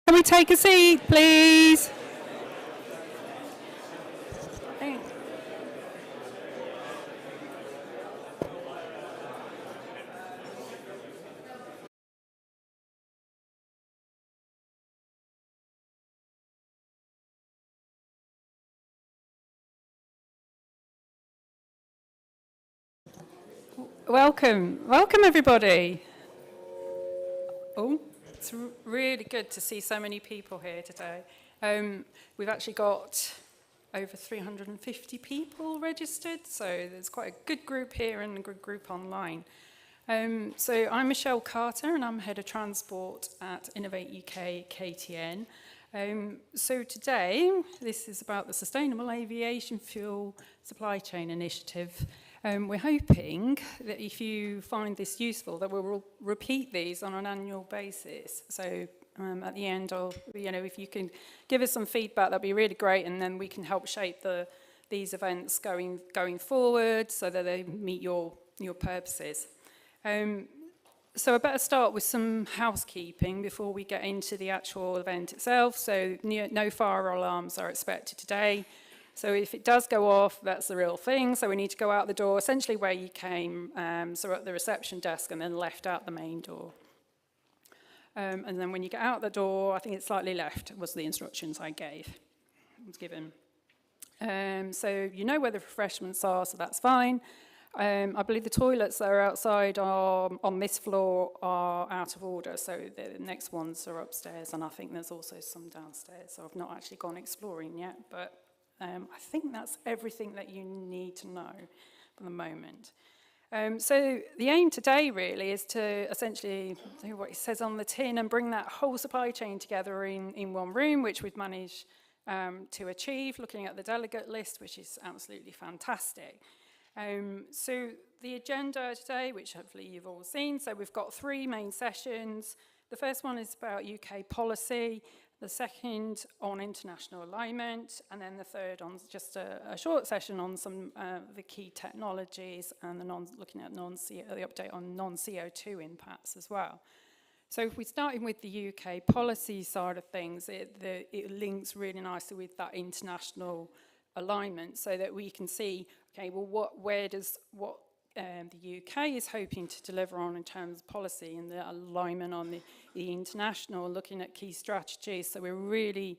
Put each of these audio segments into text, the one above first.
Can we take a seat, please? Welcome everybody. Oh, it's really good to see so many people here today. We've actually got over 350 people registered, so there's quite a good group here and a good group online. So I'm Michelle Carter and I'm Head of Transport at Innovate UK KTN. So today, this is about the Sustainable Aviation Fuel Supply Chain Initiative. We're hoping that if you find this useful, that we'll repeat these on an annual basis. So at the end, if you can give us some feedback, that'd be really great, and then we can help shape these events going forward so that they meet your purposes. So I better start with some housekeeping before we get into the actual event itself. So no fire alarms are expected today. So if it does go off, that's the real thing. So we need to go out the door, essentially where you came, so at the reception desk, and then left out the main door. And then when you get out the door, I think it's slightly left, was the instructions I was given. So you know where the refreshments are, so that's fine. I believe the toilets that are outside on this floor are out of order, so the next ones are upstairs, and I think there's also some downstairs. So I've not actually gone exploring yet, but I think that's everything that you need to know for the moment. So the aim today really is to essentially do what it says on the tin and bring that whole supply chain together in one room, which we've managed to achieve, looking at the delegate list, which is absolutely fantastic. So the agenda today, which hopefully you've all seen, so we've got 3 main sessions. The first one is about UK policy, the second on international alignment, and then the third on just a short session on some the key technologies and looking at the update on non-CO2 impacts as well. So if we started with the UK policy side of things, it links really nicely with that international alignment, so that we can see, okay, well, what the UK is hoping to deliver on in terms of policy and the alignment on the international, looking at key strategies. So we're really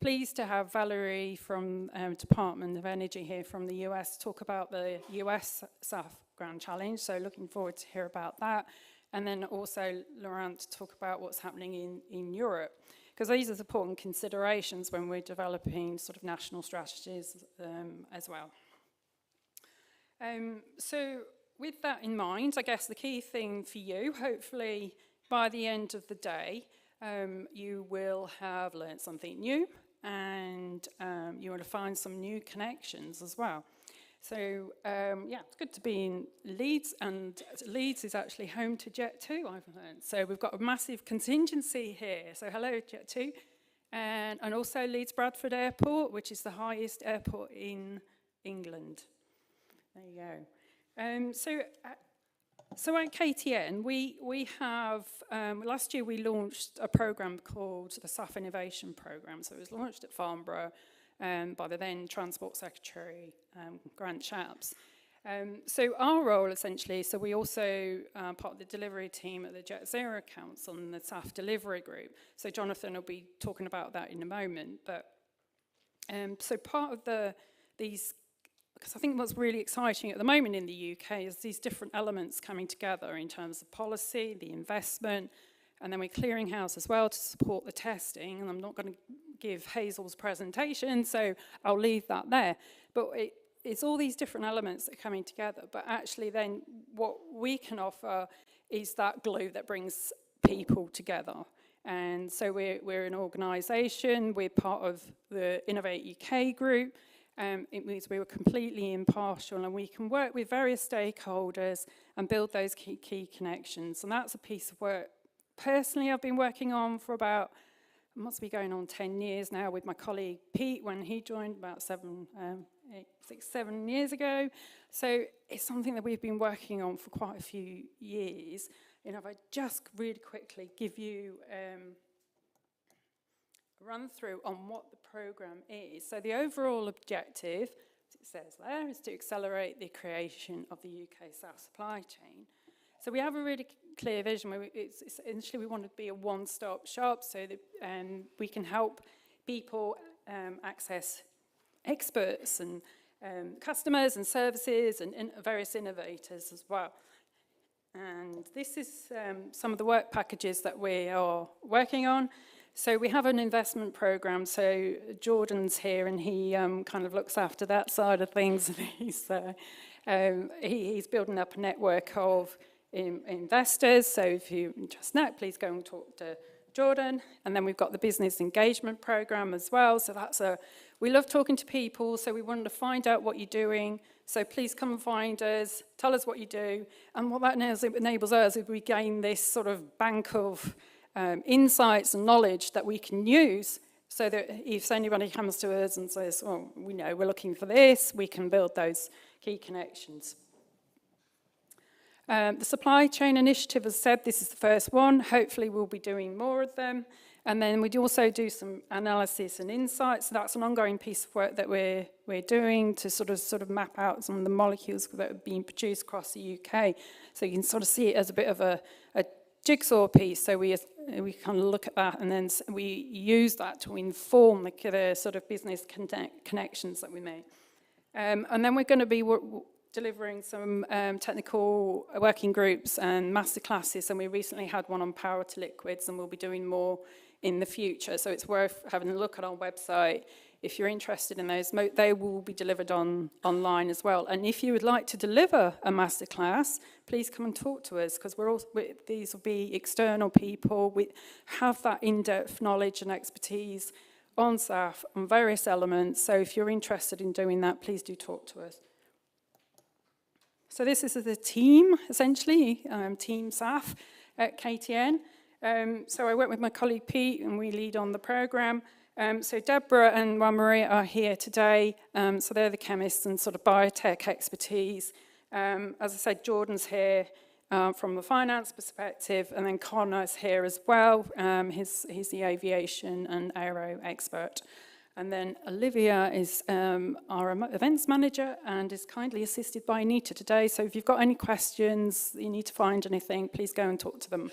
pleased to have Valerie from Department of Energy here from the US talk about the US SAF Grand Challenge. So looking forward to hear about that. And then also Laurent to talk about what's happening in Europe, because these are important considerations when we're developing sort of national strategies as well. So with that in mind, I guess the key thing for you, hopefully by the end of the day, you will have learned something new, and you want to find some new connections as well. So yeah, it's good to be in Leeds, and Leeds is actually home to Jet2, I've learned. So we've got a massive contingency here. So hello, Jet2. And also Leeds Bradford Airport, which is the highest airport in England. There you go. So at KTN, we have, last year we launched a program called the SAF Innovation Program. So it was launched at Farnborough by the then Transport Secretary, Grant Shapps. So our role essentially, so we also part of the delivery team at the Jet Zero Council and the SAF Delivery Group. So Jonathan will be talking about that in a moment. But so part of these, because I think what's really exciting at the moment in the UK is these different elements coming together in terms of policy, the investment, and then we're clearing house as well to support the testing. And I'm not going to give Hazel's presentation, so I'll leave that there. But it's all these different elements that are coming together. But actually then what we can offer is that glue that brings people together. And so we're an organisation, we're part of the Innovate UK group. It means we were completely impartial, and we can work with various stakeholders and build those key connections. And that's a piece of work personally I've been working on for about, must be going on 10 years now, with my colleague Pete when he joined about 7 years ago. So it's something that we've been working on for quite a few years. You know, if I just really quickly give you run through on what the programme is. So the overall objective, as it says there, is to accelerate the creation of the UK SAF supply chain. So we have a really clear vision where essentially we want to be a one-stop shop so that we can help people access experts and customers and services and various innovators as well. And this is some of the work packages that we are working on. So we have an investment program. So Jordan's here and he kind of looks after that side of things. He's building up a network of investors. So if you're interested in that, please go and talk to Jordan. And then we've got the business engagement program as well. So we love talking to people. So we wanted to find out what you're doing. So please come and find us, tell us what you do. And what that enables us is we gain this sort of bank of insights and knowledge that we can use so that if anybody comes to us and says, oh, we know we're looking for this, we can build those key connections. The supply chain initiative, as said, this is the first one. Hopefully we'll be doing more of them. And then we also do some analysis and insights. So that's an ongoing piece of work that we're doing to sort of map out some of the molecules that are being produced across the UK. So you can sort of see it as a bit of a jigsaw piece. So we kind of look at that and then we use that to inform the sort of business connections that we make. And then we're going to be delivering some technical working groups and masterclasses, and we recently had one on power to liquids, and we'll be doing more in the future. So it's worth having a look at our website. If you're interested in those, they will be delivered online as well. And if you would like to deliver a masterclass, please come and talk to us, because these will be external people. We have that in-depth knowledge and expertise on SAF, on various elements. So if you're interested in doing that, please do talk to us. So this is the team, essentially, Team SAF at KTN. So I work with my colleague Pete, and we lead on the programme. So Deborah and Juan Maria are here today. So they're the chemists and sort of biotech expertise. As I said, Jordan's here from the finance perspective, and then Connor's here as well. He's the aviation and aero expert. And then Olivia is our events manager and is kindly assisted by Anita today. So if you've got any questions, you need to find anything, please go and talk to them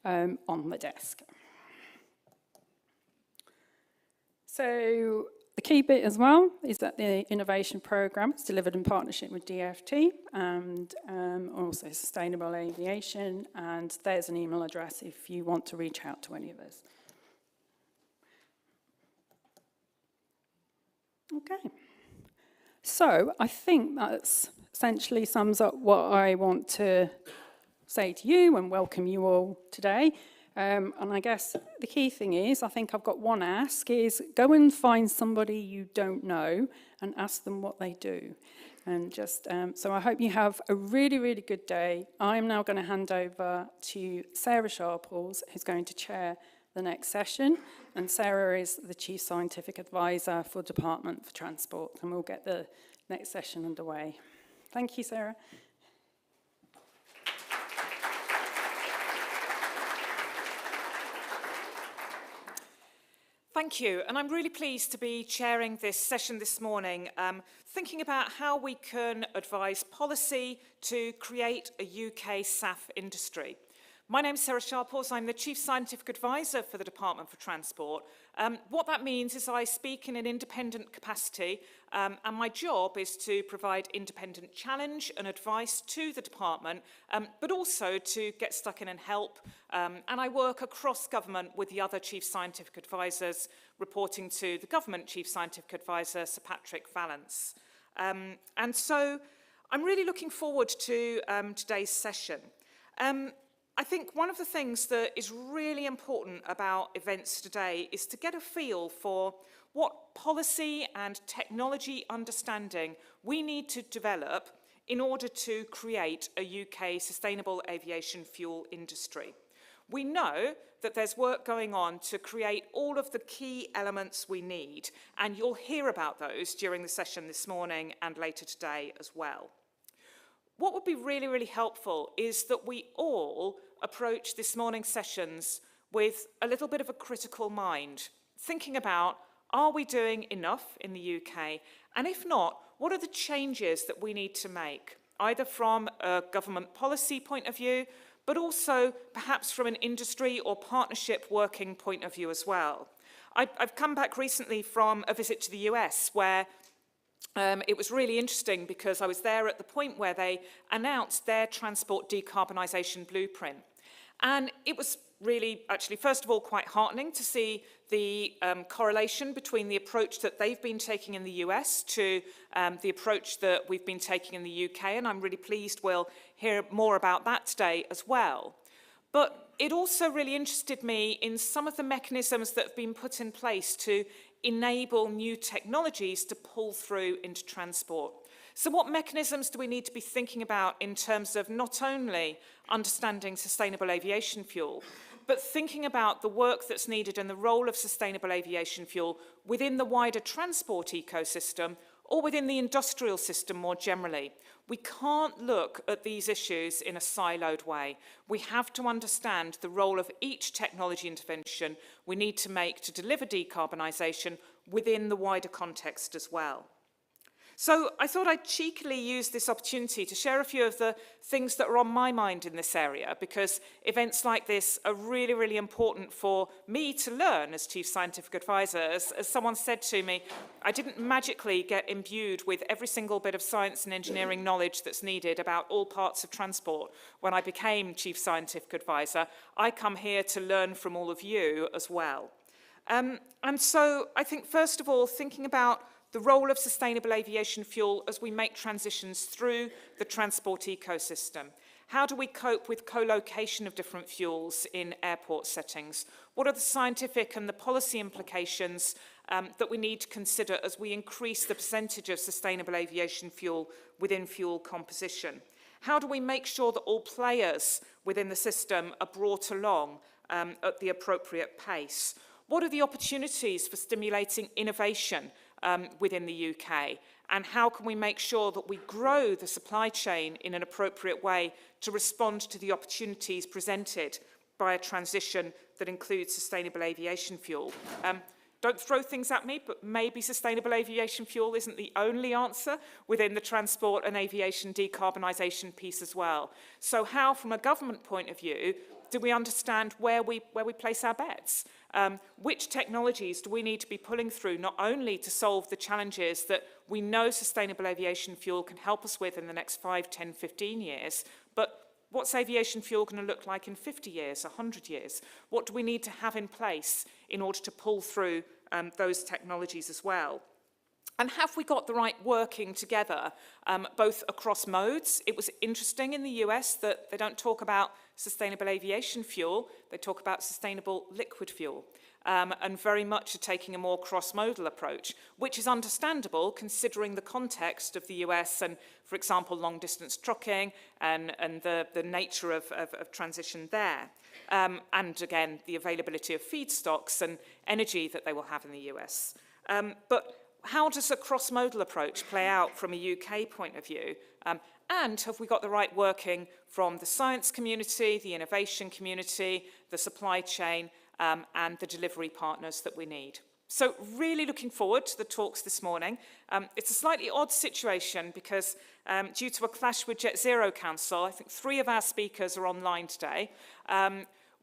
on the desk. So the key bit as well is that the innovation programme is delivered in partnership with DFT and also Sustainable Aviation. And there's an email address if you want to reach out to any of us. Okay, so I think that essentially sums up what I want to say to you and welcome you all today. And I guess the key thing is, I think I've got one ask, is go and find somebody you don't know and ask them what they do. And just, so I hope you have a really, really good day. I'm now going to hand over to Sarah Sharples, who's going to chair the next session, and Sarah is the Chief Scientific Advisor for Department for Transport, and we'll get the next session underway. Thank you, Sarah. Thank you, and I'm really pleased to be chairing this session this morning, thinking about how we can advise policy to create a UK SAF industry. My name is Sarah Sharples. I'm the Chief Scientific Advisor for the Department for Transport. What that means is I speak in an independent capacity, and my job is to provide independent challenge and advice to the department, but also to get stuck in and help. And I work across government with the other Chief Scientific Advisors, reporting to the Government Chief Scientific Advisor, Sir Patrick Vallance. And so I'm really looking forward to today's session. I think one of the things that is really important about events today is to get a feel for what policy and technology understanding we need to develop in order to create a UK sustainable aviation fuel industry. We know that there's work going on to create all of the key elements we need, and you'll hear about those during the session this morning and later today as well. What would be really, really helpful is that we all approach this morning's sessions with a little bit of a critical mind, thinking about, are we doing enough in the UK? And if not, what are the changes that we need to make, either from a government policy point of view, but also perhaps from an industry or partnership working point of view as well? I've come back recently from a visit to the US where it was really interesting because I was there at the point where they announced their transport decarbonisation blueprint. And it was really, actually, first of all, quite heartening to see the correlation between the approach that they've been taking in the US to the approach that we've been taking in the UK. And I'm really pleased we'll hear more about that today as well. But it also really interested me in some of the mechanisms that have been put in place to enable new technologies to pull through into transport. So what mechanisms do we need to be thinking about in terms of not only understanding sustainable aviation fuel, but thinking about the work that's needed and the role of sustainable aviation fuel within the wider transport ecosystem or within the industrial system more generally? We can't look at these issues in a siloed way. We have to understand the role of each technology intervention we need to make to deliver decarbonisation within the wider context as well. So I thought I'd cheekily use this opportunity to share a few of the things that are on my mind in this area, because events like this are really, really important for me to learn as Chief Scientific Advisor. As someone said to me, I didn't magically get imbued with every single bit of science and engineering knowledge that's needed about all parts of transport when I became Chief Scientific Advisor. I come here to learn from all of you as well. And so I think, first of all, thinking about the role of sustainable aviation fuel as we make transitions through the transport ecosystem. How do we cope with co-location of different fuels in airport settings? What are the scientific and the policy implications that we need to consider as we increase the percentage of sustainable aviation fuel within fuel composition? How do we make sure that all players within the system are brought along at the appropriate pace? What are the opportunities for stimulating innovation within the UK, and how can we make sure that we grow the supply chain in an appropriate way to respond to the opportunities presented by a transition that includes sustainable aviation fuel? Don't throw things at me, but maybe sustainable aviation fuel isn't the only answer within the transport and aviation decarbonisation piece as well. So how, from a government point of view, do we understand where we place our bets? Which technologies do we need to be pulling through, not only to solve the challenges that we know sustainable aviation fuel can help us with in the next 5, 10, 15 years, but what's aviation fuel going to look like in 50 years, 100 years? What do we need to have in place in order to pull through those technologies as well? And have we got the right working together, both across modes? It was interesting in the US that they don't talk about sustainable aviation fuel, they talk about sustainable liquid fuel, and very much are taking a more cross-modal approach, which is understandable considering the context of the US and, for example, long-distance trucking and the nature of transition there. And again, the availability of feedstocks and energy that they will have in the US. But how does a cross-modal approach play out from a UK point of view? And have we got the right working from the science community, the innovation community, the supply chain, and the delivery partners that we need? So really looking forward to the talks this morning. It's a slightly odd situation because due to a clash with Jet Zero Council, I think 3 of our speakers are online today.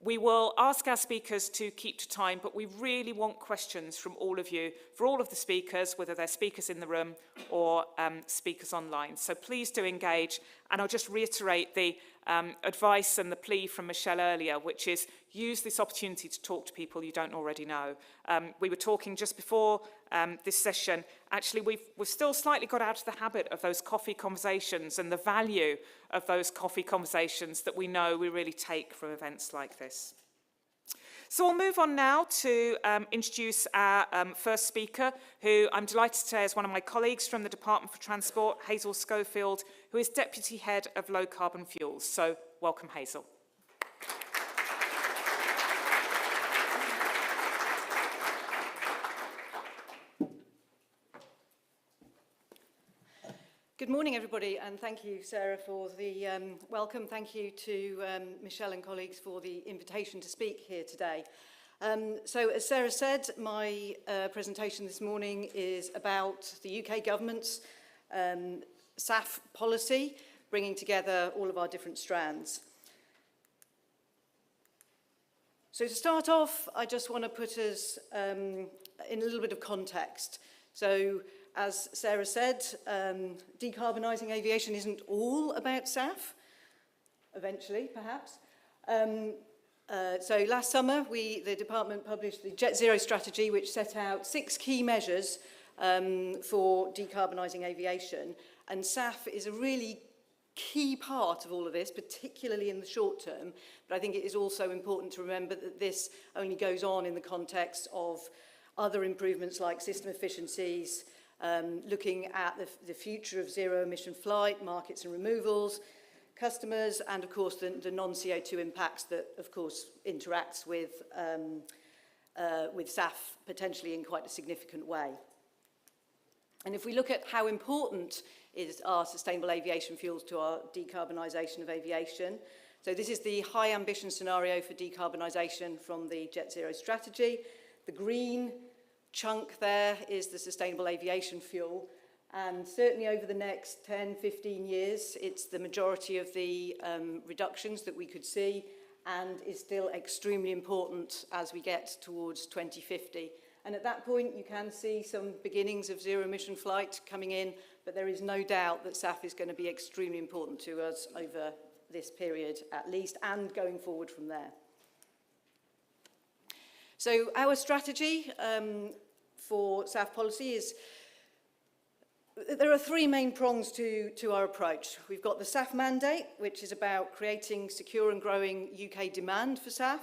We will ask our speakers to keep to time, but we really want questions from all of you, for all of the speakers, whether they're speakers in the room or speakers online. So please do engage. And I'll just reiterate the advice and the plea from Michelle earlier, which is use this opportunity to talk to people you don't already know. We were talking just before this session. Actually, we've still slightly got out of the habit of those coffee conversations and the value of those coffee conversations that we know we really take from events like this. So I'll move on now to introduce our first speaker, who I'm delighted to say is one of my colleagues from the Department for Transport, Hazel Schofield, who is Deputy Head of Low Carbon Fuels. So welcome, Hazel. Good morning, everybody, and thank you, Sarah, for the welcome. Thank you to Michelle and colleagues for the invitation to speak here today. So as Sarah said, my presentation this morning is about the UK government's SAF policy, bringing together all of our different strands. So to start off, I just want to put us in a little bit of context. So as Sarah said, decarbonising aviation isn't all about SAF, eventually perhaps. So last summer, the department published the Jet Zero strategy, which set out 6 key measures for decarbonising aviation. And SAF is a really key part of all of this, particularly in the short term. But I think it is also important to remember that this only goes on in the context of other improvements like system efficiencies, looking at the future of zero-emission flight, markets and removals, customers, and of course the non-CO2 impacts that of course interacts with SAF potentially in quite a significant way. And if we look at how important are sustainable aviation fuels to our decarbonisation of aviation, so this is the high ambition scenario for decarbonisation from the Jet Zero strategy. The green chunk there is the sustainable aviation fuel. And certainly over the next 10, 15 years, it's the majority of the reductions that we could see and is still extremely important as we get towards 2050. And at that point, you can see some beginnings of zero-emission flight coming in, but there is no doubt that SAF is going to be extremely important to us over this period at least, and going forward from there. So our strategy for SAF policy is, there are 3 main prongs to our approach. We've got the SAF mandate, which is about creating secure and growing UK demand for SAF.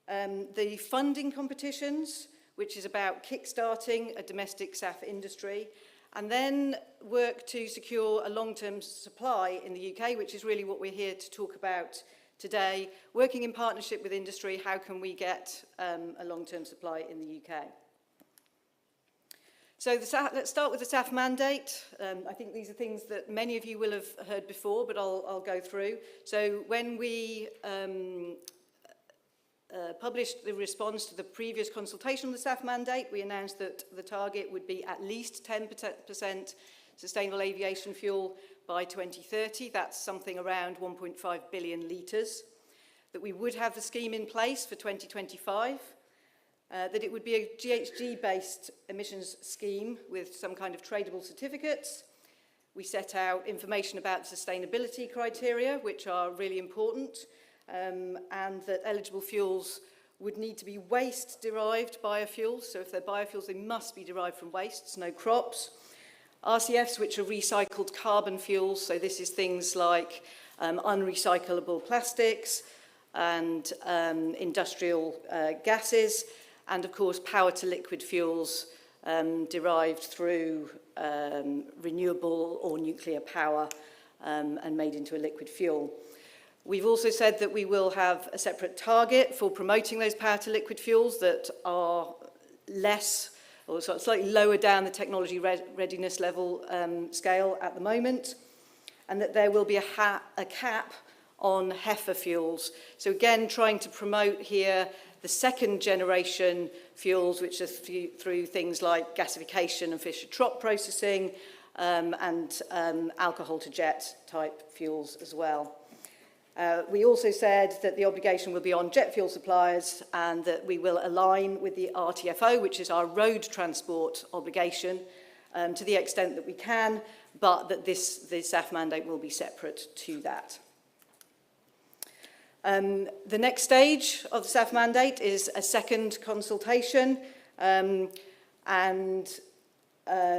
The funding competitions, which is about kickstarting a domestic SAF industry. And then work to secure a long-term supply in the UK, which is really what we're here to talk about today. Working in partnership with industry, how can we get a long-term supply in the UK? So let's start with the SAF mandate. I think these are things that many of you will have heard before, but I'll go through. So when we published the response to the previous consultation on the SAF mandate, we announced that the target would be at least 10% sustainable aviation fuel by 2030. That's something around 1.5 billion litres. That we would have the scheme in place for 2025. That it would be a GHG-based emissions scheme with some kind of tradable certificates. We set out information about sustainability criteria, which are really important, and that eligible fuels would need to be waste-derived biofuels. So if they're biofuels, they must be derived from wastes, no crops. RCFs, which are recycled carbon fuels. So this is things like unrecyclable plastics and industrial gases. And of course, power-to-liquid fuels derived through renewable or nuclear power and made into a liquid fuel. We've also said that we will have a separate target for promoting those power-to-liquid fuels that are less, or slightly lower down the technology readiness level scale at the moment, and that there will be a cap on HEFA fuels. So again, trying to promote here the second generation fuels, which are through things like gasification and Fischer-Tropsch processing and alcohol-to-jet type fuels as well. We also said that the obligation will be on jet fuel suppliers and that we will align with the RTFO, which is our road transport obligation, to the extent that we can, but that the SAF mandate will be separate to that. The next stage of the SAF mandate is a second consultation, and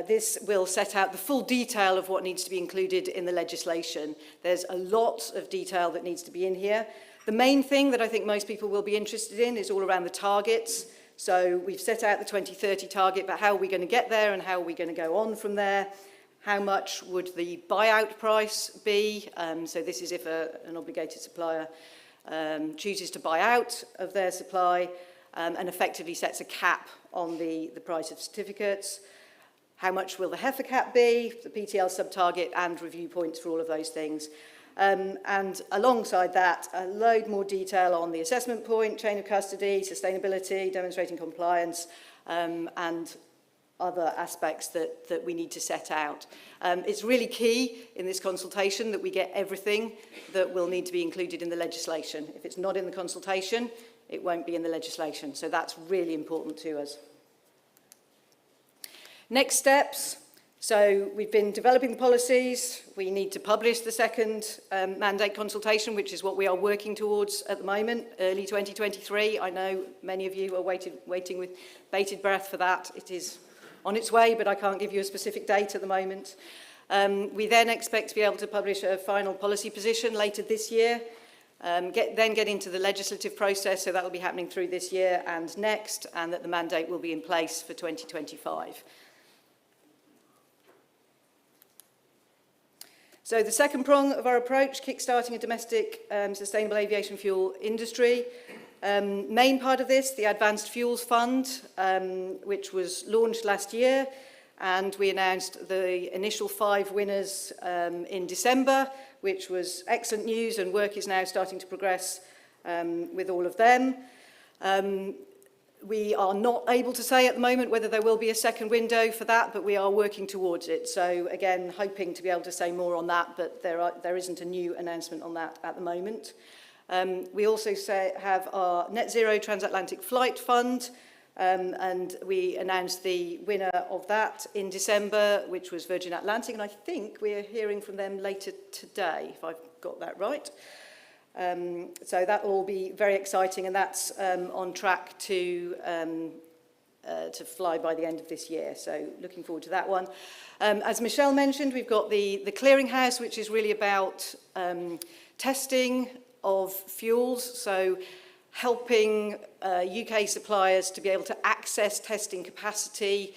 this will set out the full detail of what needs to be included in the legislation. There's a lot of detail that needs to be in here. The main thing that I think most people will be interested in is all around the targets. So we've set out the 2030 target, but how are we going to get there and how are we going to go on from there? How much would the buyout price be? So this is if an obligated supplier chooses to buy out of their supply and effectively sets a cap on the price of certificates. how much will the heifer cap be, the PTL sub-target, and review points for all of those things. And alongside that, a load more detail on the assessment point, chain of custody, sustainability, demonstrating compliance, and other aspects that we need to set out. It's really key in this consultation that we get everything that will need to be included in the legislation. If it's not in the consultation, it won't be in the legislation. So that's really important to us. Next steps. So we've been developing the policies. We need to publish the second mandate consultation, which is what we are working towards at the moment, early 2023. I know many of you are waiting with bated breath for that. It is on its way, but I can't give you a specific date at the moment. We then expect to be able to publish a final policy position later this year, then get into the legislative process, so that will be happening through this year and next, and that the mandate will be in place for 2025. So the second prong of our approach, kickstarting a domestic sustainable aviation fuel industry. Main part of this, the Advanced Fuels Fund, which was launched last year, and we announced the initial 5 winners in December, which was excellent news, and work is now starting to progress with all of them. We are not able to say at the moment whether there will be a second window for that, but we are working towards it. So again, hoping to be able to say more on that, but there isn't a new announcement on that at the moment. We also have our Net Zero Transatlantic Flight Fund, and we announced the winner of that in December, which was Virgin Atlantic, and I think we're hearing from them later today, if I've got that right. So that will all be very exciting, and that's on track to fly by the end of this year. So looking forward to that one. As Michelle mentioned, we've got the clearinghouse, which is really about testing of fuels. So helping UK suppliers to be able to access testing capacity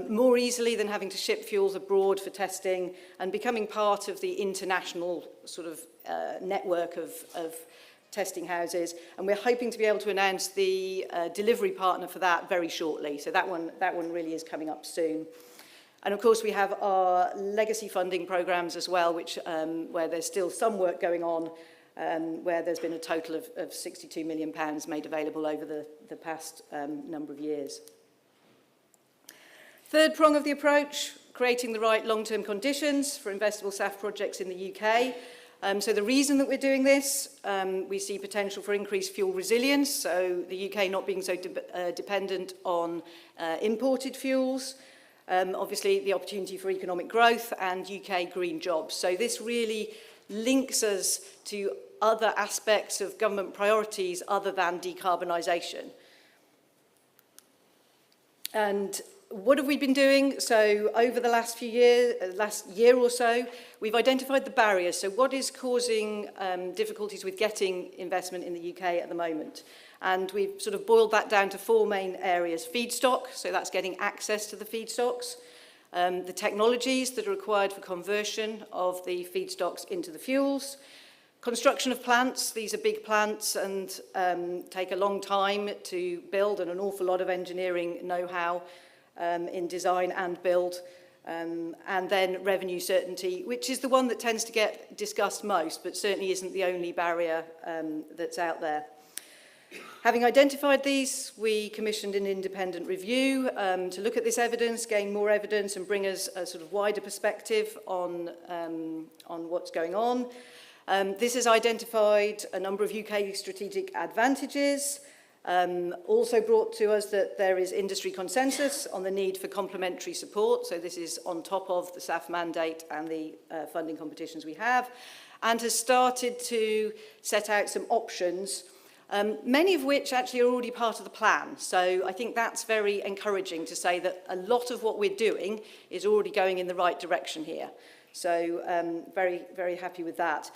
more easily than having to ship fuels abroad for testing, and becoming part of the international sort of network of testing houses. And we're hoping to be able to announce the delivery partner for that very shortly. So that one really is coming up soon. And of course we have our legacy funding programs as well, which where there's still some work going on, where there's been a total of £62 million made available over the past number of years. Third prong of the approach, creating the right long-term conditions for investable SAF projects in the UK. So the reason that we're doing this, we see potential for increased fuel resilience, so the UK not being so dependent on imported fuels. Obviously the opportunity for economic growth and UK green jobs. So this really links us to other aspects of government priorities other than decarbonisation. And what have we been doing? So over the last year or so, we've identified the barriers. So what is causing difficulties with getting investment in the UK at the moment? And we've sort of boiled that down to 4 main areas. Feedstock, so that's getting access to the feedstocks. The technologies that are required for conversion of the feedstocks into the fuels. Construction of plants, these are big plants and take a long time to build, and an awful lot of engineering know-how in design and build, and then revenue certainty, which is the one that tends to get discussed most, but certainly isn't the only barrier that's out there. Having identified these, we commissioned an independent review to look at this evidence, gain more evidence, and bring us a sort of wider perspective on what's going on. This has identified a number of UK strategic advantages, also brought to us that there is industry consensus on the need for complementary support, so this is on top of the SAF mandate and the funding competitions we have, and has started to set out some options, many of which actually are already part of the plan. So I think that's very encouraging to say that a lot of what we're doing is already going in the right direction here. So very, very happy with that.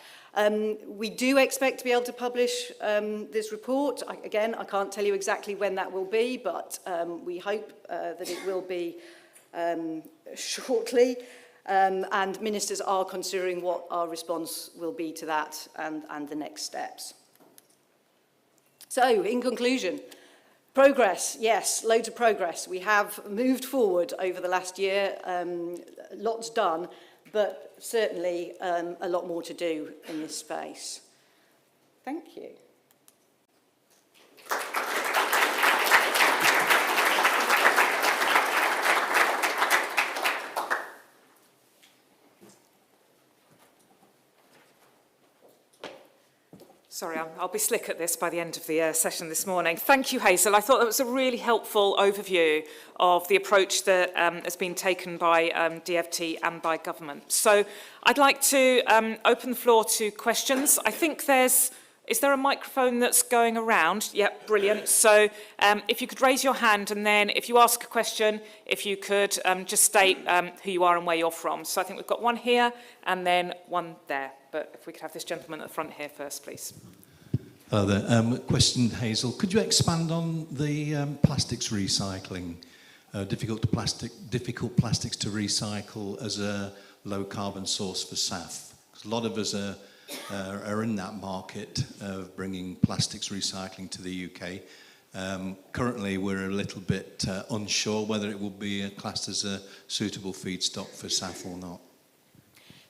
We do expect to be able to publish this report. Again, I can't tell you exactly when that will be, but we hope that it will be shortly. And ministers are considering what our response will be to that and the next steps. So, in conclusion, Progress, yes, loads of progress. We have moved forward over the last year, lots done, but certainly a lot more to do in this space. Thank you. Sorry, I'll be slick at this by the end of the session this morning. Thank you, Hazel. I thought that was a really helpful overview of the approach that has been taken by DFT and by government. So I'd like to open the floor to questions. I think is there a microphone that's going around? Yep, brilliant. So if you could raise your hand, and then if you ask a question, if you could just state who you are and where you're from. So I think we've got one here and then one there. But if we could have this gentleman at the front here first, please. Hello there. Question, Hazel. Could you expand on the plastics recycling? Difficult plastics to recycle as a low carbon source for SAF. 'Cause a lot of us are in that market of bringing plastics recycling to the UK. Currently, we're a little bit unsure whether it will be classed as a suitable feedstock for SAF or not.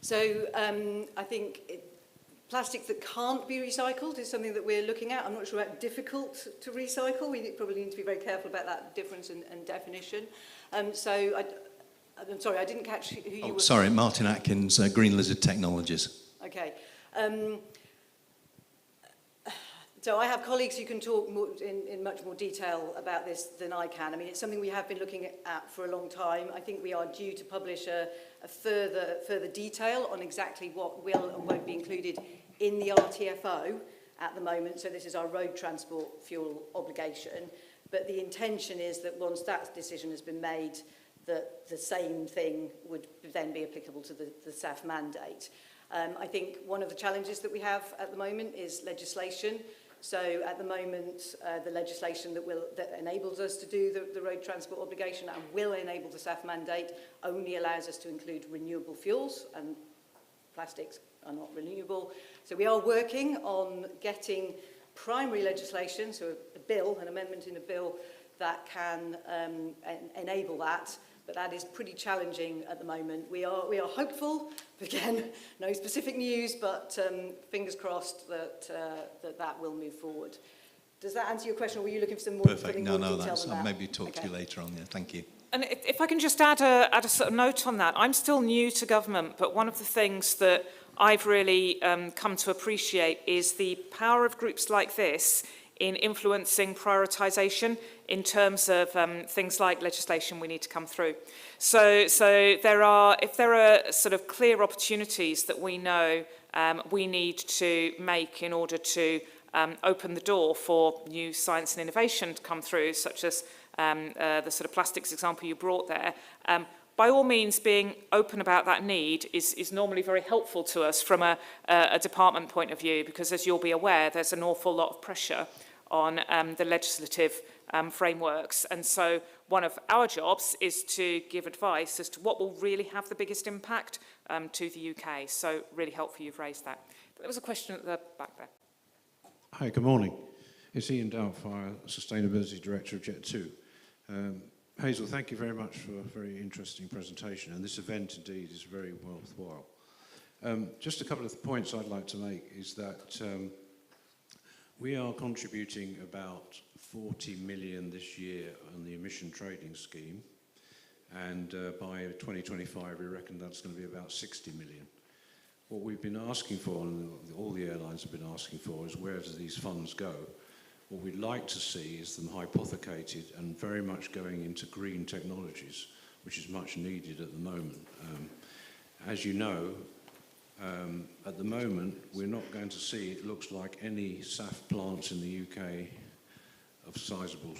So I think plastic that can't be recycled is something that we're looking at. I'm not sure about difficult to recycle. We probably need to be very careful about that difference and definition. I'm sorry, I didn't catch who you were. Sorry, Martin Atkins, Green Lizard Technologies. Okay. So I have colleagues who can talk more in much more detail about this than I can. I mean, it's something we have been looking at for a long time. I think we are due to publish a further detail on exactly what will and won't be included in the RTFO at the moment. So this is our road transport fuel obligation. But the intention is that once that decision has been made, that the same thing would then be applicable to the SAF mandate. I think one of the challenges that we have at the moment is legislation. So at the moment, the legislation that enables us to do the road transport obligation and will enable the SAF mandate only allows us to include renewable fuels, and plastics are not renewable. So we are working on getting primary legislation, so a bill, an amendment in a bill that can enable that. But that is pretty challenging at the moment. We are hopeful, again, no specific news, but fingers crossed that will move forward. Does that answer your question, or were you looking for some more, Perfect. more No, detail that's, than I'll that? maybe talk to you later on. Yeah, thank you. And if I can just add a sort of note on that, I'm still new to government, but one of the things that I've really come to appreciate is the power of groups like this in influencing prioritisation in terms of things like legislation we need to come through. So if there are sort of clear opportunities that we know we need to make in order to open the door for new science and innovation to come through, such as the sort of plastics example you brought there, by all means, being open about that need is normally very helpful to us from a department point of view, because as you'll be aware, there's an awful lot of pressure on the legislative frameworks. And so one of our jobs is to give advice as to what will really have the biggest impact to the UK. So really helpful you've raised that. But there was a question at the back there. Hi, good morning. It's Ian Doubtfire, Sustainability Director of Jet2. Hazel, thank you very much for a very interesting presentation, and this event indeed is very worthwhile. Just a couple of points I'd like to make is that we are contributing about 40 million this year on the emission trading scheme, and by 2025 we reckon that's going to be about 60 million. What we've been asking for, and all the airlines have been asking for, is where do these funds go? What we'd like to see is them hypothecated and very much going into green technologies, which is much needed at the moment. As you know, at the moment, we're not going to see, it looks like, any SAF plants in the UK of sizable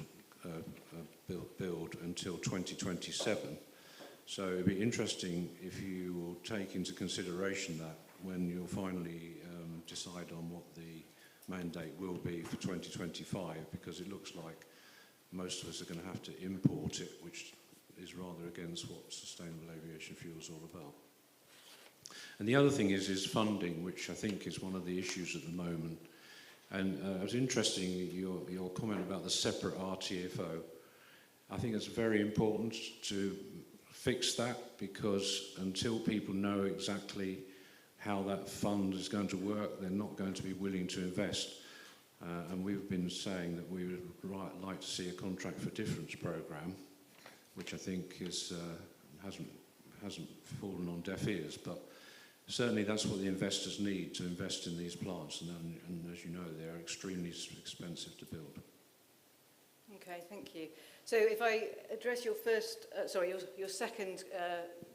build until 2027. So it'd be interesting if you will take into consideration that when you'll finally decide on what the mandate will be for 2025, because it looks like most of us are going to have to import it, which is rather against what sustainable aviation fuel is all about. And the other thing is funding, which I think is one of the issues at the moment. And it was interesting, your comment about the separate RTFO. I think it's very important to fix that, because until people know exactly how that fund is going to work, they're not going to be willing to invest. And we've been saying that we would like to see a contract for difference program, which I think is, hasn't fallen on deaf ears, but certainly that's what the investors need to invest in these plants, and as you know, they're extremely expensive to build. Okay, thank you. So if I address your first, your second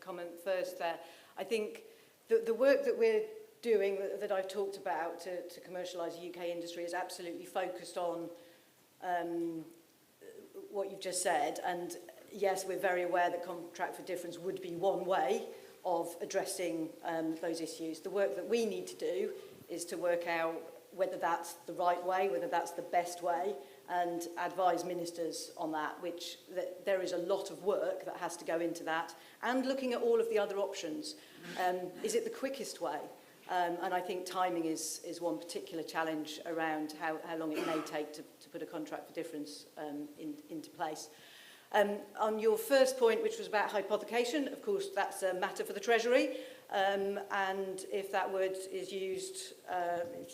comment first there, I think the work that we're doing, that I've talked about to commercialise UK industry, is absolutely focused on what you've just said. And yes, we're very aware that contract for difference would be one way of addressing those issues. The work that we need to do is to work out whether that's the right way, whether that's the best way, and advise ministers on that, which there is a lot of work that has to go into that, and looking at all of the other options. Is it the quickest way? And I think timing is one particular challenge around how long it may take to put a contract for difference into place. On your first point, which was about hypothecation, of course, that's a matter for the Treasury. And if that word is used,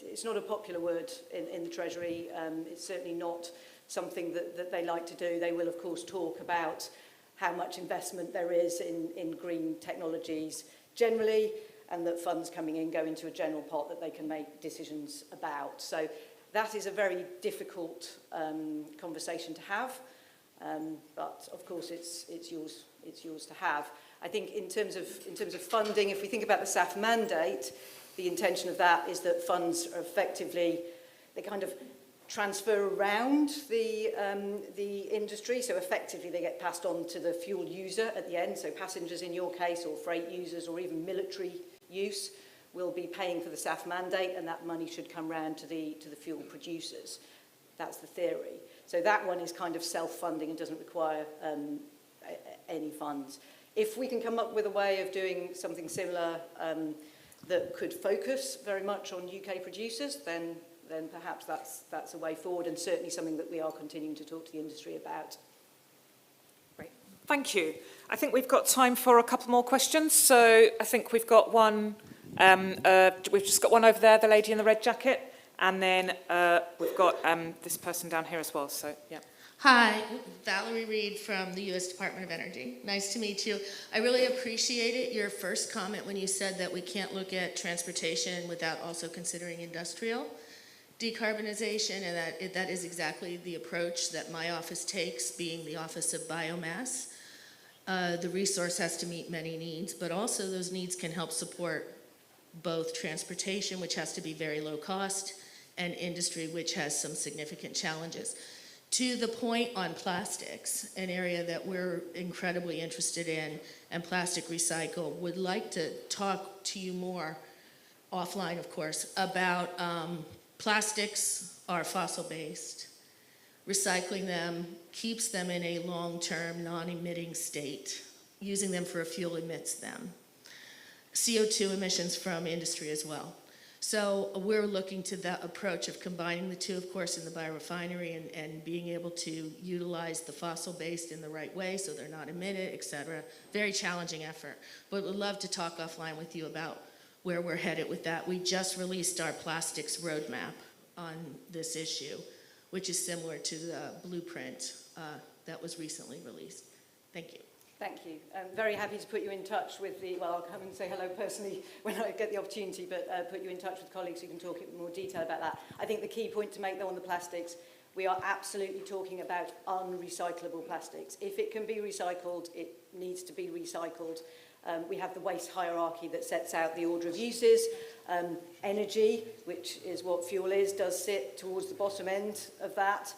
it's not a popular word in the Treasury. It's certainly not something that they like to do. They will, of course, talk about how much investment there is in green technologies generally, and that funds coming in go into a general pot that they can make decisions about. So that is a very difficult conversation to have. But of course, it's yours to have. I think in terms of funding, if we think about the SAF mandate, the intention of that is that funds are effectively, they kind of transfer around the industry, so effectively they get passed on to the fuel user at the end. So passengers in your case, or freight users, or even military use, will be paying for the SAF mandate, and that money should come round to the fuel producers. That's the theory. So that one is kind of self-funding and doesn't require any funds. If we can come up with a way of doing something similar that could focus very much on UK producers, then perhaps that's a way forward, and certainly something that we are continuing to talk to the industry about. Great. Thank you. I think we've got time for a couple more questions. So I think we've got one, we've just got one over there, the lady in the red jacket. And then we've got this person down here as well, so yeah. Hi, Valerie Reed from the U.S. Department of Energy. Nice to meet you. I really appreciated your first comment when you said that we can't look at transportation without also considering industrial decarbonization, and that is exactly the approach that my office takes, being the Office of Biomass. The resource has to meet many needs, but also those needs can help support both transportation, which has to be very low cost, and industry, which has some significant challenges. To the point on plastics, an area that we're incredibly interested in, and plastic recycle, would like to talk to you more, offline of course, about plastics are fossil-based. Recycling them keeps them in a long-term, non-emitting state. Using them for a fuel emits them. CO2 emissions from industry as well. So we're looking to that approach of combining the two, of course, in the biorefinery, and being able to utilize the fossil-based in the right way so they're not emitted, et cetera. Very challenging effort. But we'd love to talk offline with you about where we're headed with that. We just released our plastics roadmap on this issue, which is similar to the blueprint that was recently released. Thank you. Thank you. I'm very happy to put you in touch with well, I'll come and say hello personally when I get the opportunity, but put you in touch with colleagues who can talk in more detail about that. I think the key point to make, though, on the plastics, we are absolutely talking about unrecyclable plastics. If it can be recycled, it needs to be recycled. We have the waste hierarchy that sets out the order of uses. Energy, which is what fuel is, does sit towards the bottom end of that.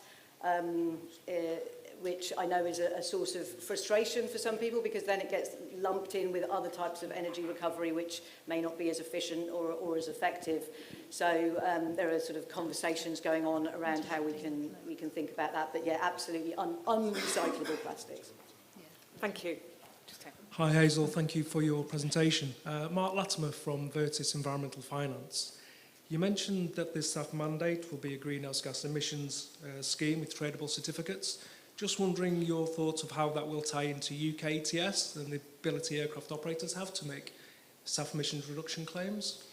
Which I know is a source of frustration for some people, because then it gets lumped in with other types of energy recovery which may not be as efficient or as effective. So there are sort of conversations going on around how we can think about that. But yeah, absolutely unrecyclable plastics. Thank you. Hi Hazel, thank you for your presentation. Mark Latimer from Vertis Environmental Finance. You mentioned that this SAF mandate will be a greenhouse gas emissions scheme with tradable certificates. Just wondering your thoughts of how that will tie into UK ETS and the ability aircraft operators have to make SAF emissions reduction claims.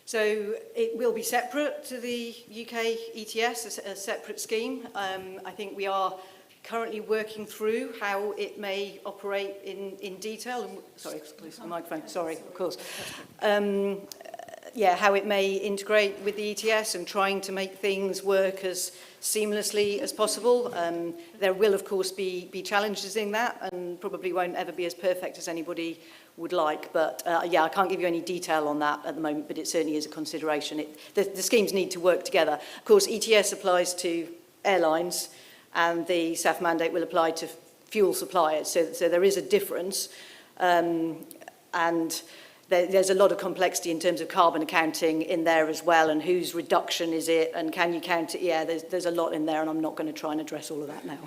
So it will be separate to the UK ETS, a separate scheme. I think we are currently working through how it may operate in detail. And, sorry, close the microphone. Sorry, of course. Yeah, how it may integrate with the ETS and trying to make things work as seamlessly as possible. There will, of course, be challenges in that and probably won't ever be as perfect as anybody would like. But, yeah, I can't give you any detail on that at the moment, but it certainly is a consideration. The schemes need to work together. Of course, ETS applies to airlines and the SAF mandate will apply to fuel suppliers. So there is a difference. And there's a lot of complexity in terms of carbon accounting in there as well, and whose reduction is it, and can you count it? Yeah, there's a lot in there, and I'm not going to try and address all of that now.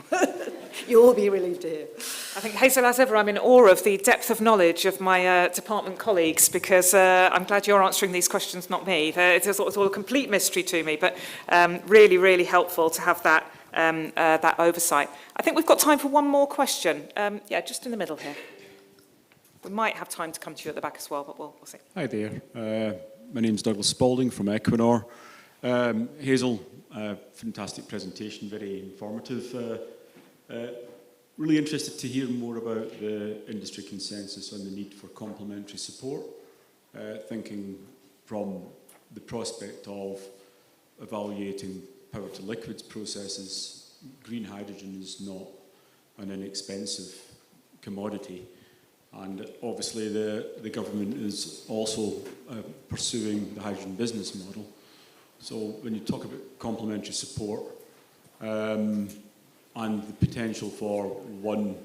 You'll all be relieved to hear. I think, Hazel, as ever, I'm in awe of the depth of knowledge of my department colleagues, because I'm glad you're answering these questions, not me. It's all a complete mystery to me, but really, really helpful to have that, that oversight. I think we've got time for one more question. Yeah, just in the middle here. We might have time to come to you at the back as well, but we'll see. Hi there. My name's Douglas Spalding from Equinor. Hazel, fantastic presentation, very informative. Really interested to hear more about the industry consensus on the need for complementary support. Thinking from the prospect of evaluating power to liquids processes, green hydrogen is not an inexpensive commodity. And obviously the government is also pursuing the hydrogen business model. So when you talk about complementary support and the potential for one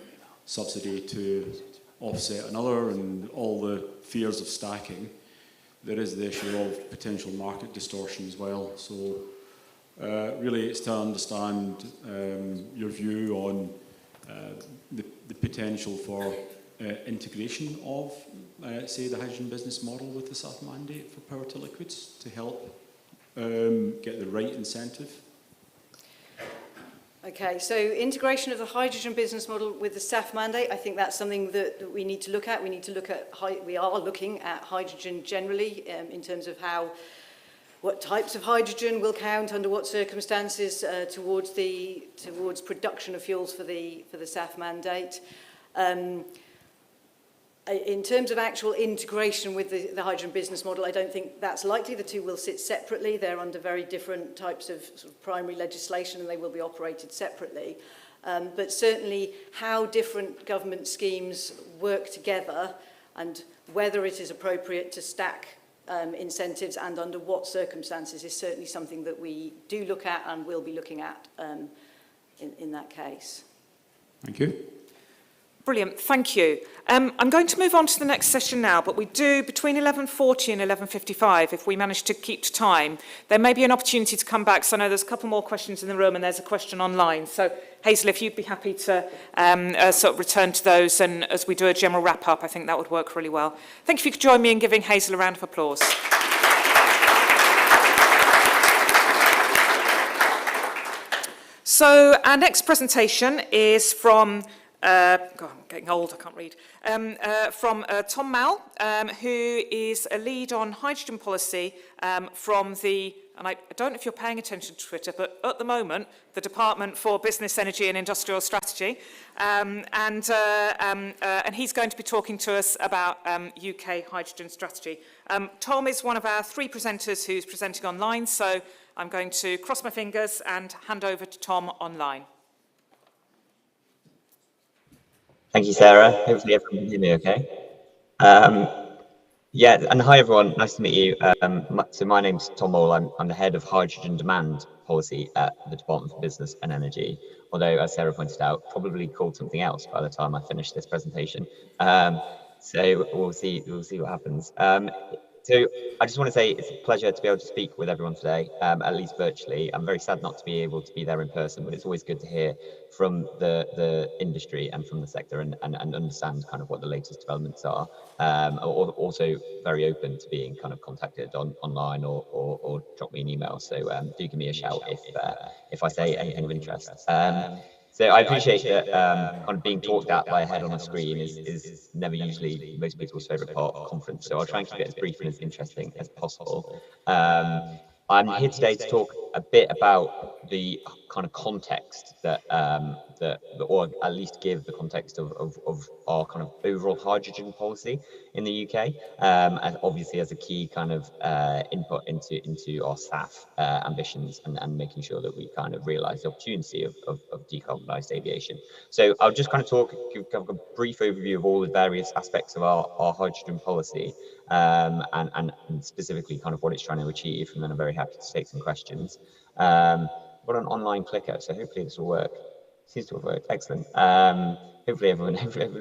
subsidy to offset another and all the fears of stacking, there is the issue of potential market distortion as well. So really it's to understand your view on the potential for integration of, say, the hydrogen business model with the SAF mandate for power to liquids to help get the right incentive. Okay, so integration of the hydrogen business model with the SAF mandate, I think that's something that we need to look at. We need to look at, we are looking at hydrogen generally in terms of what types of hydrogen will count, under what circumstances towards production of fuels for the SAF mandate. In terms of actual integration with the hydrogen business model, I don't think that's likely. The two will sit separately. They're under very different types of, primary legislation and they will be operated separately. But certainly how different government schemes work together and whether it is appropriate to stack incentives and under what circumstances is certainly something that we do look at and will be looking at in that case. Thank you. Brilliant, thank you. I'm going to move on to the next session now, but we do, between 11:40 and 11:55, if we manage to keep to time, there may be an opportunity to come back, so I know there's a couple more questions in the room and there's a question online. So, Hazel, if you'd be happy to sort of return to those, and as we do a general wrap-up, I think that would work really well. I think if you could join me in giving Hazel a round of applause. So, our next presentation is from God, I'm getting old, I can't read. From Tom Mall, who is a lead on hydrogen policy from the, and I don't know if you're paying attention to Twitter, but at the moment, the Department for Business, Energy and Industrial Strategy. And he's going to be talking to us about UK hydrogen strategy. Tom is one of our 3 presenters who's presenting online, so I'm going to cross my fingers and hand over to Tom online. Thank you, Sarah. Hopefully everyone can hear me okay. Yeah, and hi everyone, nice to meet you. So my name's Tom Mole, I'm the head of hydrogen demand policy at the Department for Business and Energy, although as Sarah pointed out, probably called something else by the time I finish this presentation. So we'll see what happens. So I just want to say it's a pleasure to be able to speak with everyone today, at least virtually. I'm very sad not to be able to be there in person, but it's always good to hear from the industry and from the sector and understand kind of what the latest developments are. Also very open to being kind of contacted online or drop me an email. So do give me a shout if I say anything of interest. So I appreciate that kind of being talked at by a head on a screen is never usually most people's favourite part of a conference. So I'll try and keep it as brief and as interesting as possible. I'm here today to talk a bit about the kind of context or at least give the context of our kind of overall hydrogen policy in the UK, as obviously as a key kind of input into our SAF ambitions and making sure that we kind of realise the opportunity of decarbonised aviation. So I'll just kind of give a brief overview of all the various aspects of our hydrogen policy, and specifically kind of what it's trying to achieve, and then I'm very happy to take some questions. I've got an online clicker, so hopefully this will work. Seems to have worked. Excellent. Hopefully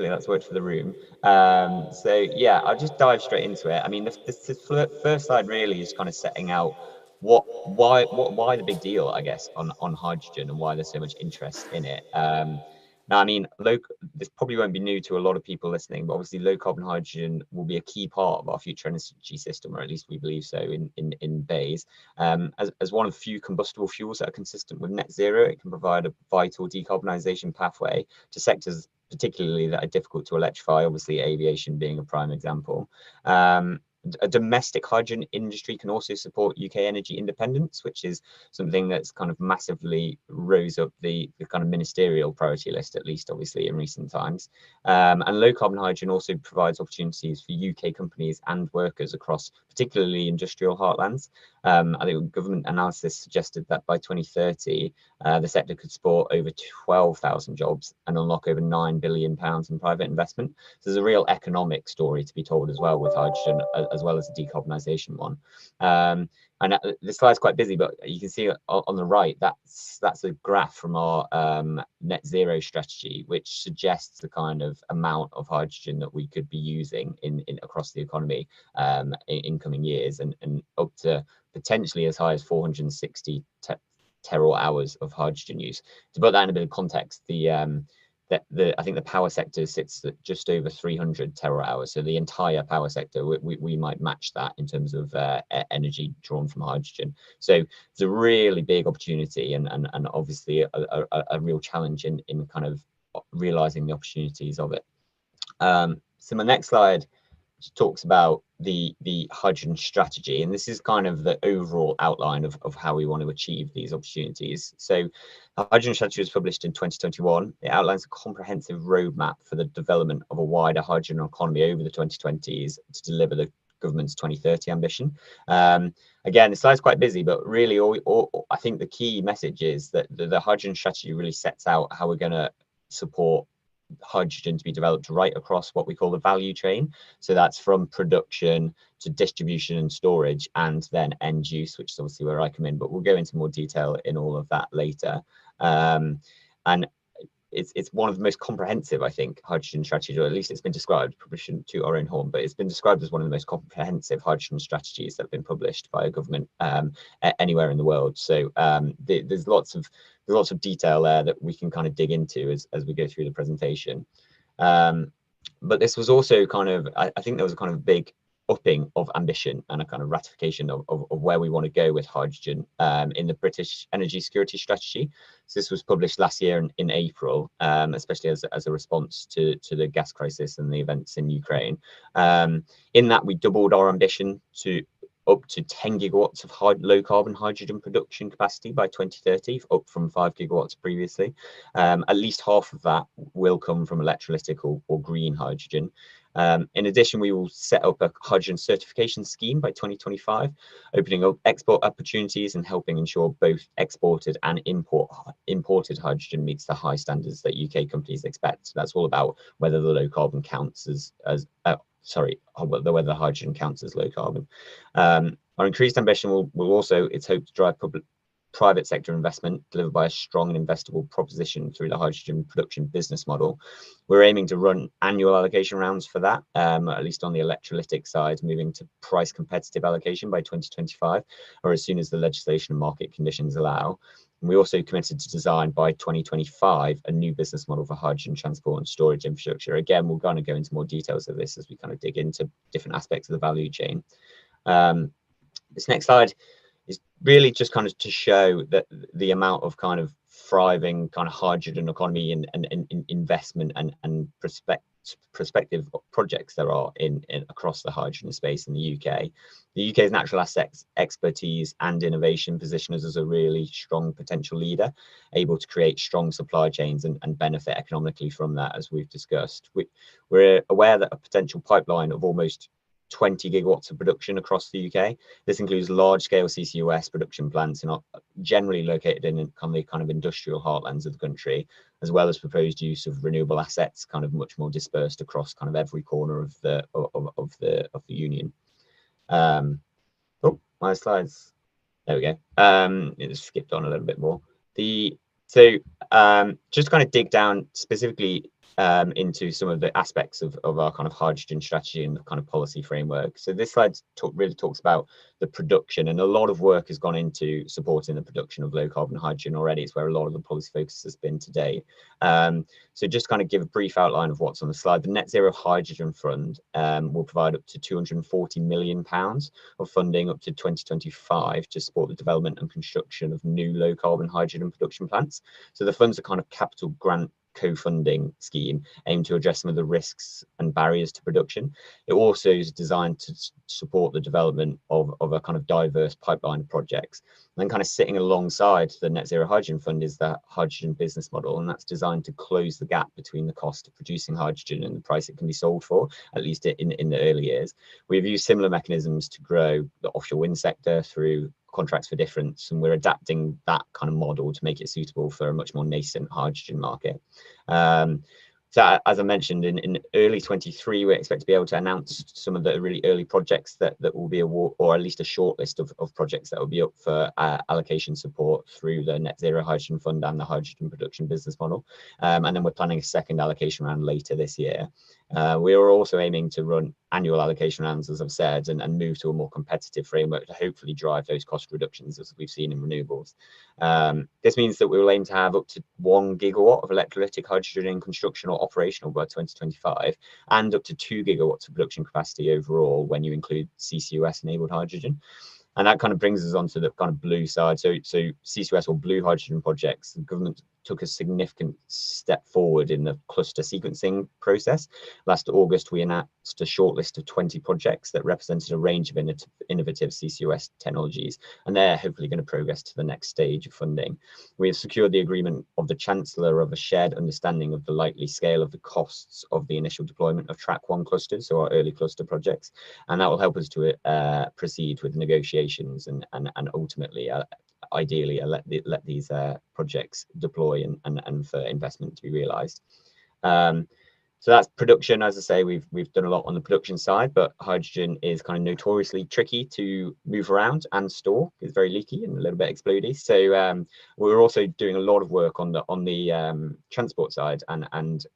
that's worked for the room. So yeah, I'll just dive straight into it. I mean, the first slide really is kind of setting out why the big deal, I guess, on hydrogen and why there's so much interest in it. Now, I mean, this probably won't be new to a lot of people listening, but obviously low carbon hydrogen will be a key part of our future energy system, or at least we believe so in BEIS. As one of the few combustible fuels that are consistent with net zero, it can provide a vital decarbonisation pathway to sectors particularly that are difficult to electrify, obviously aviation being a prime example. A domestic hydrogen industry can also support UK energy independence, which is something that's kind of massively rose up the kind of ministerial priority list, at least obviously in recent times. And low carbon hydrogen also provides opportunities for UK companies and workers across particularly industrial heartlands. I think government analysis suggested that by 2030, the sector could support over 12,000 jobs and unlock over £9 billion in private investment. So there's a real economic story to be told as well with hydrogen, as well as a decarbonisation one. And the slide's quite busy, but you can see on the right, that's a graph from our net zero strategy, which suggests the kind of amount of hydrogen that we could be using in across the economy in coming years, and up to potentially as high as 460 terawatt hours of hydrogen use. To put that in a bit of context, I think the power sector sits at just over 300 terawatt hours. So the entire power sector, we might match that in terms of energy drawn from hydrogen. So it's a really big opportunity and obviously a real challenge in kind of realizing the opportunities of it. So my next slide talks about the hydrogen strategy, and this is kind of the overall outline of how we want to achieve these opportunities. So the hydrogen strategy was published in 2021. It outlines a comprehensive roadmap for the development of a wider hydrogen economy over the 2020s to deliver the government's 2030 ambition. Again, the slide's quite busy, but really I think the key message is that the hydrogen strategy really sets out how we're going to support hydrogen to be developed right across what we call the value chain. So that's from production to distribution and storage, and then end use, which is obviously where I come in, but we'll go into more detail in all of that later. And it's one of the most comprehensive, I think, hydrogen strategies, or at least it's been described, probably shouldn't toot our own horn, but it's been described as one of the most comprehensive hydrogen strategies that have been published by a government anywhere in the world. So there's lots of detail there that we can kind of dig into as we go through the presentation. But this was also kind of, I think there was a kind of big upping of ambition and a kind of ratification of where we want to go with hydrogen in the British Energy Security Strategy. So this was published last year in April, especially as a response to the gas crisis and the events in Ukraine. In that, we doubled our ambition to up to 10 gigawatts of low carbon hydrogen production capacity by 2030, up from 5 gigawatts previously. At least half of that will come from electrolytic or green hydrogen. In addition, we will set up a hydrogen certification scheme by 2025, opening up export opportunities and helping ensure both exported and imported hydrogen meets the high standards that UK companies expect. So that's all about whether the low carbon counts whether hydrogen counts as low carbon. Our increased ambition will also, it's hoped to drive private sector investment delivered by a strong and investable proposition through the hydrogen production business model. We're aiming to run annual allocation rounds for that, at least on the electrolytic side, moving to price competitive allocation by 2025, or as soon as the legislation and market conditions allow. And we also committed to design by 2025 a new business model for hydrogen transport and storage infrastructure. Again, we'll kind of go into more details of this as we kind of dig into different aspects of the value chain. This next slide is really just kind of to show that the amount of kind of thriving kind of hydrogen economy and investment and prospective projects there are in across the hydrogen space in the UK. The UK's natural assets expertise and innovation position us as a really strong potential leader, able to create strong supply chains and benefit economically from that, as we've discussed. We're aware that a potential pipeline of almost 20 gigawatts of production across the UK. This includes large-scale CCUS production plants generally located in the kind of industrial heartlands of the country, as well as proposed use of renewable assets, kind of much more dispersed across kind of every corner of the union. Oh, my slides. There we go. It just skipped on a little bit more. Just kind of dig down specifically into some of the aspects of our kind of hydrogen strategy and the kind of policy framework. So this slide really talks about the production, and a lot of work has gone into supporting the production of low carbon hydrogen already. It's where a lot of the policy focus has been today. So just kind of give a brief outline of what's on the slide. The Net Zero Hydrogen Fund will provide up to £240 million of funding up to 2025 to support the development and construction of new low carbon hydrogen production plants. So the fund's a kind of capital grant co-funding scheme aimed to address some of the risks and barriers to production. It also is designed to support the development of a kind of diverse pipeline of projects. And then kind of sitting alongside the Net Zero Hydrogen Fund is the hydrogen business model, and that's designed to close the gap between the cost of producing hydrogen and the price it can be sold for, at least in the early years. We've used similar mechanisms to grow the offshore wind sector through contracts for difference, and we're adapting that kind of model to make it suitable for a much more nascent hydrogen market. So as I mentioned, in early 23, we expect to be able to announce some of the really early projects that will be awarded, or at least a short list of projects that will be up for allocation support through the Net Zero Hydrogen Fund and the hydrogen production business model. And then we're planning a second allocation round later this year. We are also aiming to run annual allocation rounds, as I've said, and move to a more competitive framework to hopefully drive those cost reductions as we've seen in renewables. This means that we will aim to have up to 1 gigawatt of electrolytic hydrogen in construction or operational by 2025, and up to 2 gigawatts of production capacity overall when you include CCUS enabled hydrogen. And that kind of brings us onto the kind of blue side. So CCUS or blue hydrogen projects, the government took a significant step forward in the cluster sequencing process. Last August, we announced a shortlist of 20 projects that represented a range of innovative CCUS technologies, and they're hopefully going to progress to the next stage of funding. We have secured the agreement of the Chancellor of a shared understanding of the likely scale of the costs of the initial deployment of Track 1 clusters, so our early cluster projects, and that will help us to proceed with negotiations and ultimately ideally let these projects deploy and for investment to be realized. So that's production. As I say, we've done a lot on the production side, but hydrogen is kind of notoriously tricky to move around and store. It's very leaky and a little bit explodey. So we're also doing a lot of work on the transport side, and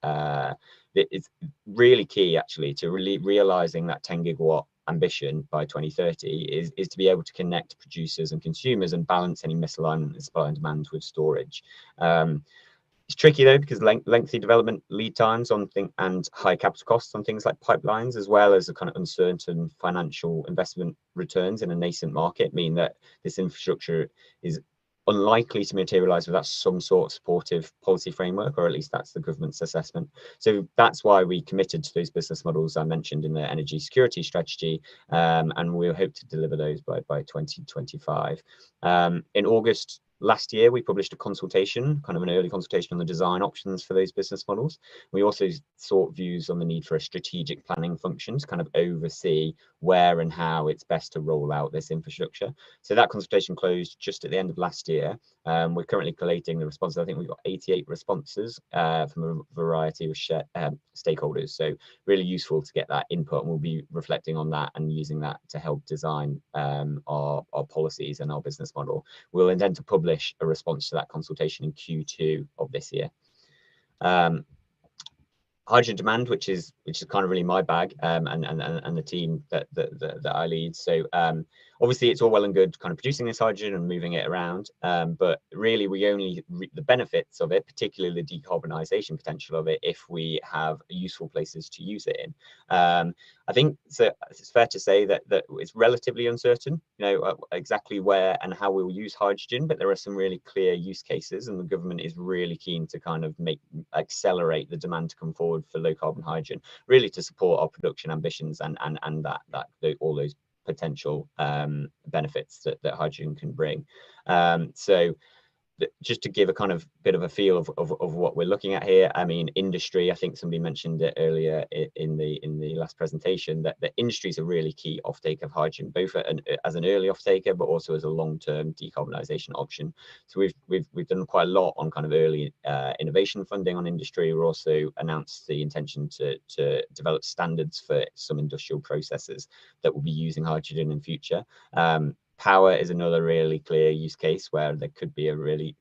it's really key actually to really realizing that 10 gigawatt ambition by 2030 is to be able to connect producers and consumers and balance any misalignment in supply and demand with storage. It's tricky though, because lengthy development lead times and high capital costs on things like pipelines, as well as a kind of uncertain financial investment returns in a nascent market, mean that this infrastructure is unlikely to materialize without some sort of supportive policy framework, or at least that's the government's assessment. So that's why we committed to those business models I mentioned in the energy security strategy, and we'll hope to deliver those by 2025. In August last year, we published a consultation, kind of an early consultation on the design options for those business models. We also sought views on the need for a strategic planning function to kind of oversee where and how it's best to roll out this infrastructure. So that consultation closed just at the end of last year. We're currently collating the responses. I think we've got 88 responses from a variety of stakeholders. So really useful to get that input, and we'll be reflecting on that and using that to help design our policies and our business model. We'll intend to publish publish a response to that consultation in Q2 of this year. Hydrogen demand, which is kind of really my bag, and the team that I lead. So obviously it's all well and good kind of producing this hydrogen and moving it around, but really we only reap the benefits of it, particularly the decarbonisation potential of it, if we have useful places to use it in. I think it's fair to say that it's relatively uncertain, exactly where and how we'll use hydrogen, but there are some really clear use cases, and the government is really keen to kind of accelerate the demand to come forward for low carbon hydrogen, really to support our production ambitions and all those potential benefits that hydrogen can bring. So just to give a kind of bit of a feel of what we're looking at here, I mean, industry, I think somebody mentioned it earlier in the last presentation, that the industry is a really key offtake of hydrogen, both as an early offtaker, but also as a long-term decarbonisation option. So we've done quite a lot on kind of early innovation funding on industry. We're also announced the intention to develop standards for some industrial processes that will be using hydrogen in future. Power is another really clear use case where there could be a really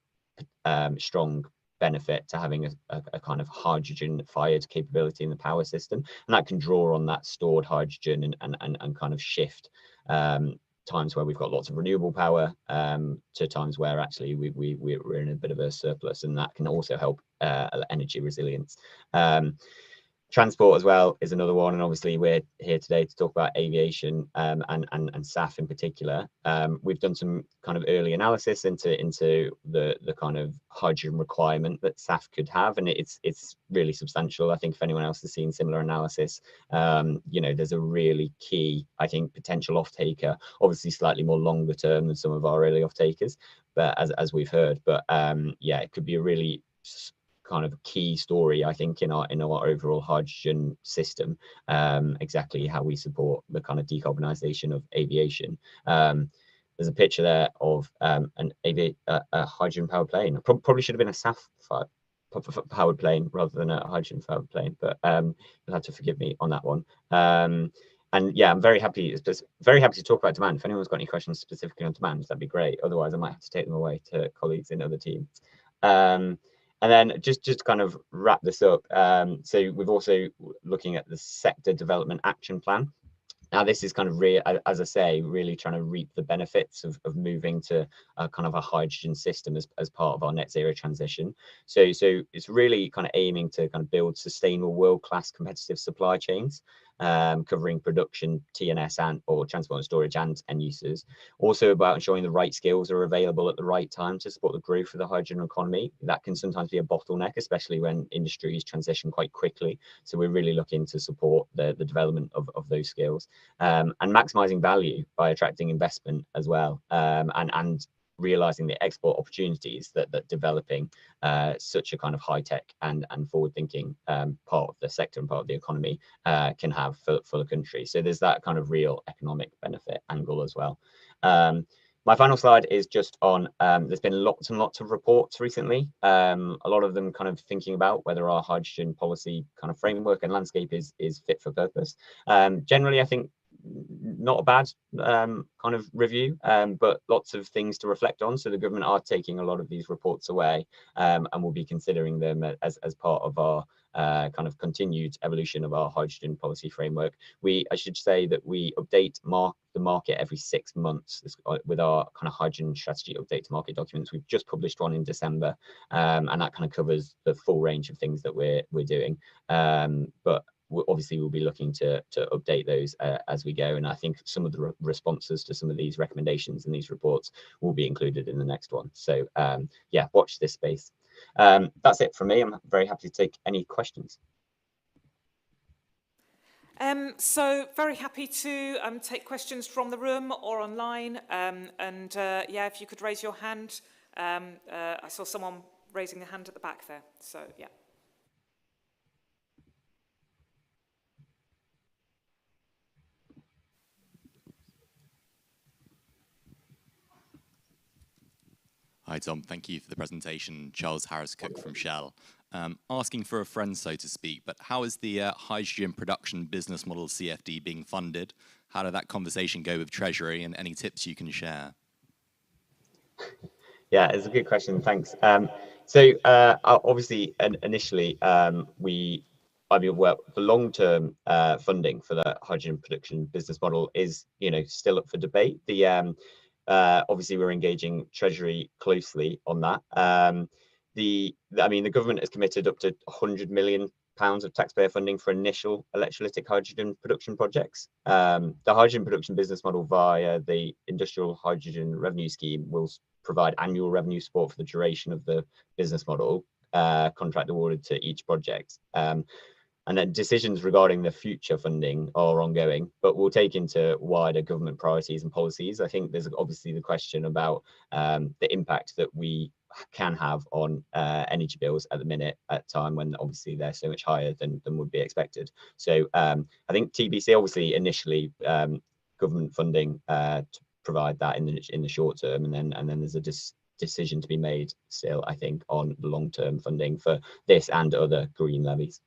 strong benefit to having a kind of hydrogen fired capability in the power system, and that can draw on that stored hydrogen and kind of shift times where we've got lots of renewable power to times where actually we're in a bit of a surplus, and that can also help energy resilience. Transport as well is another one, and obviously we're here today to talk about aviation and SAF in particular. We've done some kind of early analysis into the kind of hydrogen requirement that SAF could have, and it's really substantial. I think if anyone else has seen similar analysis, there's a really key, I think, potential off-taker, obviously slightly more longer term than some of our early off-takers, but as we've heard, but yeah, it could be a really kind of key story, I think, in our overall hydrogen system, exactly how we support the kind of decarbonisation of aviation. There's a picture there of a hydrogen powered plane. Probably should have been a SAF powered plane rather than a hydrogen powered plane, but you'll have to forgive me on that one. And yeah, I'm very happy to talk about demand. If anyone's got any questions specifically on demand, that'd be great. Otherwise, I might have to take them away to colleagues in other teams. And then just to kind of wrap this up, so we've also looking at the Sector Development Action Plan. Now, this is kind of, as I say, really trying to reap the benefits of moving to a kind of a hydrogen system as part of our net zero transition. So it's really kind of aiming to kind of build sustainable world-class competitive supply chains, covering production, TNS or transport and storage and end users. Also about ensuring the right skills are available at the right time to support the growth of the hydrogen economy. That can sometimes be a bottleneck, especially when industries transition quite quickly. So we're really looking to support the development of those skills, and maximising value by attracting investment as well, and realizing the export opportunities that developing such a kind of high-tech and forward-thinking part of the sector and part of the economy can have for the country. So there's that kind of real economic benefit angle as well. My final slide is just on, there's been lots and lots of reports recently, a lot of them kind of thinking about whether our hydrogen policy kind of framework and landscape is fit for purpose. Generally, I think not a bad kind of review, but lots of things to reflect on. So the government are taking a lot of these reports away, and we'll be considering them as part of our kind of continued evolution of our hydrogen policy framework. I should say that we update the market every 6 months with our kind of hydrogen strategy update to market documents. We've just published one in December, and that kind of covers the full range of things that we're doing. But obviously we'll be looking to update those as we go, and I think some of the responses to some of these recommendations and these reports will be included in the next one. So yeah, watch this space. That's it from me. I'm very happy to take any questions. So very happy to take questions from the room or online, yeah, if you could raise your hand. I saw someone raising their hand at the back there, so yeah. Hi Tom, thank you for the presentation. Charles Harris-Cook from Shell. Asking for a friend, so to speak, but how is the hydrogen production business model CFD being funded? How did that conversation go with Treasury, and any tips you can share? Yeah, it's a good question. Thanks. Obviously, initially, the long-term funding for the hydrogen production business model is, still up for debate. Obviously, we're engaging Treasury closely on that. The government has committed up to £100 million of taxpayer funding for initial electrolytic hydrogen production projects. The hydrogen production business model via the Industrial Hydrogen Revenue Scheme will provide annual revenue support for the duration of the business model, contract awarded to each project. And then decisions regarding the future funding are ongoing, but we'll take into wider government priorities and policies. I think there's obviously the question about the impact that we can have on energy bills at the minute, at a time when obviously they're so much higher than would be expected. So I think TBC, obviously initially government funding to provide that in the short term, and then there's a decision to be made still, I think, on the long-term funding for this and other green levies.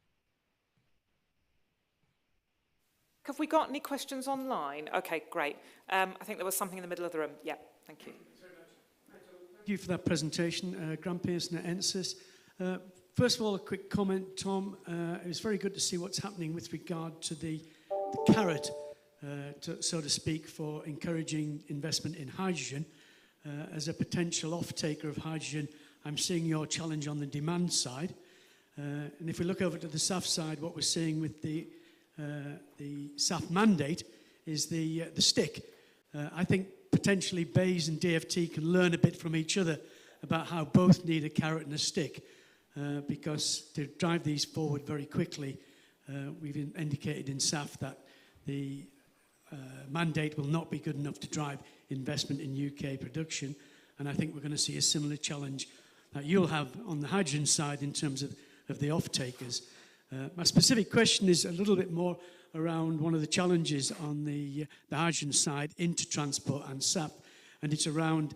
Have we got any questions online? Okay, great. I think there was something in the middle of the room. Yeah, thank you. Thank you for that presentation, Grant Pearson at ENSYS. First of all, a quick comment, Tom. It was very good to see what's happening with regard to the carrot, so to speak, for encouraging investment in hydrogen. As a potential off-taker of hydrogen, I'm seeing your challenge on the demand side. And if we look over to the SAF side, what we're seeing with the SAF mandate is the stick. I think potentially BEIS and DFT can learn a bit from each other about how both need a carrot and a stick, because to drive these forward very quickly, we've indicated in SAF that the mandate will not be good enough to drive investment in UK production, and I think we're going to see a similar challenge that you'll have on the hydrogen side in terms of the off-takers. My specific question is a little bit more around one of the challenges on the hydrogen side into transport and SAF, and it's around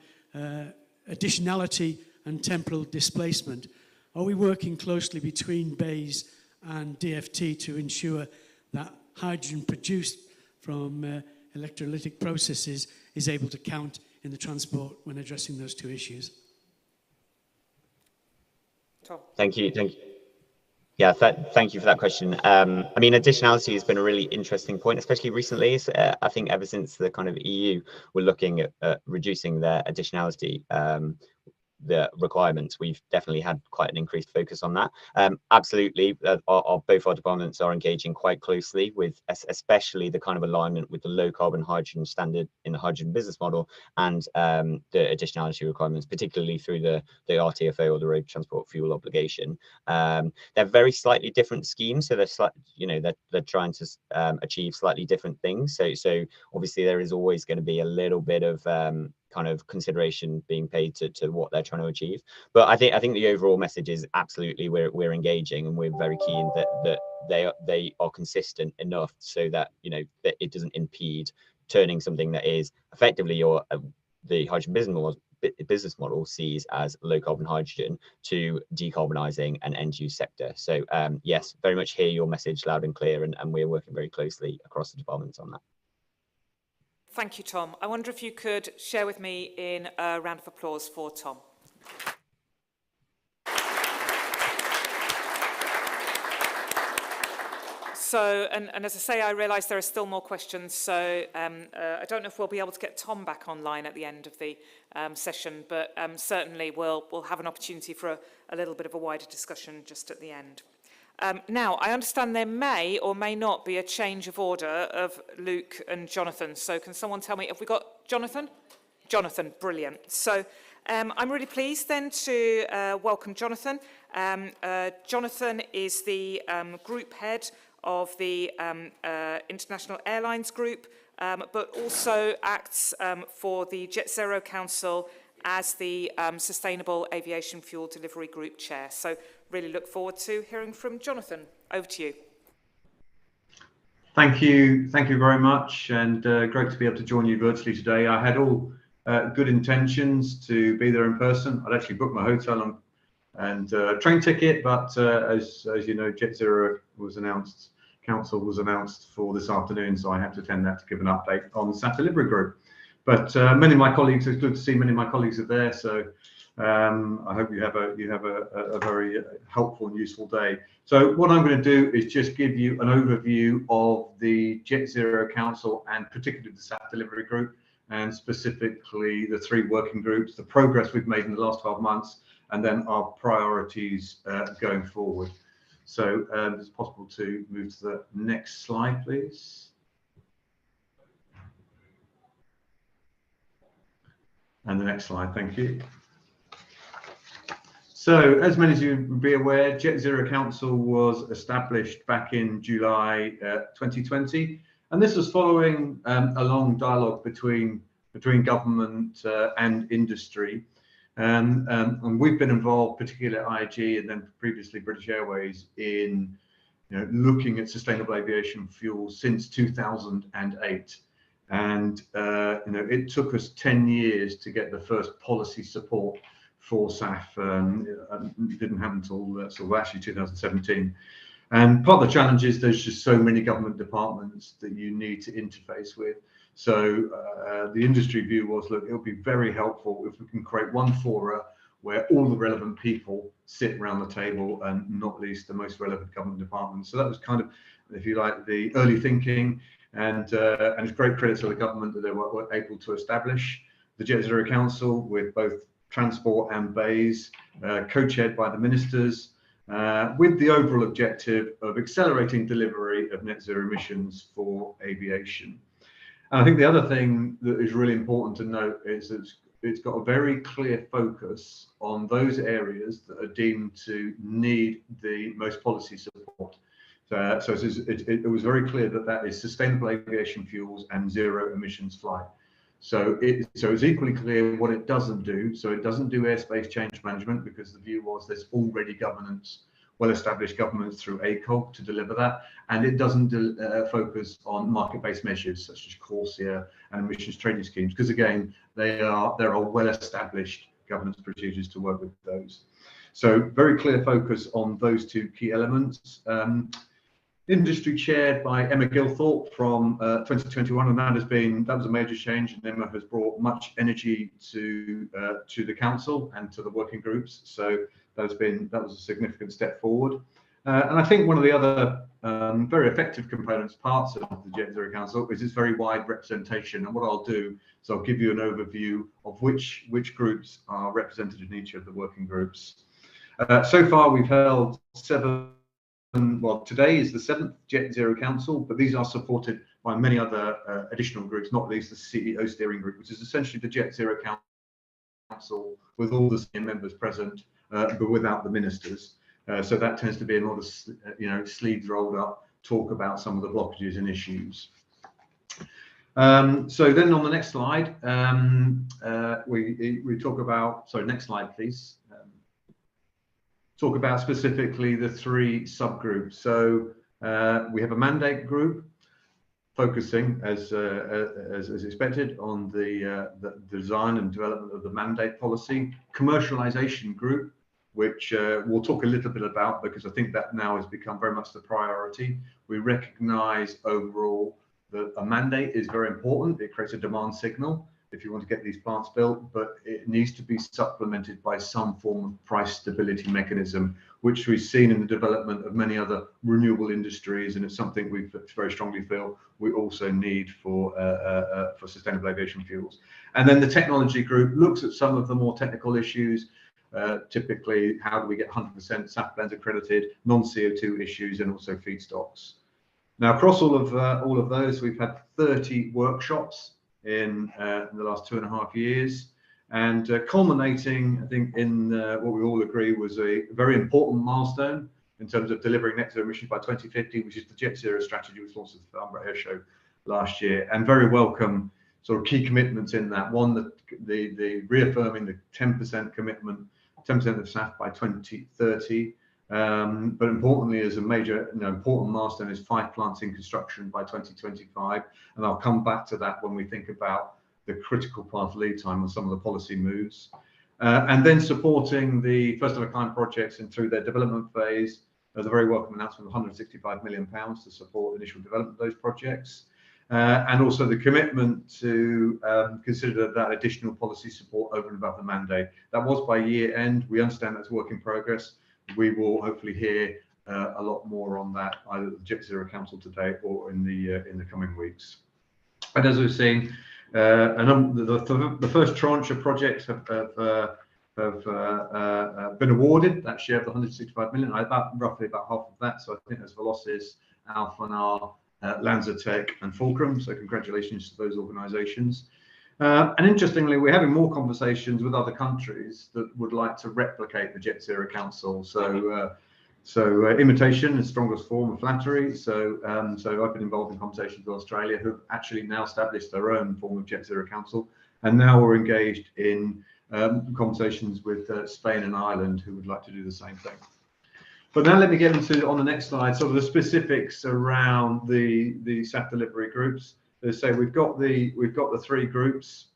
additionality and temporal displacement. Are we working closely between BEIS and DFT to ensure that hydrogen produced from electrolytic processes is able to count in the transport when addressing those two issues? Tom. Thank you. Yeah, thank you for that question. Additionality has been a really interesting point, especially recently. I think ever since the kind of EU were looking at reducing their additionality the requirements, we've definitely had quite an increased focus on that. Absolutely, both our departments are engaging quite closely with especially the kind of alignment with the low carbon hydrogen standard in the hydrogen business model and the additionality requirements, particularly through the RTFO, or the road transport fuel obligation. They're very slightly different schemes, so they're trying to achieve slightly different things. So obviously there is always going to be a little bit of kind of consideration being paid to what they're trying to achieve, but I think the overall message is absolutely we're engaging, and we're very keen that they are consistent enough so that that it doesn't impede turning something that is effectively the hydrogen business model sees as low carbon hydrogen to decarbonising an end use sector. So yes, very much hear your message loud and clear, and we're working very closely across the departments on that. Thank you, Tom. I wonder if you could share with me in a round of applause for Tom. So, and as I say, I realise there are still more questions, so I don't know if we'll be able to get Tom back online at the end of the session, but certainly we'll have an opportunity for a little bit of a wider discussion just at the end. Now, I understand there may or may not be a change of order of Luke and Jonathan. So can someone tell me, have we got Jonathan? Jonathan, brilliant. So I'm really pleased then to welcome Jonathan. Jonathan is the group head of the International Airlines Group, but also acts for the Jet Zero Council as the Sustainable Aviation Fuel Delivery Group Chair. So really look forward to hearing from Jonathan. Over to you. Thank you very much, and great to be able to join you virtually today. I had all good intentions to be there in person. I'd actually booked my hotel and train ticket, but as you know, Jet Zero Council was announced for this afternoon, so I had to attend that to give an update on the SAF Delivery Group. But many of my colleagues, it's good to see many of my colleagues are there. So I hope you have a very helpful and useful day. So what I'm going to do is just give you an overview of the Jet Zero Council and particularly the SAF Delivery Group, and specifically the 3 working groups, the progress we've made in the last 12 months, and then our priorities going forward. So it's possible to move to the next slide, please. And the next slide, thank you. So, as many of you will be aware, Jet Zero Council was established back in July 2020, and this was following a long dialogue between government and industry. And we've been involved, particularly at IAG and then previously British Airways, in looking at sustainable aviation fuel since 2008. And it took us 10 years to get the first policy support for SAF. It didn't happen until sort of actually 2017. And part of the challenge is there's just so many government departments that you need to interface with. So the industry view was, look, it'll be very helpful if we can create one fora where all the relevant people sit around the table, and not least the most relevant government departments. So that was kind of, if you like, the early thinking. And it's great credit to the government that they were able to establish the Jet Zero Council with both transport and bays, co-chaired by the ministers, with the overall objective of accelerating delivery of net zero emissions for aviation. And I think the other thing that is really important to note is that it's got a very clear focus on those areas that are deemed to need the most policy support. So it was very clear that that is sustainable aviation fuels and zero emissions flight. So it's equally clear what it doesn't do. So it doesn't do airspace change management, because the view was there's already governance, well-established governance through ACOG to deliver that. And it doesn't focus on market-based measures such as CORSIA and emissions trading schemes, because again, there are well-established governance procedures to work with those. So very clear focus on those 2 key elements. Industry chaired by Emma Gilthorpe from 2021, and that was a major change, and Emma has brought much energy to the council and to the working groups. So that was a significant step forward. And I think one of the other very effective parts of the Jet Zero Council is its very wide representation. And what I'll do is I'll give you an overview of which groups are represented in each of the working groups. So far, we've held 7. Well, today is the 7th Jet Zero Council, but these are supported by many other additional groups, not least the CEO steering group, which is essentially the Jet Zero Council with all the senior members present, but without the ministers. So that tends to be a more, sleeves rolled up, talk about some of the blockages and issues. So then on the next slide, we talk about, sorry, next slide, please. Talk about specifically the 3 subgroups. So we have a mandate group focusing, as expected, on the design and development of the mandate policy. Commercialization group, which we'll talk a little bit about, because I think that now has become very much the priority. We recognize overall that a mandate is very important. It creates a demand signal if you want to get these plants built, but it needs to be supplemented by some form of price stability mechanism, which we've seen in the development of many other renewable industries, and it's something we very strongly feel we also need for sustainable aviation fuels. And then the technology group looks at some of the more technical issues, typically how do we get 100% SAF blends accredited, non-CO2 issues, and also feedstocks. Now, across all of those, we've had 30 workshops in the last 2.5 years, and culminating, I think, in what we all agree was a very important milestone in terms of delivering net zero emissions by 2050, which is the Jet Zero strategy, which launched at the Farnborough Air Show last year, and very welcome sort of key commitments in that. One, the reaffirming the 10% commitment, 10% of SAF by 2030. But importantly, as a major, important milestone is 5 plants in construction by 2025, and I'll come back to that when we think about the critical path lead time on some of the policy moves. And then supporting the first of a kind projects and through their development phase. There's a very welcome announcement of £165 million to support initial development of those projects. and also the commitment to consider that additional policy support over and above the mandate. That was by year end. We understand that's work in progress. We will hopefully hear a lot more on that either at the Jet Zero Council today or in the coming weeks. And as we've seen, the first tranche of projects have been awarded that share of the 165 million. Roughly about half of that. So I think there's Velocis, Alphanar, Lanzatech and Fulcrum. So congratulations to those organisations. And interestingly, we're having more conversations with other countries that would like to replicate the Jet Zero Council. So imitation is strongest form of flattery. So I've been involved in conversations with Australia, who've actually now established their own form of Jet Zero Council, and now we're engaged in conversations with Spain and Ireland, who would like to do the same thing. But now let me get into, on the next slide, sort of the specifics around the SAF delivery groups. As I say, we've got the three groups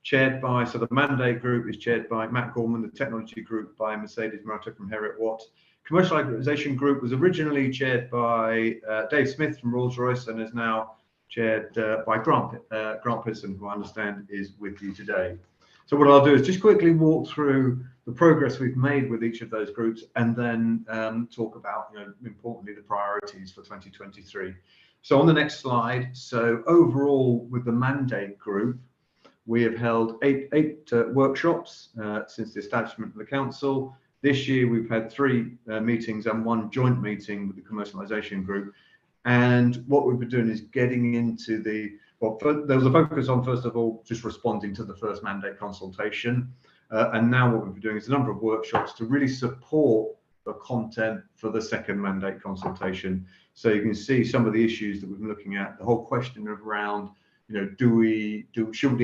chaired by, so the mandate group is chaired by Matt Gorman, the technology group by Mercedes Murata from Heriot Watt. Commercialisation group was originally chaired by Dave Smith from Rolls-Royce and is now chaired by Grant Pitson, who I understand is with you today. So what I'll do is just quickly walk through the progress we've made with each of those groups, and then talk about, importantly, the priorities for 2023. So on the next slide, so overall with the mandate group, we have held eight workshops since the establishment of the council. This year we've had 3 meetings and 1 joint meeting with the commercialisation group. And what we've been doing is getting into there was a focus on, first of all, just responding to the first mandate consultation. And now what we've been doing is a number of workshops to really support the content for the second mandate consultation. So you can see some of the issues that we've been looking at, the whole question around, should we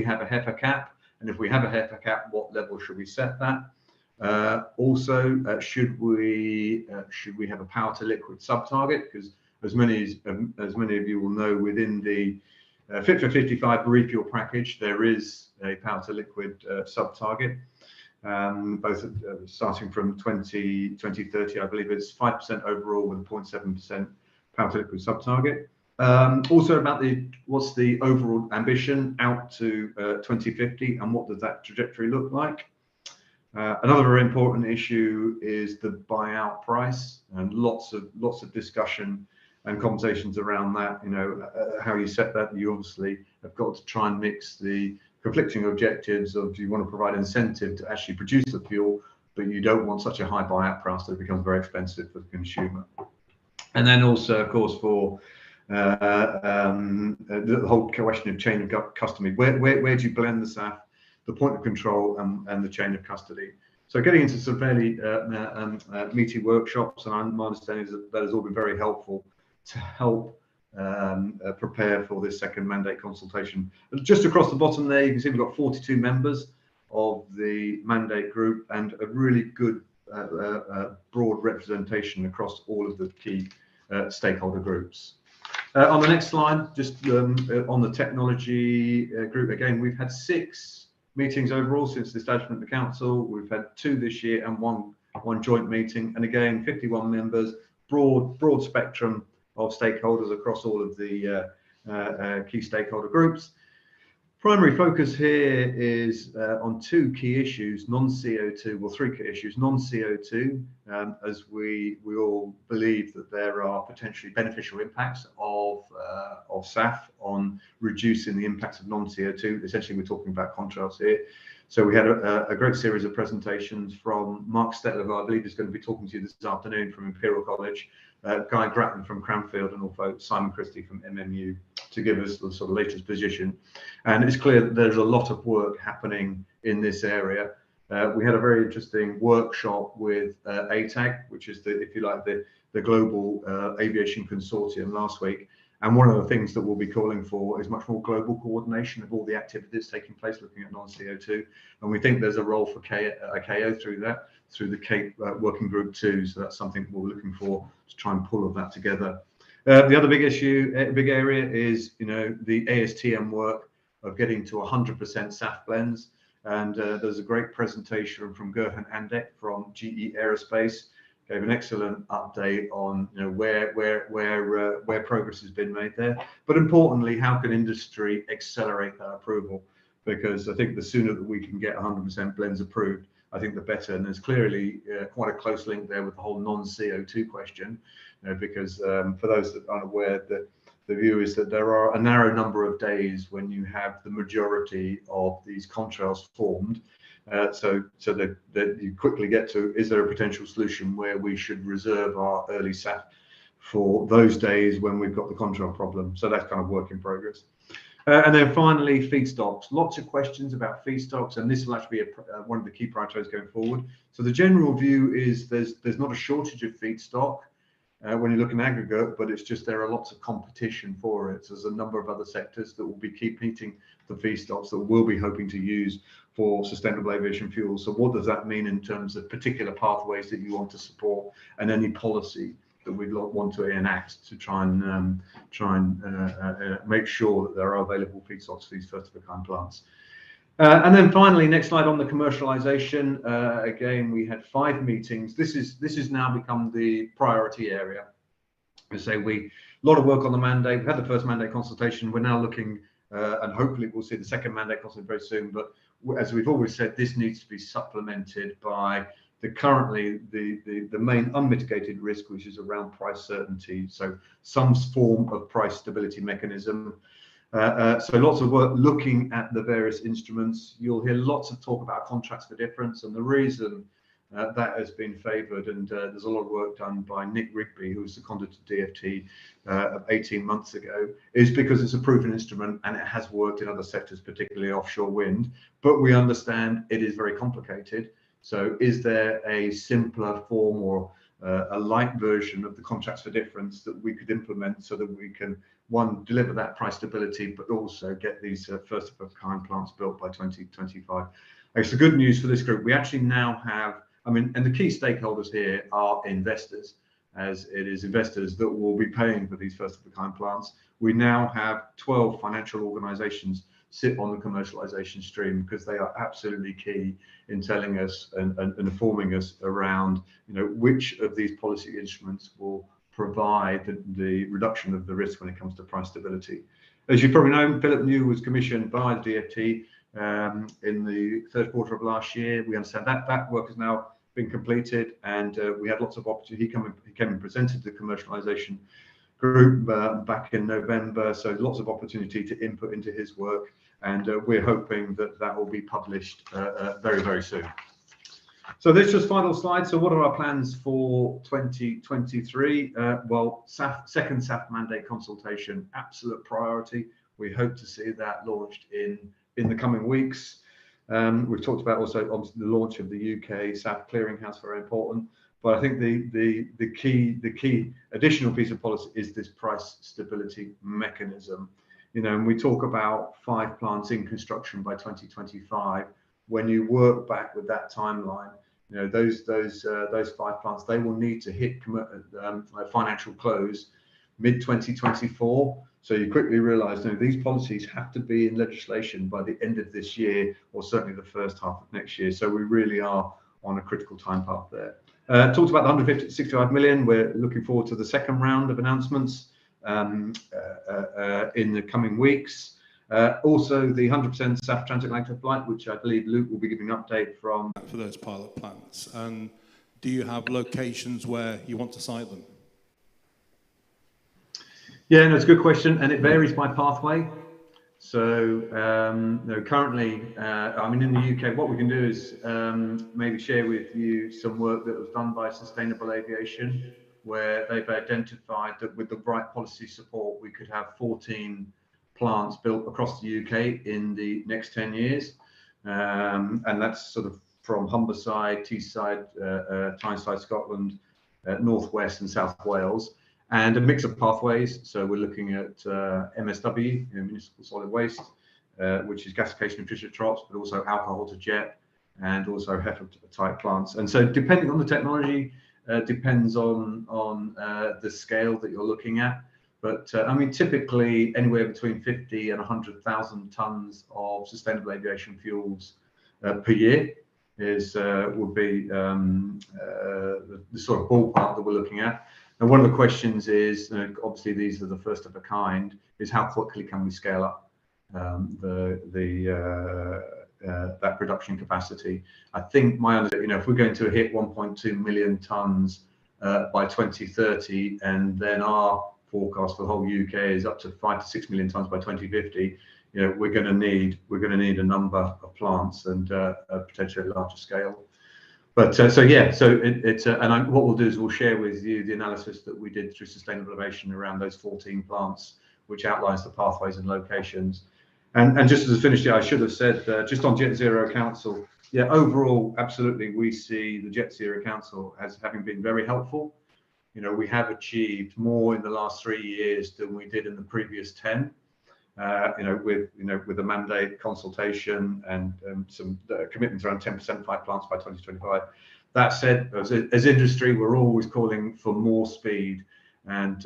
have a HEPA cap? And if we have a HEPA cap, what level should we set that? Also, should we have a power to liquid sub-target? Because as many of you will know, within the Fit for 55 refuel package, there is a power to liquid sub-target, both starting from 2030, I believe it's 5% overall with a 0.7% power to liquid sub-target. Also about what's the overall ambition out to 2050, and what does that trajectory look like? Another very important issue is the buyout price, and lots of discussion and conversations around that. How you set that. You obviously have got to try and mix the conflicting objectives of, do you want to provide incentive to actually produce the fuel, but you don't want such a high buyout price that it becomes very expensive for the consumer. And then also, of course, for the whole question of chain of custody, where do you blend the SAF, the point of control, and the chain of custody? So getting into some fairly meaty workshops, and my understanding is that has all been very helpful to help prepare for this second mandate consultation. Just across the bottom there, you can see we've got 42 members of the mandate group, and a really good broad representation across all of the key stakeholder groups. On the next slide, just on the technology group, again, we've had 6 meetings overall since the establishment of the council. We've had 2 this year and one joint meeting, and again, 51 members, broad spectrum of stakeholders across all of the key stakeholder groups. Primary focus here is on 2 key issues, non-CO2, well, 3 key issues, non-CO2, as we all believe that there are potentially beneficial impacts of SAF on reducing the impacts of non-CO2. Essentially, we're talking about contrast here. So we had a great series of presentations from Mark Stetler, who I believe is going to be talking to you this afternoon from Imperial College, Guy Grattan from Cranfield, and also Simon Christie from MMU, to give us the sort of latest position. And it's clear that there's a lot of work happening in this area. We had a very interesting workshop with ATAG, which is if you like, the Global Aviation Consortium last week. And one of the things that we'll be calling for is much more global coordination of all the activities taking place looking at non-CO2. And we think there's a role for KO through that, through the Cape Working Group 2. So that's something we're looking for, to try and pull all of that together. The other big area is, the ASTM work of getting to 100% SAF blends. And there's a great presentation from Gerhan Andek from GE Aerospace, gave an excellent update on where progress has been made there. But importantly, how can industry accelerate that approval? Because I think the sooner that we can get 100% blends approved, I think the better. And there's clearly quite a close link there with the whole non-CO2 question, because for those that aren't aware, the view is that there are a narrow number of days when you have the majority of these contrails formed. So that you quickly get to, is there a potential solution where we should reserve our early SAF for those days when we've got the contrail problem? So that's kind of work in progress. And then finally, feedstocks. Lots of questions about feedstocks, and this will actually be one of the key priorities going forward. So the general view is there's not a shortage of feedstock when you look in aggregate, but it's just there are lots of competition for it. So there's a number of other sectors that will be keep meeting the feedstocks that we'll be hoping to use for sustainable aviation fuel. So what does that mean in terms of particular pathways that you want to support, and any policy that we want to enact to try and make sure that there are available feedstocks for these first-of-a-kind plants. And then finally, next slide on the commercialisation. Again, we had 5 meetings. This is now become the priority area. I say a lot of work on the mandate. We had the first mandate consultation. We're now looking, and hopefully we'll see the second mandate consultation very soon. But as we've always said, this needs to be supplemented by the main unmitigated risk, which is around price certainty. So some form of price stability mechanism. So lots of work looking at the various instruments. You'll hear lots of talk about contracts for difference, and the reason that has been favoured, and there's a lot of work done by Nick Rigby, who was seconded to DfT 18 months ago, is because it's a proven instrument and it has worked in other sectors, particularly offshore wind. But we understand it is very complicated. So is there a simpler form or a light version of the contracts for difference that we could implement so that we can, one, deliver that price stability, but also get these first-of-a-kind plants built by 2025? It's the good news for this group. We actually now have, and the key stakeholders here are investors, as it is investors that will be paying for these first-of-a-kind plants. We now have 12 financial organisations sit on the commercialisation stream, because they are absolutely key in telling us and informing us around, which of these policy instruments will provide the reduction of the risk when it comes to price stability. As you probably know, Philip New was commissioned by the DfT in the third quarter of last year. We understand that work has now been completed, and we had lots of opportunity. He came and presented the commercialisation group back in November, so lots of opportunity to input into his work, and we're hoping that will be published very, very soon. So this is just final slide. So what are our plans for 2023? Well, second SAF mandate consultation, absolute priority. We hope to see that launched in the coming weeks. We've talked about also obviously the launch of the UK SAF clearinghouse, very important. But I think the key additional piece of policy is this price stability mechanism. And we talk about 5 plants in construction by 2025. When you work back with that timeline, those 5 plants, they will need to hit financial close mid-2024. So you quickly realise these policies have to be in legislation by the end of this year, or certainly the first half of next year. So we really are on a critical time path there. Talked about the 165 million. We're looking forward to the second round of announcements in the coming weeks. Also, the 100% SAF transatlantic flight, which I believe Luke will be giving an update from. For those pilot plants, and do you have locations where you want to site them? Yeah, no, it's a good question, and it varies by pathway. So currently, in the UK, what we can do is maybe share with you some work that was done by Sustainable Aviation, where they've identified that with the right policy support, we could have 14 plants built across the UK in the next 10 years. And that's sort of from Humberside, Teesside, Tyneside, Scotland, Northwest and South Wales. And a mix of pathways. So we're looking at MSW, municipal solid waste, which is gasification and Fischer-Tropsch, but also alcohol to jet, and also HEFA type plants. And so depending on the technology, depends on the scale that you're looking at. But typically anywhere between 50 and 100,000 tons of sustainable aviation fuels per year. would be the sort of ballpark that we're looking at. And one of the questions is, obviously these are the first of a kind, is how quickly can we scale up that production capacity? I think if we're going to hit 1.2 million tons by 2030, and then our forecast for the whole UK is up to 5 to 6 million tons by 2050, we're going to need a number of plants and potentially a larger scale. But what we'll do is we'll share with you the analysis that we did through Sustainable Aviation around those 14 plants, which outlines the pathways and locations. And just as a finish, I should have said, just on Jet Zero Council, overall, absolutely, we see the Jet Zero Council as having been very helpful. We have achieved more in the last 3 years than we did in the previous 10. With the mandate consultation and some commitments around 10% flight plants by 2025. That said, as industry, we're always calling for more speed, and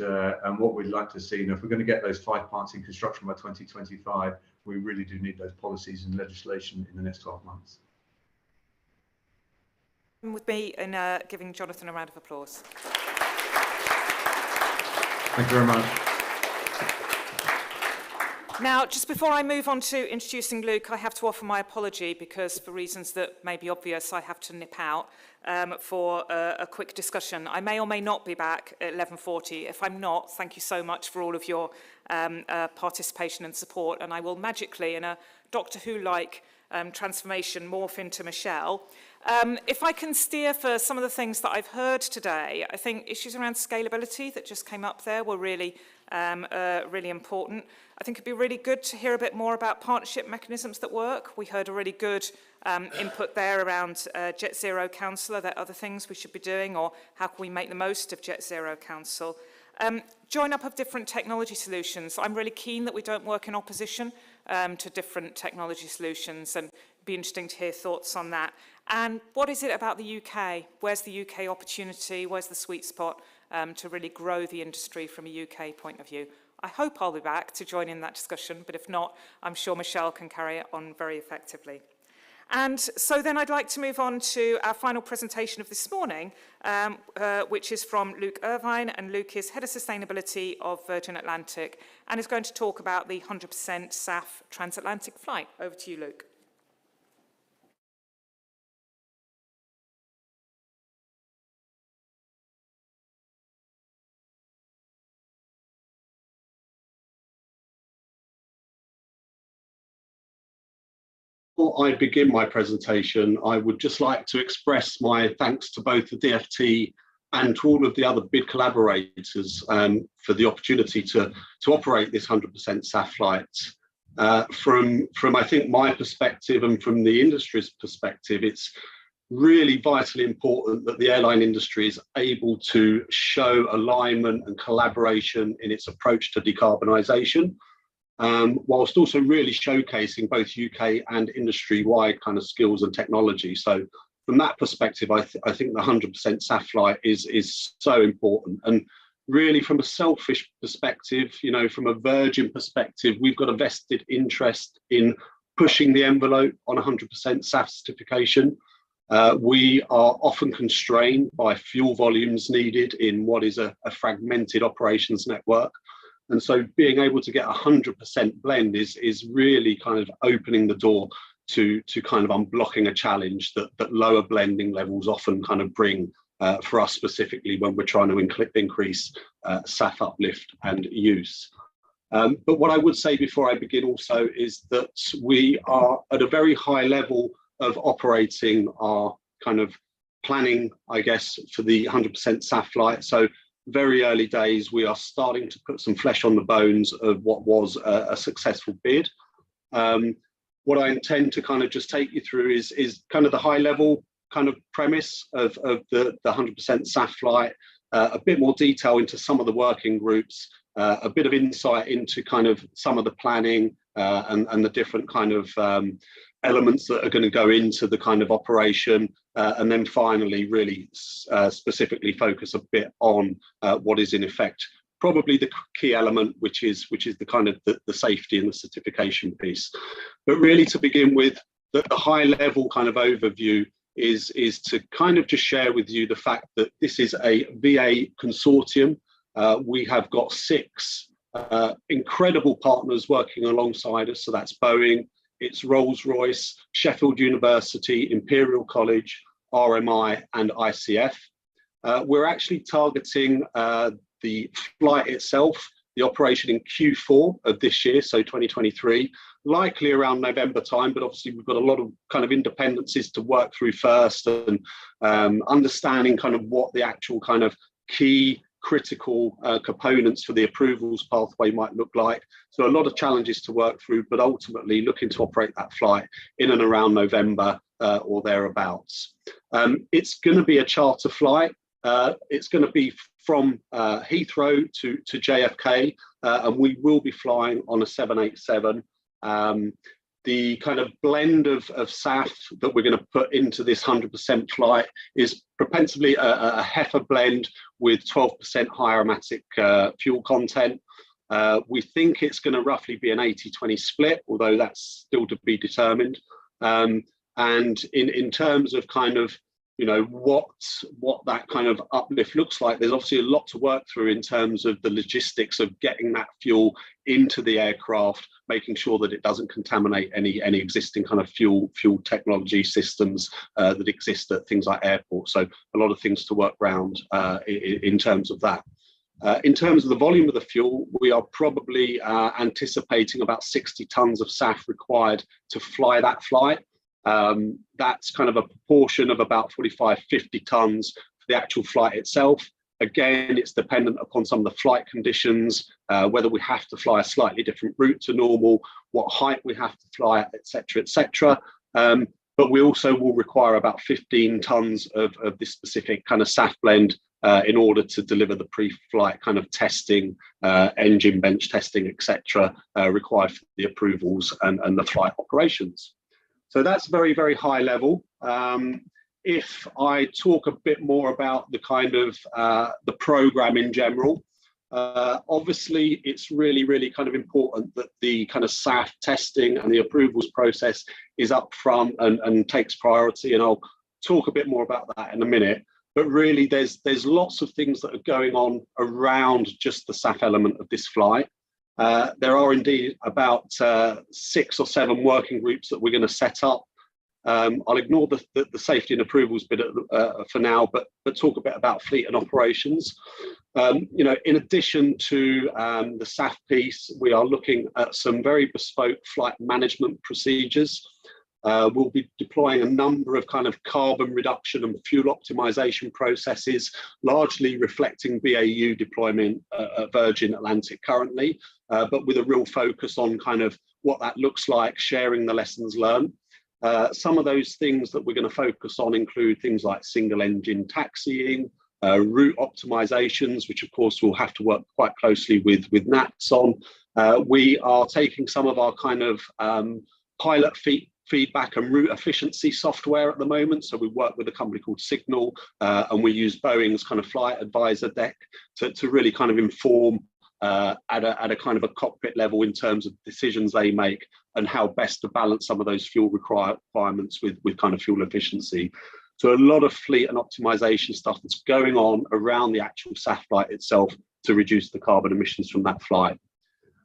what we'd like to see, if we're going to get those 5 plants in construction by 2025, we really do need those policies and legislation in the next 12 months. With me in giving Jonathan a round of applause. Thank you very much. Now, just before I move on to introducing Luke, I have to offer my apology because for reasons that may be obvious, I have to nip out for a quick discussion. I may or may not be back at 11:40. If I'm not, thank you so much for all of your participation and support, and I will magically, in a Doctor Who-like transformation, morph into Michelle. If I can steer for some of the things that I've heard today, I think issues around scalability that just came up there were really important. I think it'd be really good to hear a bit more about partnership mechanisms that work. We heard a really good input there around Jet Zero Council. Are there other things we should be doing, or how can we make the most of Jet Zero Council? Join up of different technology solutions. I'm really keen that we don't work in opposition to different technology solutions, and it'd be interesting to hear thoughts on that. And what is it about the UK? Where's the UK opportunity? Where's the sweet spot to really grow the industry from a UK point of view? I hope I'll be back to join in that discussion, but if not, I'm sure Michelle can carry it on very effectively. And so then I'd like to move on to our final presentation of this morning, which is from Luke Irvine, and Luke is Head of Sustainability of Virgin Atlantic and is going to talk about the 100% SAF transatlantic flight. Over to you, Luke. Before I begin my presentation, I would just like to express my thanks to both the DFT and to all of the other bid collaborators for the opportunity to operate this 100% SAF flight. From I think my perspective and from the industry's perspective, it's really vitally important that the airline industry is able to show alignment and collaboration in its approach to decarbonisation. Whilst also really showcasing both UK and industry-wide kind of skills and technology. So from that perspective, I think the 100% SAF flight is so important. And really from a selfish perspective, from a Virgin perspective, we've got a vested interest in pushing the envelope on 100% SAF certification. We are often constrained by fuel volumes needed in what is a fragmented operations network. And so being able to get 100% blend is really kind of opening the door to kind of unblocking a challenge that lower blending levels often kind of bring for us specifically when we're trying to increase SAF uplift and use. But what I would say before I begin also is that we are at a very high level of operating our kind of planning, I guess, for the 100% SAF flight. So very early days, we are starting to put some flesh on the bones of what was a successful bid. What I intend to kind of just take you through is kind of the high level kind of premise of the 100% SAF flight, a bit more detail into some of the working groups, a bit of insight into kind of some of the planning and the different kind of elements that are going to go into the kind of operation, and then finally really specifically focus a bit on what is in effect probably the key element, which is the kind of the safety and the certification piece. But really to begin with, the high level kind of overview is to kind of just share with you the fact that this is a VA consortium. We have got 6 incredible partners working alongside us. So that's Boeing, it's Rolls-Royce, Sheffield University, Imperial College, RMI and ICF. We're actually targeting the flight itself, the operation in Q4 of this year, so 2023, likely around November time, but obviously we've got a lot of kind of independencies to work through first, and understanding kind of what the actual kind of key critical components for the approvals pathway might look like. So a lot of challenges to work through, but ultimately looking to operate that flight in and around November or thereabouts. It's going to be a charter flight. It's going to be from Heathrow to JFK, and we will be flying on a 787. The kind of blend of SAF that we're going to put into this 100% flight is propensively a heifer blend with 12% high aromatic fuel content. We think it's going to roughly be an 80-20 split, although that's still to be determined. And in terms of kind of, you know, what that kind of uplift looks like, there's obviously a lot to work through in terms of the logistics of getting that fuel into the aircraft, making sure that it doesn't contaminate any existing kind of fuel technology systems that exist at things like airports. So a lot of things to work around in terms of that. In terms of the volume of the fuel, we are probably anticipating about 60 tons of SAF required to fly that flight. That's kind of a proportion of about 45-50 tons for the actual flight itself. Again, it's dependent upon some of the flight conditions, whether we have to fly a slightly different route to normal, what height we have to fly at, etc., etc. But we also will require about 15 tons of this specific kind of SAF blend in order to deliver the pre-flight kind of testing, engine bench testing, etc., required for the approvals and the flight operations. So that's very, very high level. If I talk a bit more about the kind of the program in general, obviously it's really, really kind of important that the kind of SAF testing and the approvals process is up front and takes priority. And I'll talk a bit more about that in a minute. But really, there's lots of things that are going on around just the SAF element of this flight. There are indeed about 6 or 7 working groups that we're going to set up. I'll ignore the safety and approvals bit for now, but talk a bit about fleet and operations. You know, in addition to the SAF piece, we are looking at some very bespoke flight management procedures. We'll be deploying a number of kind of carbon reduction and fuel optimization processes, largely reflecting BAU deployment at Virgin Atlantic currently, but with a real focus on kind of what that looks like, sharing the lessons learned. Some of those things that we're going to focus on include things like single engine taxiing, route optimizations, which of course we'll have to work quite closely with NATS on. We are taking some of our kind of pilot feedback and route efficiency software at the moment. So we work with a company called Signal, and we use Boeing's kind of flight advisor deck to really kind of inform at a kind of a cockpit level in terms of decisions they make and how best to balance some of those fuel requirements with kind of fuel efficiency. So a lot of fleet and optimization stuff that's going on around the actual SAF flight itself to reduce the carbon emissions from that flight.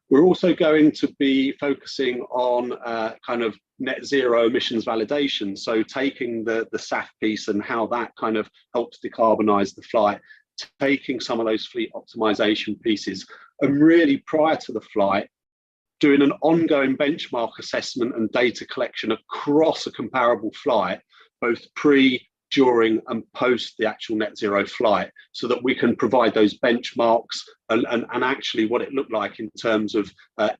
We're also going to be focusing on kind of net zero emissions validation. So taking the SAF piece and how that kind of helps decarbonize the flight, taking some of those fleet optimization pieces, and really prior to the flight, doing an ongoing benchmark assessment and data collection across a comparable flight, both pre, during and post the actual net zero flight, so that we can provide those benchmarks and actually what it looked like in terms of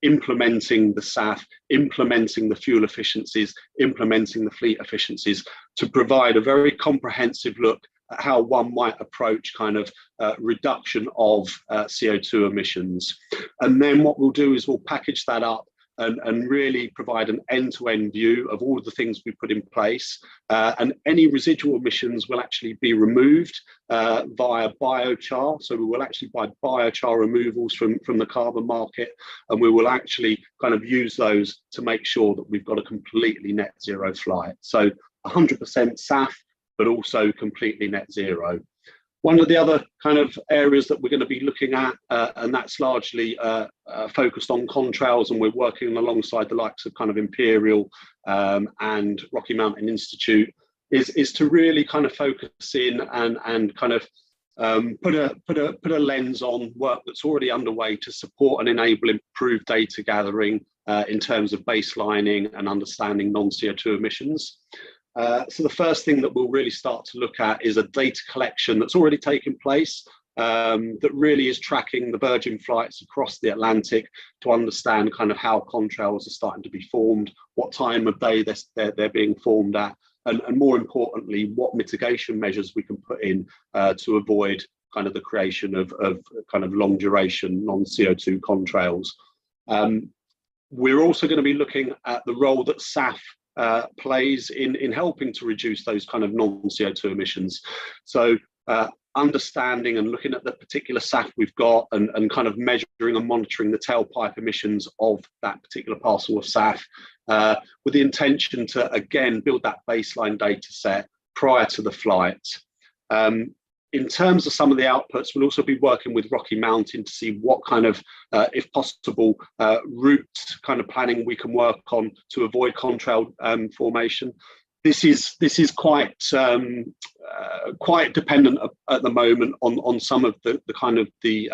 implementing the SAF, implementing the fuel efficiencies, implementing the fleet efficiencies, to provide a very comprehensive look at how one might approach kind of reduction of CO2 emissions. And then what we'll do is we'll package that up and really provide an end-to-end view of all of the things we put in place. And any residual emissions will actually be removed via biochar. So we will actually buy biochar removals from the carbon market, and we will actually kind of use those to make sure that we've got a completely net zero flight. So 100% SAF, but also completely net zero. One of the other kind of areas that we're going to be looking at, and that's largely focused on contrails, and we're working alongside the likes of kind of Imperial and Rocky Mountain Institute, is to really kind of focus in and kind of put a lens on work that's already underway to support and enable improved data gathering in terms of baselining and understanding non-CO2 emissions. So the first thing that we'll really start to look at is a data collection that's already taken place that really is tracking the Virgin flights across the Atlantic to understand kind of how contrails are starting to be formed, what time of day they're being formed at, and more importantly, what mitigation measures we can put in to avoid kind of the creation of kind of long duration non-CO2 contrails. We're also going to be looking at the role that SAF plays in helping to reduce those kind of non-CO2 emissions. So understanding and looking at the particular SAF we've got and kind of measuring and monitoring the tailpipe emissions of that particular parcel of SAF with the intention to, again, build that baseline data set prior to the flight. In terms of some of the outputs, we'll also be working with Rocky Mountain to see what kind of, if possible, route kind of planning we can work on to avoid contrail formation. This is quite dependent at the moment on some of the kind of the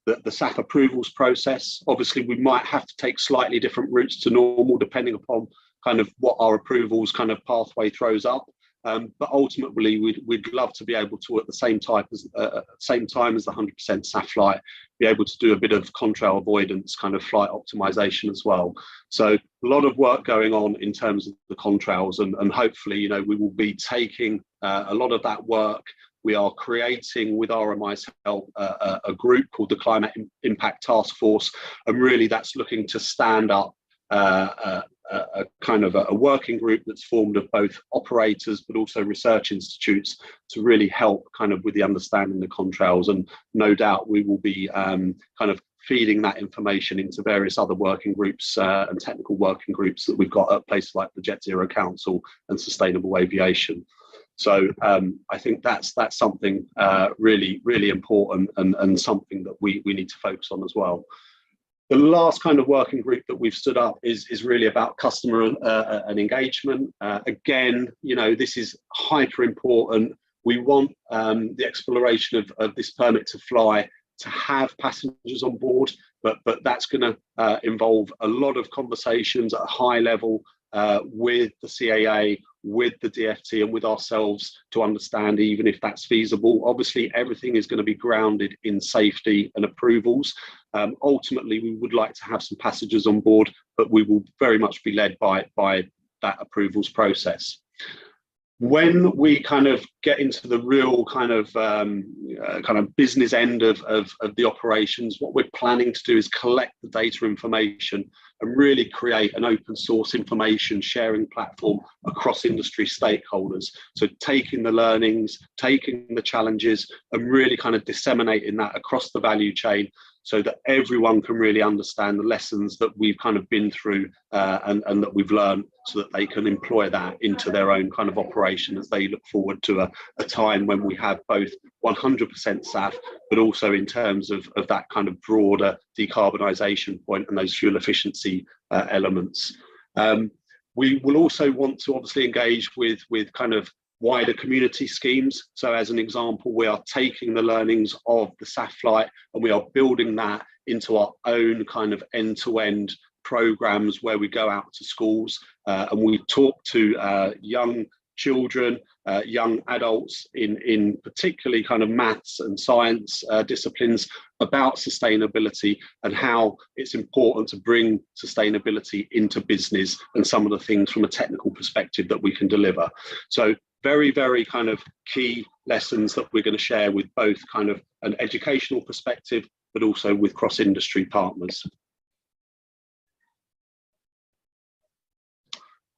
SAF approvals process. Obviously, we might have to take slightly different routes to normal depending upon kind of what our approvals kind of pathway throws up. But ultimately, we'd love to be able to, at the same time as the 100% SAF flight, be able to do a bit of contrail avoidance kind of flight optimization as well. So a lot of work going on in terms of the contrails, and hopefully, you know, we will be taking a lot of that work. We are creating, with RMI's help, a group called the Climate Impact Task Force, and really that's looking to stand up a kind of a working group that's formed of both operators but also research institutes to really help kind of with the understanding the contrails. And no doubt we will be kind of feeding that information into various other working groups and technical working groups that we've got at places like the Jet Zero Council and Sustainable Aviation. So I think that's something really, really important and something that we need to focus on as well. The last kind of working group that we've stood up is really about customer and engagement. Again, you know, this is hyper important. We want the exploration of this permit to fly to have passengers on board, but that's going to involve a lot of conversations at a high level with the CAA, with the DFT and with ourselves to understand even if that's feasible. Obviously, everything is going to be grounded in safety and approvals. Ultimately, we would like to have some passengers on board, but we will very much be led by that approvals process. When we kind of get into the real kind of business end of the operations, what we're planning to do is collect the data information and really create an open source information sharing platform across industry stakeholders. So taking the learnings, taking the challenges, and really kind of disseminating that across the value chain so that everyone can really understand the lessons that we've kind of been through and that we've learned, so that they can employ that into their own kind of operation as they look forward to a time when we have both 100% SAF, but also in terms of that kind of broader decarbonisation point and those fuel efficiency elements. We will also want to obviously engage with kind of wider community schemes. So as an example, we are taking the learnings of the SAF flight and we are building that into our own kind of end-to-end programs where we go out to schools and we talk to young children, young adults in particularly kind of maths and science disciplines about sustainability and how it's important to bring sustainability into business and some of the things from a technical perspective that we can deliver. So very, very kind of key lessons that we're going to share with both kind of an educational perspective, but also with cross-industry partners.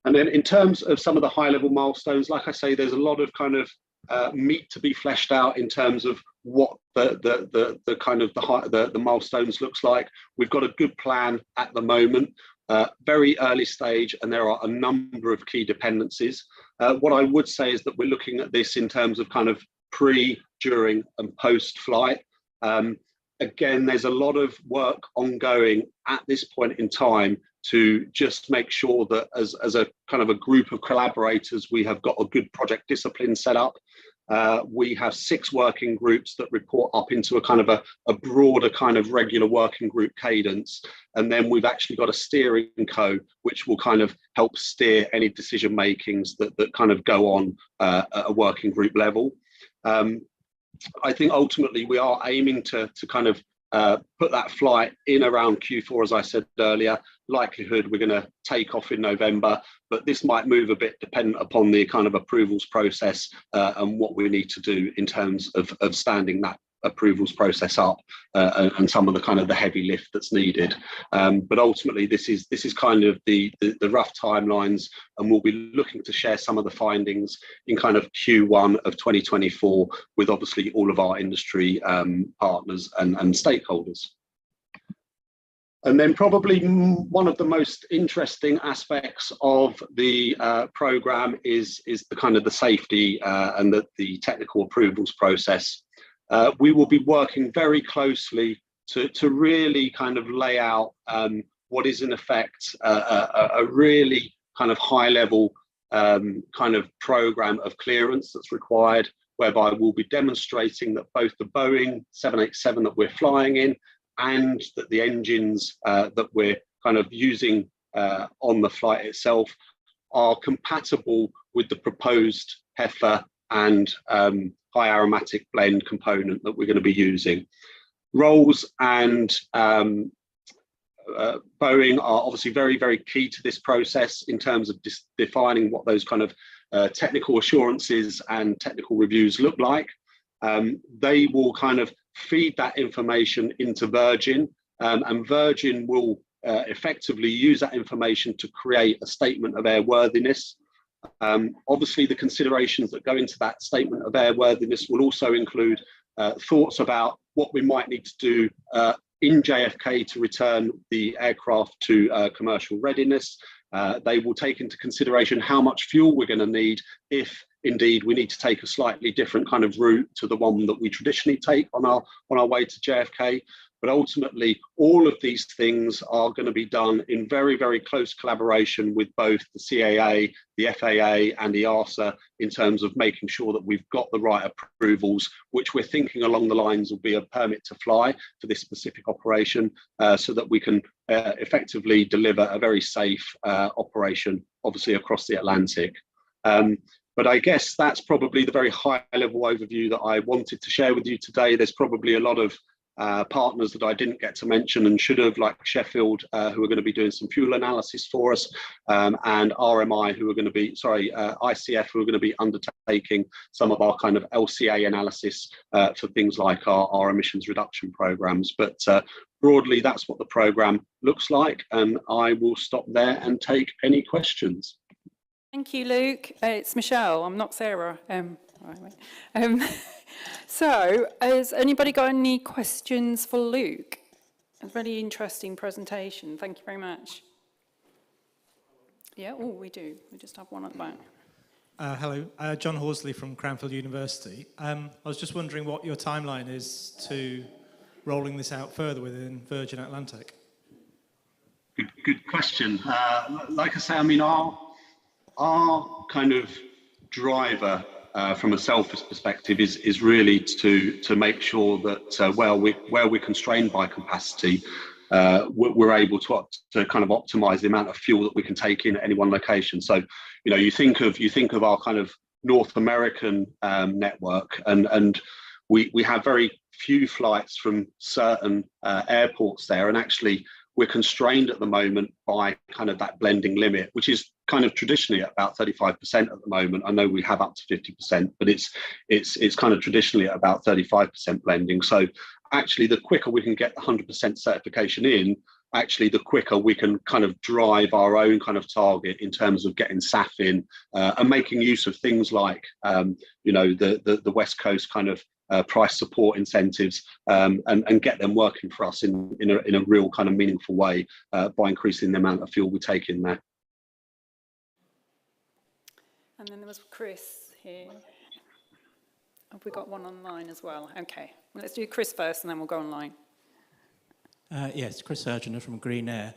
And then in terms of some of the high-level milestones, like I say, there's a lot of kind of meat to be fleshed out in terms of what the milestones looks like. We've got a good plan at the moment. very early stage, and there are a number of key dependencies. What I would say is that we're looking at this in terms of kind of pre, during, and post-flight. Again, there's a lot of work ongoing at this point in time to just make sure that as a kind of a group of collaborators, we have got a good project discipline set up. We have 6 working groups that report up into a kind of a broader kind of regular working group cadence. And then we've actually got a steering co, which will kind of help steer any decision makings that kind of go on at a working group level. I think ultimately we are aiming to kind of put that flight in around Q4, as I said earlier. Likelihood we're going to take off in November, but this might move a bit dependent upon the kind of approvals process and what we need to do in terms of standing that approvals process up and some of the kind of the heavy lift that's needed. But ultimately this is kind of the rough timelines, and we'll be looking to share some of the findings in kind of Q1 of 2024 with obviously all of our industry partners and stakeholders. And then probably one of the most interesting aspects of the program is the kind of the safety and the technical approvals process. We will be working very closely to really kind of lay out what is in effect a really kind of high level kind of program of clearance that's required, whereby we'll be demonstrating that both the Boeing 787 that we're flying in and that the engines that we're kind of using on the flight itself are compatible with the proposed HEFA and high aromatic blend component that we're going to be using. Rolls and Boeing are obviously very, very key to this process in terms of defining what those kind of technical assurances and technical reviews look like. They will kind of feed that information into Virgin, and Virgin will effectively use that information to create a statement of airworthiness. Obviously, the considerations that go into that statement of airworthiness will also include thoughts about what we might need to do in JFK to return the aircraft to commercial readiness. They will take into consideration how much fuel we're going to need if indeed we need to take a slightly different kind of route to the one that we traditionally take on our way to JFK. But ultimately, all of these things are going to be done in very, very close collaboration with both the CAA, the FAA and the EASA in terms of making sure that we've got the right approvals, which we're thinking along the lines will be a permit to fly for this specific operation, so that we can effectively deliver a very safe operation, obviously across the Atlantic. But I guess that's probably the very high level overview that I wanted to share with you today. There's probably a lot of partners that I didn't get to mention and should have, like Sheffield, who are going to be doing some fuel analysis for us, and RMI, who are going to be, ICF, who are going to be undertaking some of our kind of LCA analysis for things like our emissions reduction programs. But broadly, that's what the program looks like, and I will stop there and take any questions. Thank you, Luke. It's Michelle. I'm not Sarah. So, has anybody got any questions for Luke? A really interesting presentation. Thank you very much. Yeah, oh, we do. We just have one at the back. Hello, John Horsley from Cranfield University. I was just wondering what your timeline is to rolling this out further within Virgin Atlantic. Good question. Like I say, I mean, our kind of driver from a selfish perspective is really to make sure that where we're constrained by capacity, we're able to kind of optimize the amount of fuel that we can take in at any one location. So, you know, you think of our kind of North American network, and we have very few flights from certain airports there, and actually we're constrained at the moment by kind of that blending limit, which is kind of traditionally at about 35% at the moment. I know we have up to 50%, but it's kind of traditionally at about 35% blending. So actually, the quicker we can get the 100% certification in, actually the quicker we can kind of drive our own kind of target in terms of getting SAF in and making use of things like, you know, the West Coast kind of price support incentives, and get them working for us in a real kind of meaningful way by increasing the amount of fuel we take in there. And then there was Chris here. Have we got one online as well? Okay, well, let's do Chris first and then we'll go online. Yes, Chris Urgener from Green Air.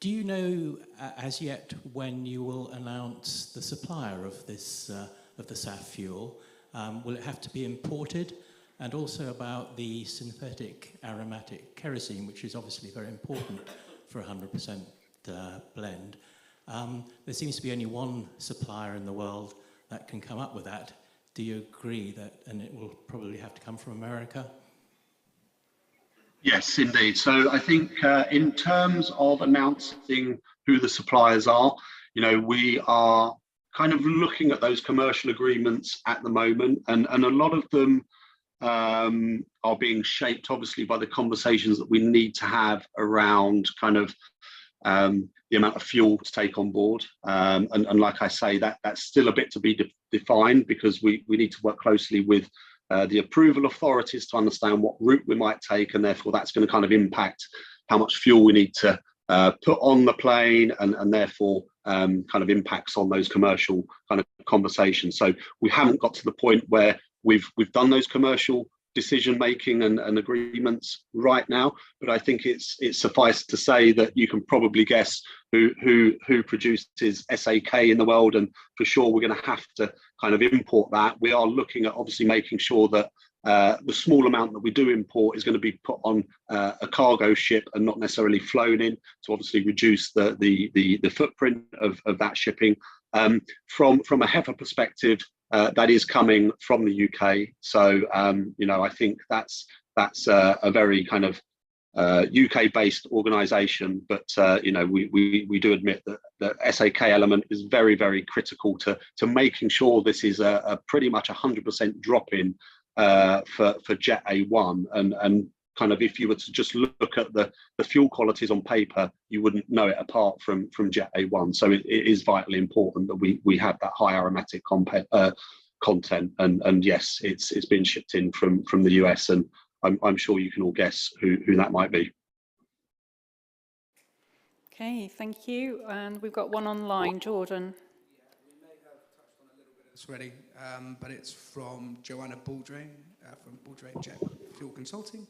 Do you know as yet when you will announce the supplier of this of the SAF fuel? Will it have to be imported? And also about the synthetic aromatic kerosene, which is obviously very important for 100% blend. There seems to be only one supplier in the world that can come up with that. Do you agree that, and it will probably have to come from America? Yes, indeed. So I think in terms of announcing who the suppliers are, you know, we are kind of looking at those commercial agreements at the moment, and a lot of them are being shaped obviously by the conversations that we need to have around kind of the amount of fuel to take on board. And like I say, that's still a bit to be defined, because we need to work closely with the approval authorities to understand what route we might take, and therefore that's going to kind of impact how much fuel we need to put on the plane, and therefore kind of impacts on those commercial kind of conversations. So we haven't got to the point where we've done those commercial decision making and agreements right now, but I think it's suffice to say that you can probably guess who produces SAK in the world, and for sure we're going to have to kind of import that. We are looking at obviously making sure that the small amount that we do import is going to be put on a cargo ship and not necessarily flown in, to obviously reduce the footprint of that shipping. From a HEFA perspective, that is coming from the UK. So you know, I think that's a very kind of UK-based organisation, but you know, we do admit that the SAK element is very, very critical to making sure this is a pretty much 100% drop-in for Jet A1, and kind of if you were to just look at the fuel qualities on paper, you wouldn't know it apart from Jet A1. So it is vitally important that we have that high aromatic content, and yes, it's been shipped in from the US, and I'm sure you can all guess who that might be. Okay, thank you. And we've got one online, Jordan. It's ready, but it's from Joanna Baldray from Baldray Jet Fuel Consulting,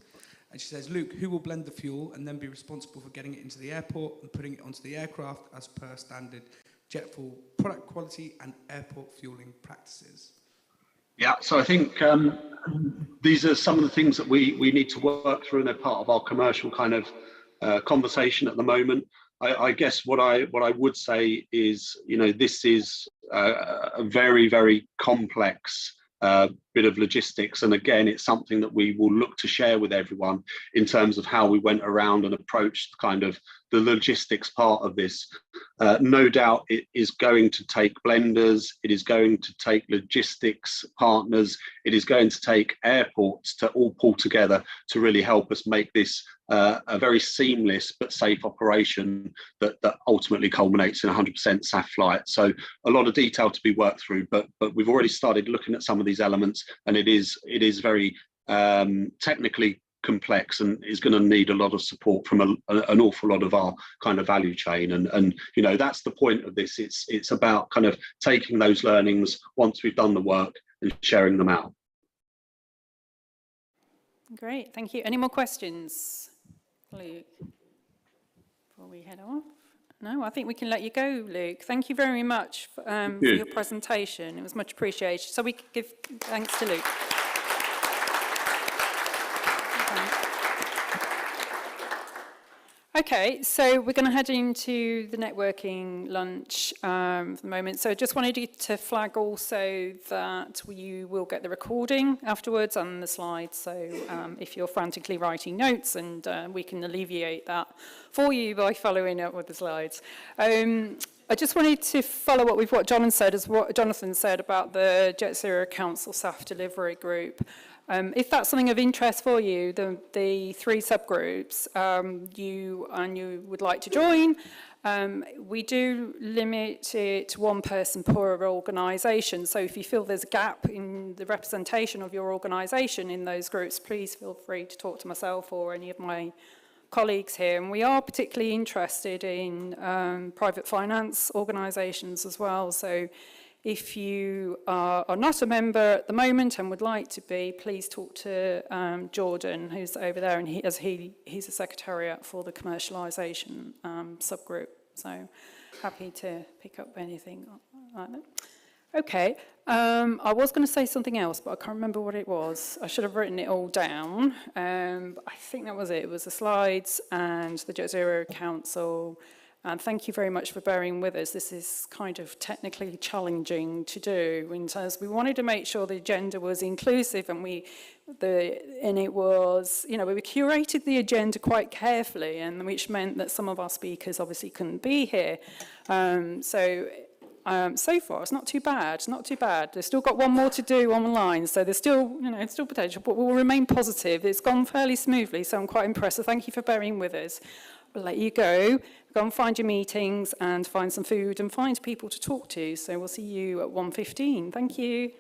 and she says, Luke, who will blend the fuel and then be responsible for getting it into the airport and putting it onto the aircraft as per standard jet fuel product quality and airport fueling practices? Yeah, so I think these are some of the things that we need to work through, and they're part of our commercial kind of conversation at the moment. I guess what I would say is, you know, this is a very, very complex bit of logistics, and again, it's something that we will look to share with everyone in terms of how we went around and approached kind of the logistics part of this. No doubt it is going to take blenders, it is going to take logistics partners, it is going to take airports to all pull together to really help us make this a very seamless but safe operation that ultimately culminates in 100% SAF flight. So a lot of detail to be worked through, but we've already started looking at some of these elements, and it is very technically complex, and is going to need a lot of support from an awful lot of our kind of value chain, and you know, that's the point of this. It's about kind of taking those learnings once we've done the work and sharing them out. Great, thank you. Any more questions, Luke, before we head off? No, I think we can let you go, Luke. Thank you very much for your presentation. It was much appreciated. So we could give thanks to Luke. Okay, so we're going to head into the networking lunch for the moment. So I just wanted you to flag also that you will get the recording afterwards and the slides. So if you're frantically writing notes, and we can alleviate that for you by following up with the slides. I just wanted to follow up with what Jonathan said about the Jet Zero Council SAF Delivery Group. If that's something of interest for you, the three subgroups, you would like to join, We do limit it to one person per organisation. So if you feel there's a gap in the representation of your organisation in those groups, please feel free to talk to myself or any of my colleagues here. And we are particularly interested in private finance organisations as well. So if you are not a member at the moment and would like to be, please talk to Jordan, who's over there, and he's a secretariat for the commercialisation subgroup. So happy to pick up anything like that. Okay, I was going to say something else, but I can't remember what it was. I should have written it all down. But I think that was it. It was the slides and the Jet Zero Council. And thank you very much for bearing with us. This is kind of technically challenging to do in terms we wanted to make sure the agenda was inclusive, and it was, you know, we curated the agenda quite carefully, and which meant that some of our speakers obviously couldn't be here. So far, it's not too bad. Not too bad. They've still got one more to do online, so there's still, you know, still potential, but we'll remain positive. It's gone fairly smoothly, so I'm quite impressed. So thank you for bearing with us. We'll let you go and find your meetings and find some food and find people to talk to. So we'll see you at 1:15. Thank you.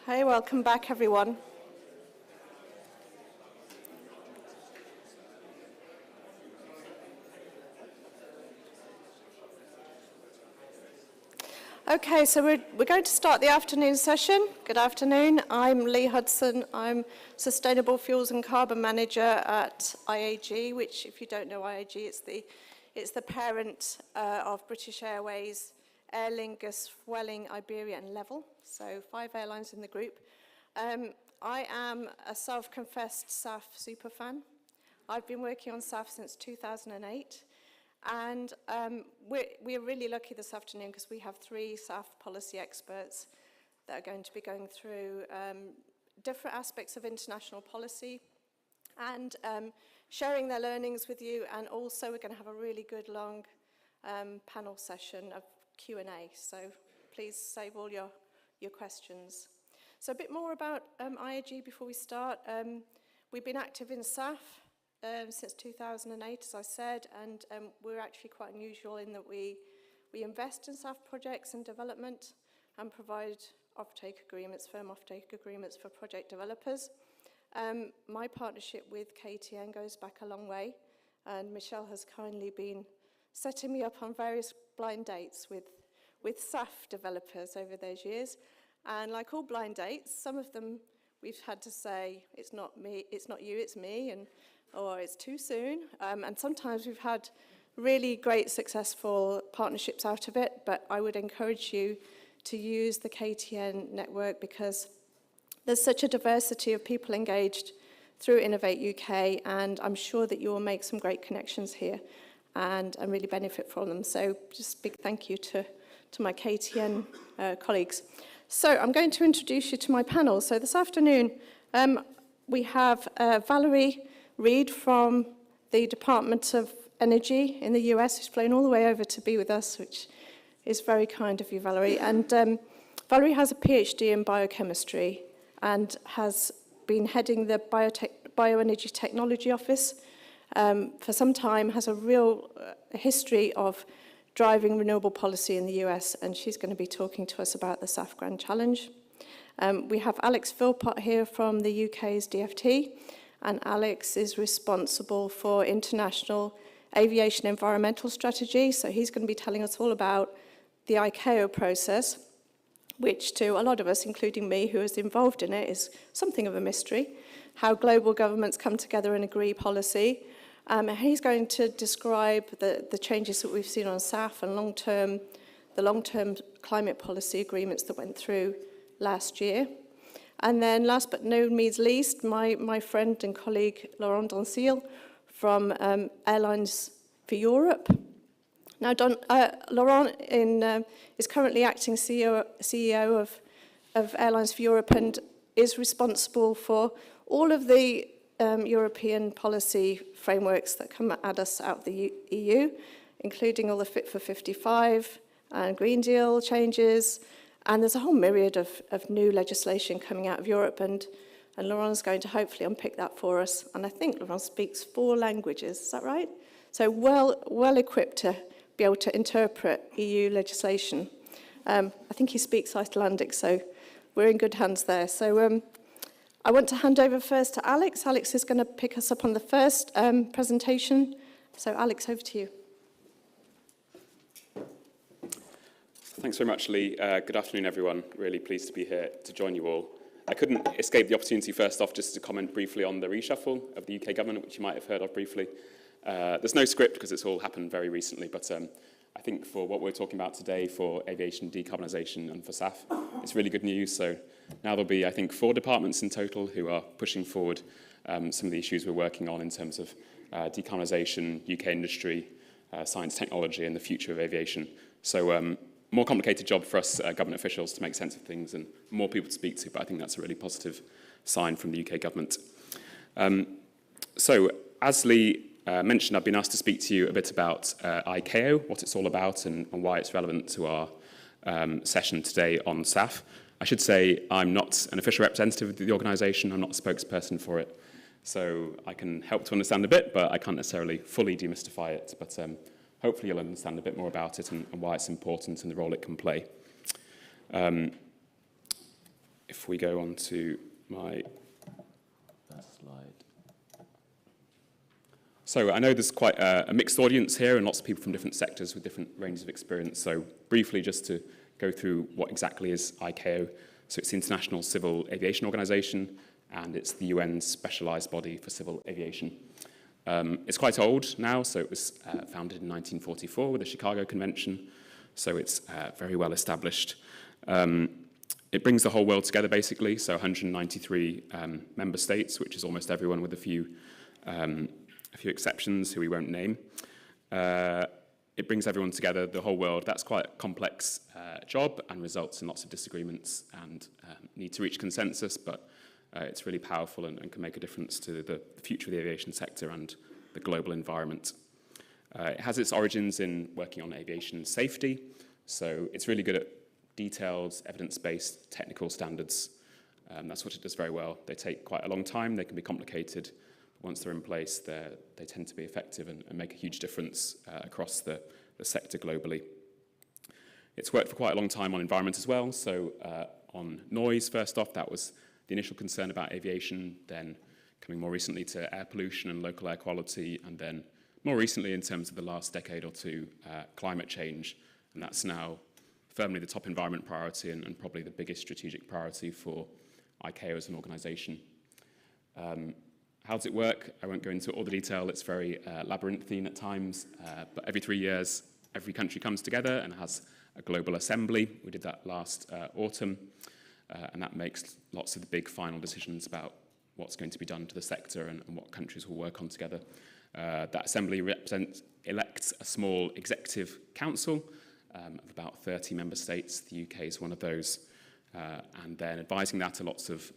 Hi, welcome back, everyone. Okay, so we're going to start the afternoon session. Good afternoon. I'm Lee Hudson. I'm Sustainable Fuels and Carbon Manager at IAG, which, if you don't know IAG, it's the parent of British Airways, Aer Lingus, Vueling, Iberia and Level. So 5 airlines in the group. I am a self-confessed SAF superfan. I've been working on SAF since 2008. And we're really lucky this afternoon because we have 3 SAF policy experts that are going to be going through different aspects of international policy and sharing their learnings with you. And also we're going to have a really good long panel session of Q&A. So please save all your questions. So a bit more about IAG before we start. We've been active in SAF since 2008, as I said, and we're actually quite unusual in that we invest in SAF projects and development and provide offtake agreements, firm offtake agreements for project developers. My partnership with KTN goes back a long way, and Michelle has kindly been setting me up on various blind dates with SAF developers over those years. And like all blind dates, some of them we've had to say, it's not me, it's not you, it's me, or it's too soon. And sometimes we've had really great successful partnerships out of it, but I would encourage you to use the KTN network because there's such a diversity of people engaged through Innovate UK, and I'm sure that you will make some great connections here and really benefit from them. So just a big thank you to my KTN colleagues. So I'm going to introduce you to my panel. So this afternoon we have Valerie Reed from the Department of Energy in the US, who's flown all the way over to be with us, which is very kind of you, Valerie. And Valerie has a PhD in biochemistry and has been heading the Bioenergy Technology Office for some time, has a real history of driving renewable policy in the US, and she's going to be talking to us about the SAF Grand Challenge. We have Alex Philpott here from the UK's DFT, and Alex is responsible for international aviation environmental strategy, so he's going to be telling us all about the ICAO process, which to a lot of us, including me, who is involved in it, is something of a mystery, how global governments come together and agree policy. He's going to describe the changes that we've seen on SAF and the long-term climate policy agreements that went through last year. And then last but no means least, my friend and colleague Laurent Dancil from Airlines for Europe. Now, Laurent is currently acting CEO of Airlines for Europe and is responsible for all of the European policy frameworks that come at us out of the EU, including all the Fit for 55 and Green Deal changes. And there's a whole myriad of new legislation coming out of Europe, and Laurent's going to hopefully unpick that for us. And I think Laurent speaks 4 languages, is that right? So well equipped to be able to interpret EU legislation. I think he speaks Icelandic, so we're in good hands there. So I want to hand over first to Alex. Alex is going to pick us up on the first presentation. So Alex, over to you. Thanks very much, Lee. Good afternoon, everyone. Really pleased to be here to join you all. I couldn't escape the opportunity, first off, just to comment briefly on the reshuffle of the UK government, which you might have heard of briefly. There's no script because it's all happened very recently, but I think for what we're talking about today, for aviation decarbonisation and for SAF, it's really good news. So now there'll be, I think, 4 departments in total who are pushing forward some of the issues we're working on in terms of decarbonisation, UK industry, science, technology, and the future of aviation. So more complicated job for us government officials to make sense of things and more people to speak to, but I think that's a really positive sign from the UK government. So as Lee mentioned, I've been asked to speak to you a bit about ICAO, what it's all about and why it's relevant to our session today on SAF. I should say I'm not an official representative of the organisation, I'm not a spokesperson for it, so I can help to understand a bit, but I can't necessarily fully demystify it, but hopefully you'll understand a bit more about it and why it's important and the role it can play. If if we go on to my first slide. So I know there's quite a mixed audience here and lots of people from different sectors with different ranges of experience. So briefly, just to go through what exactly is ICAO. So it's the International Civil Aviation Organization, and it's the UN's specialized body for civil aviation. It's quite old now, so it was founded in 1944 with the Chicago Convention, so it's very well established. It brings the whole world together, basically, so 193 member states, which is almost everyone with a few exceptions who we won't name. It brings everyone together, the whole world. That's quite a complex job and results in lots of disagreements and need to reach consensus, but it's really powerful and can make a difference to the future of the aviation sector and the global environment. It has its origins in working on aviation safety, so it's really good at detailed, evidence-based technical standards. That's what it does very well. They take quite a long time, they can be complicated. Once they're in place, they tend to be effective and make a huge difference across the sector globally. It's worked for quite a long time on environment as well. So on noise, first off, that was the initial concern about aviation, then coming more recently to air pollution and local air quality, and then more recently in terms of the last decade or two, climate change. And that's now firmly the top environment priority and probably the biggest strategic priority for ICAO as an organization. How does it work? I won't go into all the detail. It's very labyrinthine at times, but every 3 years, every country comes together and has a global assembly. We did that last autumn, and that makes lots of the big final decisions about what's going to be done to the sector and what countries will work on together. That assembly elects a small executive council of about 30 member states. The UK is one of those. And then advising that to lots of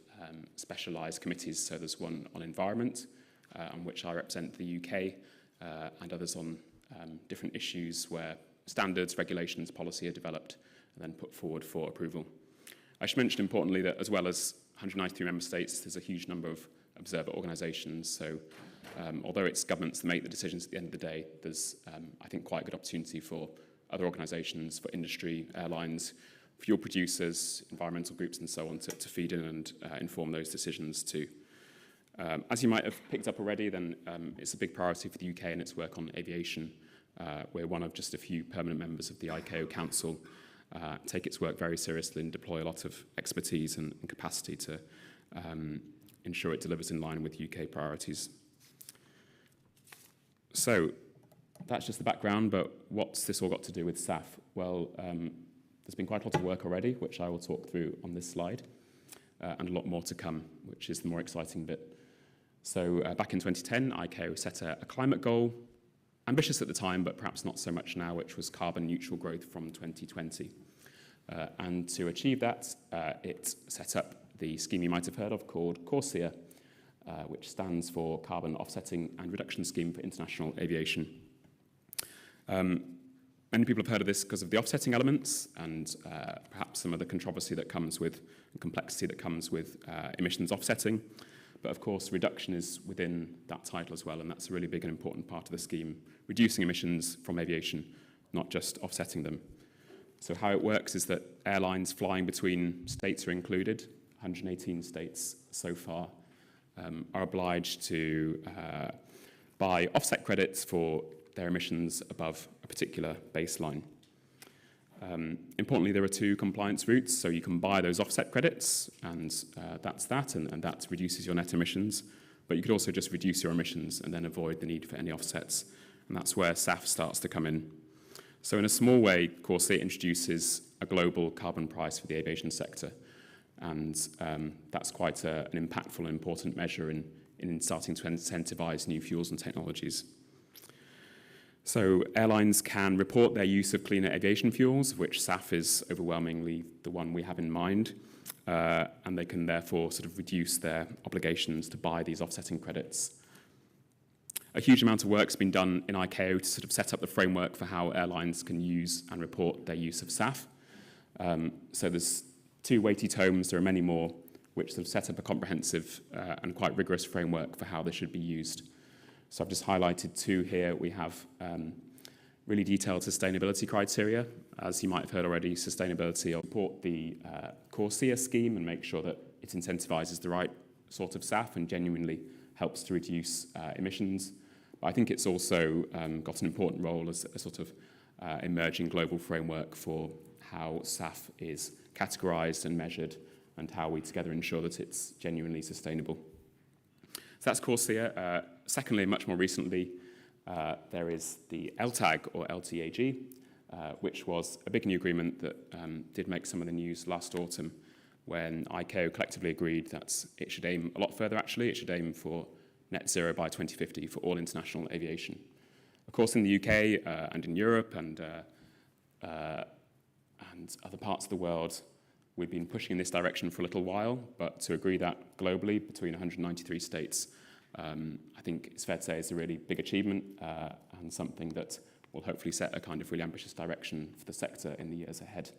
specialised committees. So there's one on environment, on which I represent the UK, and others on different issues where standards, regulations, policy are developed and then put forward for approval. I should mention importantly that as well as 193 member states, there's a huge number of observer organisations. So although it's governments that make the decisions at the end of the day, there's, I think, quite a good opportunity for other organisations, for industry, airlines, fuel producers, environmental groups and so on to feed in and inform those decisions too. As you might have picked up already, then it's a big priority for the UK and its work on aviation. We're one of just a few permanent members of the ICAO Council, take its work very seriously and deploy a lot of expertise and capacity to ensure it delivers in line with UK priorities. So that's just the background, but what's this all got to do with SAF? Well, there's been quite a lot of work already, which I will talk through on this slide, and a lot more to come, which is the more exciting bit. So back in 2010, ICAO set a climate goal, ambitious at the time, but perhaps not so much now, which was carbon neutral growth from 2020. And to achieve that, it set up the scheme you might have heard of called CORSIA, which stands for Carbon Offsetting and Reduction Scheme for International Aviation. Many people have heard of this because of the offsetting elements and perhaps some of the controversy that comes with and complexity that comes with emissions offsetting. But of course, reduction is within that title as well, and that's a really big and important part of the scheme, reducing emissions from aviation, not just offsetting them. So how it works is that airlines flying between states are included, 118 states so far, are obliged to buy offset credits for their emissions above a particular baseline. Importantly, there are two compliance routes, so you can buy those offset credits, and that's that, and that reduces your net emissions, but you could also just reduce your emissions and then avoid the need for any offsets, and that's where SAF starts to come in. So in a small way, CORSIA introduces a global carbon price for the aviation sector, and that's quite an impactful and important measure in starting to incentivize new fuels and technologies. So airlines can report their use of cleaner aviation fuels, of which SAF is overwhelmingly the one we have in mind, and they can therefore sort of reduce their obligations to buy these offsetting credits. A huge amount of work's been done in ICAO to sort of set up the framework for how airlines can use and report their use of SAF. So there's two weighty tomes, there are many more, which sort of set up a comprehensive and quite rigorous framework for how they should be used. So I've just highlighted two here. We have really detailed sustainability criteria. As you might have heard already, sustainability will support the CORSIA scheme and make sure that it incentivises the right sort of SAF and genuinely helps to reduce emissions. But I think it's also got an important role as a sort of emerging global framework for how SAF is categorised and measured and how we together ensure that it's genuinely sustainable. So that's CORSIA. Secondly, much more recently, there is the LTAG or LTAG, which was a big new agreement that did make some of the news last autumn when ICAO collectively agreed that it should aim a lot further actually. It should aim for net zero by 2050 for all international aviation. Of course, in the UK and in Europe and other parts of the world, we've been pushing in this direction for a little while, but to agree that globally between 193 states, I think it's fair to say is a really big achievement and something that will hopefully set a kind of really ambitious direction for the sector in the years ahead.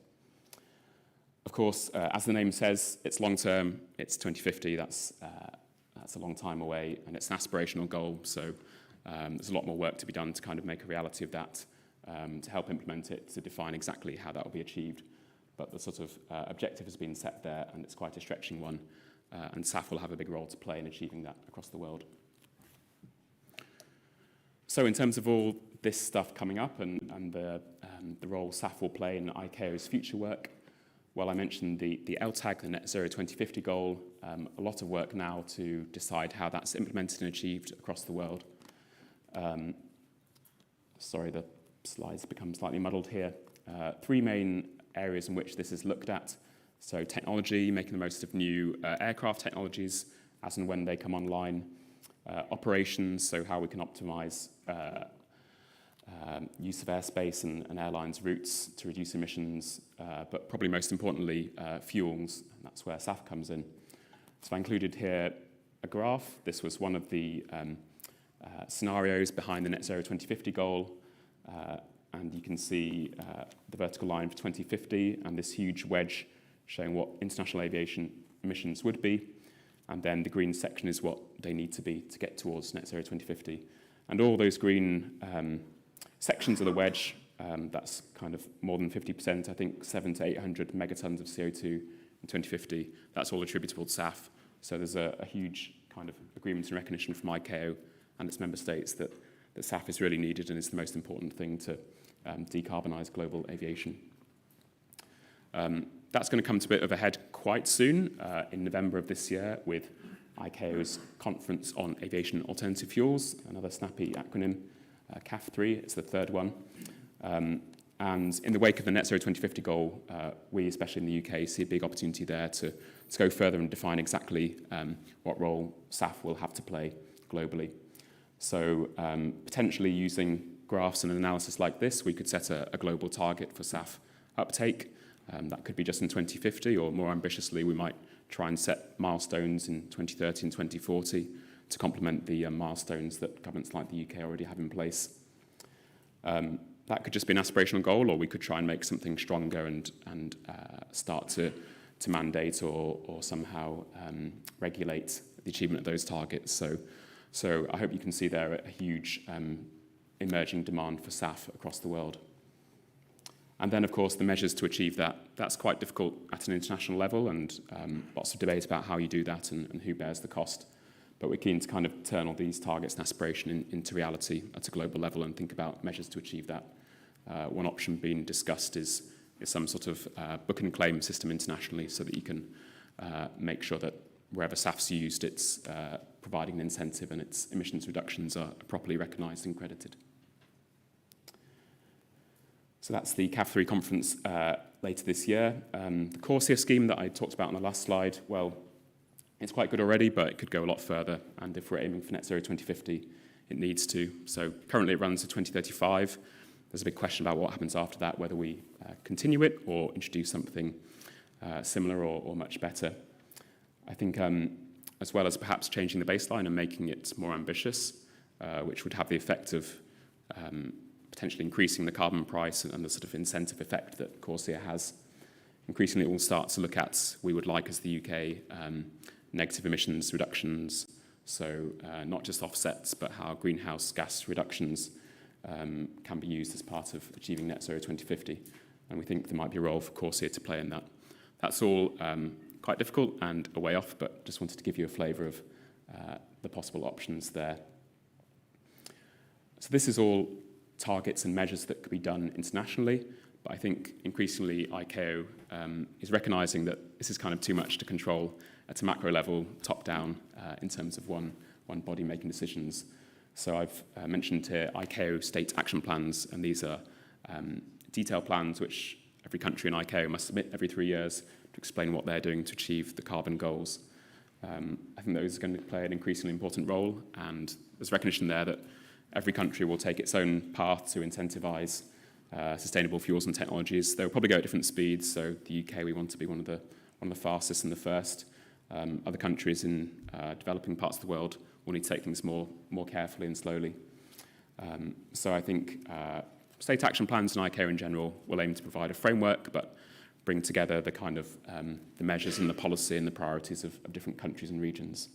Of course, as the name says, it's long term, it's 2050, that's a long time away, and it's an aspirational goal, so there's a lot more work to be done to kind of make a reality of that, to help implement it, to define exactly how that will be achieved. But the sort of objective has been set there, and it's quite a stretching one, and SAF will have a big role to play in achieving that across the world. So in terms of all this stuff coming up and the role SAF will play in ICAO's future work, well, I mentioned the LTAG, the Net Zero 2050 goal, a lot of work now to decide how that's implemented and achieved across the world. Sorry, the slides become slightly muddled here. Three main areas in which this is looked at. So technology, making the most of new aircraft technologies as and when they come online. Operations, so how we can optimize use of airspace and airlines' routes to reduce emissions, but probably most importantly, fuels, and that's where SAF comes in. So I included here a graph. This was one of the scenarios behind the Net Zero 2050 goal, and you can see the vertical line for 2050 and this huge wedge showing what international aviation emissions would be, and then the green section is what they need to be to get towards Net Zero 2050. And all those green sections of the wedge, that's kind of more than 50%, I think 700 to 800 megatons of CO2 in 2050. That's all attributable to SAF. So there's a huge kind of agreement and recognition from ICAO and its member states that SAF is really needed and is the most important thing to decarbonise global aviation. That's going to come to a bit of a head quite soon, in November of this year, with ICAO's Conference on Aviation Alternative Fuels, another snappy acronym, CAF3, it's the third one. And in the wake of the Net Zero 2050 goal, we, especially in the UK, see a big opportunity there to go further and define exactly what role SAF will have to play globally. So potentially using graphs and an analysis like this, we could set a global target for SAF uptake. That could be just in 2050, or more ambitiously, we might try and set milestones in 2030 and 2040 to complement the milestones that governments like the UK already have in place. That could just be an aspirational goal, or we could try and make something stronger and start to mandate or somehow regulate the achievement of those targets. So I hope you can see there a huge emerging demand for SAF across the world. And then, of course, the measures to achieve that, that's quite difficult at an international level, and lots of debate about how you do that and who bears the cost. But we're keen to kind of turn all these targets and aspiration into reality at a global level and think about measures to achieve that. One option being discussed is some sort of book and claim system internationally, so that you can make sure that wherever SAF's used, it's providing an incentive and its emissions reductions are properly recognised and credited. So that's the CAF3 conference later this year. The CORSIA scheme that I talked about on the last slide, well, it's quite good already, but it could go a lot further. And if we're aiming for Net Zero 2050, it needs to. So currently it runs to 2035. There's a big question about what happens after that, whether we continue it or introduce something similar or much better. I think as well as perhaps changing the baseline and making it more ambitious, which would have the effect of potentially increasing the carbon price and the sort of incentive effect that CORSIA has. Increasingly, it will start to look at, we would like as the UK, negative emissions reductions, so not just offsets, but how greenhouse gas reductions can be used as part of achieving net zero 2050. And we think there might be a role for Corsair to play in that. That's all quite difficult and a way off, but just wanted to give you a flavour of the possible options there. So this is all targets and measures that could be done internationally, but I think increasingly ICAO is recognising that this is kind of too much to control at a macro level, top down, in terms of one body making decisions. So I've mentioned here ICAO state action plans, and these are detailed plans which every country in ICAO must submit every 3 years to explain what they're doing to achieve the carbon goals. I think those are going to play an increasingly important role, and there's recognition there that every country will take its own path to incentivise sustainable fuels and technologies. They'll probably go at different speeds, so the UK, we want to be one of the fastest and the first. Other countries in developing parts of the world will need to take things more carefully and slowly. So I think state action plans and ICAO in general will aim to provide a framework, but bring together the kind of the measures and the policy and the priorities of different countries and regions.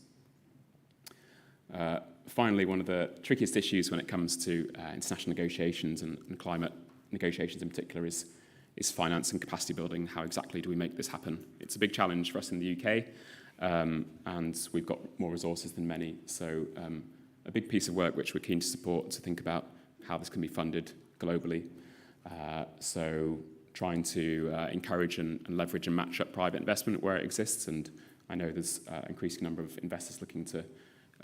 Finally, one of the trickiest issues when it comes to international negotiations and climate negotiations in particular is finance and capacity building. How exactly do we make this happen? It's a big challenge for us in the UK, and we've got more resources than many. So a big piece of work which we're keen to support to think about how this can be funded globally. So trying to encourage and leverage and match up private investment where it exists. And I know there's an increasing number of investors looking to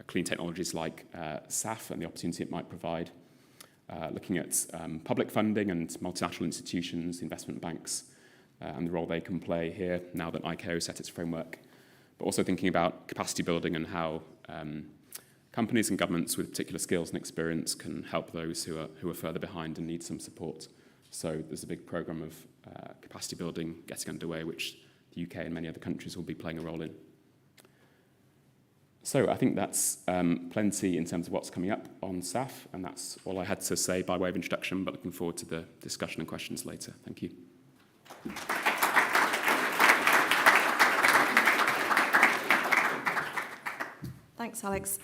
clean technologies like SAF and the opportunity it might provide. Looking at public funding and multinational institutions, investment banks, and the role they can play here now that ICAO set its framework. But also thinking about capacity building and how companies and governments with particular skills and experience can help those who are further behind and need some support. So there's a big programme of capacity building getting underway, which the UK and many other countries will be playing a role in. So I think that's plenty in terms of what's coming up on SAF, and that's all I had to say by way of introduction, but looking forward to the discussion and questions later. Thank you. Thanks, Alex.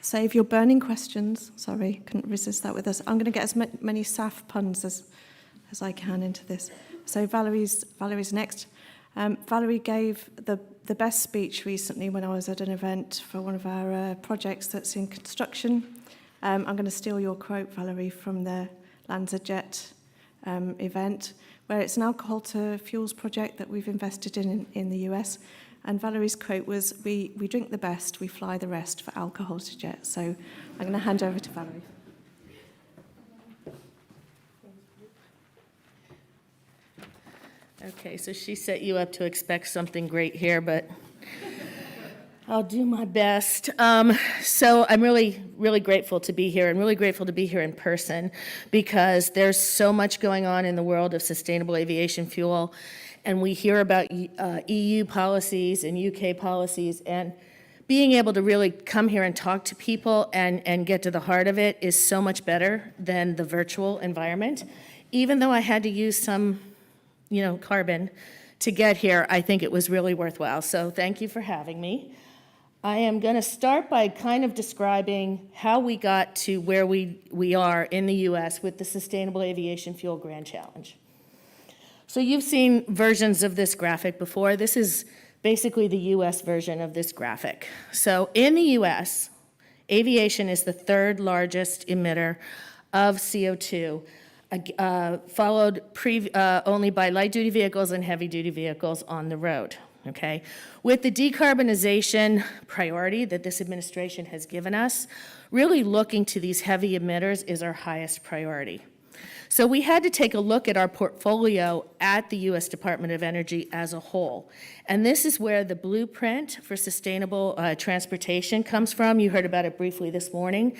Save your burning questions. Sorry, couldn't resist that with us. I'm going to get as many SAF puns as I can into this. So Valerie's next. Valerie gave the best speech recently when I was at an event for one of our projects that's in construction. I'm going to steal your quote, Valerie, from the LanzaJet event, where it's an alcohol to fuels project that we've invested in the US. And Valerie's quote was, we drink the best, we fly the rest for alcohol to jet. So I'm going to hand over to Valerie. Okay, so she set you up to expect something great here, but I'll do my best. So I'm really, really grateful to be here, and really grateful to be here in person, because there's so much going on in the world of sustainable aviation fuel, and we hear about EU policies and UK policies, and being able to really come here and talk to people and get to the heart of it is so much better than the virtual environment. Even though I had to use some carbon to get here, I think it was really worthwhile. So thank you for having me. I am going to start by kind of describing how we got to where we are in the US with the Sustainable Aviation Fuel Grand Challenge. So you've seen versions of this graphic before. This is basically the US version of this graphic. So in the US, aviation is the third largest emitter of CO2, followed only by light-duty vehicles and heavy-duty vehicles on the road, okay? With the decarbonization priority that this administration has given us, really looking to these heavy emitters is our highest priority. So we had to take a look at our portfolio at the U.S. Department of Energy as a whole. And this is where the blueprint for sustainable transportation comes from. You heard about it briefly this morning.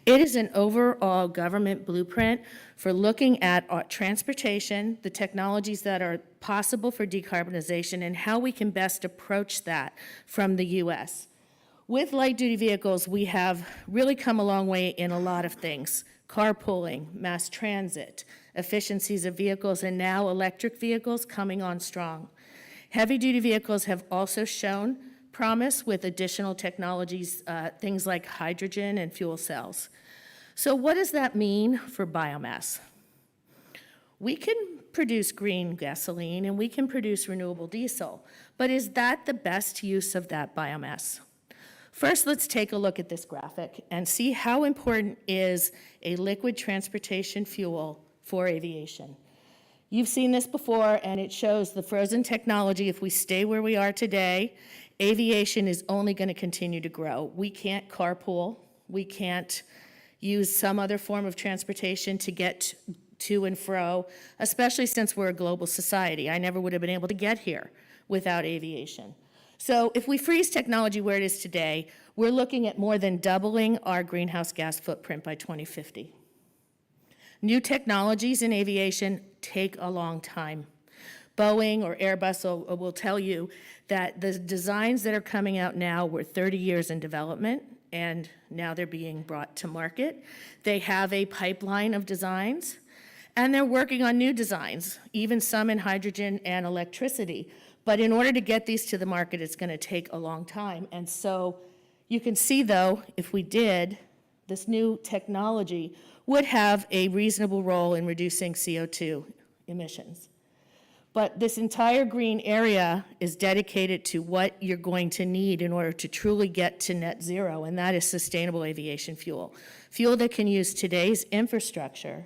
It is an overall government blueprint for looking at transportation, the technologies that are possible for decarbonization, and how we can best approach that from the U.S. With light-duty vehicles, we have really come a long way in a lot of things. Carpooling, mass transit, efficiencies of vehicles, and now electric vehicles coming on strong. Heavy-duty vehicles have also shown promise with additional technologies, things like hydrogen and fuel cells. So what does that mean for biomass? We can produce green gasoline and we can produce renewable diesel, but is that the best use of that biomass? First, let's take a look at this graphic and see how important is a liquid transportation fuel for aviation. You've seen this before, and it shows the frozen technology. If we stay where we are today, aviation is only going to continue to grow. We can't carpool. We can't use some other form of transportation to get to and fro, especially since we're a global society. I never would have been able to get here without aviation. So if we freeze technology where it is today, we're looking at more than doubling our greenhouse gas footprint by 2050. New technologies in aviation take a long time. Boeing or Airbus will tell you that the designs that are coming out now were 30 years in development, and now they're being brought to market. They have a pipeline of designs, and they're working on new designs, even some in hydrogen and electricity. But in order to get these to the market, it's going to take a long time. And so you can see, though, if we did, this new technology would have a reasonable role in reducing CO2 emissions. But this entire green area is dedicated to what you're going to need in order to truly get to net zero, and that is sustainable aviation fuel. Fuel that can use today's infrastructure,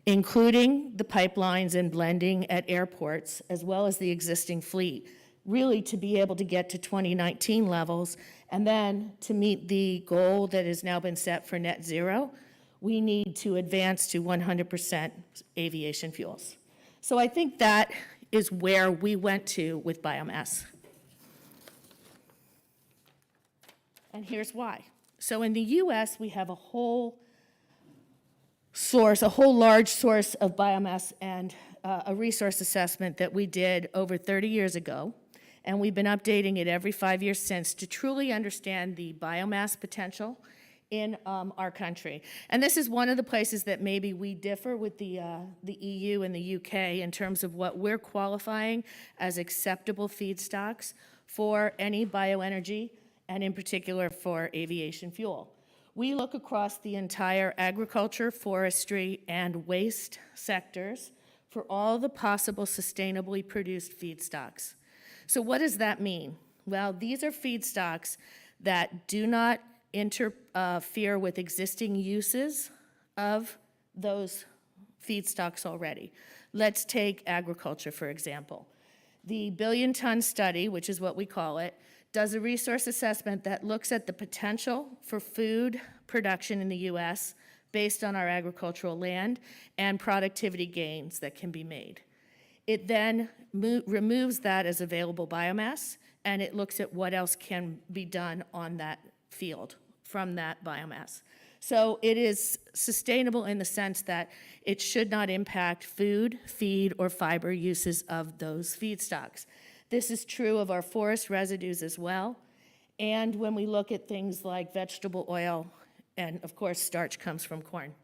including the pipelines and blending at airports, as well as the existing fleet, really to be able to get to 2019 levels. And then to meet the goal that has now been set for net zero, we need to advance to 100% aviation fuels. So I think that is where we went to with biomass. And here's why. So in the US, we have a whole large source of biomass and a resource assessment that we did over 30 years ago. And we've been updating it every 5 years since to truly understand the biomass potential in our country. And this is one of the places that maybe we differ with the EU and the UK in terms of what we're qualifying as acceptable feedstocks for any bioenergy, and in particular for aviation fuel. We look across the entire agriculture, forestry, and waste sectors for all the possible sustainably produced feedstocks. So what does that mean? Well, these are feedstocks that do not interfere with existing uses of those feedstocks already. Let's take agriculture, for example. The billion-ton study, which is what we call it, does a resource assessment that looks at the potential for food production in the U.S. based on our agricultural land and productivity gains that can be made. It then removes that as available biomass, and it looks at what else can be done on that field from that biomass. So it is sustainable in the sense that it should not impact food, feed, or fiber uses of those feedstocks. This is true of our forest residues as well, and when we look at things like vegetable oil, and of course starch comes from corn.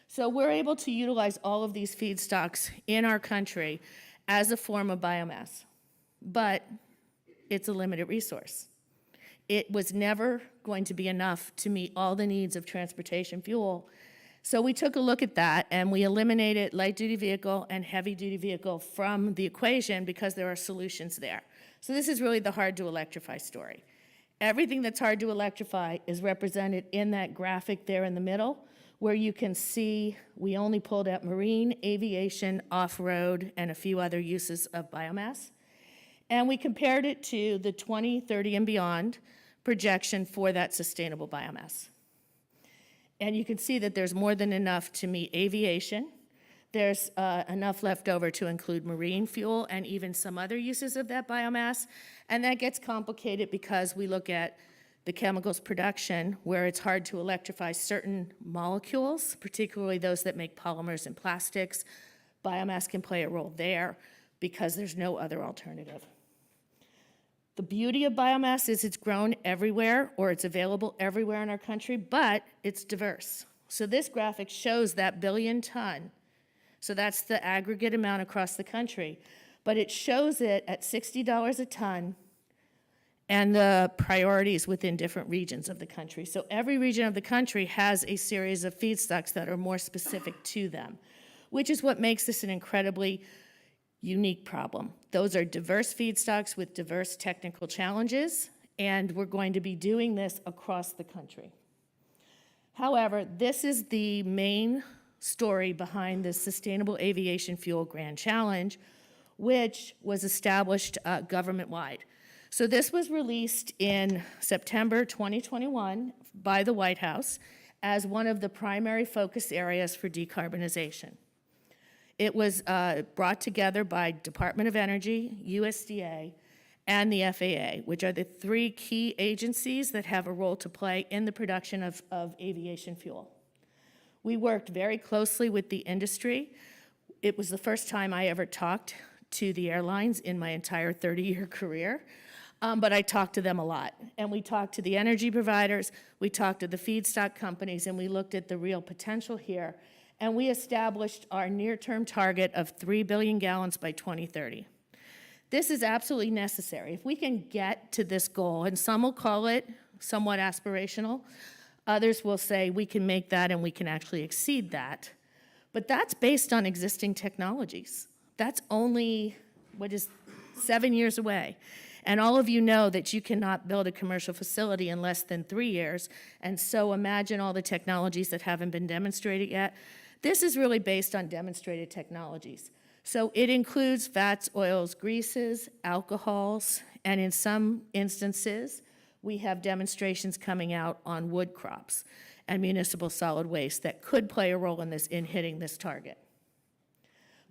So we're able to utilize all of these feedstocks in our country as a form of biomass, but it's a limited resource. It was never going to be enough to meet all the needs of transportation fuel. So we took a look at that and we eliminated light-duty vehicle and heavy-duty vehicle from the equation because there are solutions there. So this is really the hard-to-electrify story. Everything that's hard to electrify is represented in that graphic there in the middle, where you can see we only pulled out marine, aviation, off-road, and a few other uses of biomass. And we compared it to the 2030 and beyond projection for that sustainable biomass. And you can see that there's more than enough to meet aviation. There's enough left over to include marine fuel and even some other uses of that biomass. And that gets complicated because we look at the chemicals production where it's hard to electrify certain molecules, particularly those that make polymers and plastics. Biomass can play a role there because there's no other alternative. The beauty of biomass is it's grown everywhere, or it's available everywhere in our country, but it's diverse. So this graphic shows that billion-ton. So that's the aggregate amount across the country. But it shows it at $60 a ton and the priorities within different regions of the country. So every region of the country has a series of feedstocks that are more specific to them, which is what makes this an incredibly unique problem. Those are diverse feedstocks with diverse technical challenges, and we're going to be doing this across the country. However, this is the main story behind the Sustainable Aviation Fuel Grand Challenge, which was established government-wide. So this was released in September 2021 by the White House as one of the primary focus areas for decarbonization. It was brought together by Department of Energy, USDA, and the FAA, which are the three key agencies that have a role to play in the production of aviation fuel. We worked very closely with the industry. It was the first time I ever talked to the airlines in my entire 30-year career. But I talked to them a lot. And we talked to the energy providers, we talked to the feedstock companies, and we looked at the real potential here. And we established our near-term target of 3 billion gallons by 2030. This is absolutely necessary. If we can get to this goal, and some will call it somewhat aspirational, others will say we can make that and we can actually exceed that. But that's based on existing technologies. That's only, 7 years away. And all of you know that you cannot build a commercial facility in less than 3 years. And so imagine all the technologies that haven't been demonstrated yet. This is really based on demonstrated technologies. So it includes fats, oils, greases, alcohols, and in some instances, we have demonstrations coming out on wood crops and municipal solid waste that could play a role in this, in hitting this target.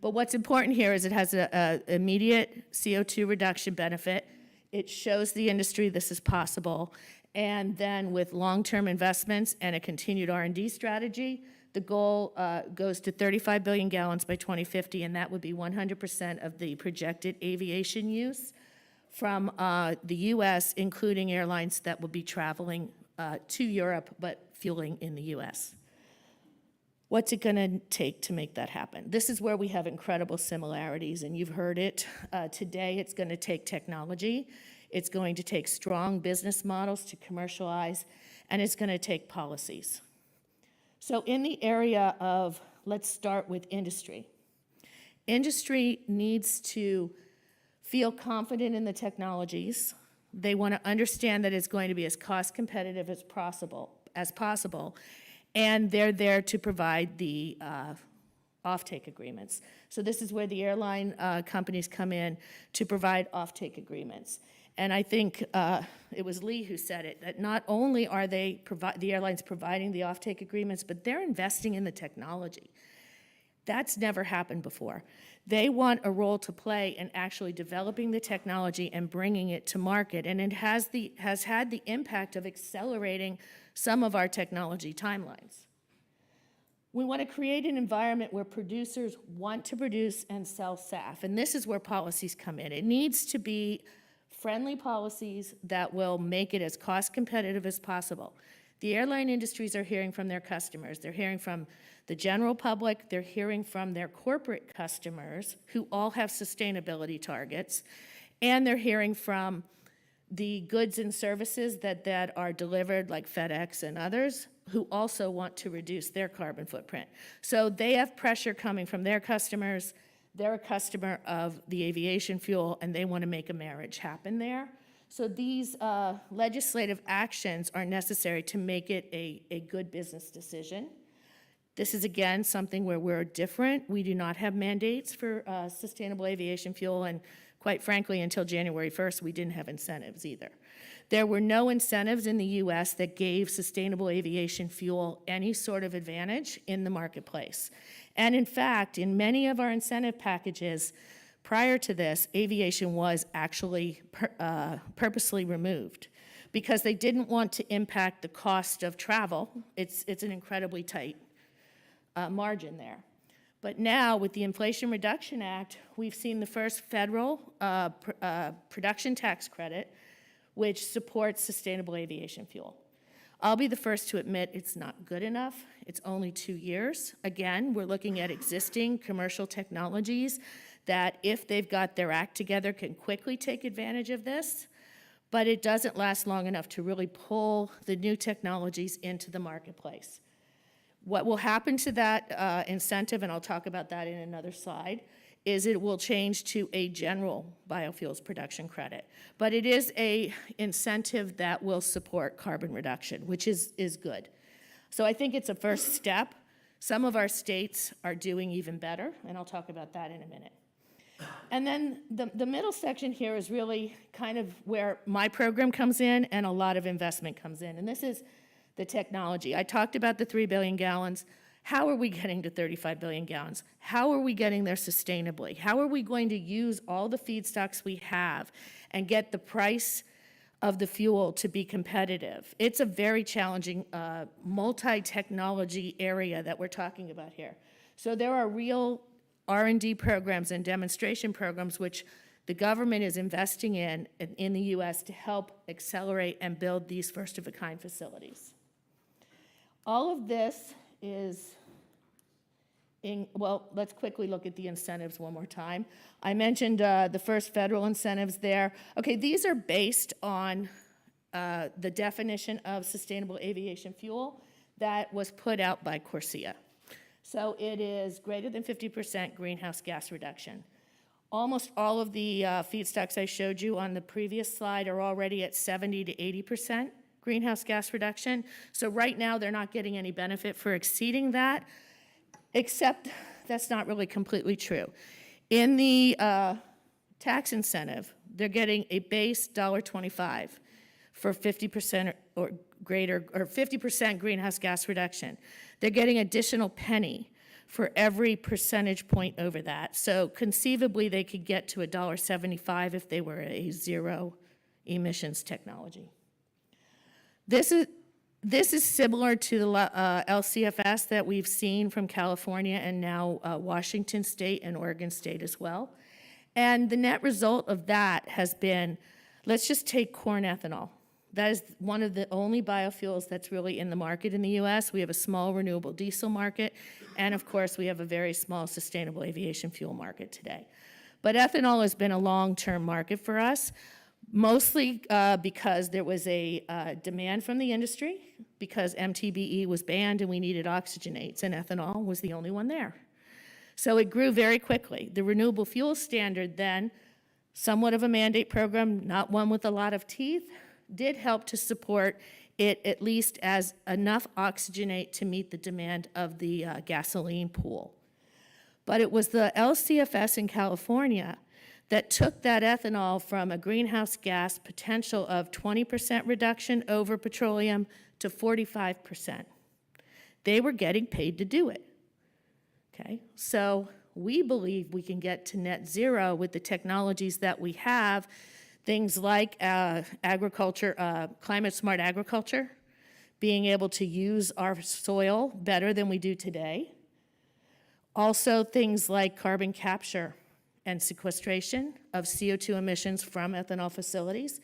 But what's important here is it has an immediate CO2 reduction benefit. It shows the industry this is possible. And then with long-term investments and a continued R&D strategy, the goal goes to 35 billion gallons by 2050, and that would be 100% of the projected aviation use from the US, including airlines that will be traveling to Europe but fueling in the US. What's it gonna take to make that happen? This is where we have incredible similarities, and you've heard it today. It's gonna take technology, it's going to take strong business models to commercialize, and it's gonna take policies. So in the area of, let's start with industry. Industry needs to feel confident in the technologies. They wanna understand that it's going to be as cost competitive as possible, and they're there to provide the offtake agreements. So this is where the airline companies come in to provide offtake agreements. And I think it was Lee who said it, that not only are the airlines providing the offtake agreements, but they're investing in the technology. That's never happened before. They want a role to play in actually developing the technology and bringing it to market, and it has had the impact of accelerating some of our technology timelines. We want to create an environment where producers want to produce and sell SAF, and this is where policies come in. It needs to be friendly policies that will make it as cost competitive as possible. The airline industries are hearing from their customers. They're hearing from the general public. They're hearing from their corporate customers who all have sustainability targets. And they're hearing from the goods and services that are delivered, like FedEx and others, who also want to reduce their carbon footprint. So they have pressure coming from their customers. They're a customer of the aviation fuel, and they want to make a marriage happen there. So these legislative actions are necessary to make it a good business decision. This is, again, something where we're different. We do not have mandates for sustainable aviation fuel, and quite frankly, until January 1st, we didn't have incentives either. There were no incentives in the US that gave sustainable aviation fuel any sort of advantage in the marketplace. And in fact, in many of our incentive packages prior to this, aviation was actually purposely removed because they didn't want to impact the cost of travel. It's an incredibly tight margin there. But now, with the Inflation Reduction Act, we've seen the first federal production tax credit, which supports sustainable aviation fuel. I'll be the first to admit it's not good enough. It's only 2 years. Again, we're looking at existing commercial technologies that, if they've got their act together, can quickly take advantage of this. but it doesn't last long enough to really pull the new technologies into the marketplace. What will happen to that incentive, and I'll talk about that in another slide, is it will change to a general biofuels production credit. But it is a incentive that will support carbon reduction, which is good. So I think it's a first step. Some of our states are doing even better, and I'll talk about that in a minute. And then the middle section here is really kind of where my program comes in and a lot of investment comes in. And this is the technology. I talked about the 3 billion gallons. How are we getting to 35 billion gallons? How are we getting there sustainably? How are we going to use all the feedstocks we have and get the price of the fuel to be competitive? It's a very challenging multi-technology area that we're talking about here. So there are real R&D programs and demonstration programs which the government is investing in the U.S. to help accelerate and build these first-of-a-kind facilities. All of this is well, let's quickly look at the incentives one more time. I mentioned the first federal incentives there. Okay, these are based on the definition of sustainable aviation fuel that was put out by Corsia. So it is greater than 50% greenhouse gas reduction. Almost all of the feedstocks I showed you on the previous slide are already at 70 to 80% greenhouse gas reduction. So right now they're not getting any benefit for exceeding that, except that's not really completely true. In the tax incentive, they're getting a base $1.25 for 50% or greater, or 50% greenhouse gas reduction. They're getting additional penny for every percentage point over that. So conceivably, they could get to $1.75 if they were a zero emissions technology. This is similar to the LCFS that we've seen from California and now Washington State and Oregon State as well. And the net result of that has been, let's just take corn ethanol. That is one of the only biofuels that's really in the market in the US. We have a small renewable diesel market, and of course we have a very small sustainable aviation fuel market today. But ethanol has been a long-term market for us, mostly because there was a demand from the industry, because MTBE was banned and we needed oxygenates, and ethanol was the only one there. So it grew very quickly. The renewable fuel standard then, somewhat of a mandate program, not one with a lot of teeth, did help to support it at least as enough oxygenate to meet the demand of the gasoline pool. But it was the LCFS in California that took that ethanol from a greenhouse gas potential of 20% reduction over petroleum to 45%. They were getting paid to do it. Okay, so we believe we can get to net zero with the technologies that we have, things like agriculture, climate smart agriculture, being able to use our soil better than we do today. Also things like carbon capture and sequestration of CO2 emissions from ethanol facilities.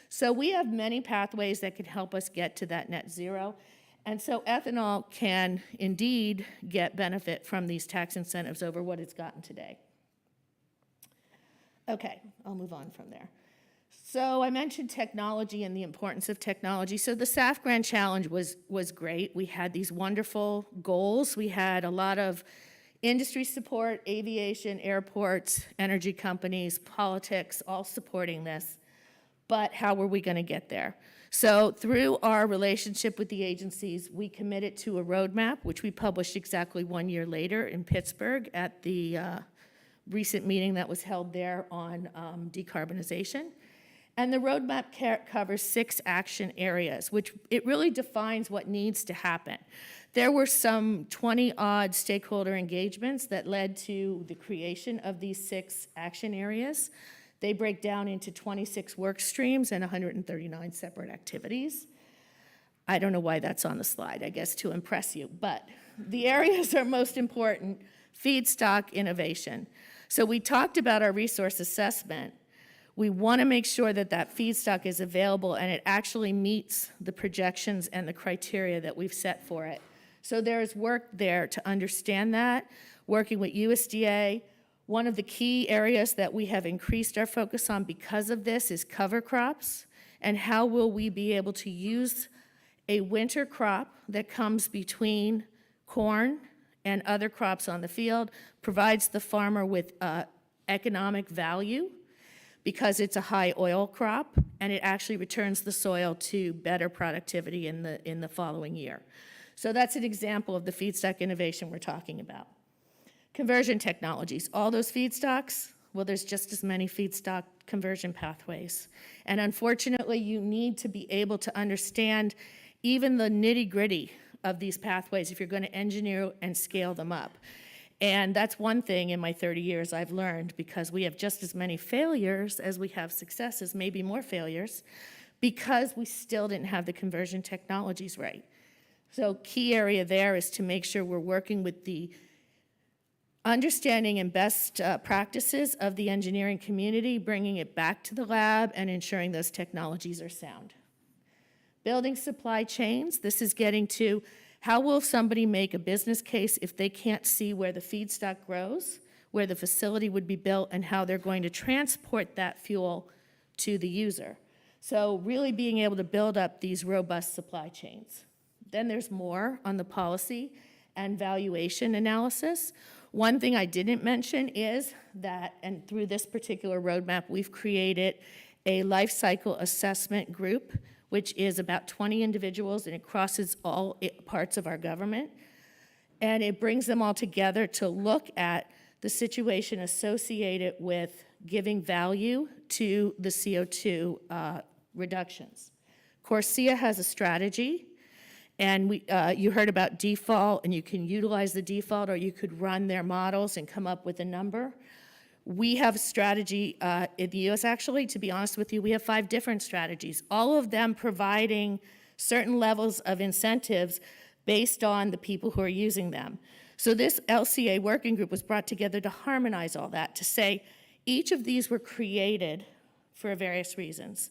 So we have many pathways that can help us get to that net zero. And so ethanol can indeed get benefit from these tax incentives over what it's gotten today. Okay, I'll move on from there. So I mentioned technology and the importance of technology. So the SAF Grand Challenge was great. We had these wonderful goals. We had a lot of industry support, aviation, airports, energy companies, politics, all supporting this. But how were we going to get there? So through our relationship with the agencies, we committed to a roadmap, which we published exactly 1 year later in Pittsburgh at the recent meeting that was held there on decarbonization. And the roadmap covers 6 action areas, which it really defines what needs to happen. There were some 20-odd stakeholder engagements that led to the creation of these 6 action areas. They break down into 26 work streams and 139 separate activities. I don't know why that's on the slide, I guess to impress you, but the areas are most important: feedstock innovation. So we talked about our resource assessment. We want to make sure that that feedstock is available and it actually meets the projections and the criteria that we've set for it. So there's work there to understand that, working with USDA. One of the key areas that we have increased our focus on because of this is cover crops and how will we be able to use a winter crop that comes between corn and other crops on the field, provides the farmer with economic value because it's a high oil crop, and it actually returns the soil to better productivity in the following year. So that's an example of the feedstock innovation we're talking about. Conversion technologies, all those feedstocks, well, there's just as many feedstock conversion pathways. And unfortunately, you need to be able to understand even the nitty-gritty of these pathways if you're going to engineer and scale them up. And that's one thing in my 30 years I've learned, because we have just as many failures as we have successes, maybe more failures, because we still didn't have the conversion technologies right. So key area there is to make sure we're working with the understanding and best practices of the engineering community, bringing it back to the lab and ensuring those technologies are sound. Building supply chains, this is getting to how will somebody make a business case if they can't see where the feedstock grows, where the facility would be built, and how they're going to transport that fuel to the user. So really being able to build up these robust supply chains. Then there's more on the policy and valuation analysis. One thing I didn't mention is that, and through this particular roadmap, we've created a life cycle assessment group, which is about 20 individuals, and it crosses all parts of our government. And it brings them all together to look at the situation associated with giving value to the CO2 reductions. CORSIA has a strategy, and you heard about default, and you can utilize the default, or you could run their models and come up with a number. We have a strategy in the US, actually, to be honest with you, we have 5 different strategies, all of them providing certain levels of incentives based on the people who are using them. So this LCA working group was brought together to harmonize all that, to say each of these were created for various reasons.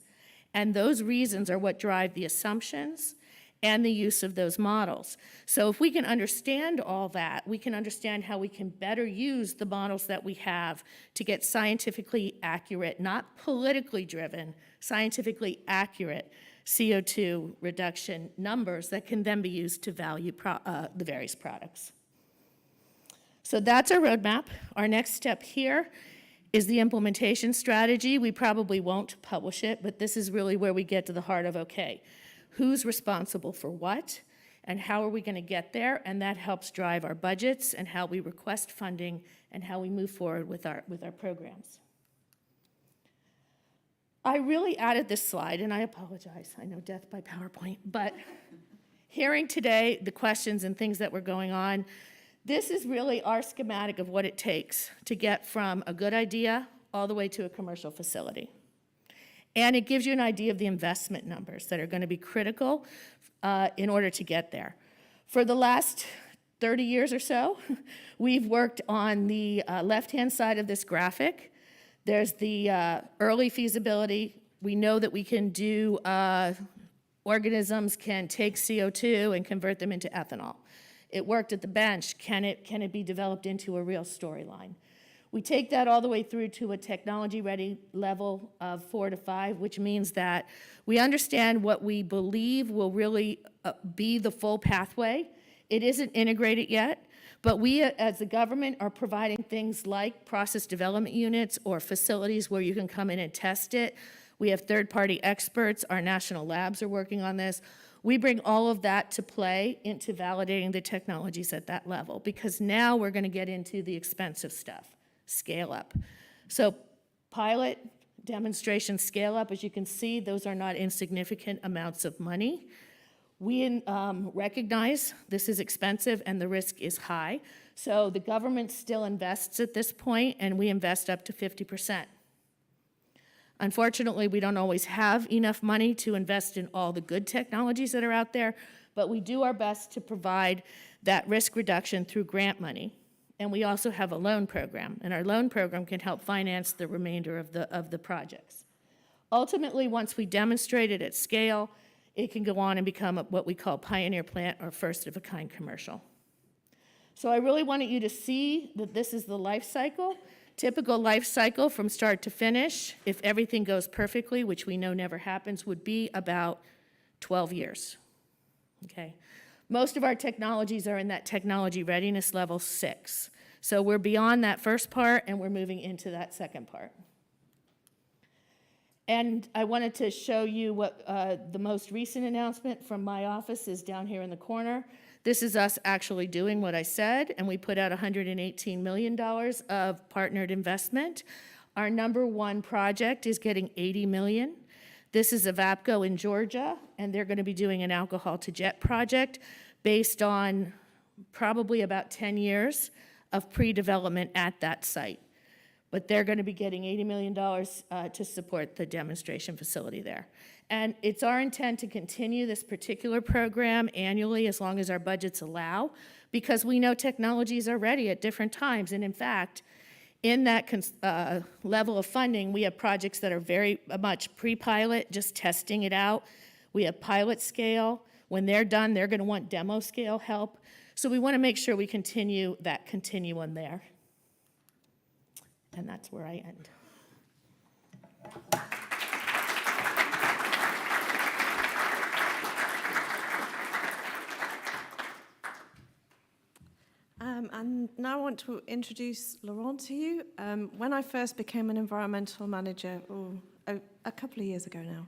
And those reasons are what drive the assumptions and the use of those models. So if we can understand all that, we can understand how we can better use the models that we have to get scientifically accurate, not politically driven, scientifically accurate CO2 reduction numbers that can then be used to value the various products. So that's our roadmap. Our next step here is the implementation strategy. We probably won't publish it, but this is really where we get to the heart of, okay, who's responsible for what, and how are we going to get there? And that helps drive our budgets and how we request funding and how we move forward with our programs. I really added this slide, and I apologize. I know death by PowerPoint, but hearing today the questions and things that were going on, this is really our schematic of what it takes to get from a good idea all the way to a commercial facility. And it gives you an idea of the investment numbers that are going to be critical in order to get there. For the last 30 years or so, we've worked on the left-hand side of this graphic. There's the early feasibility. We know that we can do, organisms can take CO2 and convert them into ethanol. It worked at the bench. Can it be developed into a real storyline? We take that all the way through to a technology-ready level of 4 to 5, which means that we understand what we believe will really be the full pathway. It isn't integrated yet, but we as the government are providing things like process development units or facilities where you can come in and test it. We have third-party experts. Our national labs are working on this. We bring all of that to play into validating the technologies at that level, because now we're going to get into the expensive stuff. Scale up. So pilot, demonstration, scale up, as you can see, those are not insignificant amounts of money. We recognize this is expensive and the risk is high. So the government still invests at this point, and we invest up to 50%. Unfortunately, we don't always have enough money to invest in all the good technologies that are out there, but we do our best to provide that risk reduction through grant money. And we also have a loan program, and our loan program can help finance the remainder of the projects. Ultimately, once we demonstrate it at scale, it can go on and become what we call pioneer plant or first-of-a-kind commercial. So I really wanted you to see that this is the life cycle. Typical life cycle from start to finish, if everything goes perfectly, which we know never happens, would be about 12 years. Okay. Most of our technologies are in that technology readiness level 6. So we're beyond that first part and we're moving into that second part. And I wanted to show you what the most recent announcement from my office is down here in the corner. This is us actually doing what I said, and we put out $118 million of partnered investment. Our number one project is getting $80 million. This is Avapco in Georgia, and they're going to be doing an alcohol-to-jet project based on probably about 10 years of pre-development at that site. But they're going to be getting $80 million to support the demonstration facility there. And it's our intent to continue this particular program annually as long as our budgets allow, because we know technologies are ready at different times. And in fact, in that level of funding, we have projects that are very much pre-pilot, just testing it out. We have pilot scale. When they're done, they're going to want demo scale help. So we want to make sure we continue that continuum there. And that's where I end. And now I want to introduce Laurent to you. When I first became an environmental manager, a couple of years ago now,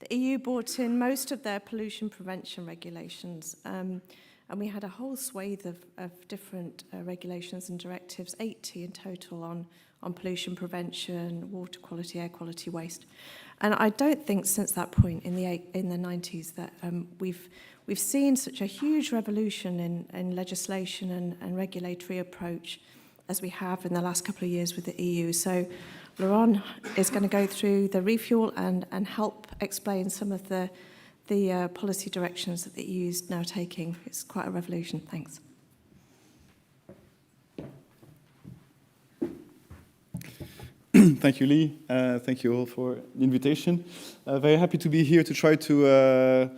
the EU brought in most of their pollution prevention regulations. And we had a whole swathe of different regulations and directives, 80 in total on pollution prevention, water quality, air quality, waste. And I don't think since that point in the 90s that we've seen such a huge revolution in legislation and regulatory approach as we have in the last couple of years with the EU. So Laurent is going to go through the refuel and help explain some of the policy directions that the EU is now taking. It's quite a revolution. Thanks. Thank you, Lee. Thank you all for the invitation. Very happy to be here to try to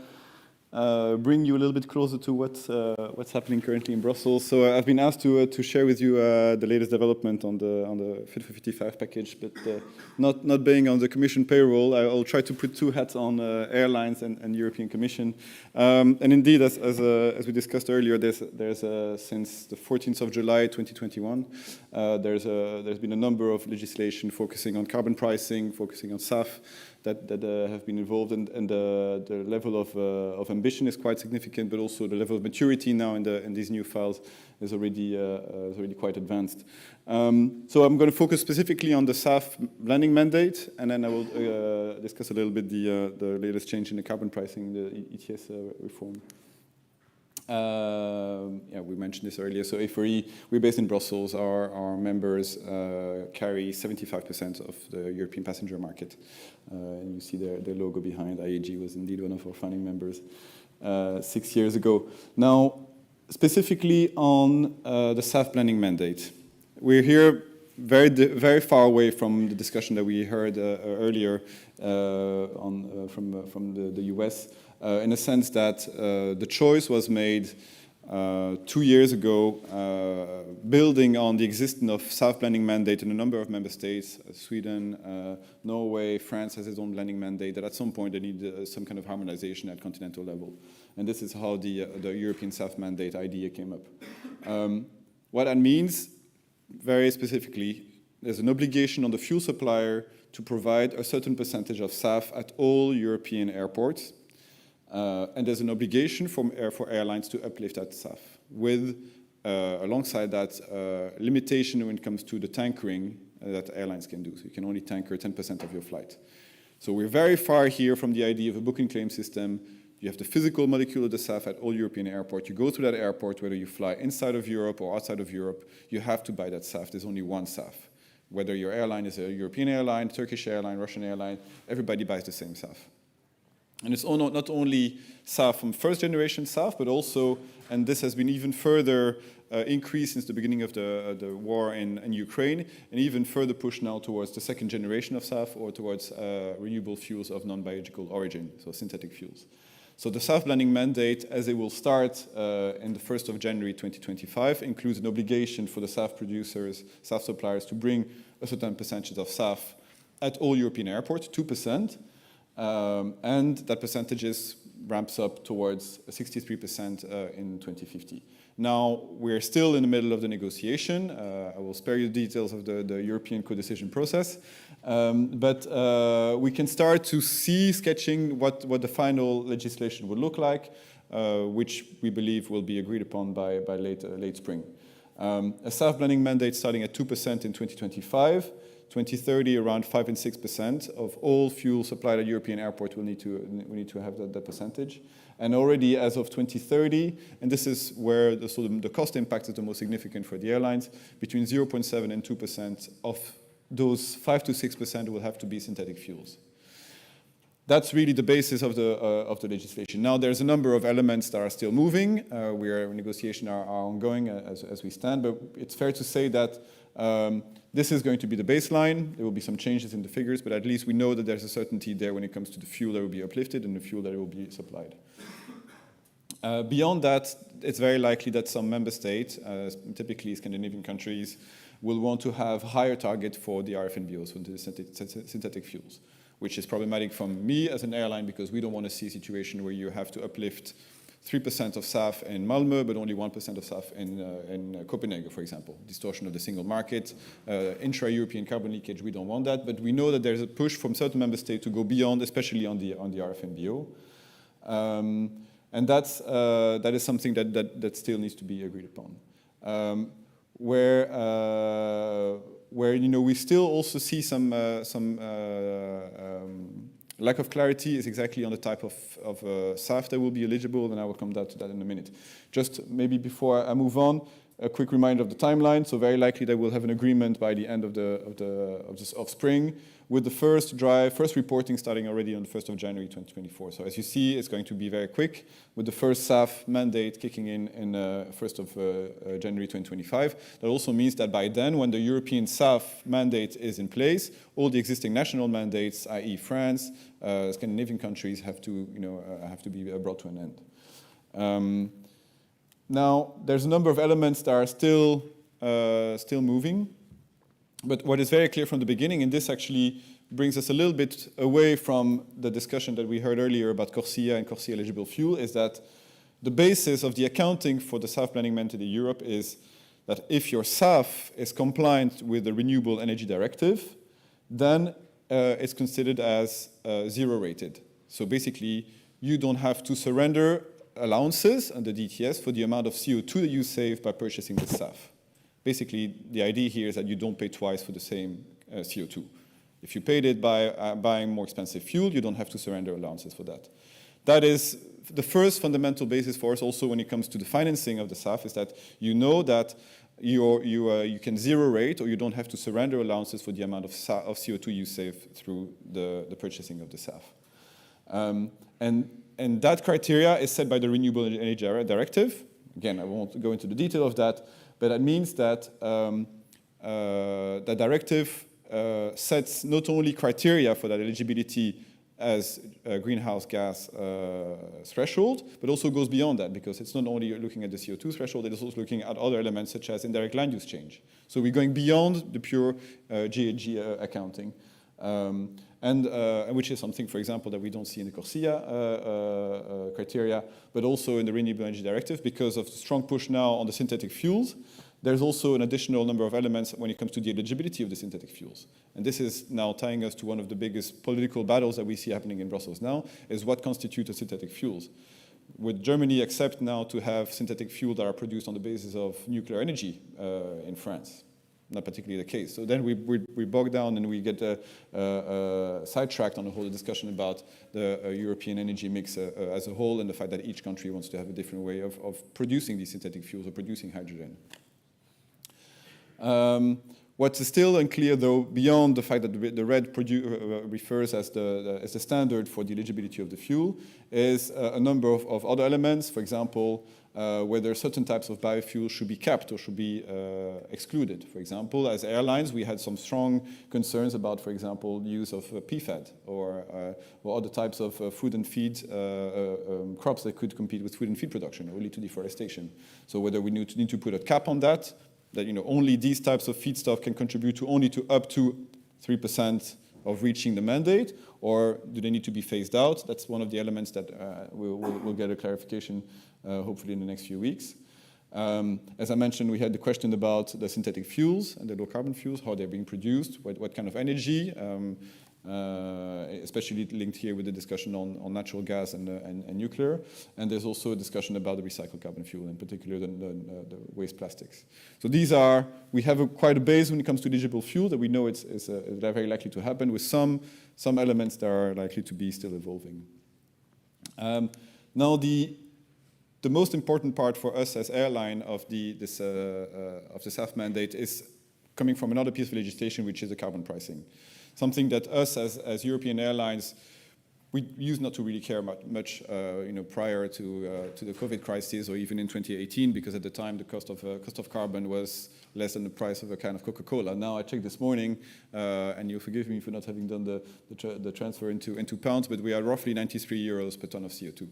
bring you a little bit closer to what's happening currently in Brussels. So I've been asked to share with you the latest development on the Fit for 55 package, but not being on the Commission payroll, I'll try to put two hats on, airlines and European Commission. And indeed, as we discussed earlier, there's since the 14th of July 2021, there's been a number of legislation focusing on carbon pricing, focusing on SAF, that have been involved, and the level of ambition is quite significant, but also the level of maturity now in these new files is already quite advanced. So I'm going to focus specifically on the SAF blending mandate, and then I will discuss a little bit the latest change in the carbon pricing, the ETS reform. Yeah, we mentioned this earlier. So A4E, we're based in Brussels. Our members carry 75% of the European passenger market. And you see their logo behind. IAG was indeed one of our founding members 6 years ago. Now, specifically on the SAF blending mandate, we're here very far away from the discussion that we heard earlier from the US. In a sense that the choice was made 2 years ago, building on the existence of SAF blending mandate in a number of member states, Sweden, Norway, France has its own blending mandate, that at some point they need some kind of harmonization at continental level. And this is how the European SAF mandate idea came up. What that means, very specifically, there's an obligation on the fuel supplier to provide a certain percentage of SAF at all European airports. And there's an obligation for airlines to uplift that SAF with, alongside that, limitation when it comes to the tankering that airlines can do. So you can only tanker 10% of your flight. So we're very far here from the idea of a book and claim system. You have the physical molecule of the SAF at all European airports. You go to that airport, whether you fly inside of Europe or outside of Europe, you have to buy that SAF. There's only one SAF. Whether your airline is a European airline, Turkish airline, Russian airline, everybody buys the same SAF. And it's not only SAF from first generation SAF, but also, and this has been even further increased since the beginning of the war in Ukraine, and even further pushed now towards the second generation of SAF or towards renewable fuels of non-biological origin, so synthetic fuels. So the SAF blending mandate, as it will start in the 1st of January 2025, includes an obligation for the SAF producers, SAF suppliers, to bring a certain percentage of SAF at all European airports, 2%, and that percentage ramps up towards 63% in 2050. Now, we're still in the middle of the negotiation. I will spare you the details of the European co-decision process. But we can start to see, sketching what the final legislation would look like, which we believe will be agreed upon by late spring. A SAF blending mandate starting at 2% in 2025, 2030 around 5 and 6% of all fuel supplied at European airports will need to have that percentage. And already as of 2030, and this is where the cost impact is the most significant for the airlines, between 0.7 and 2% of those 5 to 6% will have to be synthetic fuels. That's really the basis of the legislation. Now, there's a number of elements that are still moving. Negotiations are ongoing as we stand, but it's fair to say that this is going to be the baseline. There will be some changes in the figures, but at least we know that there's a certainty there when it comes to the fuel that will be uplifted and the fuel that will be supplied. Beyond that, it's very likely that some member states, typically Scandinavian countries, will want to have higher target for the RFNBOs, for the synthetic fuels, which is problematic for me as an airline because we don't want to see a situation where you have to uplift 3% of SAF in Malmö, but only 1% of SAF in Copenhagen, for example. Distortion of the single market, intra-European carbon leakage, we don't want that, but we know that there's a push from certain member states to go beyond, especially on the RFNBO. And that is something that still needs to be agreed upon. Where we still also see some lack of clarity is exactly on the type of SAF that will be eligible, and I will come down to that in a minute. Just maybe before I move on, a quick reminder of the timeline. So very likely that we'll have an agreement by the end of spring, with the first reporting starting already on the 1st of January 2024. So as you see, it's going to be very quick, with the first SAF mandate kicking in 1st of January 2025. That also means that by then, when the European SAF mandate is in place, all the existing national mandates, i.e. France, Scandinavian countries, have to be brought to an end. Now, there's a number of elements that are still moving. But what is very clear from the beginning, and this actually brings us a little bit away from the discussion that we heard earlier about CORSIA and CORSIA eligible fuel, is that the basis of the accounting for the SAF blending mandate in Europe is that if your SAF is compliant with the Renewable Energy Directive, then it's considered as zero rated. So basically, you don't have to surrender allowances under DTS for the amount of CO2 that you save by purchasing the SAF. Basically, the idea here is that you don't pay twice for the same CO2. If you paid it by buying more expensive fuel, you don't have to surrender allowances for that. That is the first fundamental basis for us also when it comes to the financing of the SAF, is that you know that you can zero rate, or you don't have to surrender allowances for the amount of CO2 you save through the purchasing of the SAF. And that criteria is set by the Renewable Energy Directive. Again, I won't go into the detail of that, but that means that the directive sets not only criteria for that eligibility as a greenhouse gas threshold, but also goes beyond that, because it's not only looking at the CO2 threshold, it is also looking at other elements such as indirect land use change. So we're going beyond the pure GHG accounting, and which is something, for example, that we don't see in the CORSIA criteria, but also in the Renewable Energy Directive, because of the strong push now on the synthetic fuels. There's also an additional number of elements when it comes to the eligibility of the synthetic fuels. And this is now tying us to one of the biggest political battles that we see happening in Brussels now, is what constitutes a synthetic fuels. Would Germany accept now to have synthetic fuel that are produced on the basis of nuclear energy in France? Not particularly the case. So then we bog down and we get sidetracked on the whole discussion about the European energy mix as a whole, and the fact that each country wants to have a different way of producing these synthetic fuels or producing hydrogen. What's still unclear, though, beyond the fact that the red refers as the standard for the eligibility of the fuel, is a number of other elements. For example, whether certain types of biofuels should be kept or should be excluded. For example, as airlines, we had some strong concerns about, for example, use of PFAD or other types of food and feed crops that could compete with food and feed production or lead to deforestation. So whether we need to put a cap on that only these types of feedstuff can contribute to only to up to 3% of reaching the mandate, or do they need to be phased out? That's one of the elements that we'll get a clarification hopefully in the next few weeks. As I mentioned, we had the question about the synthetic fuels and the low carbon fuels, how they're being produced, what kind of energy, especially linked here with the discussion on natural gas and nuclear. And there's also a discussion about the recycled carbon fuel, in particular the waste plastics. So we have quite a base when it comes to eligible fuel that we know it's very likely to happen, with some elements that are likely to be still evolving. Now the most important part for us as airline of the SAF mandate is coming from another piece of legislation, which is the carbon pricing. Something that us as European airlines, we used not to really care much prior to the COVID crisis, or even in 2018, because at the time the cost of carbon was less than the price of a can of Coca-Cola. Now I checked this morning, and you'll forgive me for not having done the transfer into pounds, but we are roughly 93 euros per ton of CO2.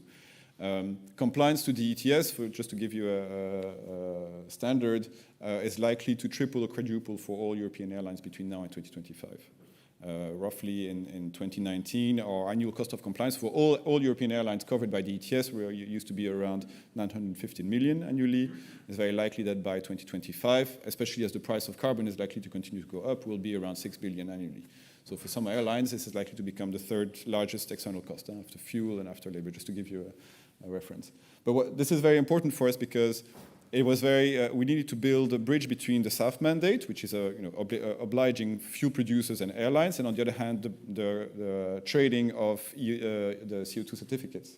Compliance to the ETS, just to give you a standard, is likely to triple or quadruple for all European airlines between now and 2025. Roughly in 2019, our annual cost of compliance for all European airlines covered by the ETS used to be around 915 million annually. It's very likely that by 2025, especially as the price of carbon is likely to continue to go up, will be around 6 billion annually. So for some airlines, this is likely to become the third largest external cost after fuel and after labor, just to give you a reference. But this is very important for us because it was we needed to build a bridge between the SAF mandate, which is obliging fuel producers and airlines, and on the other hand, the trading of the CO2 certificates.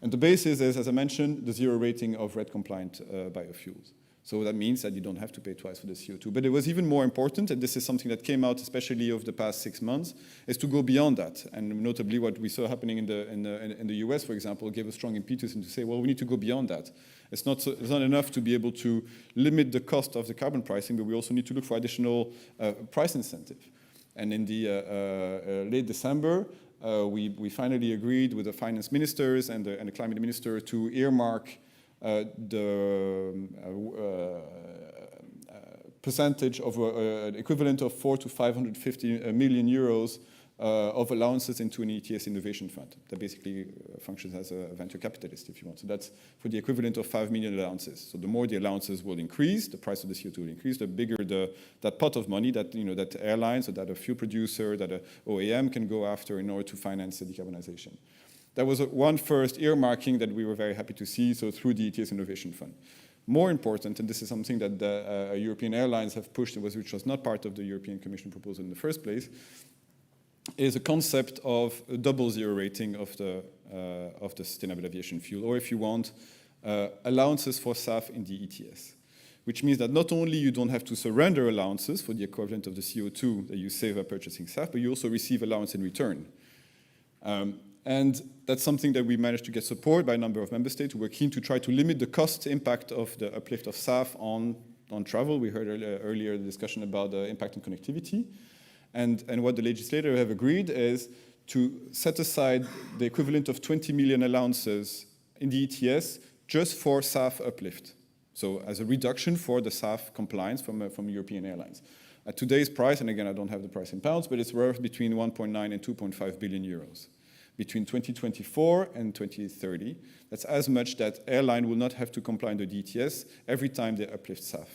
And the basis is, as I mentioned, the zero rating of RED compliant biofuels. So that means that you don't have to pay twice for the CO2. But it was even more important, and this is something that came out especially over the past 6 months, is to go beyond that. And notably what we saw happening in the US, for example, gave a strong impetus into say, well, we need to go beyond that. It's not enough to be able to limit the cost of the carbon pricing, but we also need to look for additional price incentive. And in the late December, we finally agreed with the finance ministers and the climate minister to earmark the percentage of an equivalent of 400 to 550 million euros of allowances into an ETS innovation fund that basically functions as a venture capitalist, if you want. So that's for the equivalent of 5 million allowances. So the more the allowances will increase, the price of the CO2 will increase, the bigger that pot of money that that airlines or that a fuel producer, that a OEM can go after in order to finance the decarbonization. That was one first earmarking that we were very happy to see, so through the ETS Innovation Fund. More important, and this is something that the European airlines have pushed, which was not part of the European Commission proposal in the first place, is a concept of a double zero rating of the Sustainable Aviation fuel, or if you want, allowances for SAF in the ETS. Which means that not only you don't have to surrender allowances for the equivalent of the CO2 that you save by purchasing SAF, but you also receive allowance in return. And that's something that we managed to get support by a number of member states who were keen to try to limit the cost impact of the uplift of SAF on travel. We heard earlier the discussion about the impact on connectivity. And what the legislators have agreed is to set aside the equivalent of 20 million allowances in the ETS just for SAF uplift. So as a reduction for the SAF compliance from European airlines. At today's price, and again, I don't have the price in pounds, but it's worth between 1.9 and 2.5 billion euros. Between 2024 and 2030. That's as much that airline will not have to comply with the ETS every time they uplift SAF.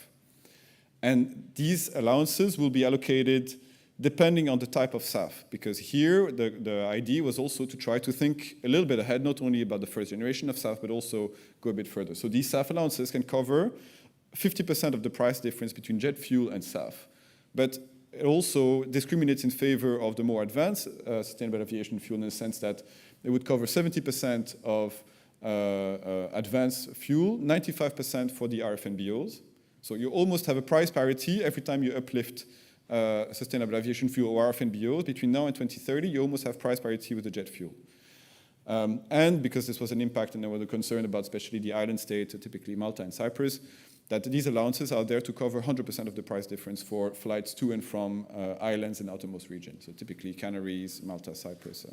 And these allowances will be allocated depending on the type of SAF, because here the idea was also to try to think a little bit ahead, not only about the first generation of SAF, but also go a bit further. So these SAF allowances can cover 50% of the price difference between jet fuel and SAF. But it also discriminates in favor of the more advanced sustainable aviation fuel in the sense that it would cover 70% of advanced fuel, 95% for the RFNBOs. So you almost have a price parity every time you uplift sustainable aviation fuel or RFNBOs. Between now and 2030, you almost have price parity with the jet fuel. And because this was an impact and there was a concern about especially the island states, typically Malta and Cyprus, that these allowances are there to cover 100% of the price difference for flights to and from islands in the outermost region. So typically Canaries, Malta, Cyprus,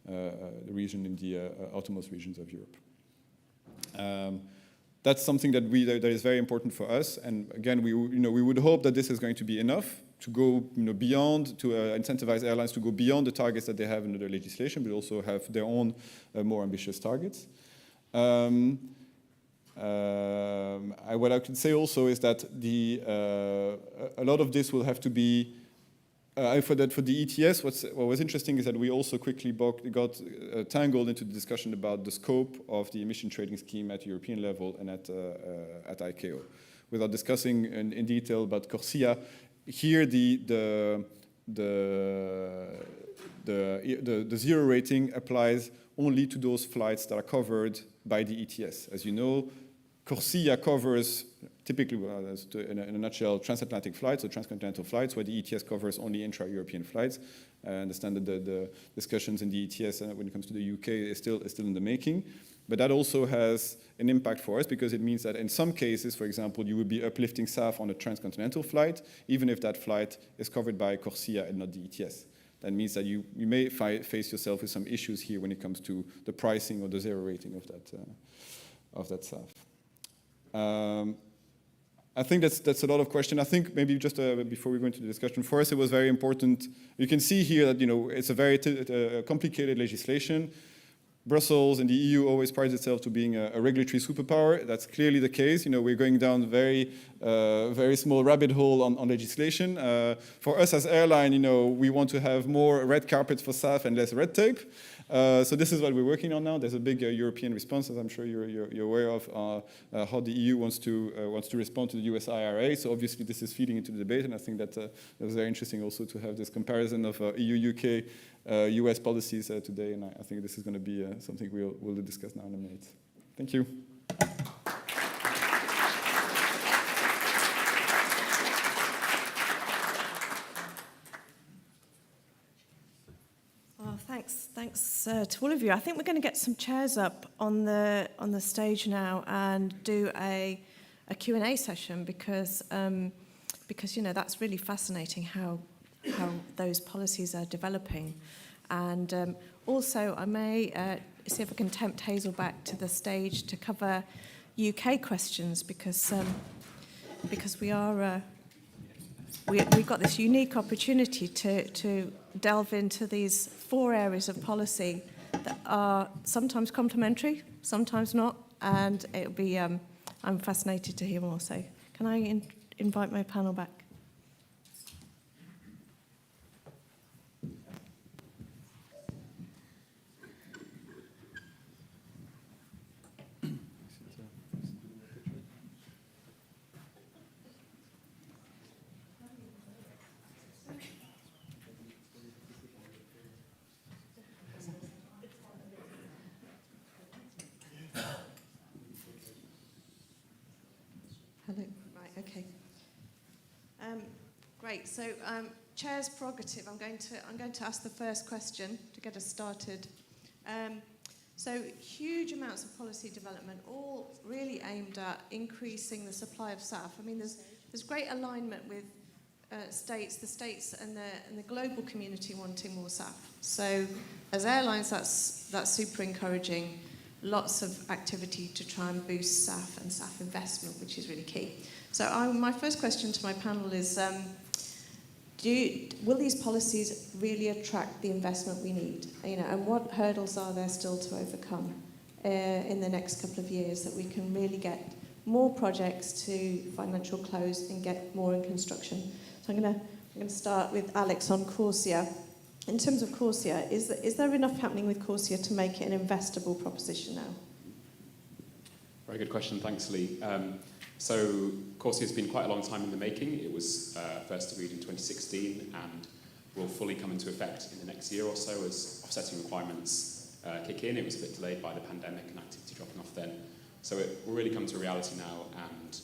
the region in the outermost regions of Europe. That's something that is very important for us. And again, we would hope that this is going to be enough to go beyond, to incentivize airlines to go beyond the targets that they have under the legislation, but also have their own more ambitious targets. What I could say also is that a lot of this will have to be for the ETS. What was interesting is that we also quickly got tangled into the discussion about the scope of the emission trading scheme at European level and at ICAO. Without discussing in detail about CORSIA, here the zero rating applies only to those flights that are covered by the ETS. As you know, CORSIA covers typically, in a nutshell, transatlantic flights or transcontinental flights, where the ETS covers only intra-European flights. I understand that the discussions in the ETS when it comes to the UK is still in the making. But that also has an impact for us because it means that in some cases, for example, you would be uplifting SAF on a transcontinental flight, even if that flight is covered by CORSIA and not the ETS. That means that you may face yourself with some issues here when it comes to the pricing or the zero rating of that SAF. I think that's a lot of question. I think maybe just before we go into the discussion, for us it was very important. You can see here that it's a very complicated legislation. Brussels and the EU always prides itself to being a regulatory superpower. That's clearly the case. We're going down a very small rabbit hole on legislation. For us as airline, we want to have more red carpets for SAF and less red tape. So this is what we're working on now. There's a big European response, as I'm sure you're aware of, how the EU wants to respond to the US IRA. So obviously this is feeding into the debate, and I think that it was very interesting also to have this comparison of EU, UK, US policies today, and I think this is going to be something we'll discuss now in a minute. Thank you. Thanks to all of you. I think we're going to get some chairs up on the stage now and do a Q&A session because that's really fascinating how those policies are developing. And also I may see if I can tempt Hazel back to the stage to cover UK questions because we've got this unique opportunity to delve into these 4 areas of policy that are sometimes complementary, sometimes not, and it'll be I'm fascinated to hear more. So can I invite my panel back? Hello. Right. Okay. Great. So, Chair's prerogative. I'm going to ask the first question to get us started. So, huge amounts of policy development, all really aimed at increasing the supply of SAF. I mean, there's great alignment with the states and the global community wanting more SAF. So, as airlines, that's super encouraging. Lots of activity to try and boost SAF and SAF investment, which is really key. So my first question to my panel is, will these policies really attract the investment we need? And what hurdles are there still to overcome in the next couple of years that we can really get more projects to financial close and get more in construction? So I'm going to start with Alex on CORSIA. In terms of CORSIA, is there enough happening with CORSIA to make it an investable proposition now? Very good question. Thanks, Lee. So CORSIA has been quite a long time in the making. It was first agreed in 2016 and will fully come into effect in the next year or so as offsetting requirements kick in. It was a bit delayed by the pandemic and activity dropping off then. So it will really come to reality now and,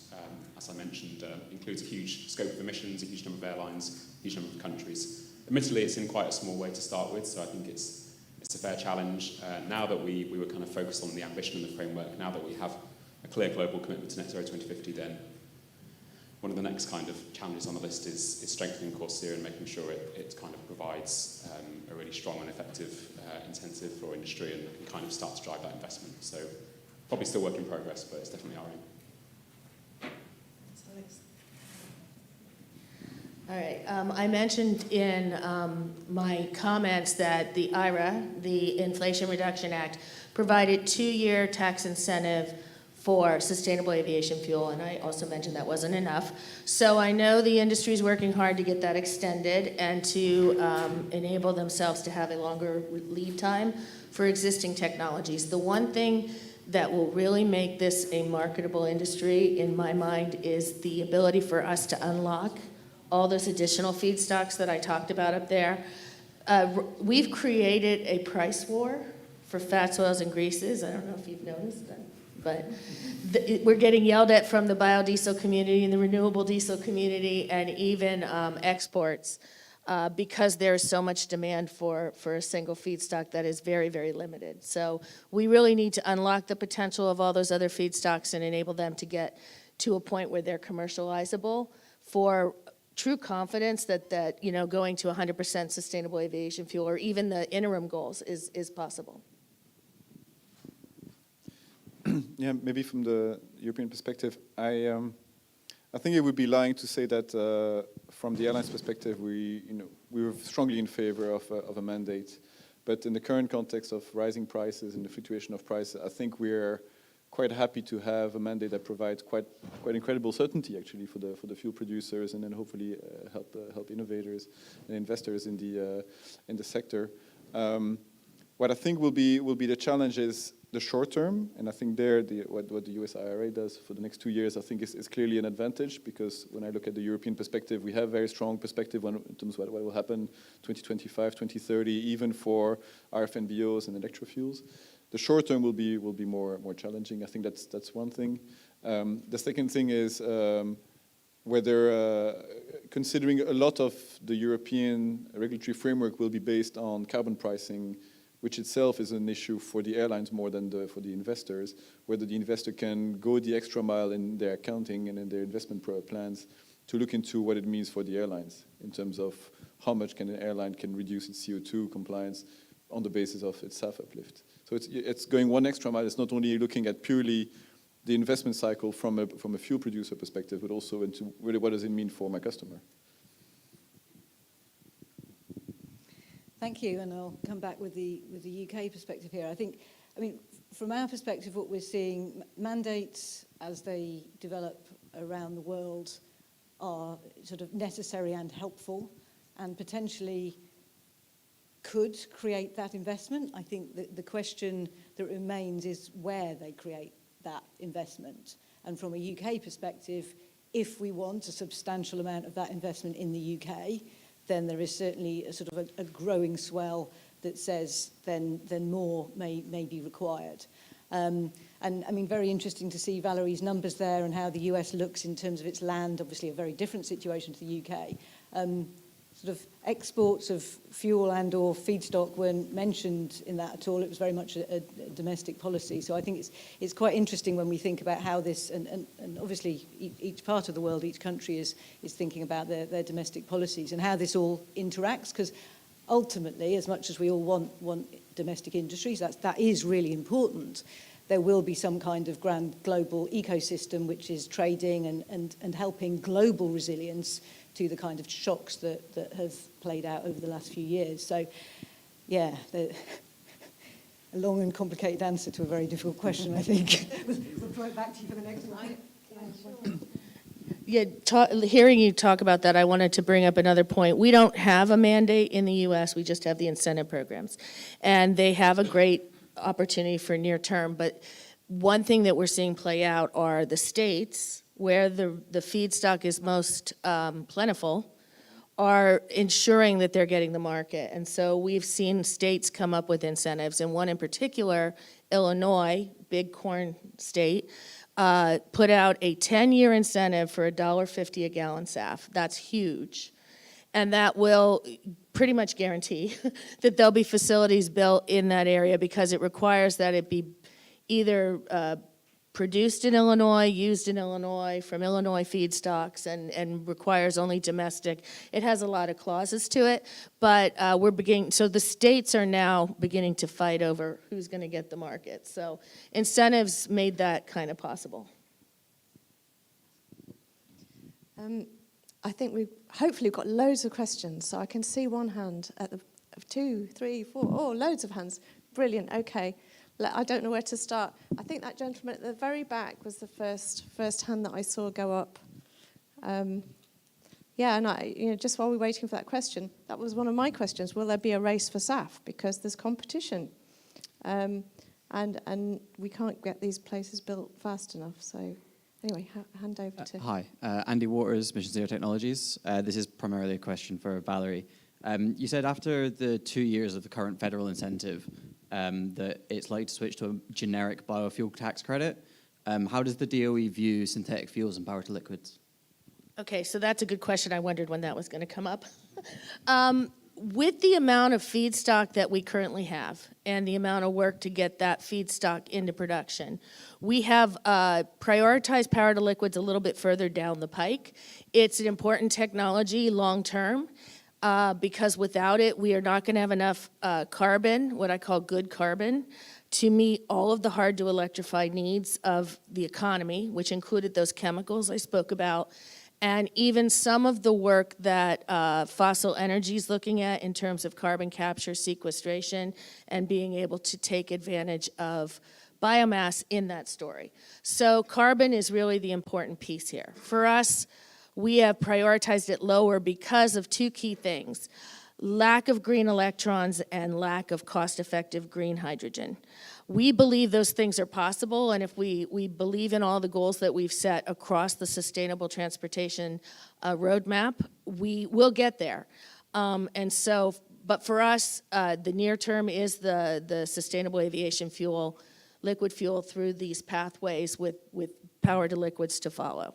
as I mentioned, includes a huge scope of emissions, a huge number of airlines, a huge number of countries. Admittedly, it's in quite a small way to start with, so I think it's It's a fair challenge. Now that we were kind of focused on the ambition and the framework, now that we have a clear global commitment to net zero 2050, then one of the next kind of challenges on the list is strengthening Corsair and making sure it kind of provides a really strong and effective incentive for industry and can kind of start to drive that investment. So probably still work in progress, but it's definitely our aim. All right. I mentioned in my comments that the IRA, the Inflation Reduction Act, provided 2-year tax incentive for sustainable aviation fuel, and I also mentioned that wasn't enough. So I know the industry is working hard to get that extended and to enable themselves to have a longer lead time for existing technologies. The one thing that will really make this a marketable industry, in my mind, is the ability for us to unlock all those additional feedstocks that I talked about up there. We've created a price war for fats, oils, and greases. I don't know if you've noticed that, but we're getting yelled at from the biodiesel community and the renewable diesel community and even exports because there's so much demand for a single feedstock that is very, very limited. So we really need to unlock the potential of all those other feedstocks and enable them to get to a point where they're commercializable for true confidence that going to 100% sustainable aviation fuel or even the interim goals is possible. Yeah, maybe from the European perspective, I think it would be lying to say that from the airlines' perspective, we were strongly in favor of a mandate. But in the current context of rising prices and the fluctuation of prices, I think we're quite happy to have a mandate that provides quite incredible certainty actually for the fuel producers, and then hopefully help innovators and investors in the sector. What I think will be the challenge is the short term, and I think what the US IRA does for the next 2 years, I think is clearly an advantage, because when I look at the European perspective, we have very strong perspective in terms of what will happen 2025, 2030, even for RFNBOs and electrofuels. The short term will be more challenging. I think that's one thing. The second thing is whether considering a lot of the European regulatory framework will be based on carbon pricing, which itself is an issue for the airlines more than for the investors, whether the investor can go the extra mile in their accounting and in their investment plans to look into what it means for the airlines in terms of how much an airline can reduce its CO2 compliance on the basis of its SAF uplift. So it's going one extra mile. It's not only looking at purely the investment cycle from a fuel producer perspective, but also into really what does it mean for my customer. Thank you, and I'll come back with the UK perspective here. I mean, from our perspective, what we're seeing, mandates as they develop around the world are sort of necessary and helpful, and potentially could create that investment. I think that the question that remains is where they create that investment. And from a UK perspective, if we want a substantial amount of that investment in the UK, then there is certainly a sort of a growing swell that says then more may be required. And I mean, very interesting to see Valerie's numbers there and how the US looks in terms of its land, obviously a very different situation to the UK. Sort of exports of fuel and or feedstock weren't mentioned in that at all. It was very much a domestic policy. So I think it's quite interesting when we think about how this, and obviously each part of the world, each country is thinking about their domestic policies and how this all interacts, because ultimately, as much as we all want domestic industries, that is really important. There will be some kind of grand global ecosystem which is trading and helping global resilience to the kind of shocks that have played out over the last few years. So, yeah, a long and complicated answer to a very difficult question, I think. We'll throw it back to you for the next one. Yeah, hearing you talk about that, I wanted to bring up another point. We don't have a mandate in the U.S., we just have the incentive programs. And they have a great opportunity for near term, but one thing that we're seeing play out are the states where the feedstock is most plentiful are ensuring that they're getting the market. And so we've seen states come up with incentives, and one in particular, Illinois, big corn state, put out a 10-year incentive for $1.50 a gallon SAF. That's huge. And that will pretty much guarantee that there'll be facilities built in that area because it requires that it be either produced in Illinois, used in Illinois, from Illinois feedstocks, and requires only domestic. It has a lot of clauses to it, but so the states are now beginning to fight over who's going to get the market. So incentives made that kind of possible. I think hopefully we've got loads of questions, so I can see one hand at the 2, 3, 4, loads of hands. Brilliant, okay. I don't know where to start. I think that gentleman at the very back was the first hand that I saw go up. Yeah, and just while we're waiting for that question, that was one of my questions. Will there be a race for SAF? Because there's competition. And we can't get these places built fast enough. So anyway, hand over to... Hi, Andy Waters, Mission Zero Technologies. This is primarily a question for Valerie. You said after the 2 years of the current federal incentive, that it's likely to switch to a generic biofuel tax credit. How does the DOE view synthetic fuels and power to liquids? Okay, so that's a good question. I wondered when that was going to come up. With the amount of feedstock that we currently have and the amount of work to get that feedstock into production, we have prioritized power to liquids a little bit further down the pike. It's an important technology long term. Because without it, we are not going to have enough carbon, what I call good carbon, to meet all of the hard-to-electrify needs of the economy, which included those chemicals I spoke about, and even some of the work that fossil energy is looking at in terms of carbon capture, sequestration, and being able to take advantage of biomass in that story. So carbon is really the important piece here. For us, we have prioritized it lower because of two key things: lack of green electrons and lack of cost-effective green hydrogen. We believe those things are possible, and if we believe in all the goals that we've set across the sustainable transportation roadmap, we will get there. But for us, the near term is the sustainable aviation fuel, liquid fuel through these pathways with power to liquids to follow.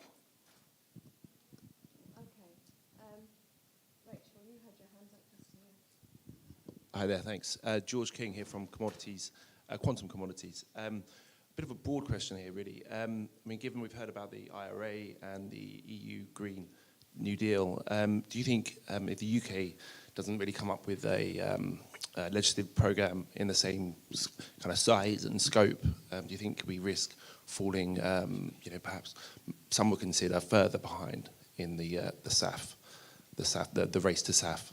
Hi there, thanks. George King here from Commodities, Quantum Commodities. Bit of a broad question here, really. I mean, given we've heard about the IRA and the EU Green New Deal, do you think if the UK doesn't really come up with a legislative programme in the same kind of size and scope, do you think we risk falling, perhaps some would consider further behind in the SAF, the race to SAF?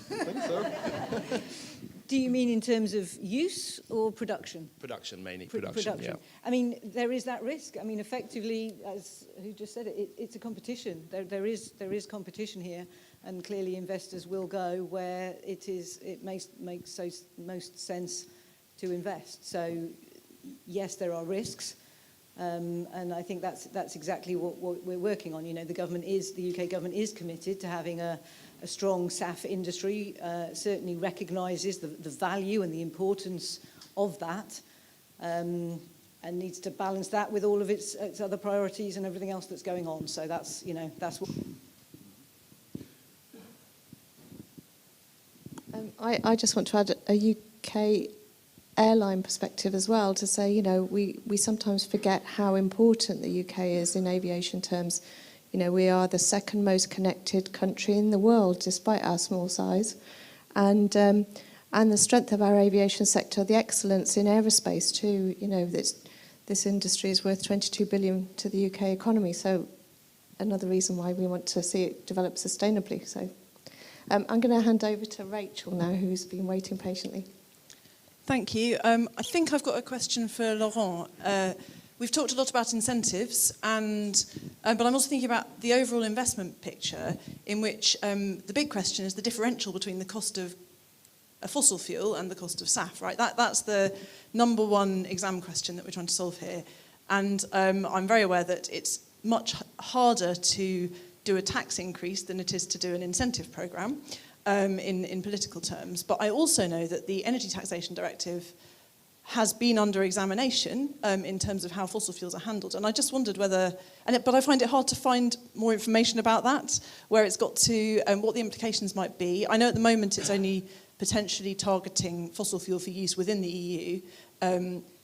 I think so. Do you mean in terms of use or production? Production, mainly production, yeah. I mean, there is that risk. I mean, effectively, as who just said it, it's a competition. There is competition here, and clearly investors will go where it makes most sense to invest. So, yes, there are risks, and I think that's exactly what we're working on. You know, the UK government is committed to having a strong SAF industry, certainly recognises the value and the importance of that, and needs to balance that with all of its other priorities and everything else that's going on. So that's what. I just want to add a UK airline perspective as well, to say, we sometimes forget how important the UK is in aviation terms. We are the second most connected country in the world, despite our small size. And the strength of our aviation sector, the excellence in aerospace too, this industry is worth 22 billion to the UK economy. So another reason why we want to see it develop sustainably. So I'm going to hand over to Rachel now, who's been waiting patiently. Thank you. I think I've got a question for Laurent. We've talked a lot about incentives, but I'm also thinking about the overall investment picture, in which the big question is the differential between the cost of a fossil fuel and the cost of SAF, right? That's the number one exam question that we're trying to solve here. And I'm very aware that it's much harder to do a tax increase than it is to do an incentive programme in political terms. But I also know that the Energy Taxation Directive has been under examination in terms of how fossil fuels are handled. And I just wondered whether, but I find it hard to find more information about that, where it's got to, what the implications might be. I know at the moment it's only potentially targeting fossil fuel for use within the EU,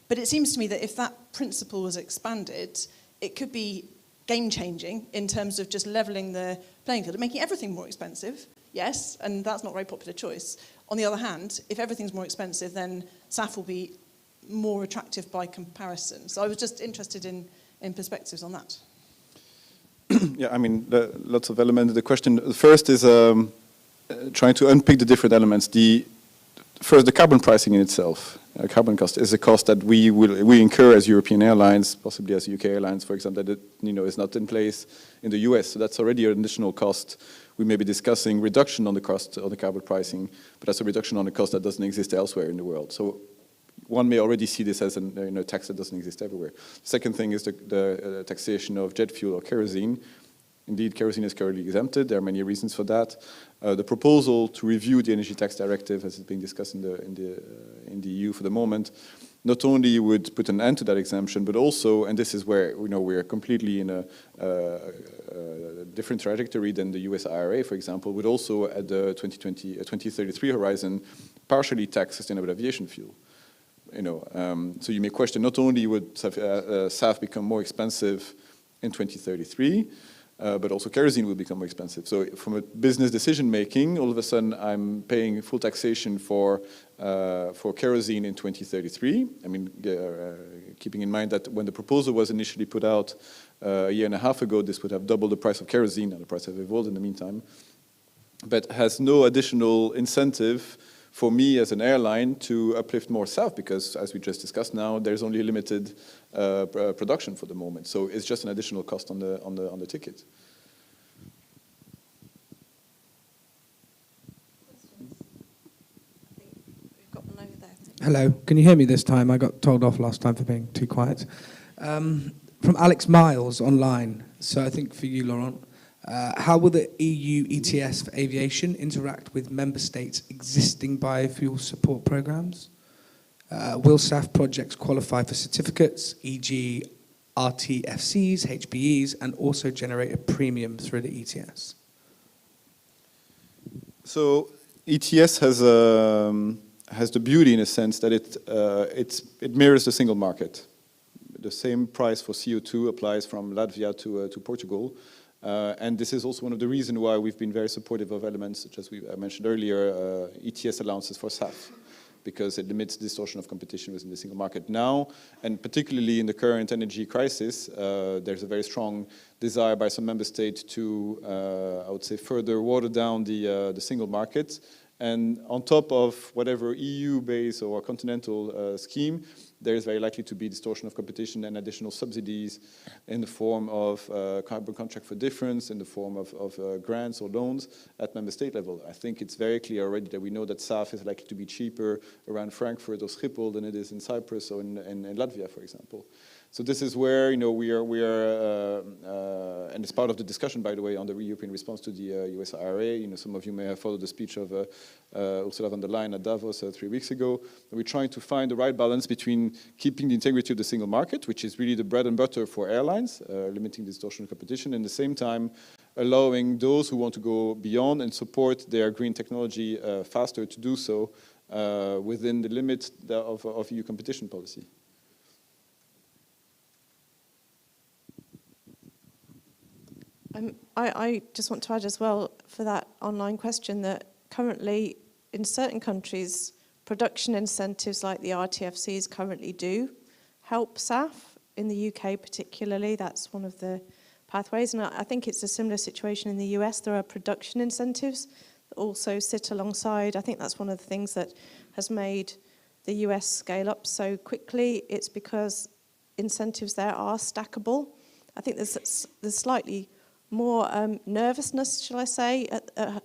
but it seems to me that if that principle was expanded, it could be game-changing in terms of just levelling the playing field and making everything more expensive, yes, and that's not a very popular choice. On the other hand, if everything's more expensive, then SAF will be more attractive by comparison. So I was just interested in perspectives on that. Yeah, I mean, lots of elements. The question, the first is trying to unpick the different elements. First, the carbon pricing in itself, carbon cost, is a cost that we incur as European airlines, possibly as UK airlines, for example, that is not in place in the US. So that's already an additional cost. We may be discussing reduction on the cost of the carbon pricing, but that's a reduction on the cost that doesn't exist elsewhere in the world. So one may already see this as a tax that doesn't exist everywhere. Second thing is the taxation of jet fuel or kerosene. Indeed, kerosene is currently exempted. There are many reasons for that. The proposal to review the Energy Tax Directive, as it's being discussed in the EU for the moment, not only would put an end to that exemption, but also, and this is where we are completely in a different trajectory than the US IRA, for example, would also at the 2033 horizon partially tax sustainable aviation fuel. So you may question, not only would SAF become more expensive in 2033, but also kerosene will become more expensive. So from a business decision making, all of a sudden I'm paying full taxation for kerosene in 2033. I mean, keeping in mind that when the proposal was initially put out a year and a half ago, this would have doubled the price of kerosene, and the price has evolved in the meantime, but has no additional incentive for me as an airline to uplift more SAF, because as we just discussed now, there's only limited production for the moment. So it's just an additional cost on the ticket. Hello, can you hear me this time? I got told off last time for being too quiet. From Alex Miles online, so I think for you, Laurent. How will the EU ETS for aviation interact with member states' existing biofuel support programs? Will SAF projects qualify for certificates, e.g. RTFCs, HBEs, and also generate a premium through the ETS? So ETS has the beauty in a sense that it mirrors the single market. The same price for CO2 applies from Latvia to Portugal. And this is also one of the reasons why we've been very supportive of elements such as I mentioned earlier, ETS allowances for SAF, because it limits distortion of competition within the single market now, and particularly in the current energy crisis, there's a very strong desire by some member states to, I would say, further water down the single market. And on top of whatever EU-based or continental scheme, there is very likely to be distortion of competition and additional subsidies in the form of carbon contract for difference, in the form of grants or loans at member state level. I think it's very clear already that we know that SAF is likely to be cheaper around Frankfurt or Schiphol than it is in Cyprus or in Latvia, for example. So this is where we are, and it's part of the discussion, by the way, on the European response to the US IRA. Some of you may have followed the speech of Ursula von der Leyen at Davos 3 weeks ago. We're trying to find the right balance between keeping the integrity of the single market, which is really the bread and butter for airlines, limiting distortion of competition, and at the same time allowing those who want to go beyond and support their green technology faster to do so within the limits of EU competition policy. I just want to add as well for that online question that currently in certain countries, production incentives like the RTFCs currently do help SAF. In the UK particularly, that's one of the pathways. And I think it's a similar situation in the US. There are production incentives that also sit alongside. I think that's one of the things that has made the US scale up so quickly. It's because incentives there are stackable. I think there's slightly more nervousness, shall I say,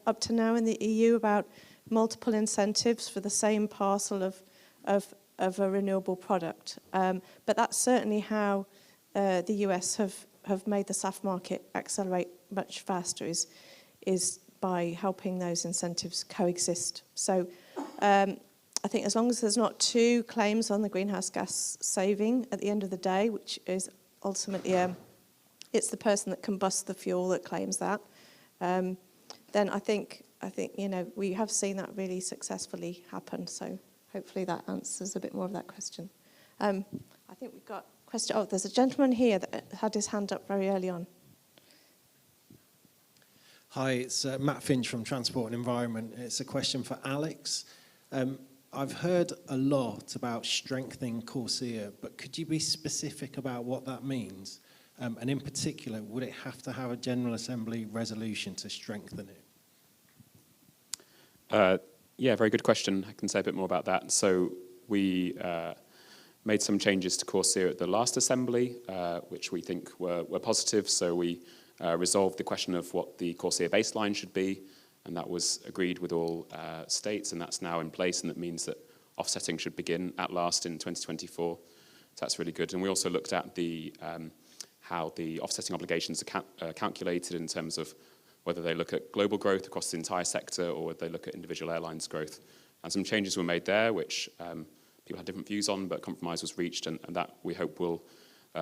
up to now in the EU about multiple incentives for the same parcel of a renewable product. But that's certainly how the US have made the SAF market accelerate much faster, is by helping those incentives coexist. So I I think as long as there's not two claims on the greenhouse gas saving at the end of the day, which is ultimately it's the person that combusts the fuel that claims that, then I think we have seen that really successfully happen. So hopefully that answers a bit more of that question. I think we've got a question. Oh, there's a gentleman here that had his hand up very early on. Hi, it's Matt Finch from Transport and Environment. It's a question for Alex. I've heard a lot about strengthening CORSIA, but could you be specific about what that means? And in particular, would it have to have a General Assembly resolution to strengthen it? Yeah, very good question. I can say a bit more about that. So we made some changes to CORSIA at the last Assembly, which we think were positive. So we resolved the question of what the CORSIA baseline should be, and that was agreed with all states, and that's now in place, and that means that offsetting should begin at last in 2024. So that's really good. And we also looked at the how the offsetting obligations are calculated in terms of whether they look at global growth across the entire sector or whether they look at individual airlines' growth. And some changes were made there, which people had different views on, but compromise was reached, and that we hope will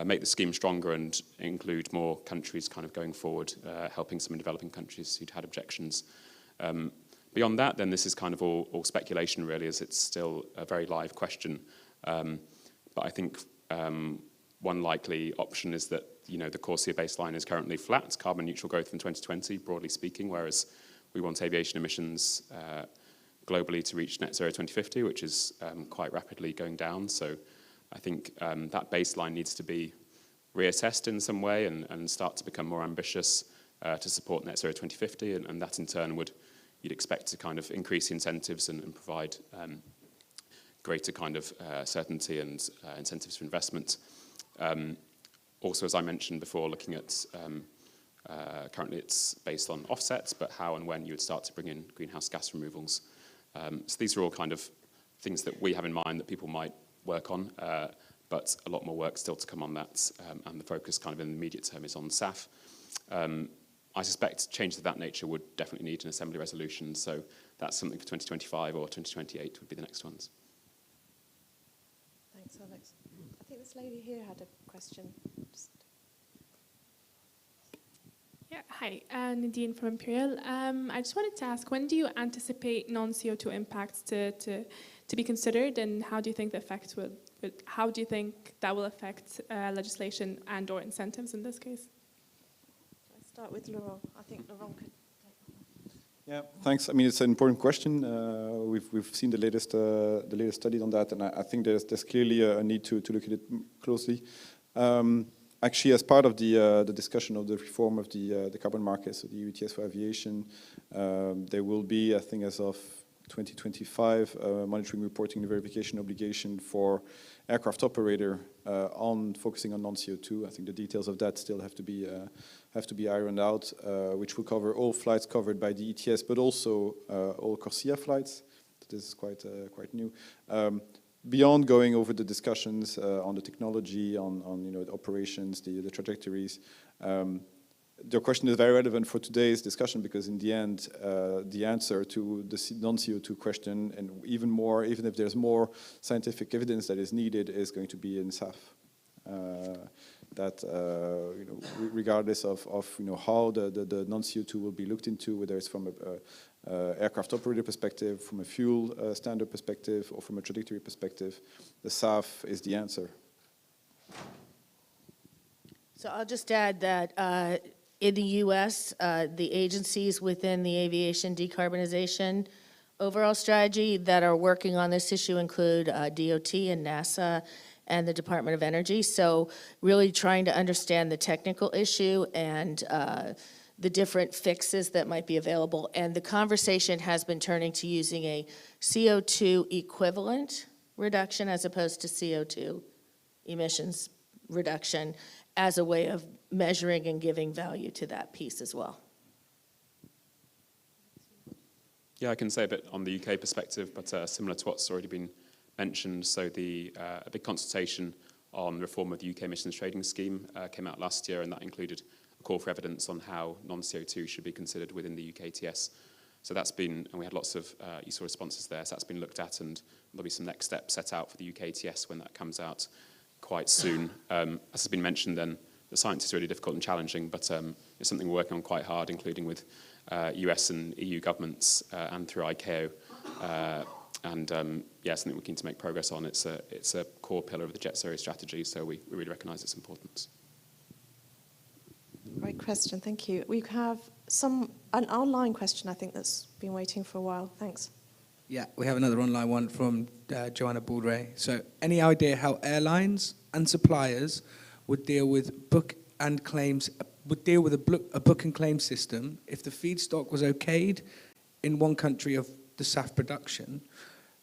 make the scheme stronger and include more countries kind of going forward, helping some developing countries who'd had objections. Beyond that, then this is kind of all speculation, really, as it's still a very live question. But I think one likely option is that the CORSIA baseline is currently flat, carbon neutral growth in 2020, broadly speaking, whereas we want aviation emissions globally to reach net zero 2050, which is quite rapidly going down. So I think that baseline needs to be reassessed in some way and start to become more ambitious to support net zero 2050, and that in turn you'd expect to kind of increase incentives and provide greater kind of certainty and incentives for investment. Also, as I mentioned before, looking at currently it's based on offsets, but how and when you would start to bring in greenhouse gas removals. So these are all kind of things that we have in mind that people might work on, but a lot more work still to come on that, and the focus kind of in the immediate term is on SAF. I suspect changes of that nature would definitely need an Assembly resolution, so that's something for 2025 or 2028 would be the next ones. Thanks, Alex. I think this lady here had a question. Yeah, hi, Nadine from Imperial. I just wanted to ask, when do you anticipate non-CO2 impacts to be considered, and how do you think that will affect legislation and/or incentives in this case? Let's start with Laurent. I think Laurent could. Yeah, thanks. I mean, it's an important question. We've seen the latest studies on that, and I think there's clearly a need to look at it closely. Actually, as part of the discussion of the reform of the carbon markets, so the EU ETS for aviation, there will be, I think, as of 2025, monitoring, reporting, and verification obligation for aircraft operator focusing on non-CO2. I think the details of that still have to be ironed out, which will cover all flights covered by the ETS, but also all CORSIA flights. This is quite new. Beyond going over the discussions on the technology, on the operations, the trajectories, the question is very relevant for today's discussion, because in the end, the answer to the non-CO2 question, and even if there's more scientific evidence that is needed, is going to be in SAF. Regardless of how the non-CO2 will be looked into, whether it's from a aircraft operator perspective, from a fuel standard perspective, or from a trajectory perspective, the SAF is the answer. So I'll just add that in the U.S., the agencies within the aviation decarbonization overall strategy that are working on this issue include DOT and NASA and the Department of Energy. So really trying to understand the technical issue and the different fixes that might be available. And the conversation has been turning to using a CO2 equivalent reduction as opposed to CO2 emissions reduction as a way of measuring and giving value to that piece as well. Yeah, I can say a bit on the UK perspective, but similar to what's already been mentioned. So a big consultation on reform of the UK emissions trading scheme came out last year, and that included a call for evidence on how non-CO2 should be considered within the UK ETS. So that's been, and we had lots of useful responses there, so that's been looked at, and there'll be some next steps set out for the UK ETS when that comes out quite soon. As has been mentioned then, the science is really difficult and challenging, but it's something we're working on quite hard, including with US and EU governments and through ICAO. Yeah, something we're keen to make progress on. It's a core pillar of the Jet Zero strategy, so we really recognise its importance. Great question, thank you. We have an online question, I think, that's been waiting for a while. Thanks. Yeah, we have another online one from Joanna Baldray. So, any idea how airlines and suppliers would deal with a book and claim system if the feedstock was okayed in one country of the SAF production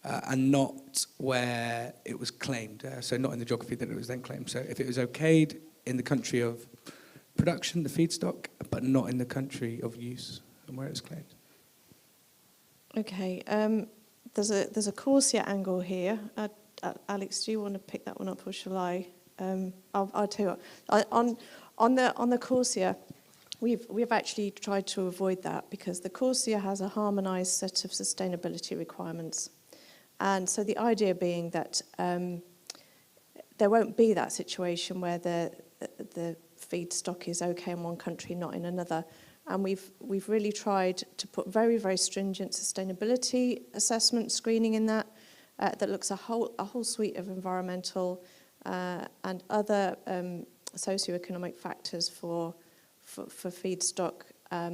and not where it was claimed, so not in the geography that it was then claimed. So if it was okayed in the country of production, the feedstock, but not in the country of use and where it was claimed. Okay, there's a CORSIA angle here. Alex, do you want to pick that one up, or shall I? I'll tell you what. On the CORSIA, we've actually tried to avoid that because the CORSIA has a harmonised set of sustainability requirements, and so the idea being that there won't be that situation where the feedstock is okay in one country, not in another. And we've really tried to put very, very stringent sustainability assessment screening in that looks at a whole suite of environmental and other socioeconomic factors for feedstock,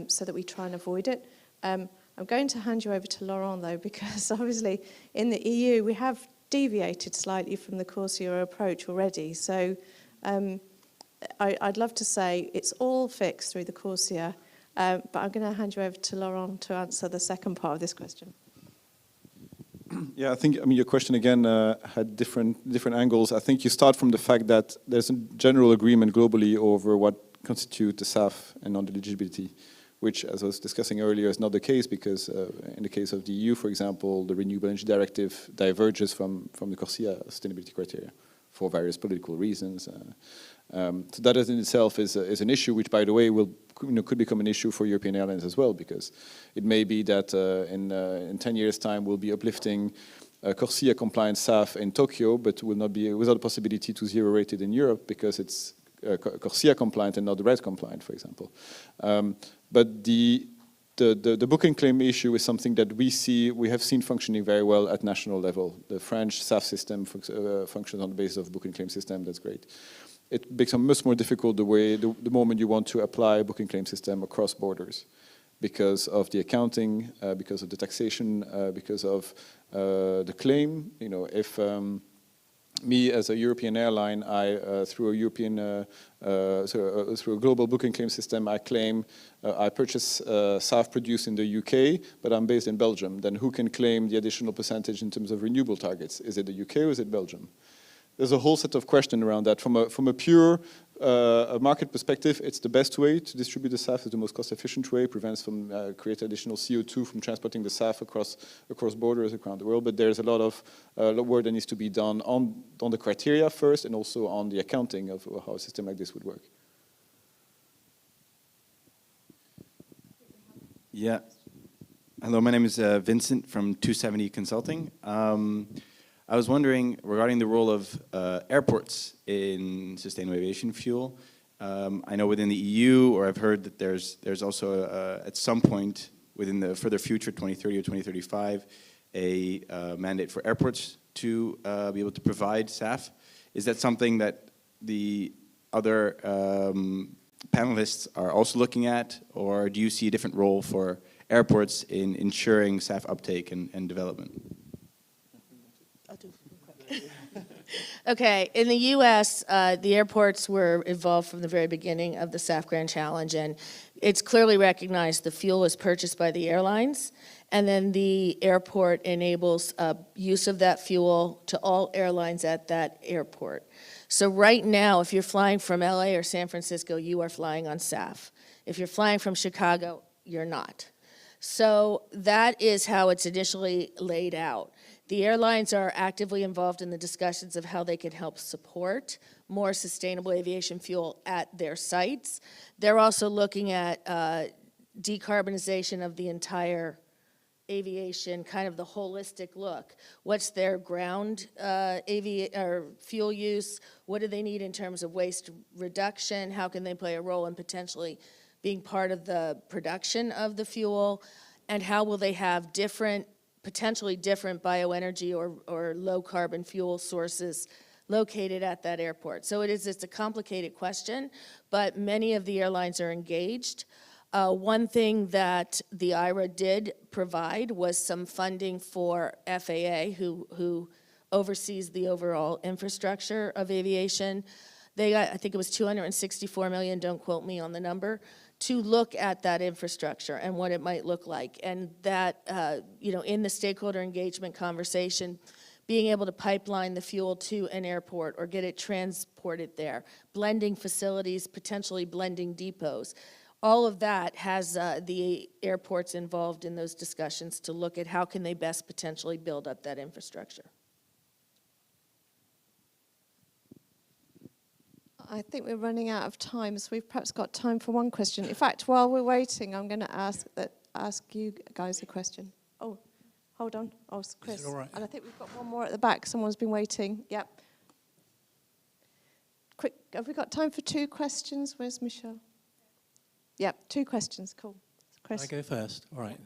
so that we try and avoid it. I'm going to hand you over to Laurent, though, because obviously in the EU we have deviated slightly from the CORSIA approach already. So I'd love to say it's all fixed through the CORSIA, but I'm going to hand you over to Laurent to answer the second part of this question. Yeah, I mean, your question again had different angles. I think you start from the fact that there's a general agreement globally over what constitutes the SAF and non-eligibility, which, as I was discussing earlier, is not the case because in the case of the EU, for example, the Renewable Energy Directive diverges from the CORSIA sustainability criteria for various political reasons. So that in itself is an issue, which, by the way, could become an issue for European airlines as well, because it may be that in 10 years' time we'll be uplifting CORSIA-compliant SAF in Tokyo, but will not be without a possibility to zero-rate it in Europe because it's CORSIA-compliant and not RED-compliant, for example. But the book and claim issue is something that we have seen functioning very well at national level. The French SAF system functions on the basis of book and claim system. That's great. It becomes much more difficult the moment you want to apply a book and claim system across borders, because of the accounting, because of the taxation, because of the claim. You know, if me as a European airline, through a global book and claim system, I claim I purchase SAF produced in the UK, but I'm based in Belgium. Then who can claim the additional percentage in terms of renewable targets? Is it the UK or is it Belgium? There's a whole set of questions around that. From a pure market perspective, it's the best way to distribute the SAF. It's the most cost-efficient way. Prevents from create additional CO2 from transporting the SAF across borders around the world. But there's a lot of work that needs to be done on the criteria first, and also on the accounting of how a system like this would work. Yeah. Hello, my name is Vincent from 270 Consulting. I was wondering regarding the role of airports in sustainable aviation fuel. I know within the EU, or I've heard that there's also at some point within the further future, 2030 or 2035, a mandate for airports to be able to provide SAF. Is that something that the other panelists are also looking at, or do you see a different role for airports in ensuring SAF uptake and development? Okay, in the U.S., the airports were involved from the very beginning of the SAF Grand Challenge, and it's clearly recognized the fuel is purchased by the airlines, and then the airport enables use of that fuel to all airlines at that airport. So right now, if you're flying from LA or San Francisco, you are flying on SAF. If you're flying from Chicago, you're not. So that is how it's initially laid out. The airlines are actively involved in the discussions of how they can help support more sustainable aviation fuel at their sites. They're also looking at decarbonization of the entire aviation kind of the holistic look. What's their ground or fuel use? What do they need in terms of waste reduction? How can they play a role in potentially being part of the production of the fuel? And how will they have potentially different bioenergy or low carbon fuel sources located at that airport? So it's a complicated question, but many of the airlines are engaged. One thing that the IRA did provide was some funding for FAA, who oversees the overall infrastructure of aviation. They got, I think it was $264 million, don't quote me on the number, to look at that infrastructure and what it might look like. And that, in the stakeholder engagement conversation, being able to pipeline the fuel to an airport or get it transported there, blending facilities, potentially blending depots. All of that has the airports involved in those discussions to look at how can they best potentially build up that infrastructure. I think we're running out of time, so we've perhaps got time for one question. In fact, while we're waiting, I'm going to ask you guys a question. Oh, hold on. Oh, it's Chris. Is it all right? And I think we've got one more at the back. Someone's been waiting. Yep. Quick, have we got time for 2 questions? Where's Michelle? Yep, 2 questions. Cool. Chris. Can I go first? All right.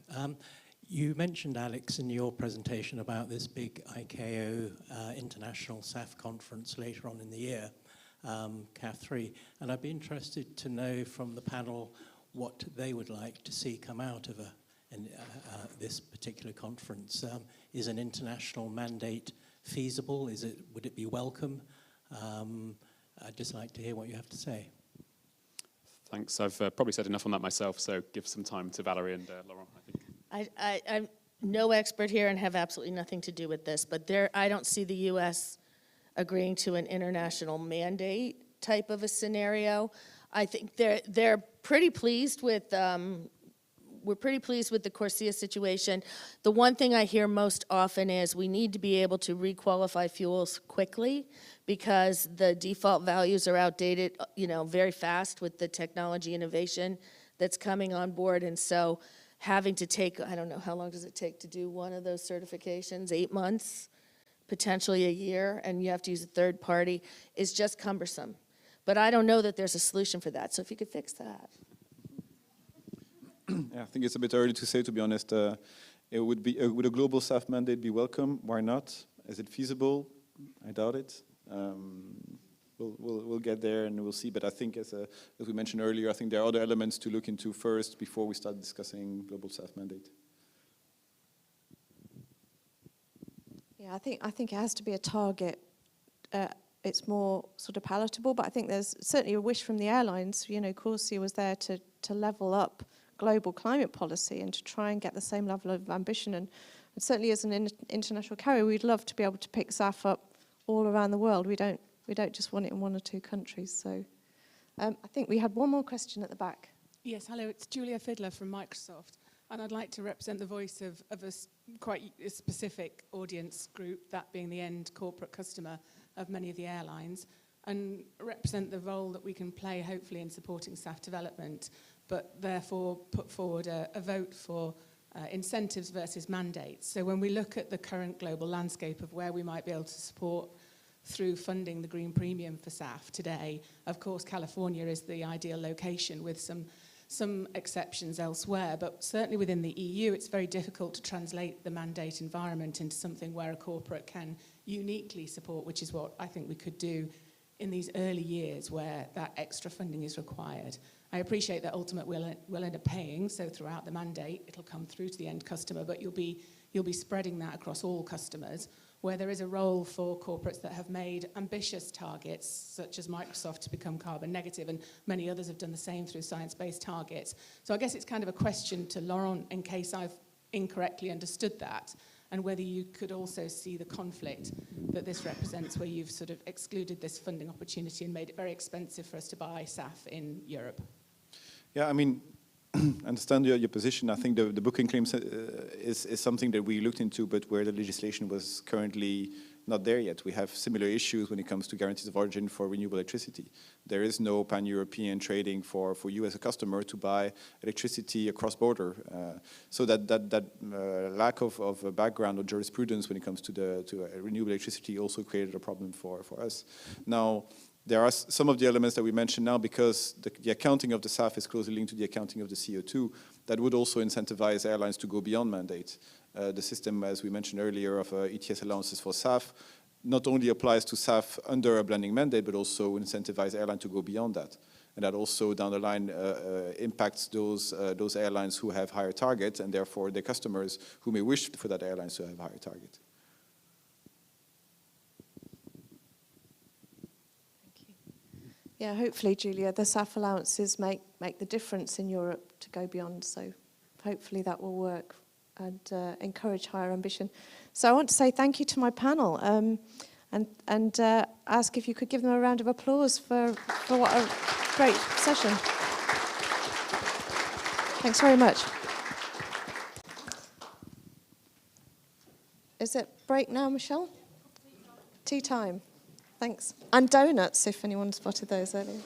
You mentioned, Alex, in your presentation about this big ICAO International SAF conference later on in the year, CAF3, and I'd be interested to know from the panel what they would like to see come out of this particular conference. Is an international mandate feasible? Would it be welcome? I'd just like to hear what you have to say. Thanks. I've probably said enough on that myself, so give some time to Valerie and Laurent, I think. I'm no expert here and have absolutely nothing to do with this, but I don't see the U.S. agreeing to an international mandate type of a scenario. I think they're pretty pleased with. We're pretty pleased with the CORSIA situation. The one thing I hear most often is we need to be able to requalify fuels quickly because the default values are outdated, very fast with the technology innovation that's coming on board. And so having to take, I don't know, how long does it take to do one of those certifications? 8 months, potentially a year, and you have to use a third party, is just cumbersome. But I don't know that there's a solution for that. So if you could fix that. Yeah, I think it's a bit early to say, to be honest. Would a global SAF mandate be welcome? Why not? Is it feasible? I doubt it. We'll get there and we'll see. But I think, as we mentioned earlier, I think there are other elements to look into first before we start discussing global SAF mandate. Yeah, I think it has to be a target. It's more sort of palatable, but I think there's certainly a wish from the airlines. CORSIA was there to level up global climate policy and to try and get the same level of ambition. And certainly as an international carrier, we'd love to be able to pick SAF up all around the world. We don't just want it in 1 or 2 countries. So I think we had one more question at the back. Yes, hello, it's Julia Fiddler from Microsoft. And I'd like to represent the voice of quite a specific audience group, that being the end corporate customer of many of the airlines, and represent the role that we can play, hopefully, in supporting SAF development, but therefore put forward a vote for incentives versus mandates. So when we look at the current global landscape of where we might be able to support through funding the green premium for SAF today, of course, California is the ideal location with some exceptions elsewhere, but certainly within the EU, it's very difficult to translate the mandate environment into something where a corporate can uniquely support, which is what I think we could do in these early years where that extra funding is required. I appreciate that ultimately we'll end up paying, so throughout the mandate, it'll come through to the end customer, but you'll be spreading that across all customers, where there is a role for corporates that have made ambitious targets, such as Microsoft, to become carbon negative, and many others have done the same through science-based targets. So I guess it's kind of a question to Laurent, in case I've incorrectly understood that, and whether you could also see the conflict that this represents, where you've sort of excluded this funding opportunity and made it very expensive for us to buy SAF in Europe. Yeah, I mean, I understand your position. I think the booking claims is something that we looked into, but where the legislation was currently not there yet. We have similar issues when it comes to guarantees of origin for renewable electricity. There is no pan-European trading for you as a customer to buy electricity across border. So that lack of a background or jurisprudence when it comes to renewable electricity also created a problem for us. Now, there are some of the elements that we mentioned now, because the accounting of the SAF is closely linked to the accounting of the CO2, that would also incentivize airlines to go beyond mandate. The system, as we mentioned earlier, of ETS allowances for SAF not only applies to SAF under a blending mandate, but also incentivize airlines to go beyond that. And that also down the line impacts those airlines who have higher targets, and therefore their customers who may wish for that airlines to have a higher target. Yeah, hopefully, Julia, the SAF allowances make the difference in Europe to go beyond. So hopefully that will work and encourage higher ambition. So I want to say thank you to my panel and ask if you could give them a round of applause for what a great session. Thanks very much. Is it break now, Michelle? Tea time. Thanks. And donuts, if anyone spotted those earlier.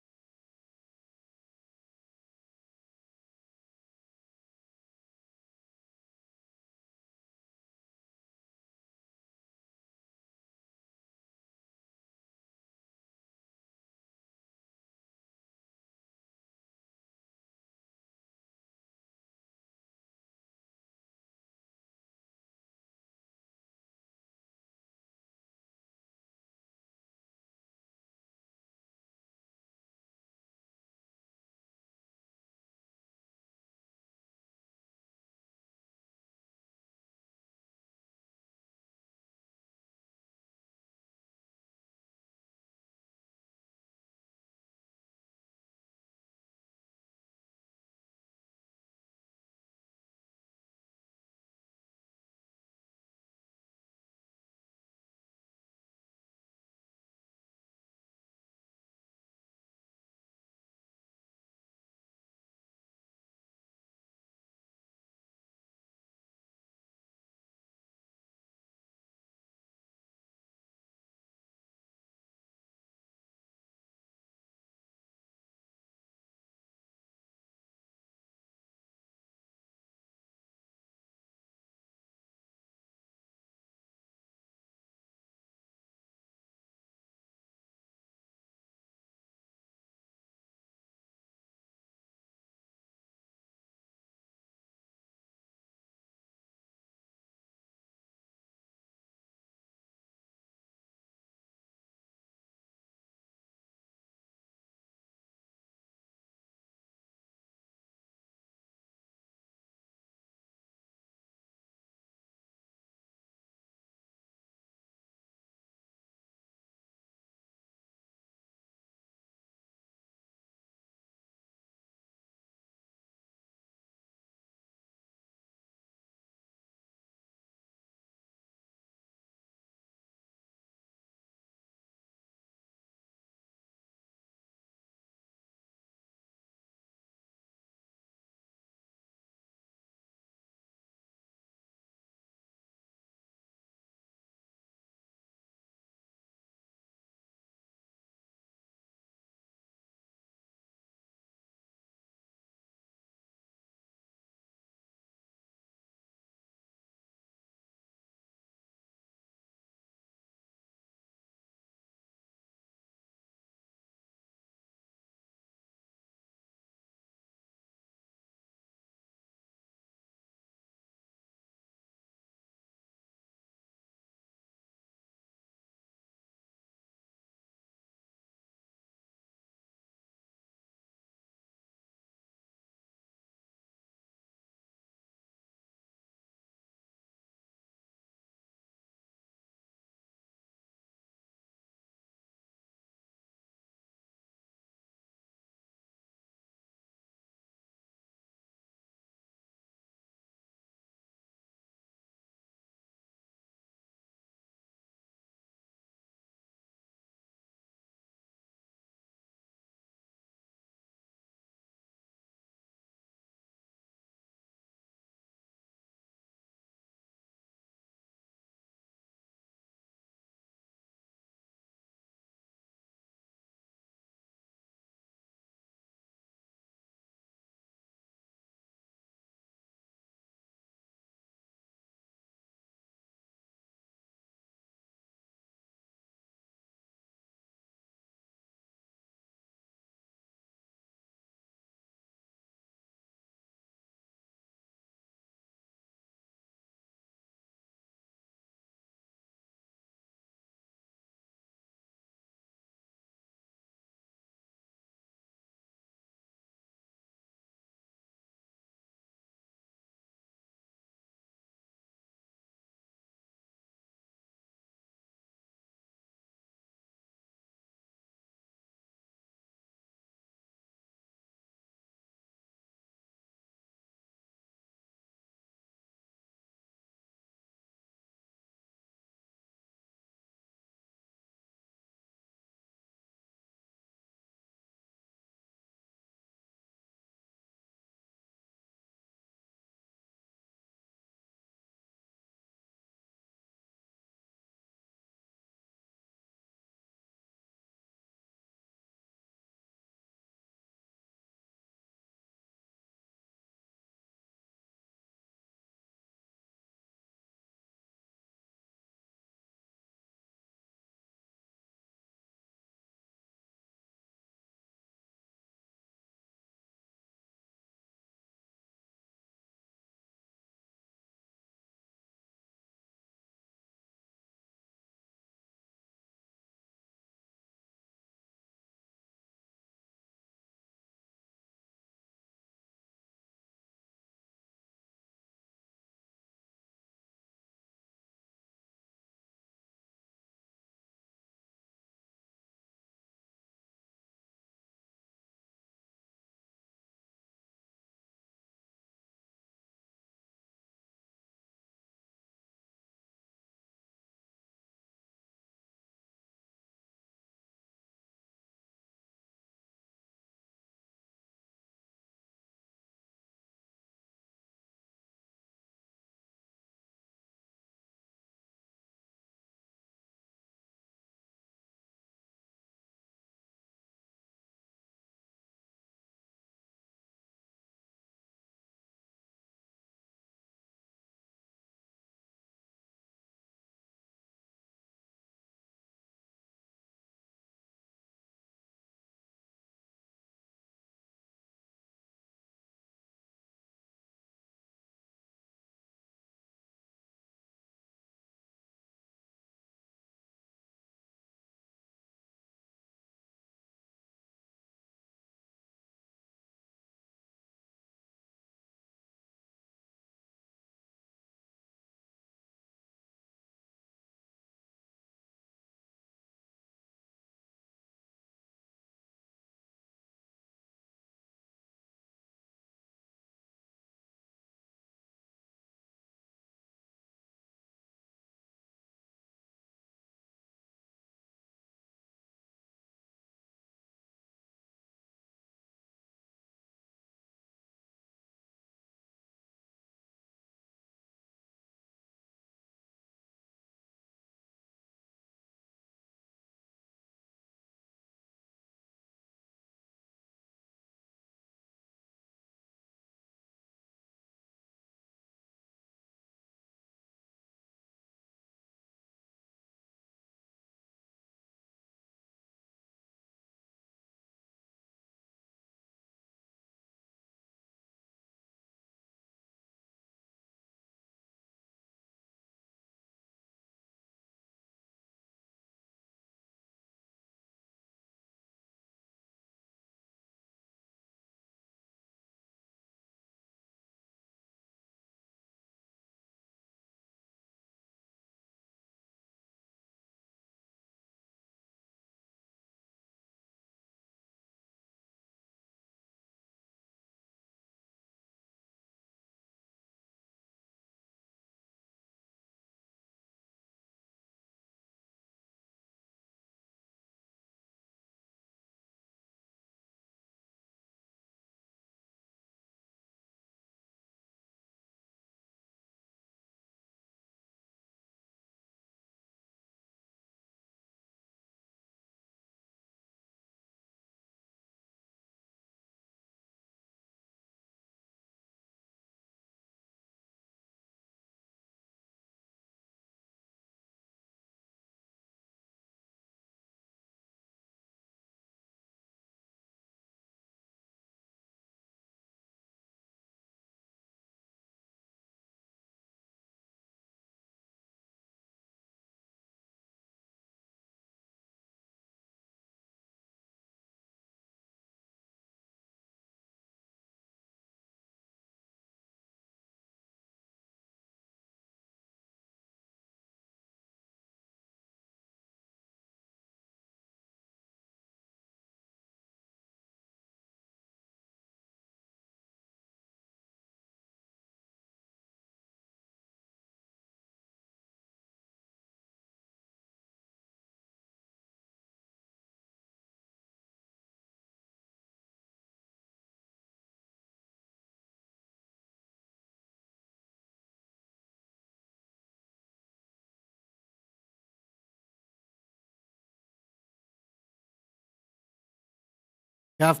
have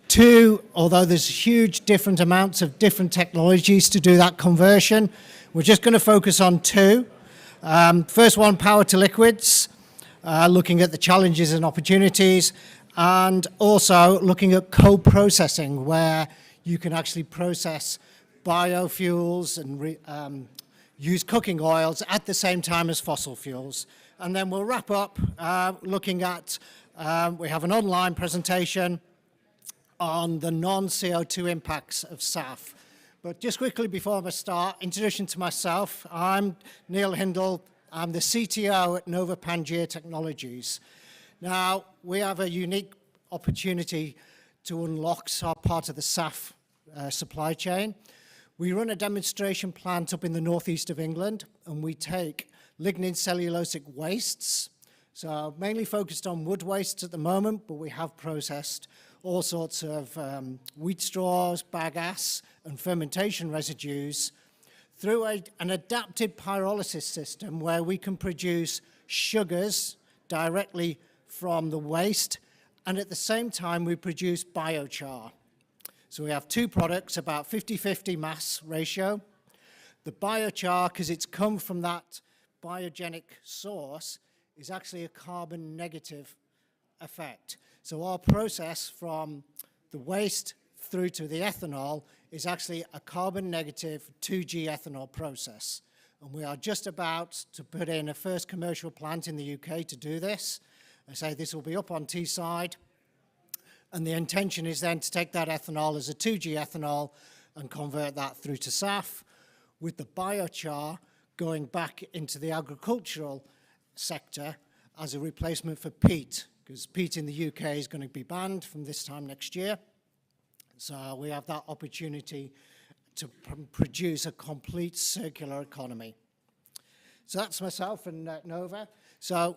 two, although there's huge different amounts of different technologies to do that conversion. We're just going to focus on two. First one, power to liquids, looking at the challenges and opportunities, and also looking at co-processing, where you can actually process biofuels and use cooking oils at the same time as fossil fuels. And then we'll wrap up looking at, we have an online presentation on the non-CO2 impacts of SAF. But just quickly before I start, introduction to myself. I'm Neil Hindle. I'm the CTO at Nova Pangaea Technologies. Now, we have a unique opportunity to unlock our part of the SAF supply chain. We run a demonstration plant up in the northeast of England, and we take lignin cellulosic wastes, so mainly focused on wood wastes at the moment, but we have processed all sorts of wheat straws, bagasse, and fermentation residues through an adapted pyrolysis system where we can produce sugars directly from the waste, and at the same time we produce biochar. So we have two products, about 50-50 mass ratio. The biochar, because it's come from that biogenic source, is actually a carbon negative effect. So our process from the waste through to the ethanol is actually a carbon negative 2G ethanol process. And we are just about to put in a first commercial plant in the UK to do this. I say this will be up on Teesside. And the intention is then to take that ethanol as a 2G ethanol and convert that through to SAF, with the biochar going back into the agricultural sector as a replacement for peat, because peat in the UK is going to be banned from this time next year. So we have that opportunity to produce a complete circular economy. So that's myself and Nova. So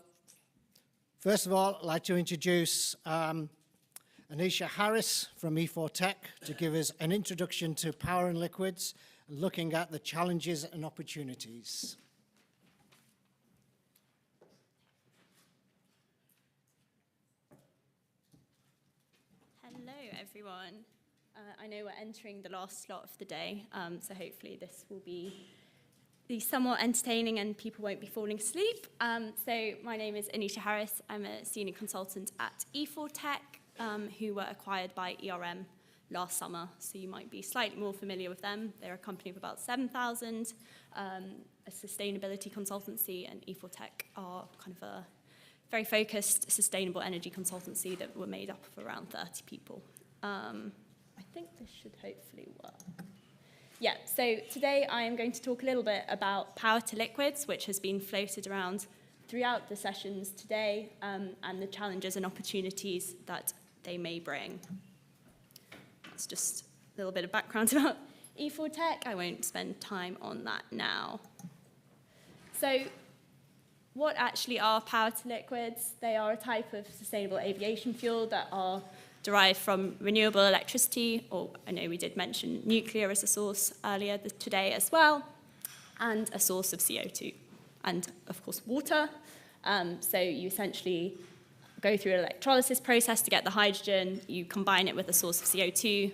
first of all, I'd like to introduce Anisha Harris from E4 Tech to give us an introduction to power and liquids, looking at the challenges and opportunities. Hello, everyone. I know we're entering the last slot of the day, so hopefully this will be somewhat entertaining and people won't be falling asleep. So my name is Anisha Harris. I'm a senior consultant at E4 Tech, who were acquired by ERM last summer, so you might be slightly more familiar with them. They're a company of about 7,000, a sustainability consultancy, and E4 Tech are kind of a very focused sustainable energy consultancy that were made up of around 30 people. I think this should hopefully work. Yeah, so today I am going to talk a little bit about power to liquids, which has been floated around throughout the sessions today, and the challenges and opportunities that they may bring. That's just a little bit of background about E4 Tech. I won't spend time on that now. So what actually are power to liquids? They are a type of sustainable aviation fuel that are derived from renewable electricity, or I know we did mention nuclear as a source earlier today as well, and a source of CO2, and of course water. So you essentially go through an electrolysis process to get the hydrogen, you combine it with a source of CO2,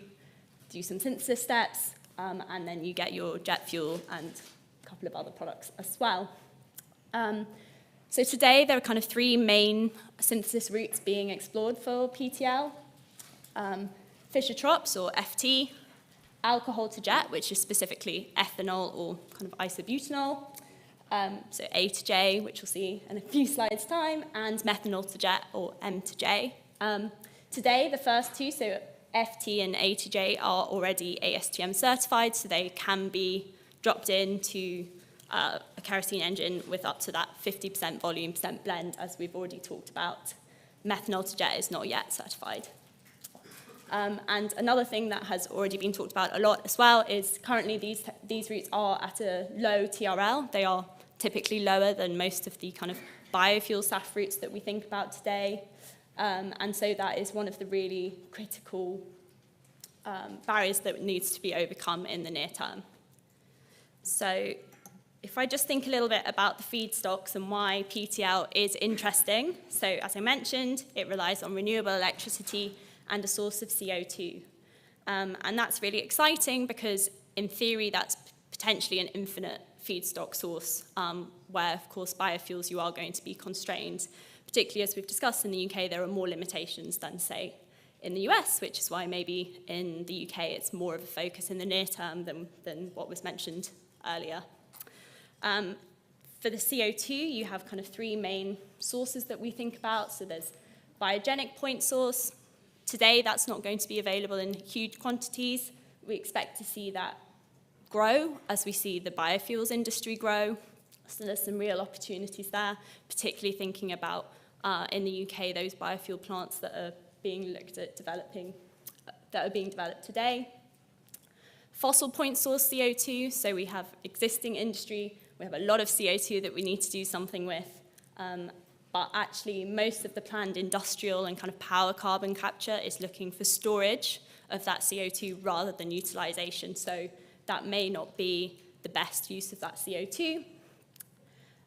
do some synthesis steps, and then you get your jet fuel and a couple of other products as well. So today there are kind of three main synthesis routes being explored for PTL. Fischer-Tropsch, or FT, alcohol to jet, which is specifically ethanol or kind of isobutanol, so A to J, which we'll see in a few slides' time, and methanol to jet, or M to J. Today, the first two, so FT and A to J, are already ASTM certified, so they can be dropped into a kerosene engine with up to that 50% volume % blend, as we've already talked about. Methanol to jet is not yet certified. And another thing that has already been talked about a lot as well is currently these routes are at a low TRL. They are typically lower than most of the kind of biofuel SAF routes that we think about today. And so that is one of the really critical barriers that needs to be overcome in the near term. So if I just think a little bit about the feedstocks and why PTL is interesting. So as I mentioned, it relies on renewable electricity and a source of CO2. And that's really exciting because, in theory, that's potentially an infinite feedstock source, where, of course, biofuels, you are going to be constrained. Particularly, as we've discussed, in the UK, there are more limitations than, say, in the US, which is why maybe in the UK it's more of a focus in the near term than what was mentioned earlier. For the CO2, you have kind of three main sources that we think about. So there's biogenic point source. Today, that's not going to be available in huge quantities. We expect to see that grow as we see the biofuels industry grow. So there's some real opportunities there, particularly thinking about, in the UK, those biofuel plants that are being looked at developing, that are being developed today. Fossil point source CO2, so we have existing industry, we have a lot of CO2 that we need to do something with, but actually most of the planned industrial and kind of power carbon capture is looking for storage of that CO2 rather than utilization, so that may not be the best use of that CO2.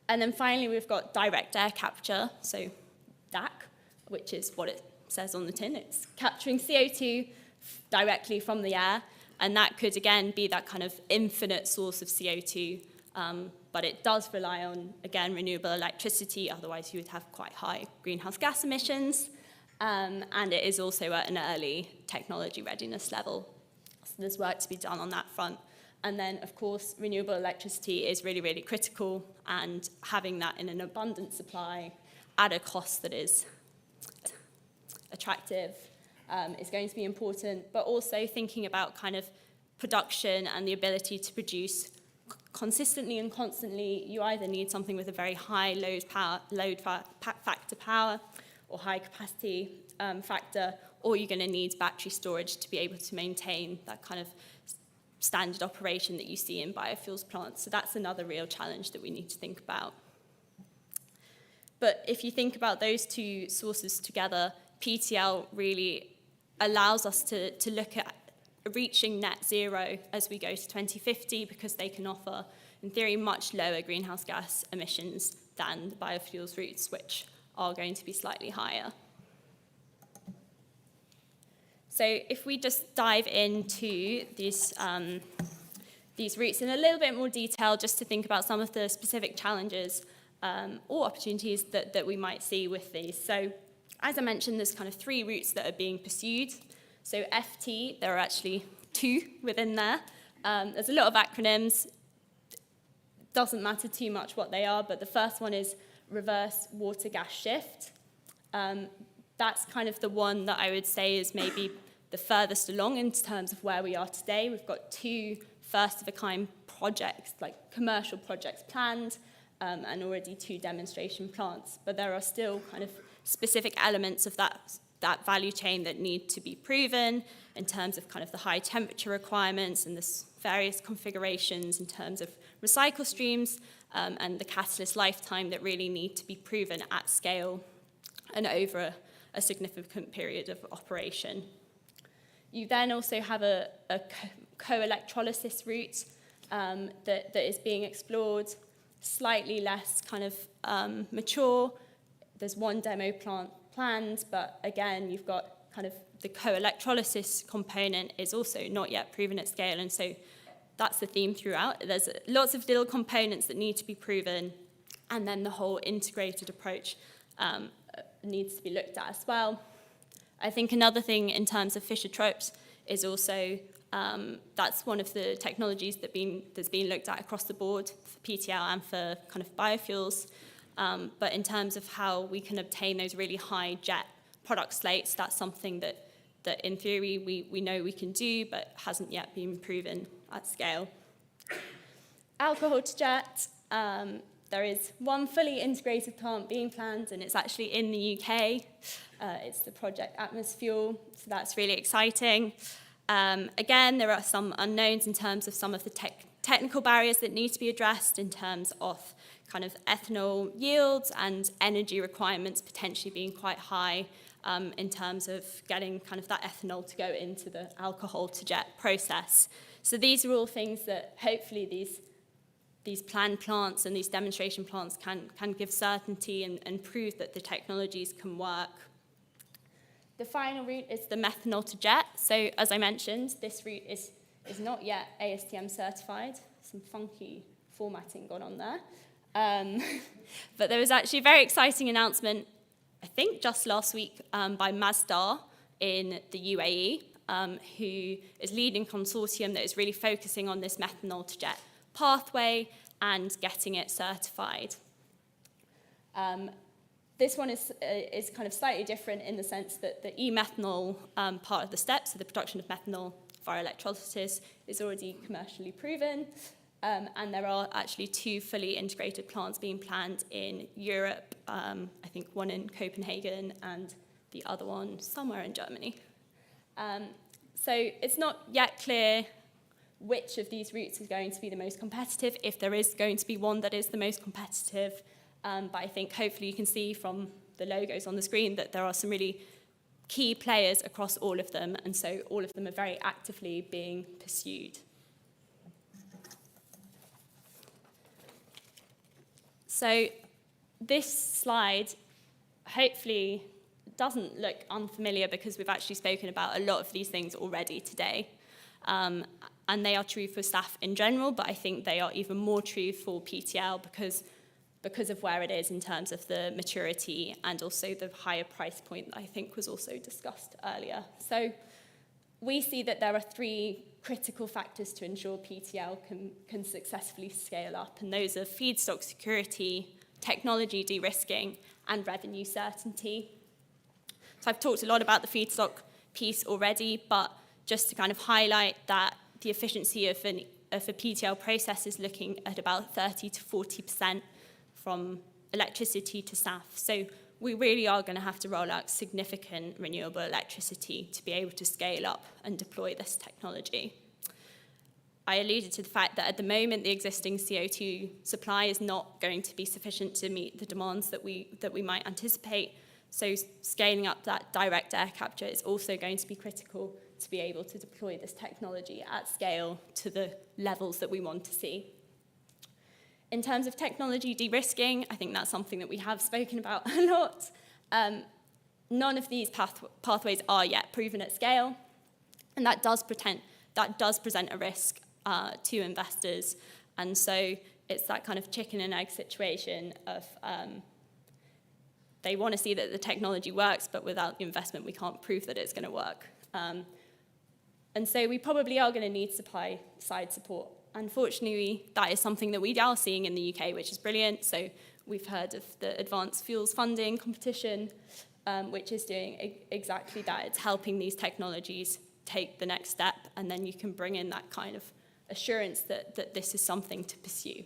And then finally we've got direct air capture, so DAC, which is what it says on the tin. It's capturing CO2 directly from the air, and that could again be that kind of infinite source of CO2, but it does rely on, again, renewable electricity, otherwise you would have quite high greenhouse gas emissions, and it is also at an early technology readiness level. So there's work to be done on that front. And then, of course, renewable electricity is really, really critical, and having that in an abundant supply at a cost that is attractive is going to be important, but also thinking about kind of production and the ability to produce consistently and constantly. You either need something with a very high load factor power or high capacity factor, or you're going to need battery storage to be able to maintain that kind of standard operation that you see in biofuels plants. So that's another real challenge that we need to think about. But if you think about those two sources together, PTL really allows us to look at reaching net zero as we go to 2050, because they can offer, in theory, much lower greenhouse gas emissions than the biofuels routes, which are going to be slightly higher. So if we just dive into these routes in a little bit more detail, just to think about some of the specific challenges or opportunities that we might see with these. So as I mentioned, there's kind of three routes that are being pursued. So FT, there are actually two within there. There's a lot of acronyms. Doesn't matter too much what they are, but the first one is reverse water gas shift. That's kind of the one that I would say is maybe the furthest along in terms of where we are today. We've got two first-of-a-kind projects, like commercial projects planned, and already two demonstration plants. But there are still kind of specific elements of that value chain that need to be proven in terms of kind of the high temperature requirements and the various configurations in terms of recycle streams and the catalyst lifetime that really need to be proven at scale and over a significant period of operation. You then also have a co-electrolysis route that is being explored, slightly less kind of mature. There's one demo plant planned, but again, you've got kind of the co-electrolysis component is also not yet proven at scale, and so that's the theme throughout. There's lots of little components that need to be proven, and then the whole integrated approach needs to be looked at as well. I think another thing in terms of Fischer-Tropsch is also that's one of the technologies that's been looked at across the board for PTL and for kind of biofuels. But in terms of how we can obtain those really high jet product slates, that's something that in theory we know we can do, but hasn't yet been proven at scale. Alcohol to jet, there is one fully integrated plant being planned, and it's actually in the UK. It's the project Atmosfuel, so that's really exciting. Again, there are some unknowns in terms of some of the technical barriers that need to be addressed in terms of kind of ethanol yields and energy requirements potentially being quite high in terms of getting kind of that ethanol to go into the alcohol to jet process. So these are all things that hopefully these planned plants and these demonstration plants can give certainty and prove that the technologies can work. The final route is the methanol to jet. So as I mentioned, this route is not yet ASTM certified. Some funky formatting gone on there. But there was actually a very exciting announcement, I think just last week, by Masdar in the UAE, who is leading a consortium that is really focusing on this methanol to jet pathway and getting it certified. This one is kind of slightly different in the sense that the e-methanol part of the steps, so the production of methanol via electrolysis, is already commercially proven. And there are actually 2 fully integrated plants being planned in Europe, I think one in Copenhagen and the other one somewhere in Germany. So it's not yet clear which of these routes is going to be the most competitive, if there is going to be one that is the most competitive. But I think hopefully you can see from the logos on the screen that there are some really key players across all of them, and so all of them are very actively being pursued. So this slide hopefully doesn't look unfamiliar because we've actually spoken about a lot of these things already today. And they are true for SAF in general, but I think they are even more true for PTL because of where it is in terms of the maturity and also the higher price point that I think was also discussed earlier. So we see that there are 3 critical factors to ensure PTL can successfully scale up, and those are feedstock security, technology de-risking, and revenue certainty. So I've talked a lot about the feedstock piece already, but just to kind of highlight that the efficiency of a PTL process is looking at about 30 to 40% from electricity to SAF. So we really are going to have to roll out significant renewable electricity to be able to scale up and deploy this technology. I alluded to the fact that at the moment the existing CO2 supply is not going to be sufficient to meet the demands that we might anticipate. So scaling up that direct air capture is also going to be critical to be able to deploy this technology at scale to the levels that we want to see. In terms of technology de-risking, I think that's something that we have spoken about a lot. None of these pathways are yet proven at scale, and that does present a risk to investors. And so it's that kind of chicken and egg situation of they want to see that the technology works, but without the investment, we can't prove that it's going to work. And so we probably are going to need supply side support. Unfortunately, that is something that we are seeing in the UK, which is brilliant. So we've heard of the Advanced Fuels Funding competition, which is doing exactly that. It's helping these technologies take the next step, and then you can bring in that kind of assurance that this is something to pursue.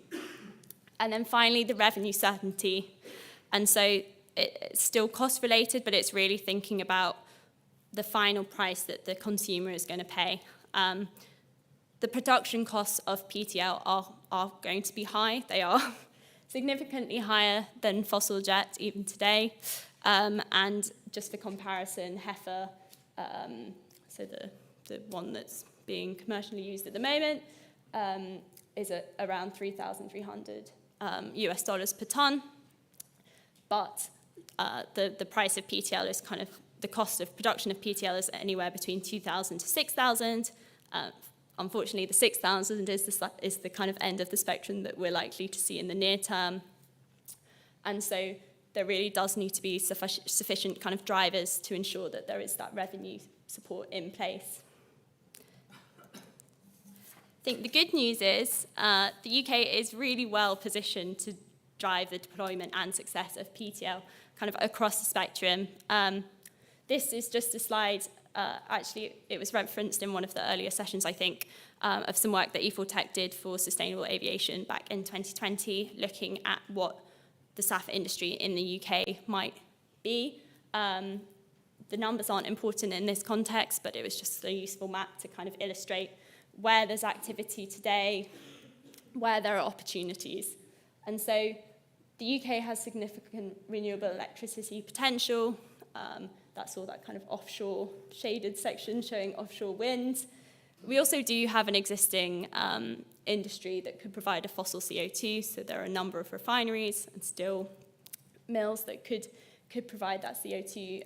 And then finally, the revenue certainty. And so it's still cost related, but it's really thinking about the final price that the consumer is going to pay. The production costs of PTL are going to be high. They are significantly higher than fossil jet even today. And just for comparison, HEFA, so the one that's being commercially used at the moment, is at around $3,300 US per ton. But the price of PTL is kind of, the cost of production of PTL is anywhere between 2,000 to 6,000. Unfortunately, the 6,000 is the kind of end of the spectrum that we're likely to see in the near term. And so there really does need to be sufficient kind of drivers to ensure that there is that revenue support in place. I think the good news is the UK is really well positioned to drive the deployment and success of PTL kind of across the spectrum. This is just a slide, actually it was referenced in one of the earlier sessions, I think, of some work that E4Tech did for Sustainable Aviation back in 2020, looking at what the SAF industry in the UK might be. The numbers aren't important in this context, but it was just a useful map to kind of illustrate where there's activity today, where there are opportunities. And so the UK has significant renewable electricity potential. That's all that kind of offshore shaded section showing offshore wind. We also do have an existing industry that could provide a fossil CO2, so there are a number of refineries and still mills that could provide that CO2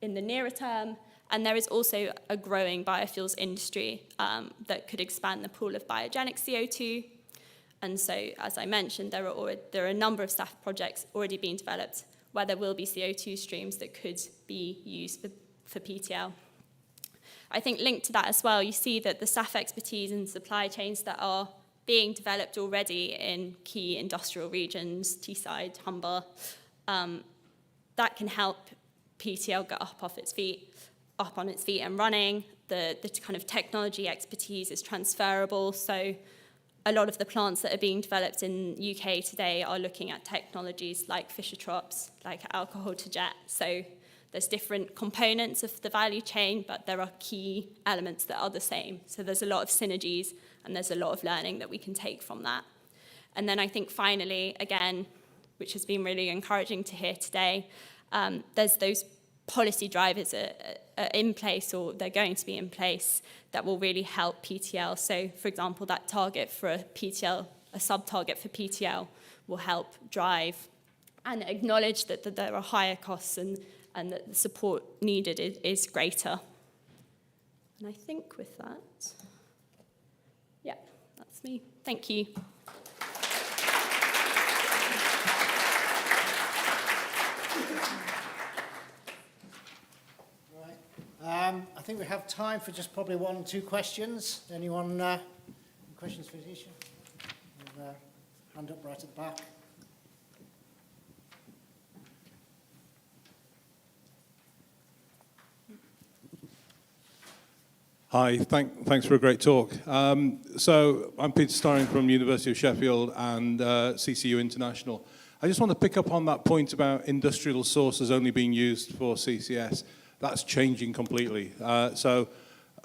in the nearer term. And there is also a growing biofuels industry that could expand the pool of biogenic CO2. And so, as I mentioned, there are a number of SAF projects already being developed where there will be CO2 streams that could be used for PTL. I think linked to that as well, you see that the SAF expertise and supply chains that are being developed already in key industrial regions, Teesside, Humber, that can help PTL get up on its feet and running. The kind of technology expertise is transferable, so a lot of the plants that are being developed in UK today are looking at technologies like Fischer-Tropsch, like alcohol to jet. So there's different components of the value chain, but there are key elements that are the same. So there's a lot of synergies and there's a lot of learning that we can take from that. And then I think finally, again, which has been really encouraging to hear today, there's those policy drivers are in place, or they're going to be in place, that will really help PTL. So, for example, that target for a PTL, a sub-target for PTL, will help drive and acknowledge that there are higher costs and that the support needed is greater. And I think with that, yeah, that's me. Thank you. I think we have time for just probably 1 or 2 questions. Anyone, questions for Tisha? Hand up right at the back. Hi, thanks for a great talk. So I'm Peter Starring from University of Sheffield and CCU International. I just want to pick up on that point about industrial sources only being used for CCS. That's changing completely. So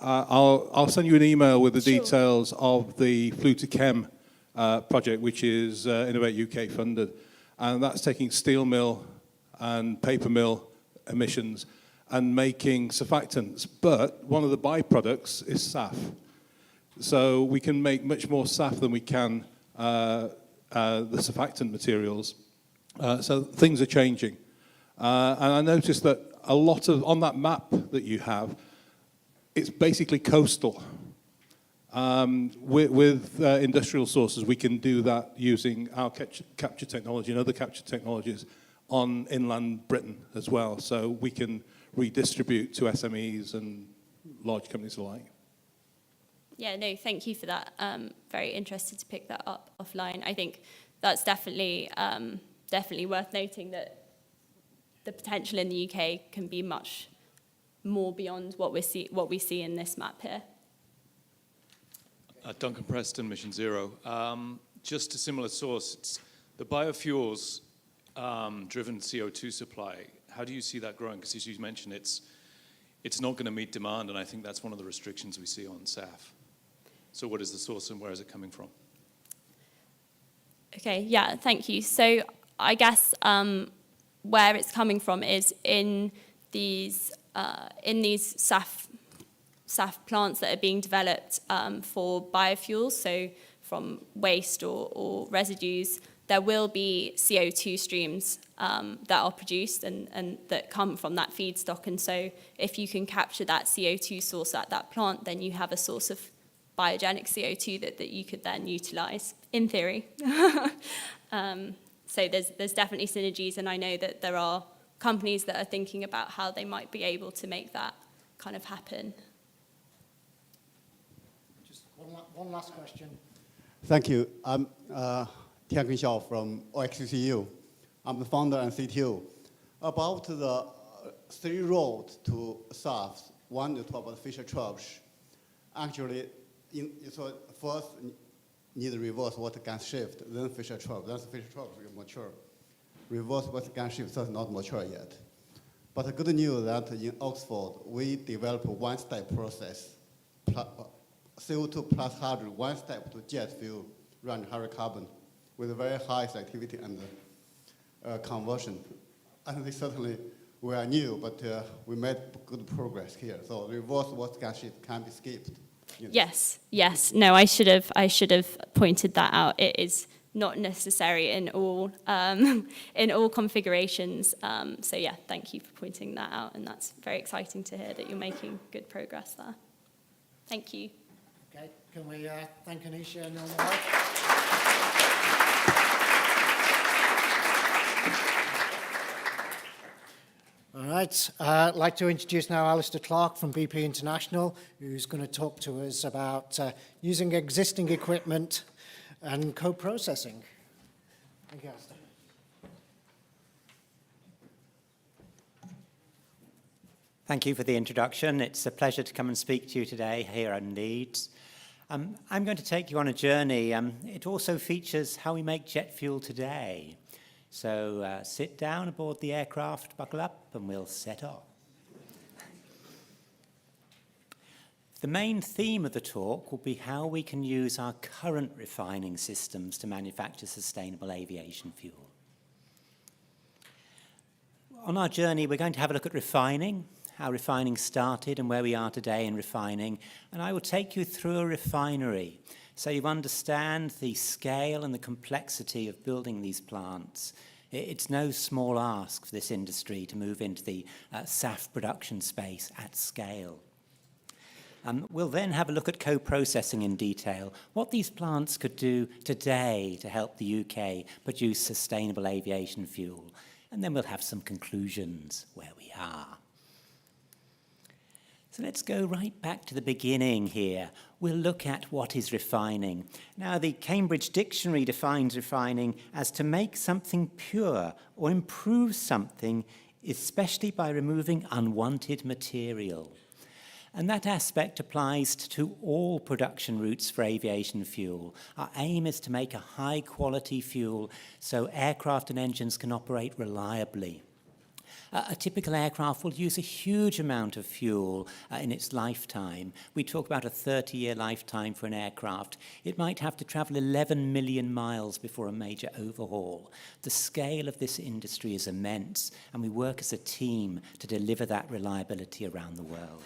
I'll send you an email with the details of the Flue2Chem project, which is Innovate UK funded. And that's taking steel mill and paper mill emissions and making surfactants. But one of the byproducts is SAF. So we can make much more SAF than we can the surfactant materials. So things are changing. And I noticed that a lot of, on that map that you have, it's basically coastal. With industrial sources, we can do that using our capture technology and other capture technologies on inland Britain as well. So we can redistribute to SMEs and large companies alike. Yeah, no, thank you for that. Very interested to pick that up offline. I think that's definitely worth noting that the potential in the UK can be much more beyond what we see in this map here. Duncan Preston, Mission Zero. Just a similar source, it's the biofuels driven CO2 supply. How do you see that growing? Because as you mentioned, it's not going to meet demand, and I think that's one of the restrictions we see on SAF. So what is the source and where is it coming from? Okay, yeah, thank you. So I guess where it's coming from is in these SAF plants that are being developed for biofuels, so from waste or residues, there will be CO2 streams that are produced and that come from that feedstock. And so if you can capture that CO2 source at that plant, then you have a source of biogenic CO2 that you could then utilize, in theory. So there's definitely synergies, and I know that there are companies that are thinking about how they might be able to make that kind of happen. Just one last question. Thank you. I'm Tianken Xiao from OXCCU. I'm the founder and CTO. About the 3 roads to SAF, one you talk about Fischer-Tropsch. Actually, so first need reverse water gas shift, then Fischer-Tropsch. Then Fischer-Tropsch is mature. Reverse water gas shift is not mature yet. But the good news that in Oxford, we developed a one-step process. CO2 plus hydrogen, one step to jet fuel, run hydrocarbon with very high selectivity and conversion. I think certainly we are new, but we made good progress here. So reverse water gas shift can be skipped. Yes. No, I should have pointed that out. It is not necessary in all configurations. So yeah, thank you for pointing that out, and that's very exciting to hear that you're making good progress there. Thank you. Okay, can we thank Anisha and Normal? All right, I'd like to introduce now Alistair Clark from BP International, who's going to talk to us about using existing equipment and co-processing. Thank you, Alistair. Thank you for the introduction. It's a pleasure to come and speak to you today here in Leeds. I'm going to take you on a journey. It also features how we make jet fuel today. So sit down aboard the aircraft, buckle up, and we'll set off. The main theme of the talk will be how we can use our current refining systems to manufacture sustainable aviation fuel. On our journey, we're going to have a look at refining, how refining started and where we are today in refining, and I will take you through a refinery so you understand the scale and the complexity of building these plants. It's no small ask for this industry to move into the SAF production space at scale. We'll then have a look at co-processing in detail, what these plants could do today to help the UK produce sustainable aviation fuel, and then we'll have some conclusions where we are. So let's go right back to the beginning here. We'll look at what is refining. Now, the Cambridge Dictionary defines refining as to make something pure or improve something, especially by removing unwanted material. And that aspect applies to all production routes for aviation fuel. Our aim is to make a high-quality fuel so aircraft and engines can operate reliably. A typical aircraft will use a huge amount of fuel in its lifetime. We talk about a 30-year lifetime for an aircraft. It might have to travel 11 million miles before a major overhaul. The scale of this industry is immense, and we work as a team to deliver that reliability around the world.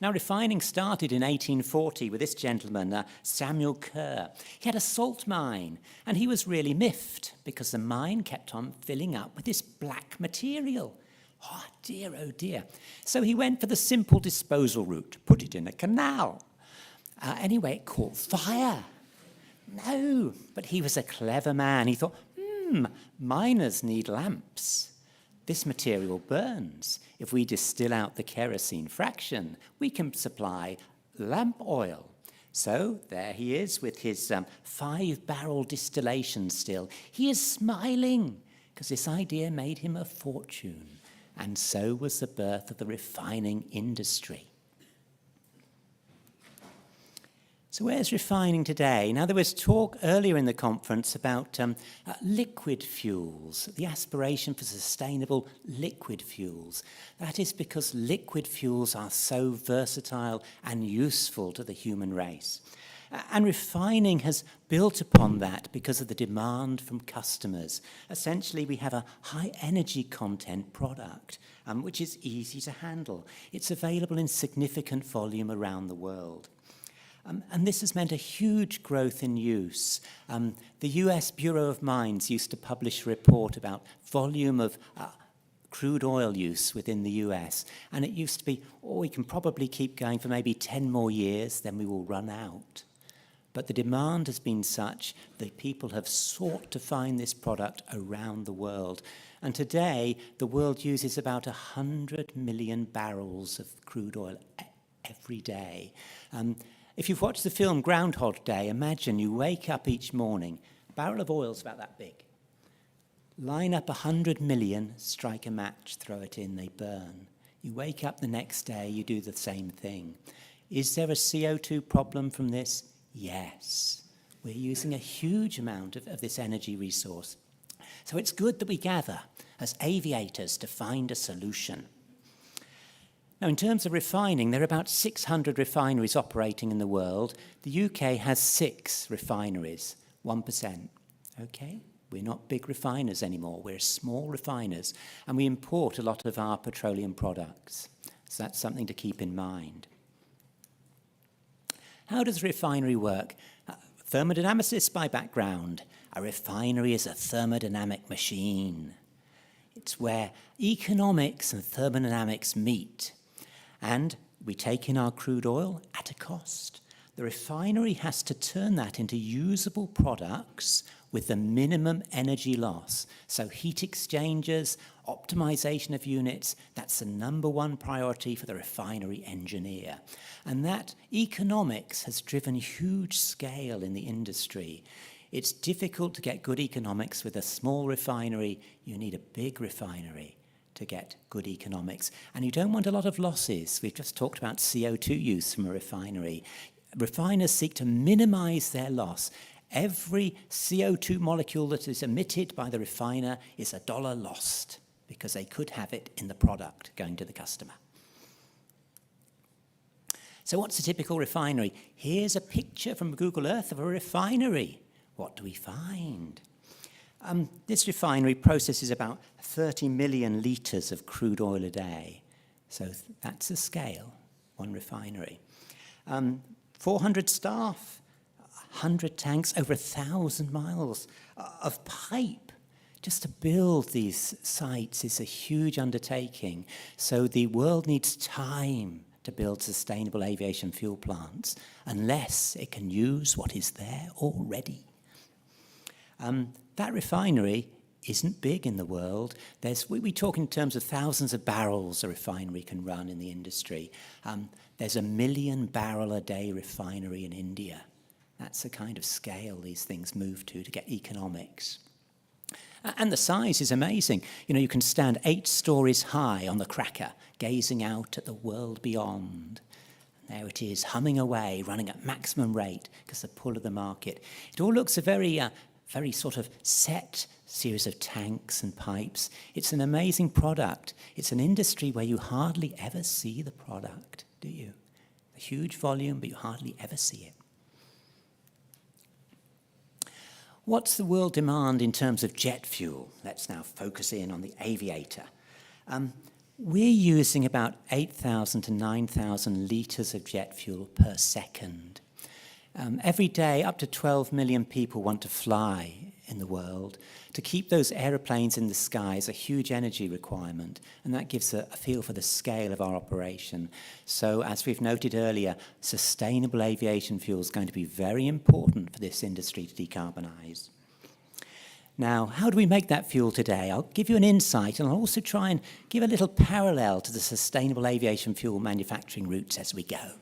Now, refining started in 1840 with this gentleman, Samuel Kerr. He had a salt mine, and he was really miffed because the mine kept on filling up with this black material. Oh dear. So he went for the simple disposal route, put it in a canal. Anyway, it caught fire. No, but he was a clever man. He thought, miners need lamps. This material burns. If we distill out the kerosene fraction, we can supply lamp oil. So there he is with his 5-barrel distillation still. He is smiling because this idea made him a fortune. And so was the birth of the refining industry. So where's refining today? Now, there was talk earlier in the conference about liquid fuels, the aspiration for sustainable liquid fuels. That is because liquid fuels are so versatile and useful to the human race. And refining has built upon that because of the demand from customers. Essentially, we have a high energy content product, which is easy to handle. It's available in significant volume around the world. And this has meant a huge growth in use. The US Bureau of Mines used to publish a report about volume of crude oil use within the US. And it used to be, we can probably keep going for maybe 10 more years, then we will run out. But the demand has been such that people have sought to find this product around the world. And today, the world uses about 100 million barrels of crude oil every day. If you've watched the film Groundhog Day, imagine you wake up each morning, a barrel of oil's about that big. Line up 100 million, strike a match, throw it in, they burn. You wake up the next day, you do the same thing. Is there a CO2 problem from this? Yes. We're using a huge amount of this energy resource. So it's good that we gather as aviators to find a solution. Now, in terms of refining, there are about 600 refineries operating in the world. The UK has 6 refineries, 1%. Okay? We're not big refiners anymore. We're small refiners, and we import a lot of our petroleum products. So that's something to keep in mind. How does a refinery work? thermodynamicist by background. A refinery is a thermodynamic machine. It's where economics and thermodynamics meet. And we take in our crude oil at a cost. The refinery has to turn that into usable products with the minimum energy loss. So heat exchangers, optimization of units, that's the #1 priority for the refinery engineer. And that economics has driven huge scale in the industry. It's difficult to get good economics with a small refinery. You need a big refinery to get good economics. And you don't want a lot of losses. We've just talked about CO2 use from a refinery. Refiners seek to minimize their loss. Every CO2 molecule that is emitted by the refiner is $1 lost because they could have it in the product going to the customer. So what's a typical refinery? Here's a picture from Google Earth of a refinery. What do we find? This refinery processes about 30 million litres of crude oil a day. So that's the scale, one refinery. 400 staff, 100 tanks, over 1,000 miles of pipe. Just to build these sites is a huge undertaking. So the world needs time to build sustainable aviation fuel plants unless it can use what is there already. That refinery isn't big in the world. We talk in terms of thousands of barrels a refinery can run in the industry. There's 1 million barrel a day refinery in India. That's the kind of scale these things move to get economics. And the size is amazing. You know, you can stand 8 stories high on the cracker, gazing out at the world beyond. And there it is, humming away, running at maximum rate because of the pull of the market. It all looks a very sort of set series of tanks and pipes. It's an amazing product. It's an industry where you hardly ever see the product, do you? A huge volume, but you hardly ever see it. What's the world demand in terms of jet fuel? Let's now focus in on the aviator. We're using about 8,000 to 9,000 litres of jet fuel per second. Every day, up to 12 million people want to fly in the world. To keep those aeroplanes in the sky is a huge energy requirement, and that gives a feel for the scale of our operation. So, as we've noted earlier, sustainable aviation fuel is going to be very important for this industry to decarbonise. Now, how do we make that fuel today? I'll give you an insight, and I'll also try and give a little parallel to the sustainable aviation fuel manufacturing routes as we go.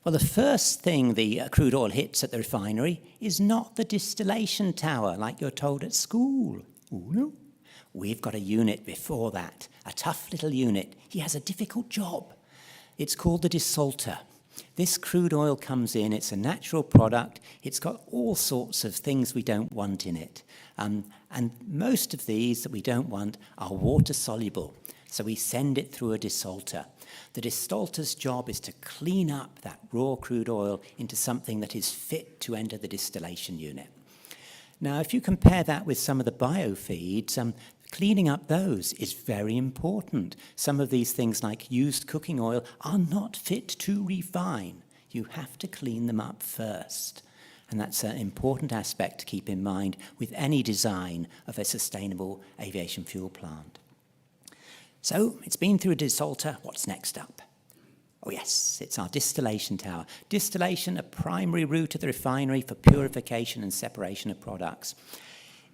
Well, the first thing the crude oil hits at the refinery is not the distillation tower, like you're told at school. Oh, no. We've got a unit before that, a tough little unit. He has a difficult job. It's called the desalter. This crude oil comes in, it's a natural product, it's got all sorts of things we don't want in it. And most of these that we don't want are water soluble, so we send it through a desalter. The desalter's job is to clean up that raw crude oil into something that is fit to enter the distillation unit. Now, if you compare that with some of the biofeeds, cleaning up those is very important. Some of these things, like used cooking oil, are not fit to refine. You have to clean them up first. And that's an important aspect to keep in mind with any design of a sustainable aviation fuel plant. So, it's been through a desalter. What's next up? Oh yes, it's our distillation tower. Distillation, a primary route of the refinery for purification and separation of products.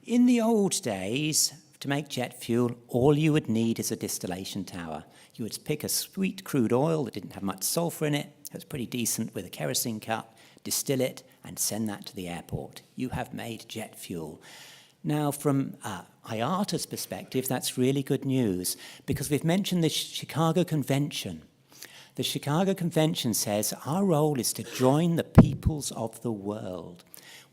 In the old days, to make jet fuel, all you would need is a distillation tower. You would pick a sweet crude oil that didn't have much sulfur in it. It was pretty decent with a kerosene cup, distill it, and send that to the airport. You have made jet fuel. Now, from IATA's perspective, that's really good news because we've mentioned the Chicago Convention. The Chicago Convention says our role is to join the peoples of the world.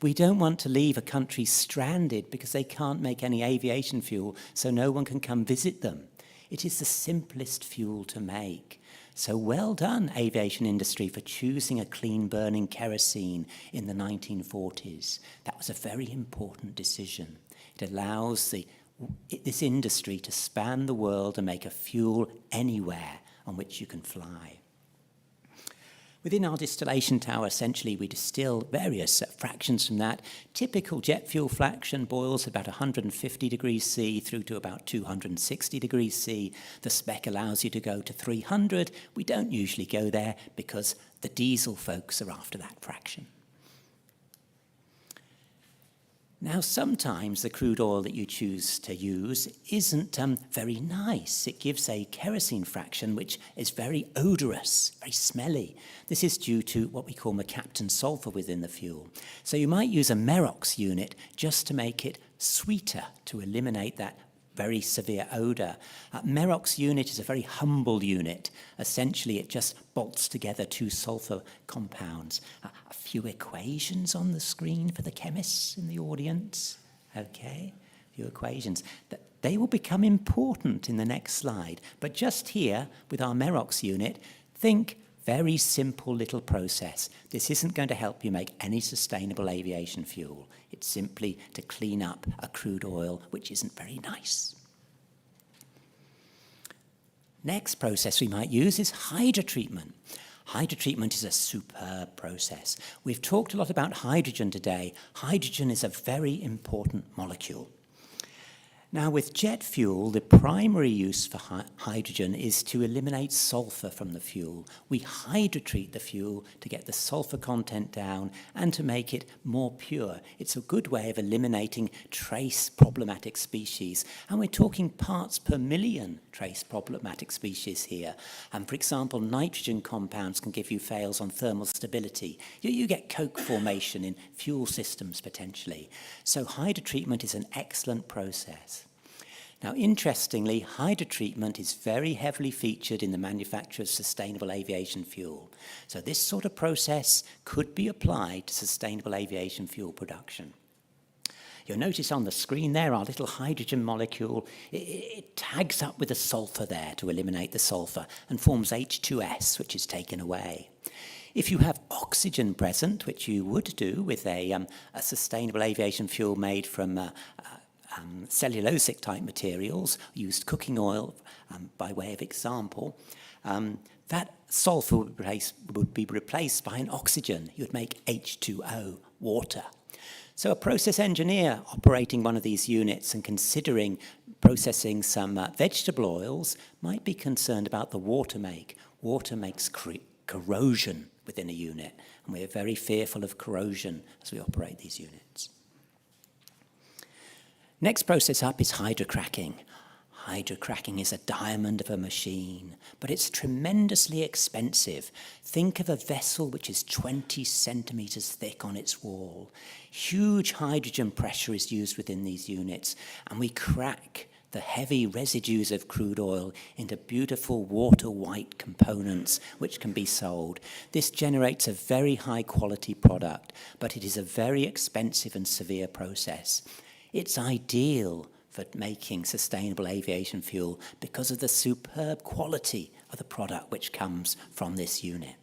We don't want to leave a country stranded because they can't make any aviation fuel, so no one can come visit them. It is the simplest fuel to make. So well done, aviation industry, for choosing a clean-burning kerosene in the 1940s. That was a very important decision. It allows this industry to span the world and make a fuel anywhere on which you can fly. Within our distillation tower, essentially, we distill various fractions from that. Typical jet fuel fraction boils about 150 degrees C through to about 260 degrees C. The spec allows you to go to 300. We don't usually go there because the diesel folks are after that fraction. Now, sometimes the crude oil that you choose to use isn't very nice. It gives a kerosene fraction which is very odorous, very smelly. This is due to what we call mercaptan sulfur within the fuel. So you might use a Merox unit just to make it sweeter, to eliminate that very severe odor. Merox unit is a very humble unit. Essentially, it just bolts together two sulfur compounds. A few equations on the screen for the chemists in the audience. Okay, a few equations. They will become important in the next slide. But just here, with our Merox unit, think very simple little process. This isn't going to help you make any sustainable aviation fuel. It's simply to clean up a crude oil which isn't very nice. Next process we might use is hydrotreatment. Hydrotreatment is a superb process. We've talked a lot about hydrogen today. Hydrogen is a very important molecule. Now, with jet fuel, the primary use for hydrogen is to eliminate sulfur from the fuel. We hydrotreat the fuel to get the sulfur content down and to make it more pure. It's a good way of eliminating trace problematic species. And we're talking parts per million trace problematic species here. And for example, nitrogen compounds can give you fails on thermal stability. You get coke formation in fuel systems potentially. So hydrotreatment is an excellent process. Now, interestingly, hydrotreatment is very heavily featured in the manufacture of sustainable aviation fuel. So this sort of process could be applied to sustainable aviation fuel production. You'll notice on the screen there, our little hydrogen molecule, it tags up with the sulfur there to eliminate the sulfur and forms H2S, which is taken away. If you have oxygen present, which you would do with a sustainable aviation fuel made from cellulosic type materials, used cooking oil by way of example, that sulfur would be replaced by an oxygen. You would make H2O, water. So a process engineer operating one of these units and considering processing some vegetable oils might be concerned about the water make. Water makes corrosion within a unit, and we're very fearful of corrosion as we operate these units. Next process up is hydrocracking. Hydrocracking is a diamond of a machine, but it's tremendously expensive. Think of a vessel which is 20 centimeters thick on its wall. Huge hydrogen pressure is used within these units, and we crack the heavy residues of crude oil into beautiful water-white components which can be sold. This generates a very high-quality product, but it is a very expensive and severe process. It's ideal for making sustainable aviation fuel because of the superb quality of the product which comes from this unit.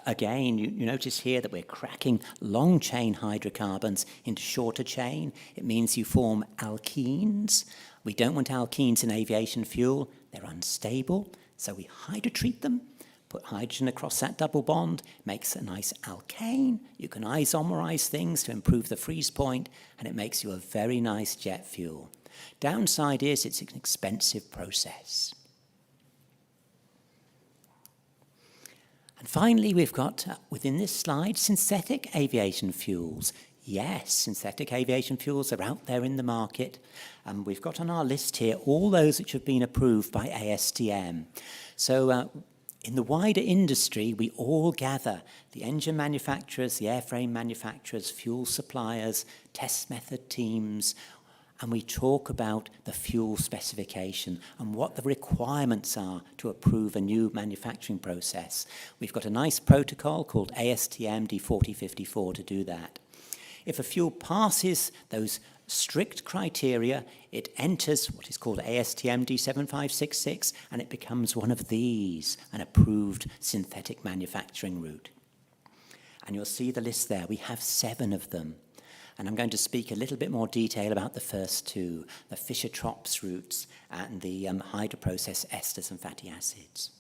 Again, you notice here that we're cracking long-chain hydrocarbons into shorter chain. It means you form alkenes. We don't want alkenes in aviation fuel. They're unstable, so we hydrotreat them. Put hydrogen across that double bond, makes a nice alkane. You can isomerize things to improve the freeze point, and it makes you a very nice jet fuel. Downside is it's an expensive process. And finally, we've got, within this slide, synthetic aviation fuels. Yes, synthetic aviation fuels are out there in the market. We've got on our list here all those which have been approved by ASTM. So, in the wider industry, we all gather, the engine manufacturers, the airframe manufacturers, fuel suppliers, test method teams, and we talk about the fuel specification and what the requirements are to approve a new manufacturing process. We've got a nice protocol called ASTM D4054 to do that. If a fuel passes those strict criteria, it enters what is called ASTM D7566, and it becomes one of these, an approved synthetic manufacturing route. And you'll see the list there. We have 7 of them. And I'm going to speak a little bit more detail about the first 2, the Fischer-Tropsch routes and the hydroprocess esters and fatty acids.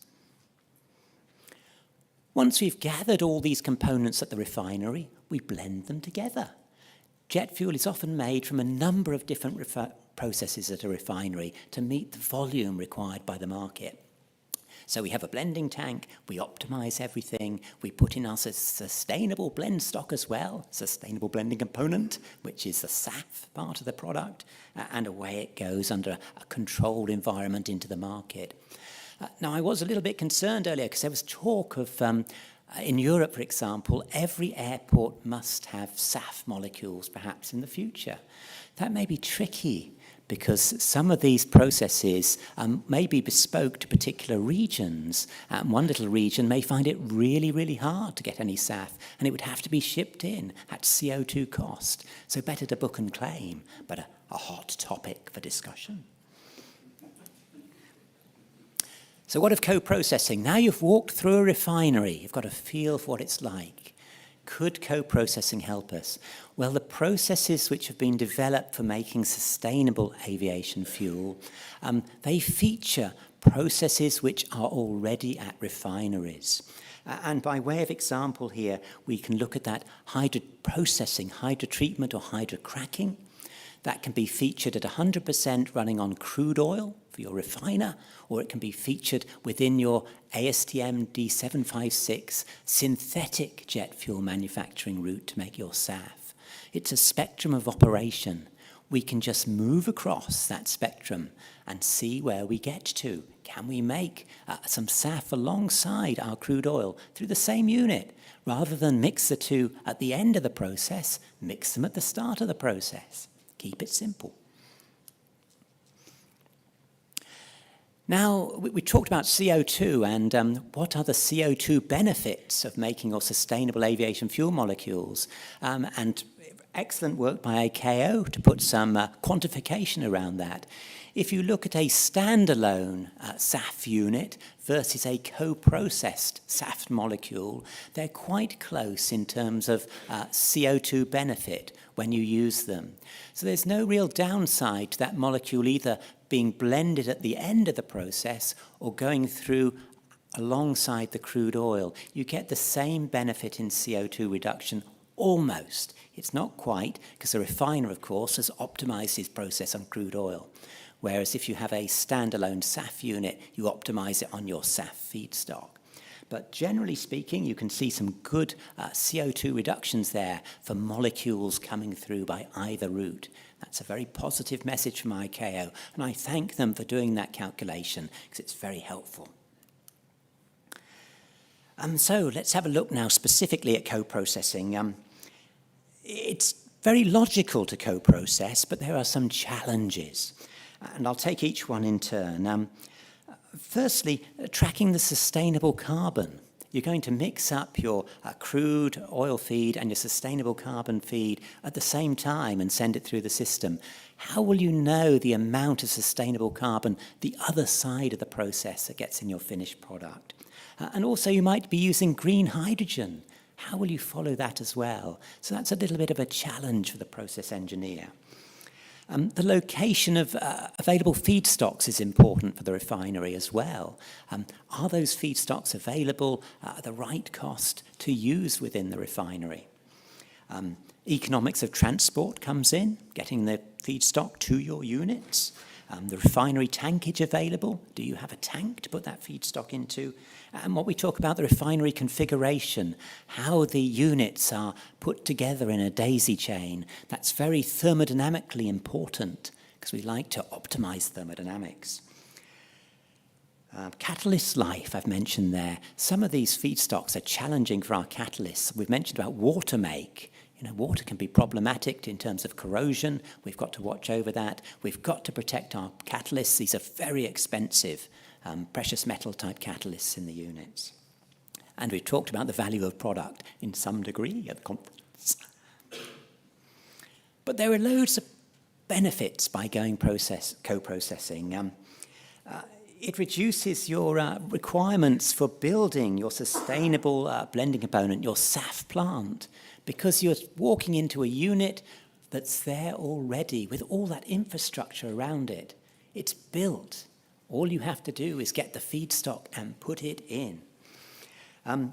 Once we've gathered all these components at the refinery, we blend them together. Jet fuel is often made from a number of different processes at a refinery to meet the volume required by the market. So we have a blending tank, we optimize everything, we put in our sustainable blend stock as well, sustainable blending component, which is the SAF part of the product, and away it goes under a controlled environment into the market. Now, I was a little bit concerned earlier because there was talk of, in Europe, for example, every airport must have SAF molecules perhaps in the future. That may be tricky, because some of these processes may be bespoke to particular regions. One little region may find it really, really hard to get any SAF, and it would have to be shipped in at CO2 cost. So better to book and claim, but a hot topic for discussion. So what of co-processing? Now you've walked through a refinery, you've got a feel for what it's like. Could co-processing help us? Well, the processes which have been developed for making sustainable aviation fuel, they feature processes which are already at refineries. And by way of example here, we can look at that hydroprocessing, hydrotreatment or hydrocracking. That can be featured at 100% running on crude oil for your refiner, or it can be featured within your ASTM D756 synthetic jet fuel manufacturing route to make your SAF. It's a spectrum of operation. We can just move across that spectrum and see where we get to. Can we make some SAF alongside our crude oil through the same unit? Rather than mix the two at the end of the process, mix them at the start of the process. Keep it simple. Now, we talked about CO2 and what are the CO2 benefits of making your sustainable aviation fuel molecules. And excellent work by ICAO to put some quantification around that. If you look at a standalone SAF unit versus a co-processed SAF molecule, they're quite close in terms of CO2 benefit when you use them. So there's no real downside to that molecule either being blended at the end of the process or going through alongside the crude oil. You get the same benefit in CO2 reduction almost. It's not quite, because the refiner, of course, has optimized his process on crude oil. Whereas if you have a standalone SAF unit, you optimize it on your SAF feedstock. But generally speaking, you can see some good CO2 reductions there for molecules coming through by either route. That's a very positive message from ICAO, and I thank them for doing that calculation because it's very helpful. So let's have a look now specifically at co-processing. It's very logical to co-process, but there are some challenges, and I'll take each one in turn. Firstly, tracking the sustainable carbon. You're going to mix up your crude oil feed and your sustainable carbon feed at the same time and send it through the system. How will you know the amount of sustainable carbon the other side of the process that gets in your finished product? And also you might be using green hydrogen. How will you follow that as well? So that's a little bit of a challenge for the process engineer. The location of available feedstocks is important for the refinery as well. Are those feedstocks available at the right cost to use within the refinery? Economics of transport comes in, getting the feedstock to your units. The refinery tankage available. Do you have a tank to put that feedstock into? And what we talk about, the refinery configuration, how the units are put together in a daisy chain. That's very thermodynamically important because we like to optimize thermodynamics. Catalyst life, I've mentioned there. Some of these feedstocks are challenging for our catalysts. We've mentioned about water make. You know, water can be problematic in terms of corrosion. We've got to watch over that. We've got to protect our catalysts. These are very expensive precious metal type catalysts in the units. And we've talked about the value of product in some degree at the conference. But there are loads of benefits by going co-processing. It reduces your requirements for building your sustainable blending component, your SAF plant, because you're walking into a unit that's there already with all that infrastructure around it. It's built. All you have to do is get the feedstock and put it in.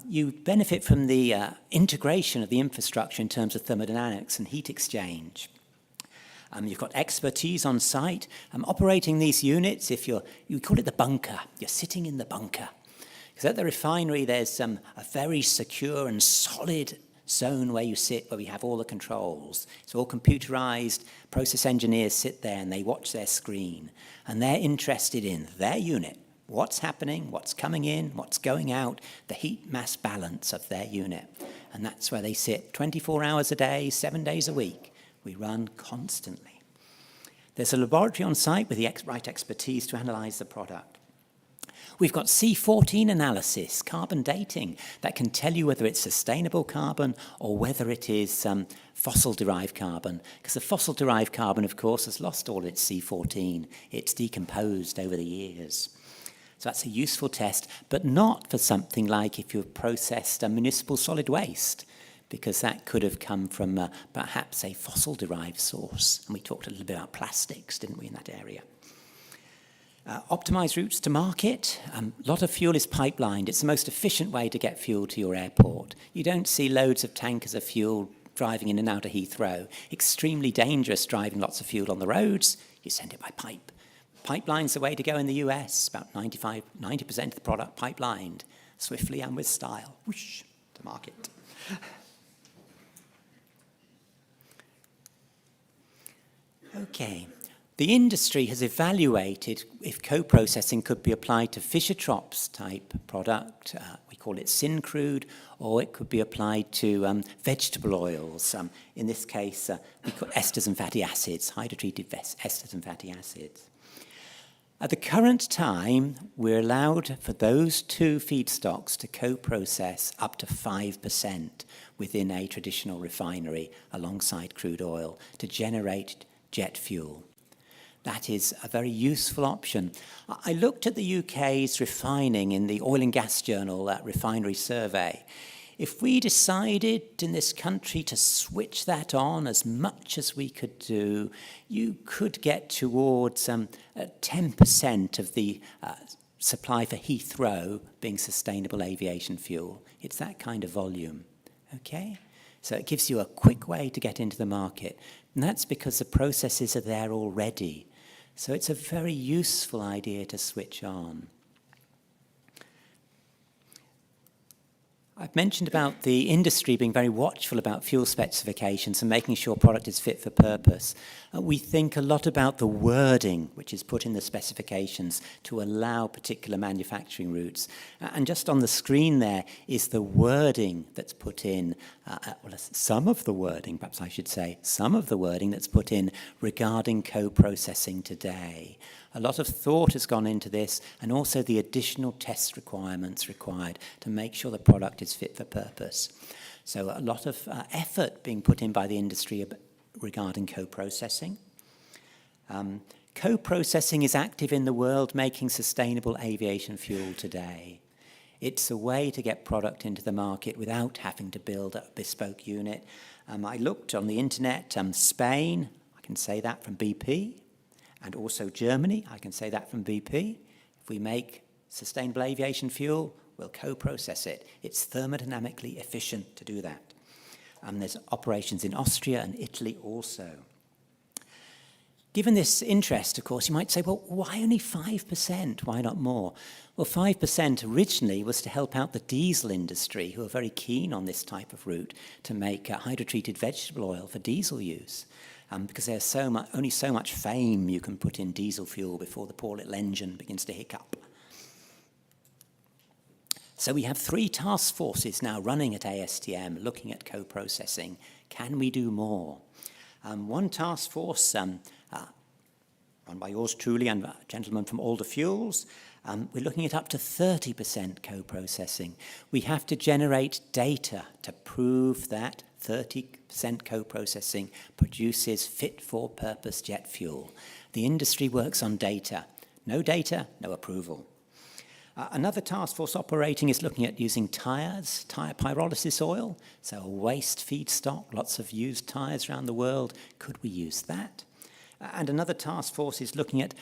You benefit from the integration of the infrastructure in terms of thermodynamics and heat exchange. You've got expertise on site. Operating these units, you call it the bunker. You're sitting in the bunker. Because at the refinery, there's a very secure and solid zone where you sit, where we have all the controls. It's all computerized. Process engineers sit there and they watch their screen. And they're interested in their unit, what's happening, what's coming in, what's going out, the heat mass balance of their unit. And that's where they sit 24 hours a day, 7 days a week. We run constantly. There's a laboratory on site with the right expertise to analyze the product. We've got C14 analysis, carbon dating, that can tell you whether it's sustainable carbon or whether it is fossil-derived carbon. Because the fossil-derived carbon, of course, has lost all its C14. It's decomposed over the years. So that's a useful test, but not for something like if you've processed a municipal solid waste, because that could have come from perhaps a fossil-derived source. And we talked a little bit about plastics, didn't we, in that area? Optimise routes to market. A lot of fuel is pipelined. It's the most efficient way to get fuel to your airport. You don't see loads of tankers of fuel driving in and out of Heathrow. Extremely dangerous driving lots of fuel on the roads. You send it by pipe. Pipeline's the way to go in the US. About 90% of the product pipelined, swiftly and with style. Whoosh, to market. Okay. The industry has evaluated if co-processing could be applied to Fischer-Tropsch type product. We call it syncrude, or it could be applied to vegetable oils. In this case, we call esters and fatty acids, hydrotreated esters and fatty acids. At the current time, we're allowed for those two feedstocks to co-process up to 5% within a traditional refinery alongside crude oil to generate jet fuel. That is a very useful option. I looked at the UK's refining in the Oil and Gas Journal refinery survey. If we decided in this country to switch that on as much as we could do, you could get towards 10% of the supply for Heathrow being sustainable aviation fuel. It's that kind of volume, okay? So it gives you a quick way to get into the market. And that's because the processes are there already. So it's a very useful idea to switch on. I've mentioned about the industry being very watchful about fuel specifications and making sure product is fit for purpose. We think a lot about the wording which is put in the specifications to allow particular manufacturing routes. And just on the screen there is the wording that's put in, some of the wording, perhaps I should say, some of the wording that's put in regarding co-processing today. A lot of thought has gone into this, and also the additional test requirements required to make sure the product is fit for purpose. So a lot of effort being put in by the industry regarding co-processing. Co-processing is active in the world making sustainable aviation fuel today. It's a way to get product into the market without having to build a bespoke unit. I looked on the internet, Spain, I can say that from BP. And also Germany, I can say that from BP. If we make sustainable aviation fuel, we'll co-process it. It's thermodynamically efficient to do that. There's operations in Austria and Italy also. Given this interest, of course, you might say, well, why only 5%? Why not more? Well, 5% originally was to help out the diesel industry, who are very keen on this type of route, to make hydrotreated vegetable oil for diesel use. Because there's only so much fame you can put in diesel fuel before the poor little engine begins to hiccup. So we have 3 task forces now running at ASTM looking at co-processing. Can we do more? One task force, run by yours truly and a gentleman from Alder Fuels, we're looking at up to 30% co-processing. We have to generate data to prove that 30% co-processing produces fit-for-purpose jet fuel. The industry works on data. No data, no approval. Another task force operating is looking at using tyres, tyre pyrolysis oil, so a waste feedstock, lots of used tyres around the world. Could we use that? And another task force is looking at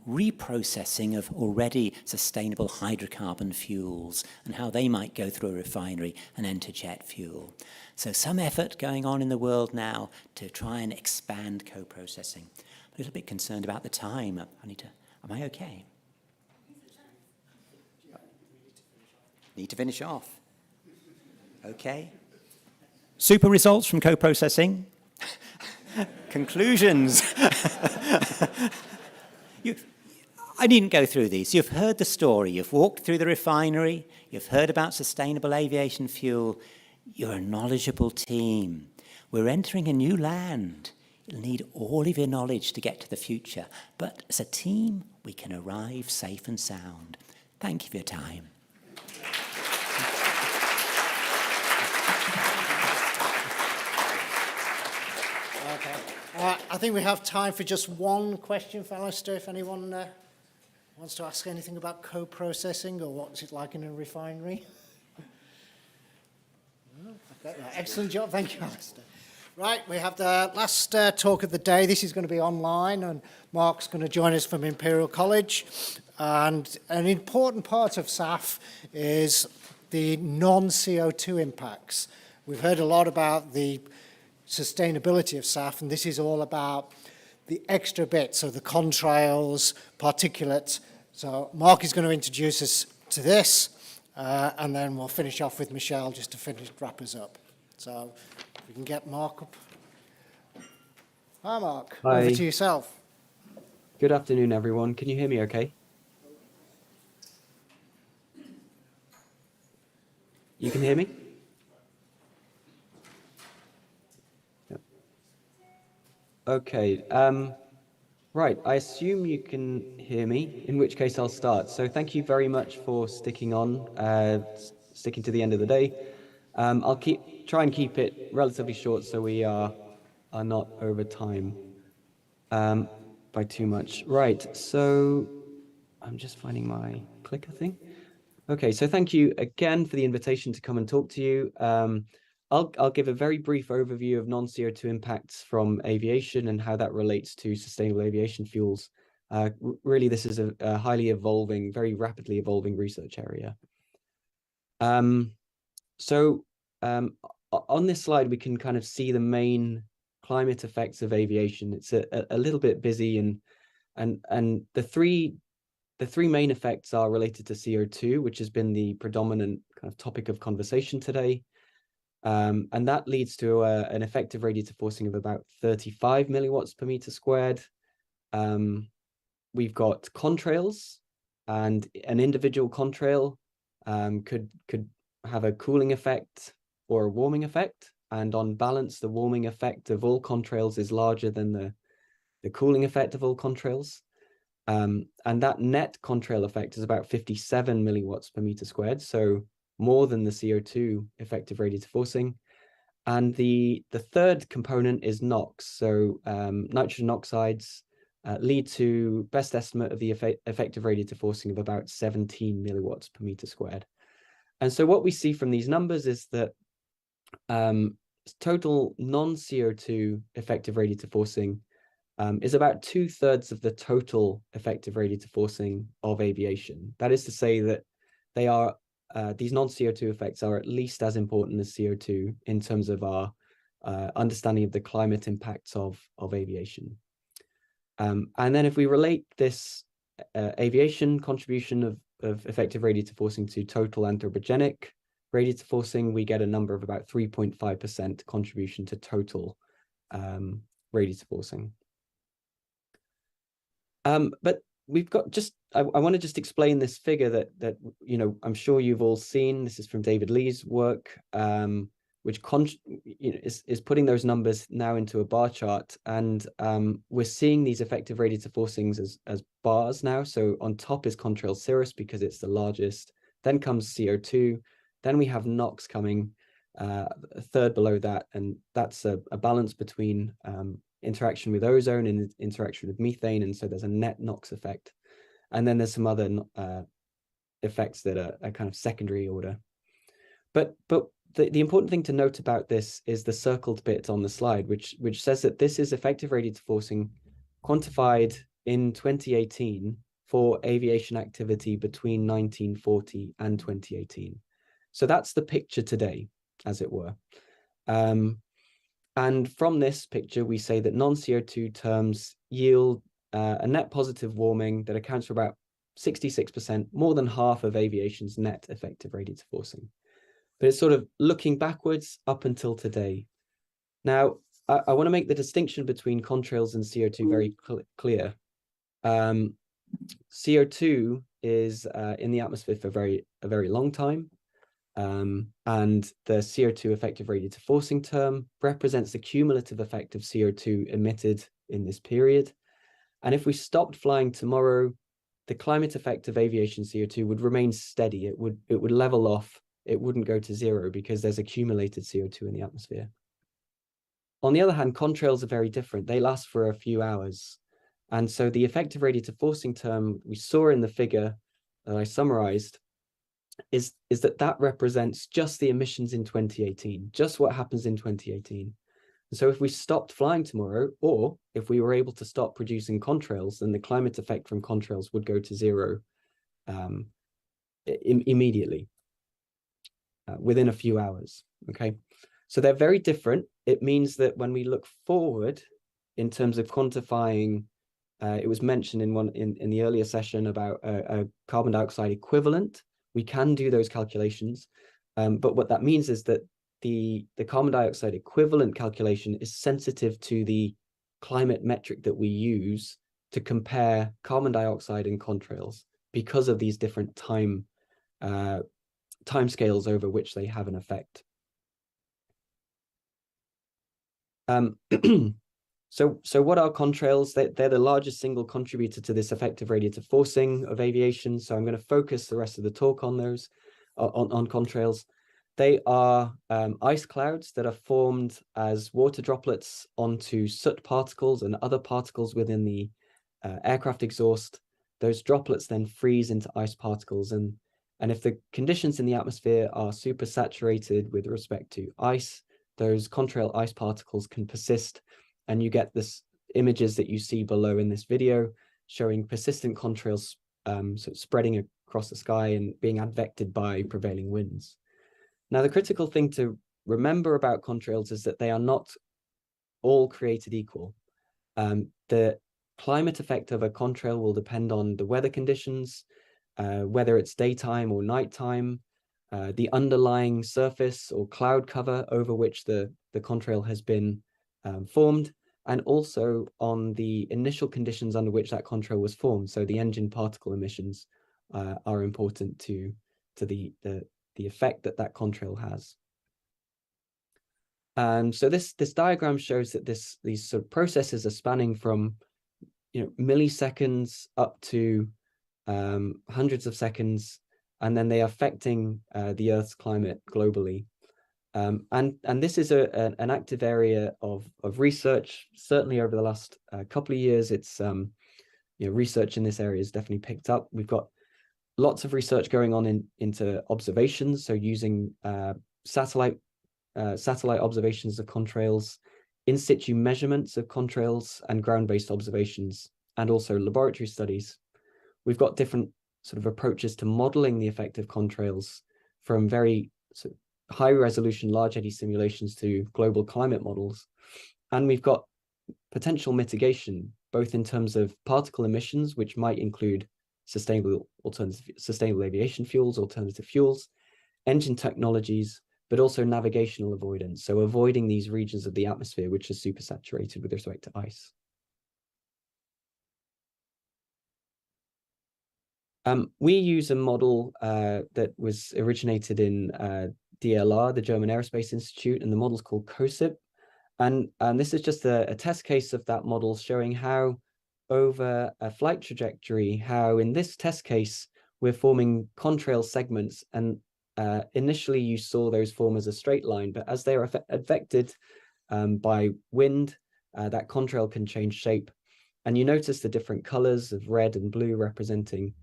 reprocessing of already sustainable hydrocarbon fuels and how they might go through a refinery and enter jet fuel. So some effort going on in the world now to try and expand co-processing. I'm a little bit concerned about the time. Am I okay? Need to finish off. Okay. Super results from co-processing. Conclusions. I needn't go through these. You've heard the story. You've walked through the refinery. You've heard about sustainable aviation fuel. You're a knowledgeable team. We're entering a new land. You'll need all of your knowledge to get to the future. But as a team, we can arrive safe and sound. Thank you for your time. I think we have time for just one question for Alistair, if anyone wants to ask anything about co-processing or what's it like in a refinery. Okay, right. Excellent job. Thank you, Alistair. Right, we have the last talk of the day. This is going to be online, and Mark's going to join us from Imperial College. And an important part of SAF is the non-CO2 impacts. We've heard a lot about the sustainability of SAF, and this is all about the extra bits, so the contrails, particulates. So Mark is going to introduce us to this, and then we'll finish off with Michelle just to wrap us up. So if we can get Mark up. Hi, Mark. Hi. Over to yourself. Good afternoon, everyone. Can you hear me okay? You can hear me? Yep. Okay. Right. I assume you can hear me, in which case I'll start. So thank you very much for sticking to the end of the day. I'll try and keep it relatively short so we are not over time by too much. Right. So I'm just finding my clicker thing. Okay, so thank you again for the invitation to come and talk to you. I'll give a very brief overview of non-CO2 impacts from aviation and how that relates to sustainable aviation fuels. Really, this is a highly evolving, very rapidly evolving research area. On this slide, we can kind of see the main climate effects of aviation. It's a little bit busy, and the three main effects are related to CO2, which has been the predominant kind of topic of conversation today. And that leads to an effective radiator forcing of about 35 milliwatts per meter squared. We've got contrails, and an individual contrail could have a cooling effect or a warming effect. And on balance, the warming effect of all contrails is larger than the cooling effect of all contrails. And that net contrail effect is about 57 milliwatts per meter squared, so more than the CO2 effective radiator forcing. And the third component is NOx. So nitrogen oxides lead to best estimate of the effective radiator forcing of about 17 milliwatts per meter squared. And so what we see from these numbers is that total non-CO2 effective radiator forcing is about 2/3 of the total effective radiator forcing of aviation. That is to say that they are these non-CO2 effects are at least as important as CO2 in terms of our understanding of the climate impacts of aviation. And then if we relate this aviation contribution of effective radiator forcing to total anthropogenic radiator forcing, we get a number of about 3.5% contribution to total radiator forcing. But we've got I want to just explain this figure that I'm sure you've all seen. This is from David Lee's work, which is putting those numbers now into a bar chart, and we're seeing these effective radiator forcings as bars now. So on top is contrail cirrus because it's the largest. Then comes CO2. Then we have NOx coming a third below that, and that's a balance between interaction with ozone and interaction with methane, and so there's a net NOx effect. And then there's some other effects that are kind of secondary order. But the important thing to note about this is the circled bit on the slide, which says that this is effective radiator forcing quantified in 2018 for aviation activity between 1940 and 2018. So that's the picture today, as it were. And from this picture, we say that non-CO2 terms yield a net positive warming that accounts for about 66%, more than half of aviation's net effective radiator forcing. But it's sort of looking backwards up until today. Now, I want to make the distinction between contrails and CO2 very clear. CO2 is in the atmosphere for a very long time. And the CO2 effective radiator forcing term represents the cumulative effect of CO2 emitted in this period. And if we stopped flying tomorrow, the climate effect of aviation CO2 would remain steady. It would level off. It wouldn't go to zero because there's accumulated CO2 in the atmosphere. On the other hand, contrails are very different. They last for a few hours. And so the effective radiator forcing term we saw in the figure that I summarized is that represents just the emissions in 2018, just what happens in 2018. And so if we stopped flying tomorrow, or if we were able to stop producing contrails, then the climate effect from contrails would go to zero immediately, within a few hours, okay? So they're very different. It means that when we look forward in terms of quantifying, it was mentioned in the earlier session about a carbon dioxide equivalent. We can do those calculations, but what that means is that the carbon dioxide equivalent calculation is sensitive to the climate metric that we use to compare carbon dioxide and contrails because of these different time scales over which they have an effect. So what are contrails? They're the largest single contributor to this effective radiator forcing of aviation. So I'm going to focus the rest of the talk on those, on contrails. They are ice clouds that are formed as water droplets onto soot particles and other particles within the aircraft exhaust. Those droplets then freeze into ice particles. And if the conditions in the atmosphere are super saturated with respect to ice, those contrail ice particles can persist. And you get this images that you see below in this video showing persistent contrails sort of spreading across the sky and being advected by prevailing winds. Now, the critical thing to remember about contrails is that they are not all created equal. The climate effect of a contrail will depend on the weather conditions, whether it's daytime or nighttime, the underlying surface or cloud cover over which the contrail has been formed, and also on the initial conditions under which that contrail was formed. So the engine particle emissions are important to the effect that contrail has. And so this diagram shows that these sort of processes are spanning from milliseconds up to hundreds of seconds, and then they are affecting the Earth's climate globally. And this is an active area of research. Certainly over the last couple of years, it's research in this area has definitely picked up. We've got lots of research going on into observations, so using satellite observations of contrails, in situ measurements of contrails, and ground-based observations, and also laboratory studies. We've got different sort of approaches to modeling the effect of contrails, from very sort of high-resolution large eddy simulations to global climate models. And we've got potential mitigation, both in terms of particle emissions, which might include sustainable aviation fuels, alternative fuels, engine technologies, but also navigational avoidance. So avoiding these regions of the atmosphere which are supersaturated with respect to ice. We use a model that was originated in DLR, the German Aerospace Institute, and the model's called COSIP. And this is just a test case of that model showing how over a flight trajectory, how in this test case, we're forming contrail segments. And initially you saw those form as a straight line, but as they are affected by wind, that contrail can change shape. And you notice the different colors of red and blue representing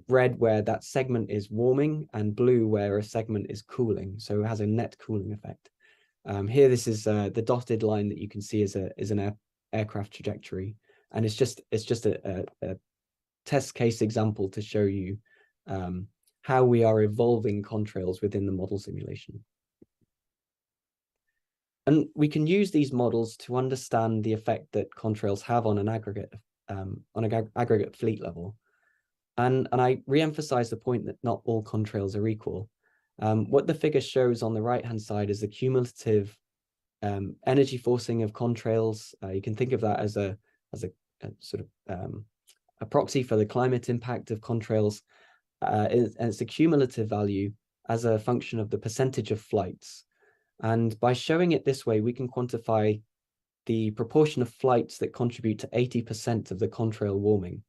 red where that segment is warming, and blue where a segment is cooling. So it has a net cooling effect. Here, this is the dotted line that you can see is an aircraft trajectory. And it's just a test case example to show you how we are evolving contrails within the model simulation. And we can use these models to understand the effect that contrails have on an aggregate fleet level. And I re-emphasize the point that not all contrails are equal. What the figure shows on the right-hand side is the cumulative energy forcing of contrails. You can think of that as a sort of a proxy for the climate impact of contrails, and it's a cumulative value as a function of the percentage of flights. And by showing it this way, we can quantify the proportion of flights that contribute to 80% of the contrail warming.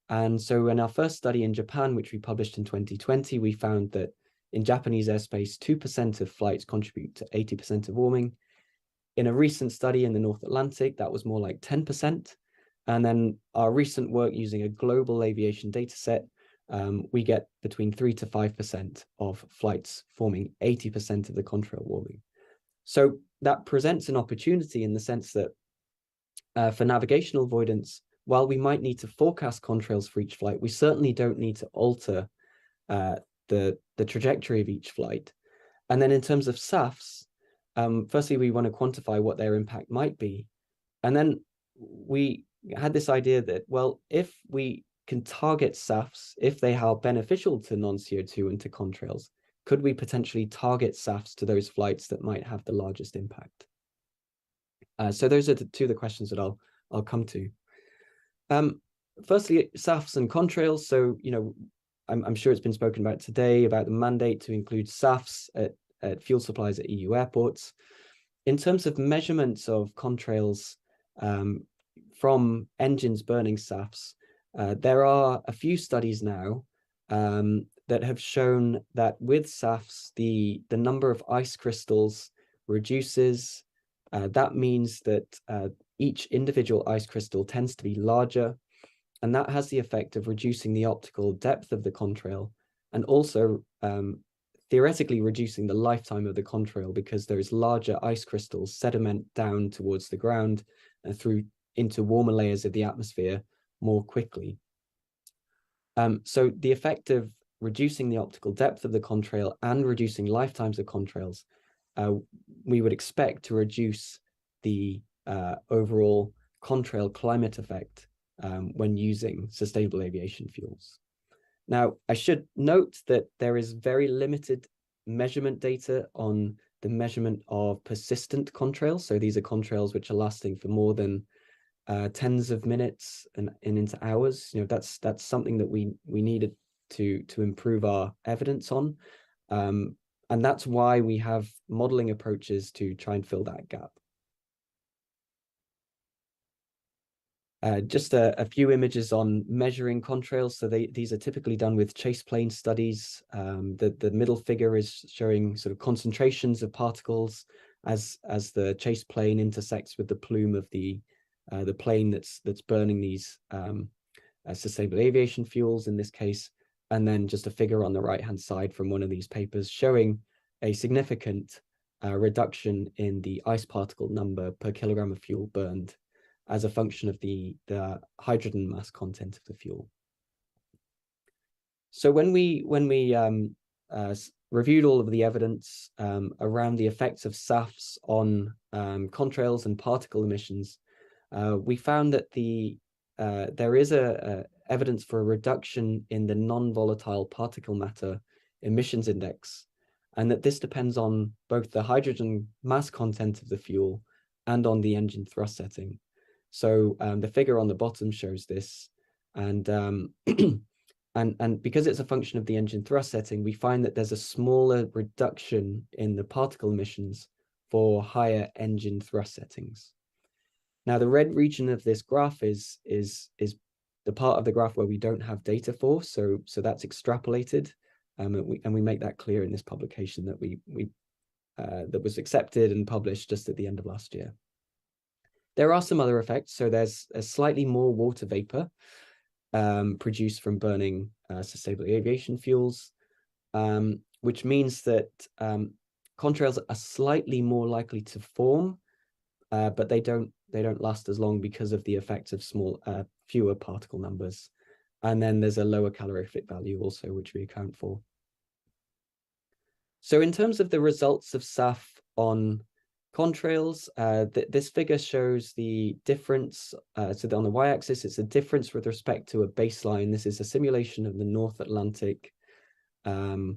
And so in our first study in Japan, which we published in 2020, we found that in Japanese airspace, 2% of flights contribute to 80% of warming. In a recent study in the North Atlantic, that was more like 10%. And then our recent work using a global aviation data set, we get between 3 to 5% of flights forming 80% of the contrail warming. So that presents an opportunity in the sense that for navigational avoidance, while we might need to forecast contrails for each flight, we certainly don't need to alter the trajectory of each flight. And then in terms of SAFs, firstly, we want to quantify what their impact might be. And then we had this idea that, well, if we can target SAFs, if they are beneficial to non-CO2 and to contrails, could we potentially target SAFs to those flights that might have the largest impact? So those are two of the questions that I'll come to. Firstly, SAFs and contrails. So, you know, I'm sure it's been spoken about today about the mandate to include SAFs at fuel supplies at EU airports. In terms of measurements of contrails from engines burning SAFs, there are a few studies now that have shown that with SAFs, the number of ice crystals reduces. That means that each individual ice crystal tends to be larger, and that has the effect of reducing the optical depth of the contrail, and also theoretically reducing the lifetime of the contrail, because those larger ice crystals sediment down towards the ground and through into warmer layers of the atmosphere more quickly. So the effect of reducing the optical depth of the contrail and reducing lifetimes of contrails, we would expect to reduce the overall contrail climate effect when using sustainable aviation fuels. Now, I should note that there is very limited measurement data on the measurement of persistent contrails. So these are contrails which are lasting for more than tens of minutes and into hours. You know, that's something that we needed to improve our evidence on. And that's why we have modeling approaches to try and fill that gap. Just a few images on measuring contrails. So these are typically done with chase plane studies. The middle figure is showing sort of concentrations of particles as the chase plane intersects with the plume of the plane that's burning these sustainable aviation fuels in this case. And then just a figure on the right-hand side from one of these papers showing a significant reduction in the ice particle number per kilogram of fuel burned as a function of the hydrogen mass content of the fuel. So when we reviewed all of the evidence around the effects of SAFs on contrails and particle emissions, we found that there is evidence for a reduction in the non-volatile particle matter emissions index, and that this depends on both the hydrogen mass content of the fuel and on the engine thrust setting. So the figure on the bottom shows this, and because it's a function of the engine thrust setting, we find that there's a smaller reduction in the particle emissions for higher engine thrust settings. Now, the red region of this graph is the part of the graph where we don't have data for, so that's extrapolated, and we make that clear in this publication that that was accepted and published just at the end of last year. There are some other effects. So there's a slightly more water vapor produced from burning sustainable aviation fuels, which means that contrails are slightly more likely to form, but they don't last as long because of the effects of fewer particle numbers. And then there's a lower calorific value also, which we account for. So in terms of the results of SAF on contrails, this figure shows the difference. So on the y-axis, it's a difference with respect to a baseline. This is a simulation of the North Atlantic. So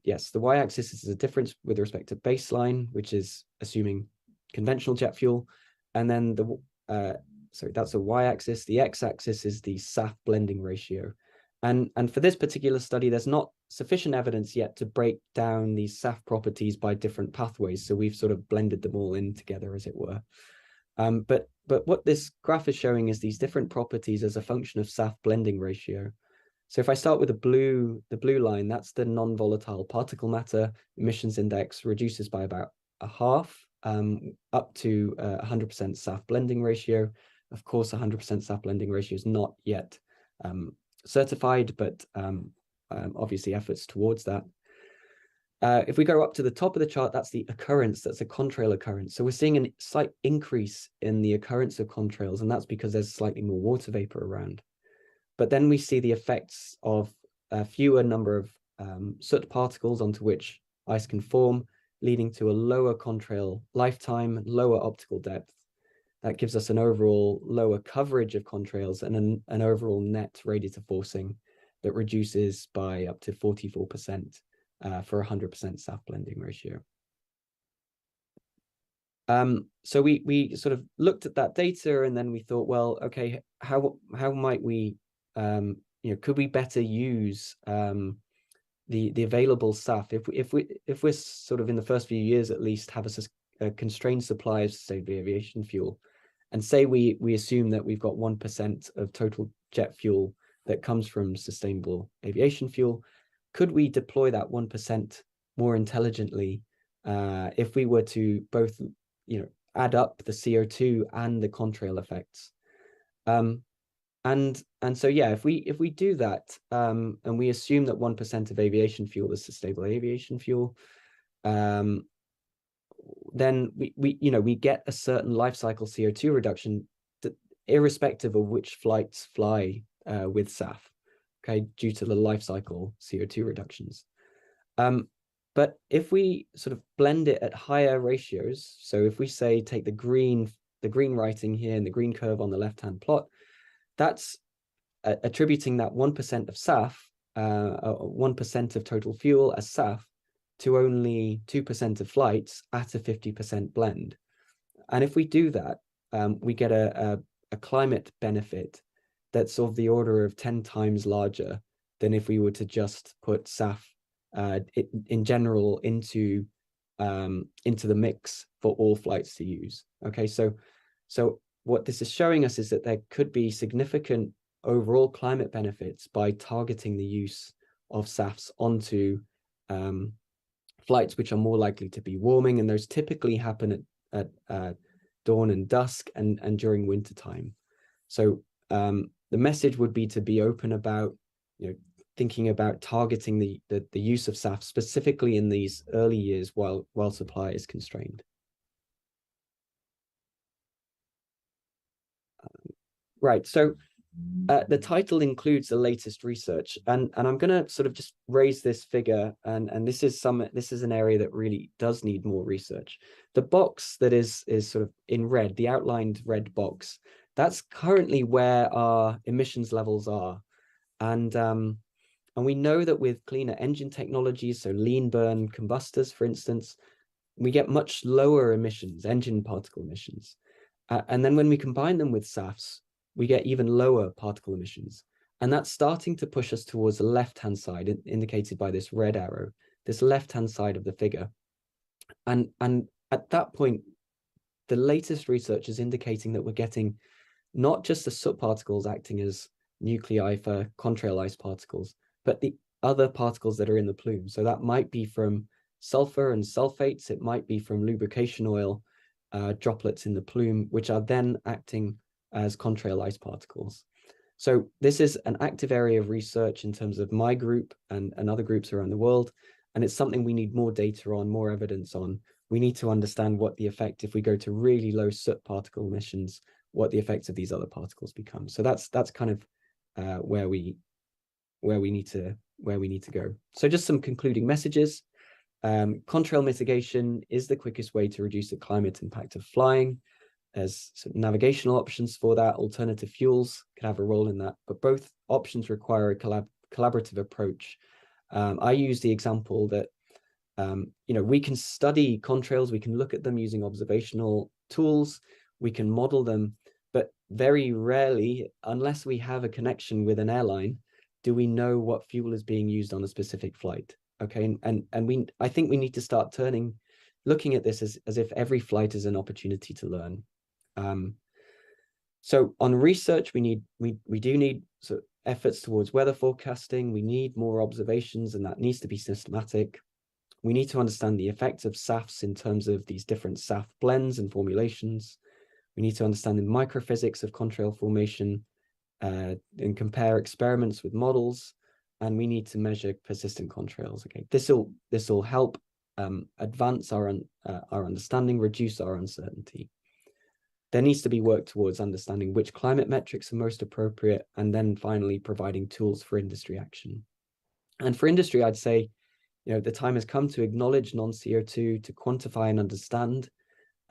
yes, the y-axis is a difference with respect to baseline, which is assuming conventional jet fuel. And then that's the y-axis. The x-axis is the SAF blending ratio. And for this particular study, there's not sufficient evidence yet to break down these SAF properties by different pathways. So we've sort of blended them all in together, as it were. But what this graph is showing is these different properties as a function of SAF blending ratio. So if I start with the blue line, that's the non-volatile particle matter emissions index, reduces by about a half, up to 100% SAF blending ratio. Of course, 100% SAF blending ratio is not yet certified, but obviously efforts towards that. If we go up to the top of the chart, that's the occurrence, that's a contrail occurrence. So we're seeing a slight increase in the occurrence of contrails, and that's because there's slightly more water vapor around. But then we see the effects of a fewer number of soot particles onto which ice can form, leading to a lower contrail lifetime, lower optical depth. That gives us an overall lower coverage of contrails and an overall net radiator forcing that reduces by up to 44% for 100% SAF blending ratio. So we sort of looked at that data, and then we thought, well, okay, how might we, could we better use the available SAF if we're sort of in the first few years at least have a constrained supply of sustainable aviation fuel, and say we assume that we've got 1% of total jet fuel that comes from sustainable aviation fuel, could we deploy that 1% more intelligently if we were to both, add up the CO2 and the contrail effects? And so yeah, if we do that, and we assume that 1% of aviation fuel is sustainable aviation fuel, then we get a certain life cycle CO2 reduction, irrespective of which flights fly with SAF, okay, due to the life cycle CO2 reductions. But if we sort of blend it at higher ratios, so if we say take the green writing here and the green curve on the left-hand plot, that's attributing that 1% of SAF, 1% of total fuel as SAF, to only 2% of flights at a 50% blend. And if we do that, we get a climate benefit that's of the order of 10 times larger than if we were to just put SAF in general into the mix for all flights to use. Okay, so what this is showing us is that there could be significant overall climate benefits by targeting the use of SAFs onto flights which are more likely to be warming, and those typically happen at dawn and dusk and during winter time. So the message would be to be open about thinking about targeting the use of SAF specifically in these early years while supply is constrained. Right, so the title includes the latest research, and I'm going to sort of just raise this figure, and this is an area that really does need more research. The box that is sort of in red, the outlined red box, that's currently where our emissions levels are, and we know that with cleaner engine technologies, so lean burn combustors, for instance, we get much lower emissions, engine particle emissions, and then when we combine them with SAFs, we get even lower particle emissions. And that's starting to push us towards the left-hand side, indicated by this red arrow, this left-hand side of the figure. And at that point, the latest research is indicating that we're getting not just the soot particles acting as nuclei for contrail ice particles, but the other particles that are in the plume. So that might be from sulfur and sulfates, it might be from lubrication oil droplets in the plume, which are then acting as contrail ice particles. So this is an active area of research in terms of my group and other groups around the world, and it's something we need more data on, more evidence on, we need to understand what the effect, if we go to really low soot particle emissions, what the effects of these other particles become. So that's kind of where we need to go. So just some concluding messages. Contrail mitigation is the quickest way to reduce the climate impact of flying. There's some navigational options for that. Alternative fuels could have a role in that, but both options require a collaborative approach. I use the example that we can study contrails, we can look at them using observational tools, we can model them, but very rarely, unless we have a connection with an airline, do we know what fuel is being used on a specific flight. Okay, and I think we need to start looking at this as if every flight is an opportunity to learn. So on research, we do need sort of efforts towards weather forecasting. We need more observations, and that needs to be systematic. We need to understand the effects of SAFs in terms of these different SAF blends and formulations. We need to understand the microphysics of contrail formation and compare experiments with models. And we need to measure persistent contrails. Okay, this will help advance our understanding, reduce our uncertainty. There needs to be work towards understanding which climate metrics are most appropriate, and then finally providing tools for industry action. And for industry, I'd say, the time has come to acknowledge non-CO2, to quantify and understand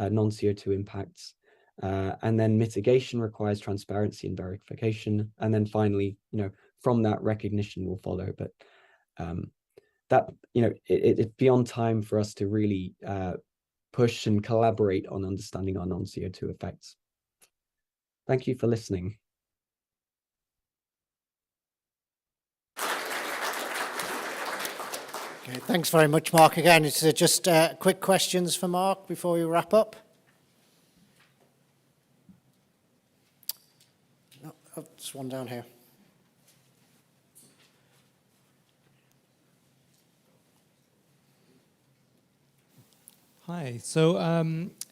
non-CO2 impacts. And then mitigation requires transparency and verification. And then finally, from that, recognition will follow. But it's beyond time for us to really push and collaborate on understanding our non-CO2 effects. Thank you for listening. Okay, thanks very much, Mark. Again, it's just quick questions for Mark before we wrap up. No, oh, there's one down here. Hi. So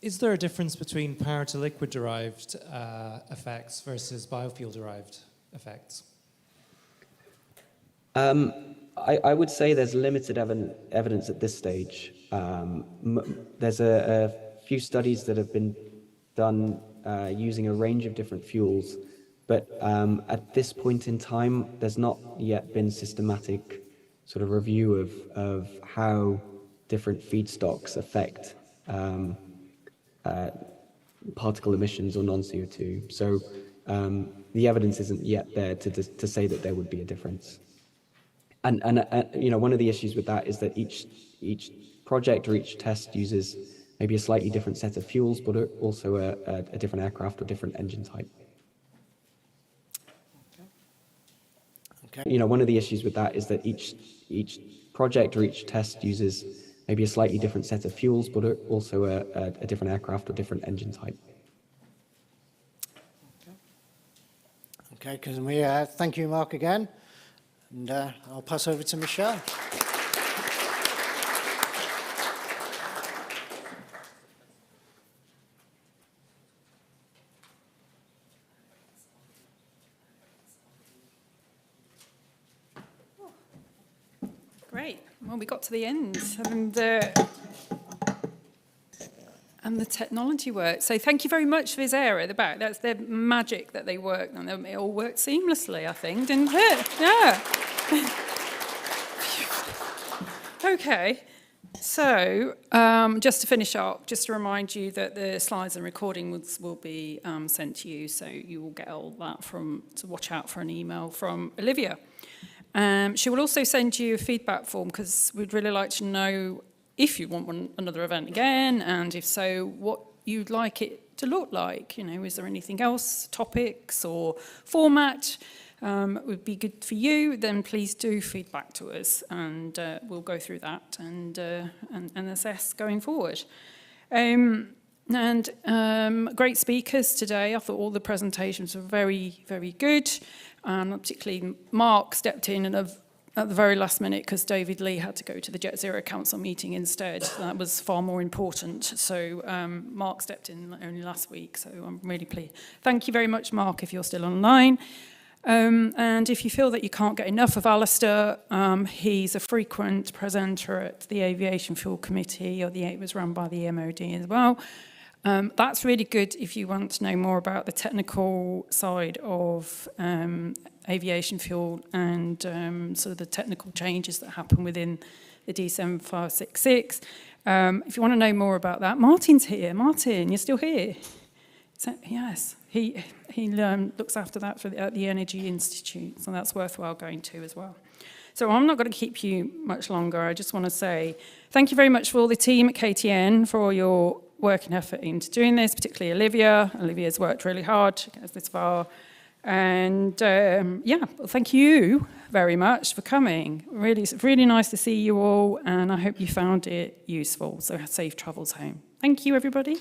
is there a difference between power to liquid derived effects versus biofuel derived effects? I would say there's limited evidence at this stage. There's a few studies that have been done using a range of different fuels, but at this point in time, there's not yet been systematic sort of review of how different feedstocks affect particle emissions or non-CO2. So the evidence isn't yet there to say that there would be a difference. And one of the issues with that is that each project or each test uses maybe a slightly different set of fuels, but also a different aircraft or different engine type. Okay. One of the issues with that is that each project or each test uses maybe a slightly different set of fuels, but also a different aircraft or different engine type. Okay, can we thank you, Mark, again. And I'll pass over to Michelle. Great. Well, we got to the end, and the technology works. So thank you very much for Visera at the back. That's their magic that they worked on. It all worked seamlessly, I think, didn't it? Yeah. Okay. So just to finish up, just to remind you that the slides and recordings will be sent to you, so you will get all that to watch out for an email from Olivia. She will also send you a feedback form, because we'd really like to know if you want another event again, and if so, what you'd like it to look like. Is there anything else, topics or format would be good for you? Then please do feedback to us, and we'll go through that and assess going forward. Great speakers today. I thought all the presentations were very, very good. Particularly Mark stepped in at the very last minute, because David Lee had to go to the Jet Zero Council meeting instead. That was far more important. So Mark stepped in only last week, so I'm really pleased. Thank you very much, Mark, if you're still online. And if you feel that you can't get enough of Alistair, he's a frequent presenter at the Aviation Fuel Committee, or it was run by the MOD as well. That's really good if you want to know more about the technical side of aviation fuel and sort of the technical changes that happen within the D7566. If you want to know more about that, Martin's here. Martin, you're still here? So, yes, he looks after that at the Energy Institute, so that's worthwhile going to as well. So I'm not going to keep you much longer. I just want to say thank you very much for all the team at KTN for all your work and effort into doing this, particularly Olivia. Olivia's worked really hard to get us this far. And yeah, well, thank you very much for coming. It's really nice to see you all, and I hope you found it useful. So safe travels home. Thank you, everybody.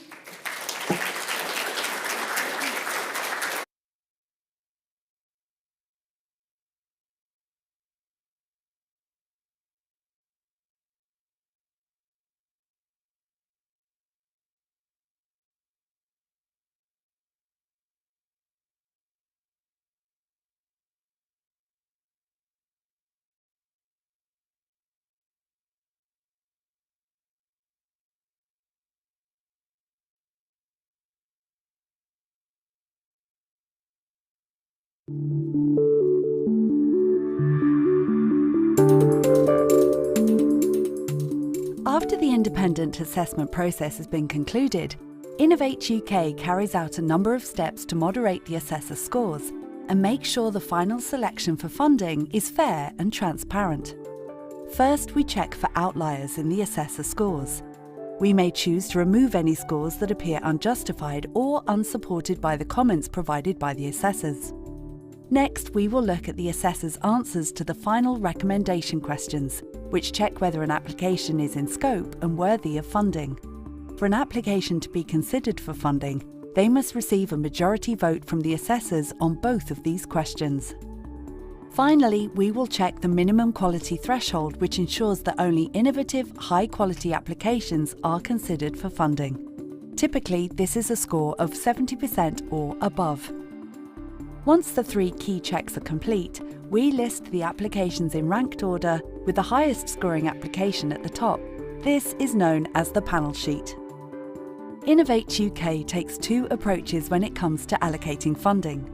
After the independent assessment process has been concluded, Innovate UK carries out a number of steps to moderate the assessor scores and make sure the final selection for funding is fair and transparent. First, we check for outliers in the assessor scores. We may choose to remove any scores that appear unjustified or unsupported by the comments provided by the assessors. Next, we will look at the assessor's answers to the final recommendation questions, which check whether an application is in scope and worthy of funding. For an application to be considered for funding, they must receive a majority vote from the assessors on both of these questions. Finally, we will check the minimum quality threshold, which ensures that only innovative, high-quality applications are considered for funding. Typically, this is a score of 70% or above. Once the 3 key checks are complete, we list the applications in ranked order with the highest scoring application at the top. This is known as the panel sheet. Innovate UK takes 2 approaches when it comes to allocating funding.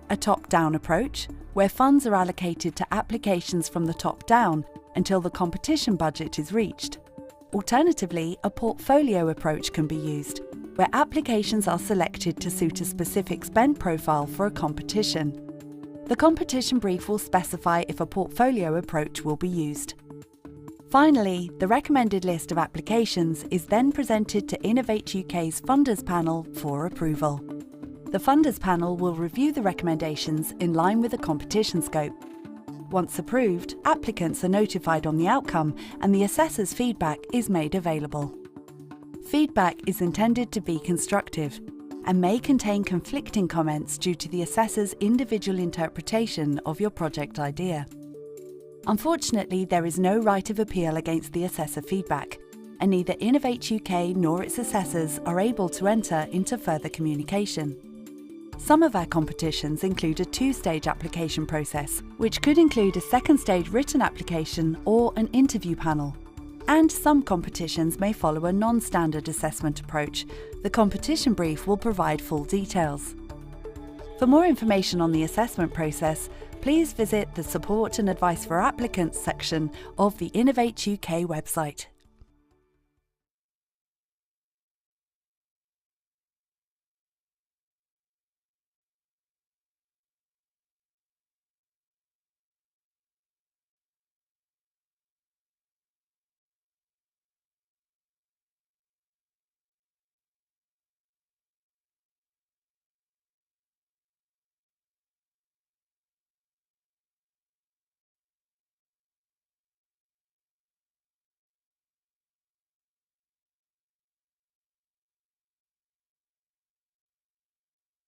A top-down approach, where funds are allocated to applications from the top down until the competition budget is reached. Alternatively, a portfolio approach can be used, where applications are selected to suit a specific spend profile for a competition. The competition brief will specify if a portfolio approach will be used. Finally, the recommended list of applications is then presented to Innovate UK's Funders Panel for approval. The Funders Panel will review the recommendations in line with the competition scope. Once approved, applicants are notified on the outcome and the assessor's feedback is made available. Feedback is intended to be constructive and may contain conflicting comments due to the assessor's individual interpretation of your project idea. Unfortunately, there is no right of appeal against the assessor feedback, and neither Innovate UK nor its assessors are able to enter into further communication. Some of our competitions include a 2-stage application process, which could include a 2nd-stage written application or an interview panel. And some competitions may follow a non-standard assessment approach. The competition brief will provide full details. For more information on the assessment process, please visit the Support and Advice for Applicants section of the Innovate UK website.